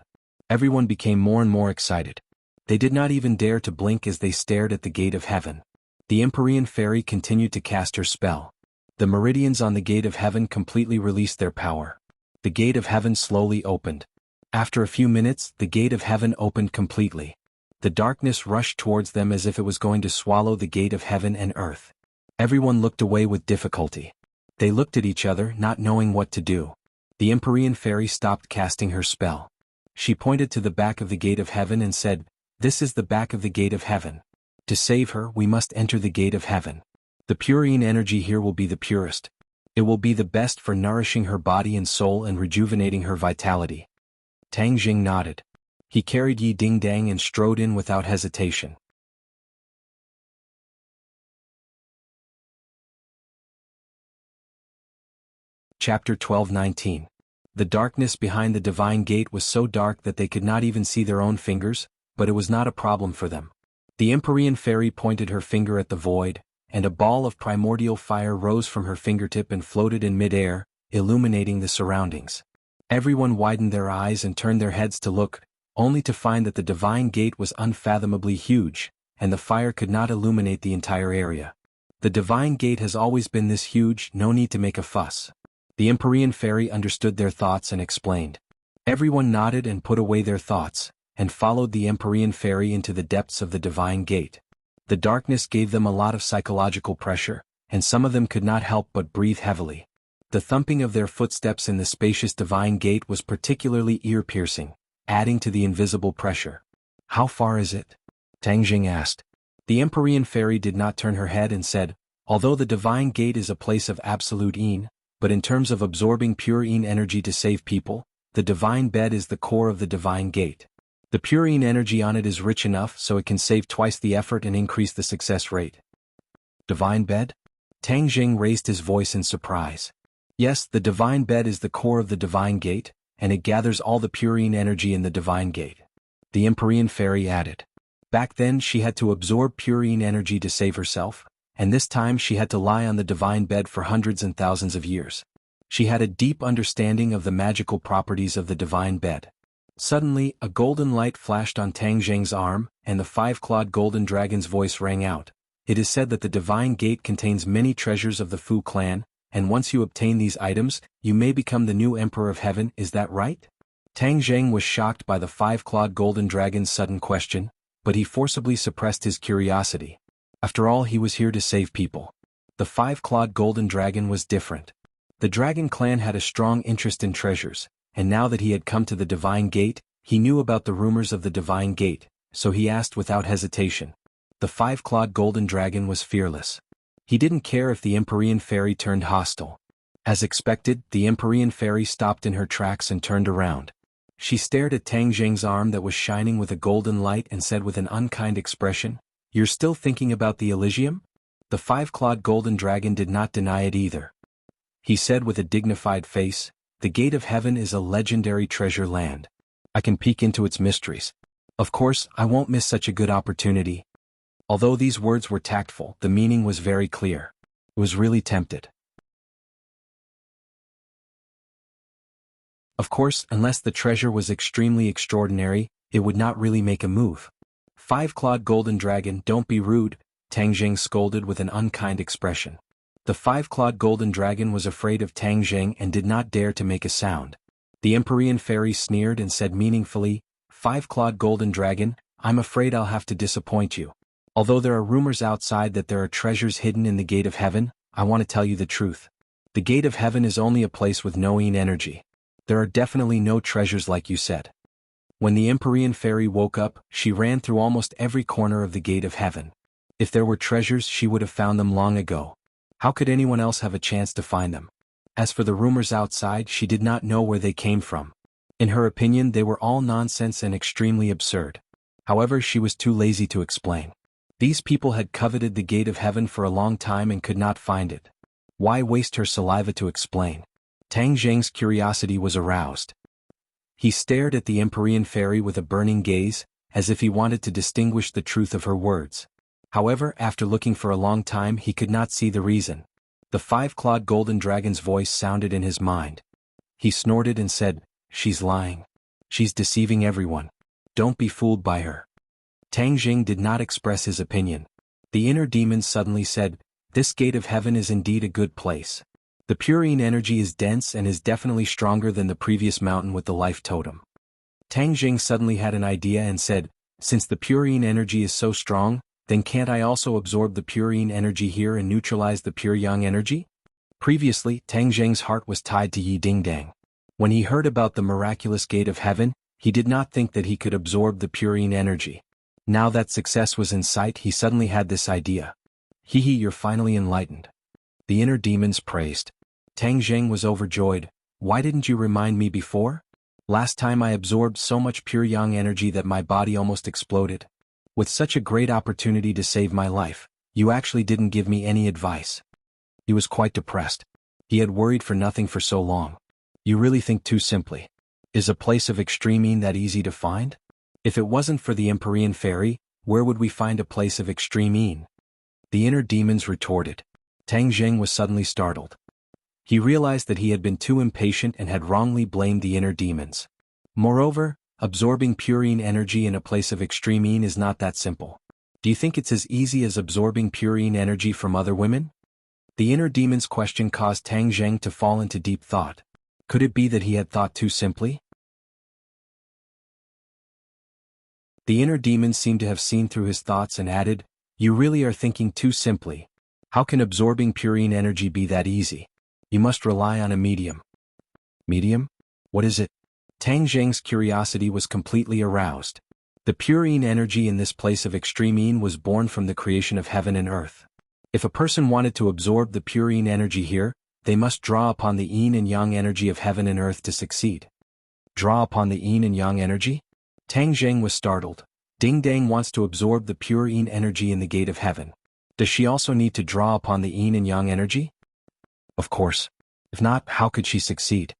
Everyone became more and more excited. They did not even dare to blink as they stared at the gate of heaven. The Empyrean fairy continued to cast her spell. The meridians on the gate of heaven completely released their power. The gate of heaven slowly opened. After a few minutes, the gate of heaven opened completely. The darkness rushed towards them as if it was going to swallow the gate of heaven and earth. Everyone looked away with difficulty. They looked at each other, not knowing what to do. The Empyrean fairy stopped casting her spell. She pointed to the back of the gate of heaven and said, "This is the back of the gate of heaven. To save her, we must enter the gate of heaven. The purine energy here will be the purest. It will be the best for nourishing her body and soul and rejuvenating her vitality." Tang Jing nodded. He carried Yi Dingdang and strode in without hesitation. Chapter 12:19. The darkness behind the divine gate was so dark that they could not even see their own fingers, but it was not a problem for them. The Empyrean fairy pointed her finger at the void, and a ball of primordial fire rose from her fingertip and floated in mid-air, illuminating the surroundings. Everyone widened their eyes and turned their heads to look, only to find that the divine gate was unfathomably huge, and the fire could not illuminate the entire area. The divine gate has always been this huge, no need to make a fuss. The Empyrean fairy understood their thoughts and explained. Everyone nodded and put away their thoughts, and followed the Empyrean fairy into the depths of the divine gate. The darkness gave them a lot of psychological pressure, and some of them could not help but breathe heavily. The thumping of their footsteps in the spacious divine gate was particularly ear-piercing, adding to the invisible pressure. "How far is it?" Tang Jing asked. The Empyrean fairy did not turn her head and said, "Although the divine gate is a place of absolute yin, but in terms of absorbing pure yin energy to save people, the divine bed is the core of the divine gate. The pure yin energy on it is rich enough so it can save twice the effort and increase the success rate." Divine bed? Tang Jing raised his voice in surprise. Yes, the divine bed is the core of the divine gate, and it gathers all the pure yin energy in the divine gate. The Empyrean fairy added. Back then she had to absorb pure yin energy to save herself, and this time she had to lie on the divine bed for hundreds and thousands of years. She had a deep understanding of the magical properties of the divine bed. Suddenly, a golden light flashed on Tang Jing's arm, and the five-clawed golden dragon's voice rang out. "It is said that the divine gate contains many treasures of the Fu clan, and once you obtain these items, you may become the new Emperor of Heaven, is that right?" Tang Jing was shocked by the five-clawed golden dragon's sudden question, but he forcibly suppressed his curiosity. After all, he was here to save people. The five-clawed golden dragon was different. The dragon clan had a strong interest in treasures, and now that he had come to the Divine Gate, he knew about the rumors of the Divine Gate, so he asked without hesitation. The five-clawed golden dragon was fearless. He didn't care if the Empyrean fairy turned hostile. As expected, the Empyrean fairy stopped in her tracks and turned around. She stared at Tang Jing's arm that was shining with a golden light and said with an unkind expression, "You're still thinking about the Elysium?" The five-clawed golden dragon did not deny it either. He said with a dignified face, "The Gate of Heaven is a legendary treasure land. I can peek into its mysteries. Of course, I won't miss such a good opportunity." Although these words were tactful, the meaning was very clear. He was really tempted. Of course, unless the treasure was extremely extraordinary, it would not really make a move. "Five-clawed golden dragon, don't be rude," Tang Jing scolded with an unkind expression. The five-clawed golden dragon was afraid of Tang Jing and did not dare to make a sound. The Empyrean fairy sneered and said meaningfully, "Five-clawed golden dragon, I'm afraid I'll have to disappoint you. Although there are rumors outside that there are treasures hidden in the Gate of Heaven, I want to tell you the truth. The Gate of Heaven is only a place with no energy. There are definitely no treasures like you said." When the Empyrean fairy woke up, she ran through almost every corner of the Gate of Heaven. If there were treasures, she would have found them long ago. How could anyone else have a chance to find them? As for the rumors outside, she did not know where they came from. In her opinion, they were all nonsense and extremely absurd. However, she was too lazy to explain. These people had coveted the Gate of Heaven for a long time and could not find it. Why waste her saliva to explain? Tang Jing's curiosity was aroused. He stared at the Empyrean fairy with a burning gaze, as if he wanted to distinguish the truth of her words. However, after looking for a long time, he could not see the reason. The five-clawed golden dragon's voice sounded in his mind. He snorted and said, "She's lying. She's deceiving everyone. Don't be fooled by her." Tang Jing did not express his opinion. The inner demon suddenly said, "This Gate of Heaven is indeed a good place. The purine energy is dense and is definitely stronger than the previous mountain with the life totem." Tang Jing suddenly had an idea and said, "Since the purine energy is so strong, then can't I also absorb the purine energy here and neutralize the pure yang energy?" Previously, Tang Jing's heart was tied to Yi Dingdang. When he heard about the miraculous Gate of Heaven, he did not think that he could absorb the purine energy. Now that success was in sight, he suddenly had this idea. "Hee, you're finally enlightened." The inner demons praised. Tang Jing was overjoyed. "Why didn't you remind me before? Last time I absorbed so much pure yang energy that my body almost exploded. With such a great opportunity to save my life, you actually didn't give me any advice." He was quite depressed. He had worried for nothing for so long. "You really think too simply. Is a place of extreme that easy to find? If it wasn't for the Empyrean fairy, where would we find a place of extreme?" The inner demons retorted. Tang Jing was suddenly startled. He realized that he had been too impatient and had wrongly blamed the inner demons. Moreover, absorbing purine energy in a place of extreme is not that simple. Do you think it's as easy as absorbing purine energy from other women? The inner demon's question caused Tang Jing to fall into deep thought. Could it be that he had thought too simply? The inner demon seemed to have seen through his thoughts and added, "You really are thinking too simply. How can absorbing purine energy be that easy? You must rely on a medium." "Medium? What is it?" Tang Jing's curiosity was completely aroused. The purine energy in this place of extreme was born from the creation of heaven and earth. If a person wanted to absorb the purine energy here, they must draw upon the yin and yang energy of heaven and earth to succeed. Draw upon the yin and yang energy? Tang Jing was startled. Ding Dang wants to absorb the pure yin energy in the Gate of Heaven. Does she also need to draw upon the yin and yang energy? Of course. If not, how could she succeed?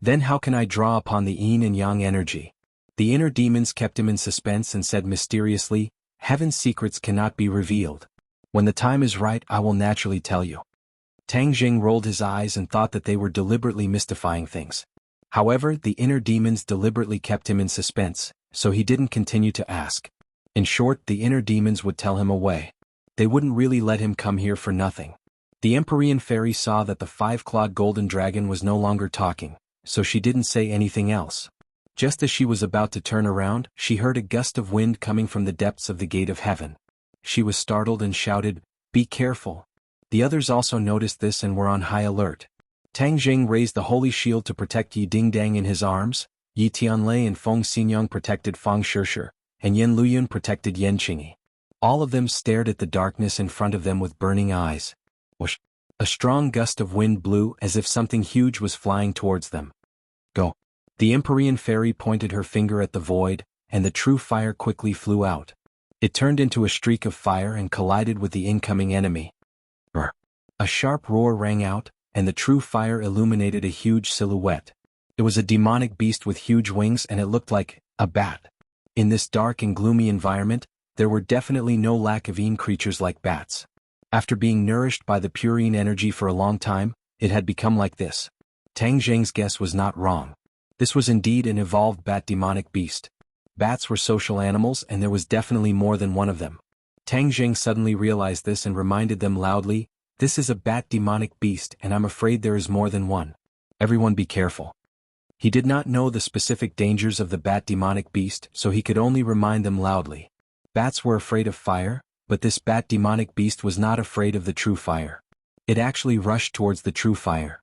Then how can I draw upon the yin and yang energy? The inner demons kept him in suspense and said mysteriously, "Heaven's secrets cannot be revealed. When the time is right, I will naturally tell you." Tang Jing rolled his eyes and thought that they were deliberately mystifying things. However, the inner demons deliberately kept him in suspense, so he didn't continue to ask. In short, the inner demons would tell him away. They wouldn't really let him come here for nothing. The Empyrean fairy saw that the five-clawed golden dragon was no longer talking, so she didn't say anything else. Just as she was about to turn around, she heard a gust of wind coming from the depths of the Gate of Heaven. She was startled and shouted, "Be careful." The others also noticed this and were on high alert. Tang Jing raised the holy shield to protect Yi Dingdang in his arms, Yi Tianlei and Feng Xinyang protected Fang Shishir, and Yen Luyun protected Yen Qingyi. All of them stared at the darkness in front of them with burning eyes. Whoosh! A strong gust of wind blew as if something huge was flying towards them. Go! The Empyrean fairy pointed her finger at the void, and the true fire quickly flew out. It turned into a streak of fire and collided with the incoming enemy. Roar! A sharp roar rang out, and the true fire illuminated a huge silhouette. It was a demonic beast with huge wings and it looked like a bat. In this dark and gloomy environment, there were definitely no lack of creatures like bats. After being nourished by the purine energy for a long time, it had become like this. Tang Zheng's guess was not wrong. This was indeed an evolved bat demonic beast. Bats were social animals and there was definitely more than one of them. Tang Zheng suddenly realized this and reminded them loudly, "This is a bat demonic beast and I'm afraid there is more than one. Everyone be careful." He did not know the specific dangers of the bat demonic beast, so he could only remind them loudly. Bats were afraid of fire, but this bat demonic beast was not afraid of the true fire. It actually rushed towards the true fire.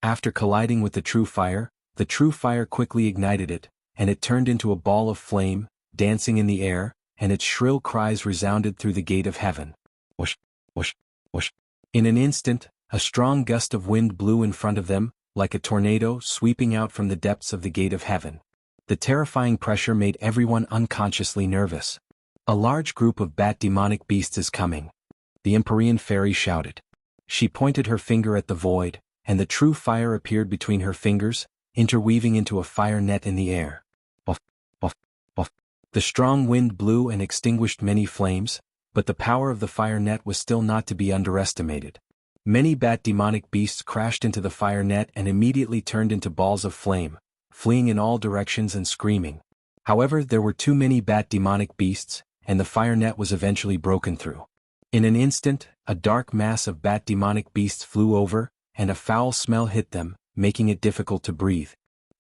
After colliding with the true fire quickly ignited it, and it turned into a ball of flame, dancing in the air, and its shrill cries resounded through the gate of heaven. Whoosh, whoosh, whoosh. In an instant, a strong gust of wind blew in front of them, like a tornado sweeping out from the depths of the gate of heaven. The terrifying pressure made everyone unconsciously nervous. A large group of bat demonic beasts is coming. The Empyrean fairy shouted. She pointed her finger at the void, and the true fire appeared between her fingers, interweaving into a fire net in the air. Buff, buff, buff. The strong wind blew and extinguished many flames, but the power of the fire net was still not to be underestimated. Many bat demonic beasts crashed into the fire net and immediately turned into balls of flame, fleeing in all directions and screaming. However, there were too many bat demonic beasts, and the fire net was eventually broken through. In an instant, a dark mass of bat demonic beasts flew over, and a foul smell hit them, making it difficult to breathe.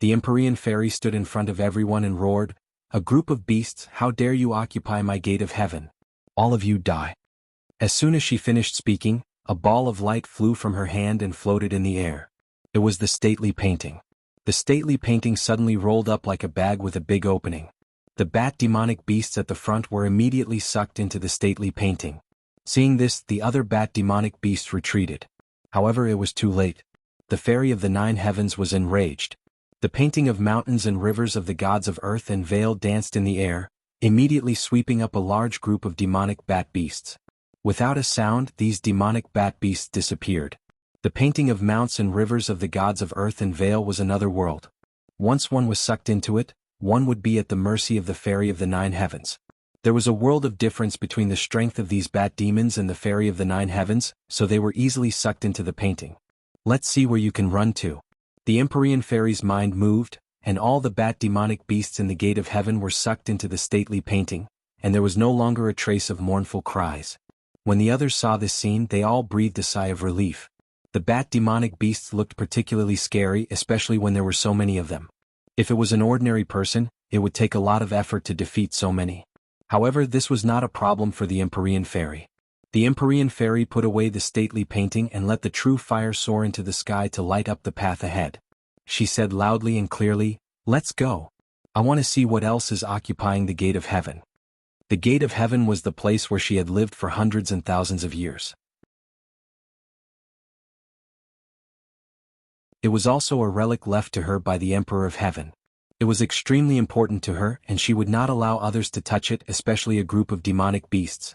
The Empyrean fairy stood in front of everyone and roared, "A group of beasts, how dare you occupy my gate of heaven? All of you die." As soon as she finished speaking, a ball of light flew from her hand and floated in the air. It was the stately painting. The stately painting suddenly rolled up like a bag with a big opening. The bat demonic beasts at the front were immediately sucked into the stately painting. Seeing this, the other bat demonic beasts retreated. However, it was too late. The fairy of the 9 heavens was enraged. The painting of mountains and rivers of the gods of earth and Vale danced in the air, immediately sweeping up a large group of demonic bat beasts. Without a sound, these demonic bat beasts disappeared. The painting of mounts and rivers of the gods of earth and Vale was another world. Once one was sucked into it, one would be at the mercy of the fairy of the 9 heavens. There was a world of difference between the strength of these bat demons and the fairy of the 9 heavens, so they were easily sucked into the painting. Let's see where you can run to. The Empyrean fairy's mind moved, and all the bat demonic beasts in the gate of heaven were sucked into the stately painting, and there was no longer a trace of mournful cries. When the others saw this scene, they all breathed a sigh of relief. The bat demonic beasts looked particularly scary, especially when there were so many of them. If it was an ordinary person, it would take a lot of effort to defeat so many. However, this was not a problem for the Empyrean fairy. The Empyrean fairy put away the stately painting and let the true fire soar into the sky to light up the path ahead. She said loudly and clearly, "Let's go. I want to see what else is occupying the gate of heaven." The gate of heaven was the place where she had lived for hundreds and thousands of years. It was also a relic left to her by the Emperor of Heaven. It was extremely important to her and she would not allow others to touch it, especially a group of demonic beasts.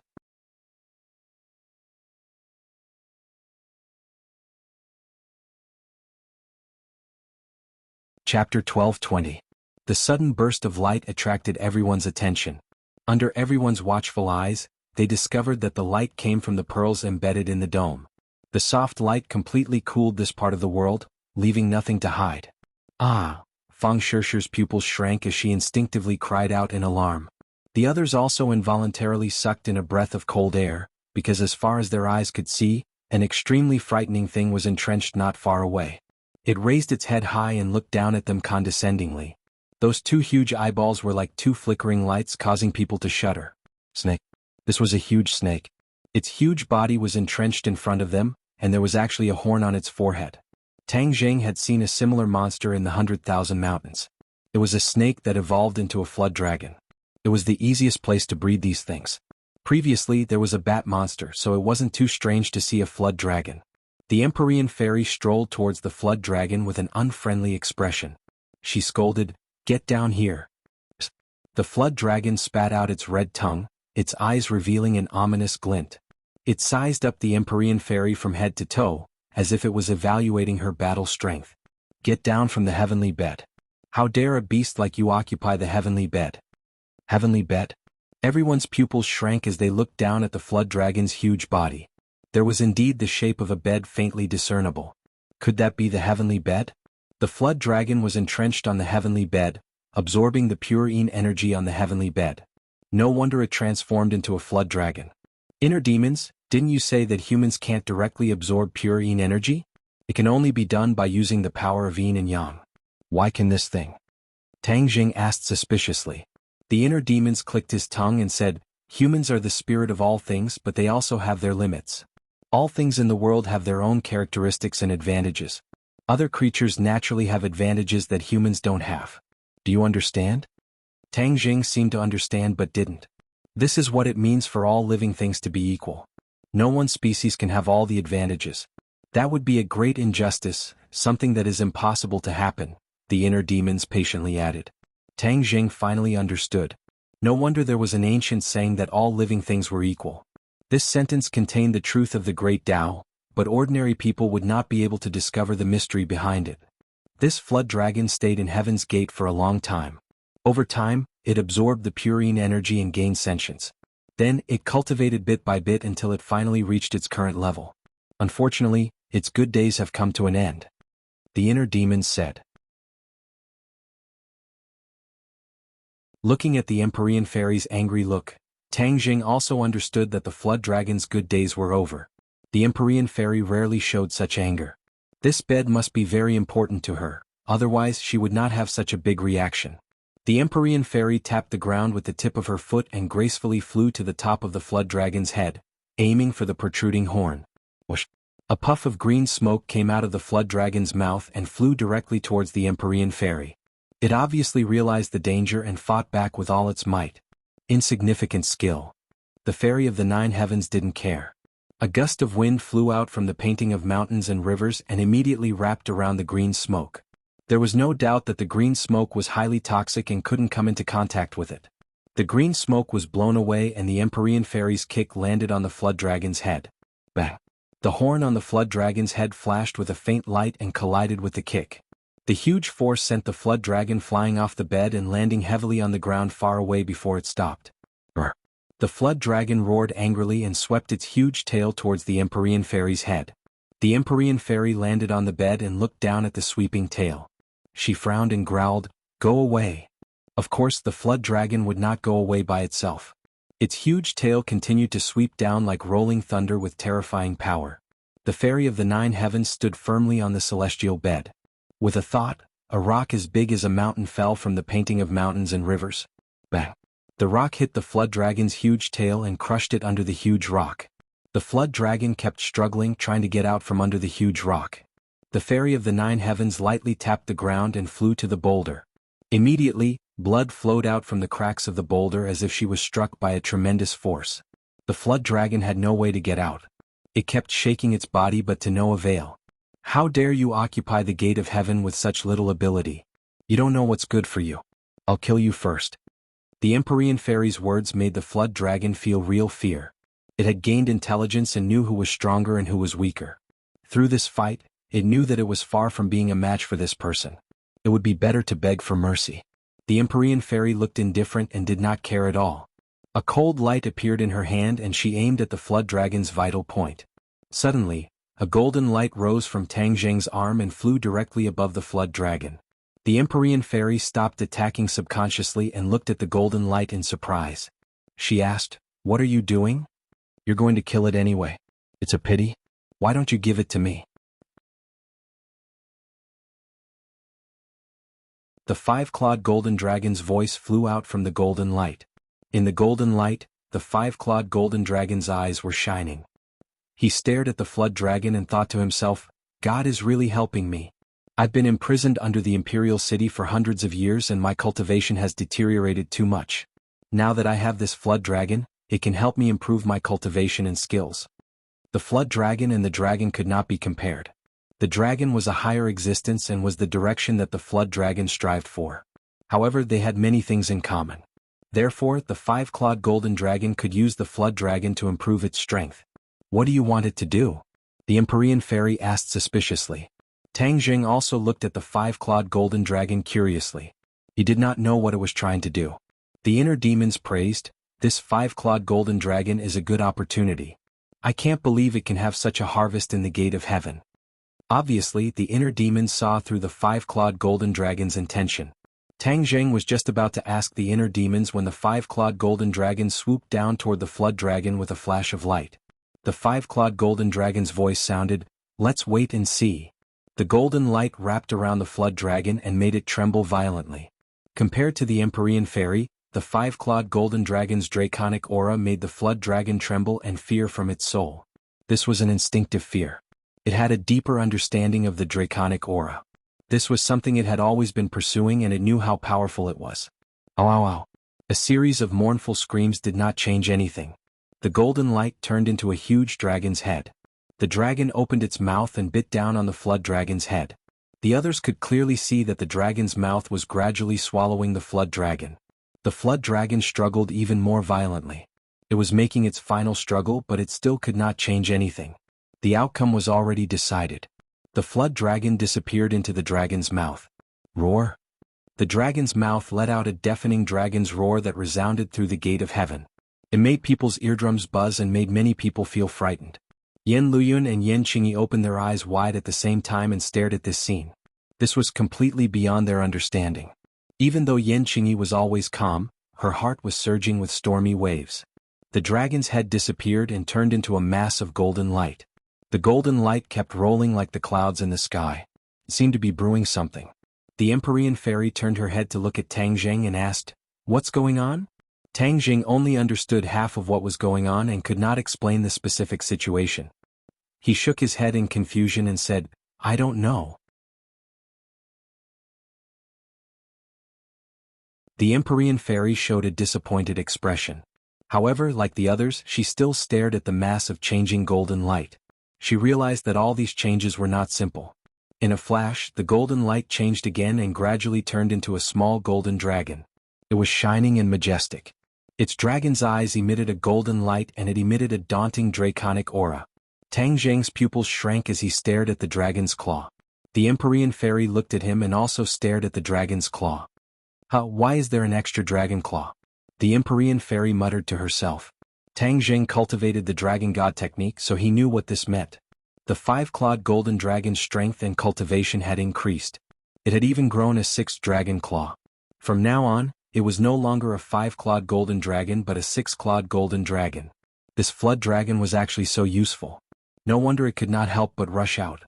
Chapter 12:20. The sudden burst of light attracted everyone's attention. Under everyone's watchful eyes, they discovered that the light came from the pearls embedded in the dome. The soft light completely cooled this part of the world, leaving nothing to hide. Ah! Fang Shishir's pupils shrank as she instinctively cried out in alarm. The others also involuntarily sucked in a breath of cold air, because as far as their eyes could see, an extremely frightening thing was entrenched not far away. It raised its head high and looked down at them condescendingly. Those 2 huge eyeballs were like 2 flickering lights, causing people to shudder. Snake. This was a huge snake. Its huge body was entrenched in front of them, and there was actually a horn on its forehead. Tang Jing had seen a similar monster in the 100,000 Mountains. It was a snake that evolved into a flood dragon. It was the easiest place to breed these things. Previously there was a bat monster, so it wasn't too strange to see a flood dragon. The Empyrean fairy strolled towards the flood dragon with an unfriendly expression. She scolded, "Get down here." The flood dragon spat out its red tongue, its eyes revealing an ominous glint. It sized up the Empyrean fairy from head to toe, as if it was evaluating her battle strength. "Get down from the heavenly bed. How dare a beast like you occupy the heavenly bed?" Heavenly bed? Everyone's pupils shrank as they looked down at the flood dragon's huge body. There was indeed the shape of a bed faintly discernible. Could that be the heavenly bed? The flood dragon was entrenched on the heavenly bed, absorbing the purine energy on the heavenly bed. No wonder it transformed into a flood dragon. Inner demons, didn't you say that humans can't directly absorb purine energy? It can only be done by using the power of yin and yang. Why can this thing? Tang Jing asked suspiciously. The inner demons clicked his tongue and said, "Humans are the spirit of all things, but they also have their limits. All things in the world have their own characteristics and advantages. Other creatures naturally have advantages that humans don't have. Do you understand?" Tang Jing seemed to understand but didn't. This is what it means for all living things to be equal. No one species can have all the advantages. That would be a great injustice, something that is impossible to happen, the inner demons patiently added. Tang Jing finally understood. No wonder there was an ancient saying that all living things were equal. This sentence contained the truth of the great Tao, but ordinary people would not be able to discover the mystery behind it. This flood dragon stayed in Heaven's Gate for a long time. Over time, it absorbed the purine energy and gained sentience. Then, it cultivated bit by bit until it finally reached its current level. Unfortunately, its good days have come to an end. The inner demons said. Looking at the Empyrean fairy's angry look, Tang Jing also understood that the flood dragon's good days were over. The Empyrean fairy rarely showed such anger. This bed must be very important to her, otherwise she would not have such a big reaction. The Empyrean fairy tapped the ground with the tip of her foot and gracefully flew to the top of the flood dragon's head, aiming for the protruding horn. Whoosh! A puff of green smoke came out of the flood dragon's mouth and flew directly towards the Empyrean fairy. It obviously realized the danger and fought back with all its might. Insignificant skill. The fairy of the 9 heavens didn't care. A gust of wind flew out from the painting of mountains and rivers and immediately wrapped around the green smoke. There was no doubt that the green smoke was highly toxic and couldn't come into contact with it. The green smoke was blown away and the Empyrean fairy's kick landed on the flood dragon's head. Bang! The horn on the flood dragon's head flashed with a faint light and collided with the kick. The huge force sent the flood dragon flying off the bed and landing heavily on the ground far away before it stopped. Brr. The flood dragon roared angrily and swept its huge tail towards the Empyrean fairy's head. The Empyrean fairy landed on the bed and looked down at the sweeping tail. She frowned and growled, "Go away." Of course the flood dragon would not go away by itself. Its huge tail continued to sweep down like rolling thunder with terrifying power. The fairy of the 9 heavens stood firmly on the celestial bed. With a thought, a rock as big as a mountain fell from the painting of mountains and rivers. Bang! The rock hit the flood dragon's huge tail and crushed it under the huge rock. The flood dragon kept struggling, trying to get out from under the huge rock. The fairy of the 9 heavens lightly tapped the ground and flew to the boulder. Immediately, blood flowed out from the cracks of the boulder as if she was struck by a tremendous force. The flood dragon had no way to get out. It kept shaking its body but to no avail. "How dare you occupy the gate of heaven with such little ability? You don't know what's good for you. I'll kill you first." The Empyrean fairy's words made the flood dragon feel real fear. It had gained intelligence and knew who was stronger and who was weaker. Through this fight, it knew that it was far from being a match for this person. It would be better to beg for mercy. The Empyrean fairy looked indifferent and did not care at all. A cold light appeared in her hand and she aimed at the flood dragon's vital point. Suddenly, a golden light rose from Tang Jing's arm and flew directly above the flood dragon. The Empyrean fairy stopped attacking subconsciously and looked at the golden light in surprise. She asked, "What are you doing?" "You're going to kill it anyway. It's a pity. Why don't you give it to me?" The 5-clawed golden dragon's voice flew out from the golden light. In the golden light, the five-clawed golden dragon's eyes were shining. He stared at the flood dragon and thought to himself, God is really helping me. I've been imprisoned under the imperial city for hundreds of years and my cultivation has deteriorated too much. Now that I have this flood dragon, it can help me improve my cultivation and skills. The flood dragon and the dragon could not be compared. The dragon was a higher existence and was the direction that the flood dragon strived for. However, they had many things in common. Therefore, the five-clawed golden dragon could use the flood dragon to improve its strength. What do you want it to do? The Empyrean fairy asked suspiciously. Tang Jing also looked at the five-clawed golden dragon curiously. He did not know what it was trying to do. The inner demons praised, this five-clawed golden dragon is a good opportunity. I can't believe it can have such a harvest in the gate of heaven. Obviously, the inner demons saw through the five-clawed golden dragon's intention. Tang Jing was just about to ask the inner demons when the five-clawed golden dragon swooped down toward the flood dragon with a flash of light. The five-clawed golden dragon's voice sounded, let's wait and see. The golden light wrapped around the flood dragon and made it tremble violently. Compared to the Empyrean fairy, the five-clawed golden dragon's draconic aura made the flood dragon tremble and fear from its soul. This was an instinctive fear. It had a deeper understanding of the draconic aura. This was something it had always been pursuing and it knew how powerful it was. Ow ow ow. A series of mournful screams did not change anything. The golden light turned into a huge dragon's head. The dragon opened its mouth and bit down on the flood dragon's head. The others could clearly see that the dragon's mouth was gradually swallowing the flood dragon. The flood dragon struggled even more violently. It was making its final struggle, but it still could not change anything. The outcome was already decided. The flood dragon disappeared into the dragon's mouth. Roar. The dragon's mouth let out a deafening dragon's roar that resounded through the gate of heaven. It made people's eardrums buzz and made many people feel frightened. Yan Luyun and Yan Qingyi opened their eyes wide at the same time and stared at this scene. This was completely beyond their understanding. Even though Yan Qingyi was always calm, her heart was surging with stormy waves. The dragon's head disappeared and turned into a mass of golden light. The golden light kept rolling like the clouds in the sky. It seemed to be brewing something. The Empyrean fairy turned her head to look at Tang Jing and asked, "What's going on?" Tang Jing only understood half of what was going on and could not explain the specific situation. He shook his head in confusion and said, "I don't know." The Empyrean fairy showed a disappointed expression. However, like the others, she still stared at the mass of changing golden light. She realized that all these changes were not simple. In a flash, the golden light changed again and gradually turned into a small golden dragon. It was shining and majestic. Its dragon's eyes emitted a golden light and it emitted a daunting draconic aura. Tang Jing's pupils shrank as he stared at the dragon's claw. The Empyrean fairy looked at him and also stared at the dragon's claw. Why is there an extra dragon claw? The Empyrean fairy muttered to herself. Tang Jing cultivated the dragon god technique, so he knew what this meant. The five-clawed golden dragon's strength and cultivation had increased. It had even grown a sixth dragon claw. From now on, it was no longer a five-clawed golden dragon but a six-clawed golden dragon. This flood dragon was actually so useful. No wonder it could not help but rush out.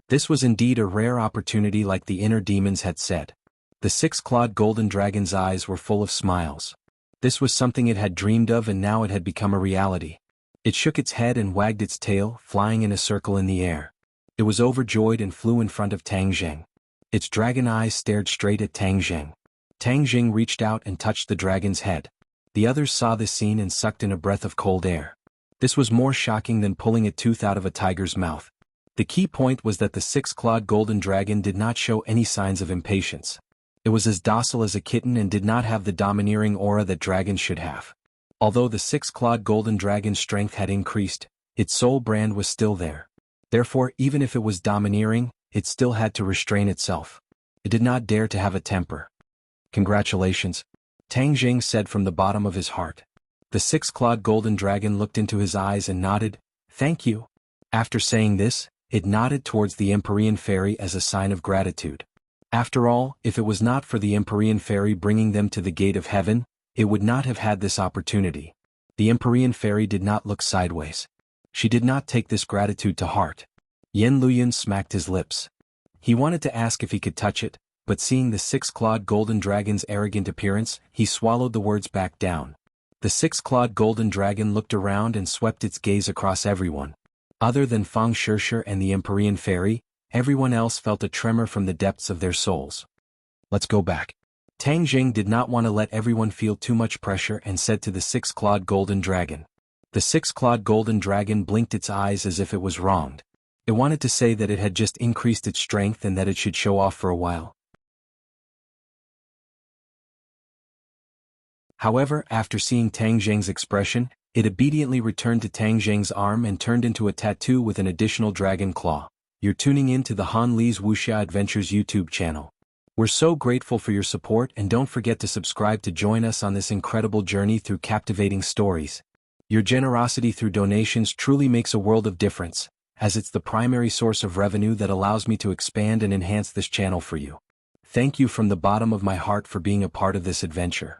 This was indeed a rare opportunity, like the inner demons had said. The six-clawed golden dragon's eyes were full of smiles. This was something it had dreamed of and now it had become a reality. It shook its head and wagged its tail, flying in a circle in the air. It was overjoyed and flew in front of Tang Jing. Its dragon eyes stared straight at Tang Jing. Tang Jing reached out and touched the dragon's head. The others saw this scene and sucked in a breath of cold air. This was more shocking than pulling a tooth out of a tiger's mouth. The key point was that the six-clawed golden dragon did not show any signs of impatience. It was as docile as a kitten and did not have the domineering aura that dragons should have. Although the six-clawed golden dragon's strength had increased, its soul brand was still there. Therefore, even if it was domineering, it still had to restrain itself. It did not dare to have a temper. "Congratulations," Tang Jing said from the bottom of his heart. The six-clawed golden dragon looked into his eyes and nodded, "Thank you." After saying this, it nodded towards the Empyrean fairy as a sign of gratitude. After all, if it was not for the Empyrean fairy bringing them to the gate of heaven, it would not have had this opportunity. The Empyrean fairy did not look sideways. She did not take this gratitude to heart. Yan Luyun smacked his lips. He wanted to ask if he could touch it, but seeing the six-clawed golden dragon's arrogant appearance, he swallowed the words back down. The six-clawed golden dragon looked around and swept its gaze across everyone. Other than Fang Shirsher and the Empyrean fairy, everyone else felt a tremor from the depths of their souls. Let's go back. Tang Jing did not want to let everyone feel too much pressure and said to the six-clawed golden dragon. The six-clawed golden dragon blinked its eyes as if it was wronged. It wanted to say that it had just increased its strength and that it should show off for a while. However, after seeing Tang Jing's expression, it obediently returned to Tang Jing's arm and turned into a tattoo with an additional dragon claw. You're tuning in to the Han Li's Wuxia Adventures YouTube channel. We're so grateful for your support, and don't forget to subscribe to join us on this incredible journey through captivating stories. Your generosity through donations truly makes a world of difference, as it's the primary source of revenue that allows me to expand and enhance this channel for you. Thank you from the bottom of my heart for being a part of this adventure.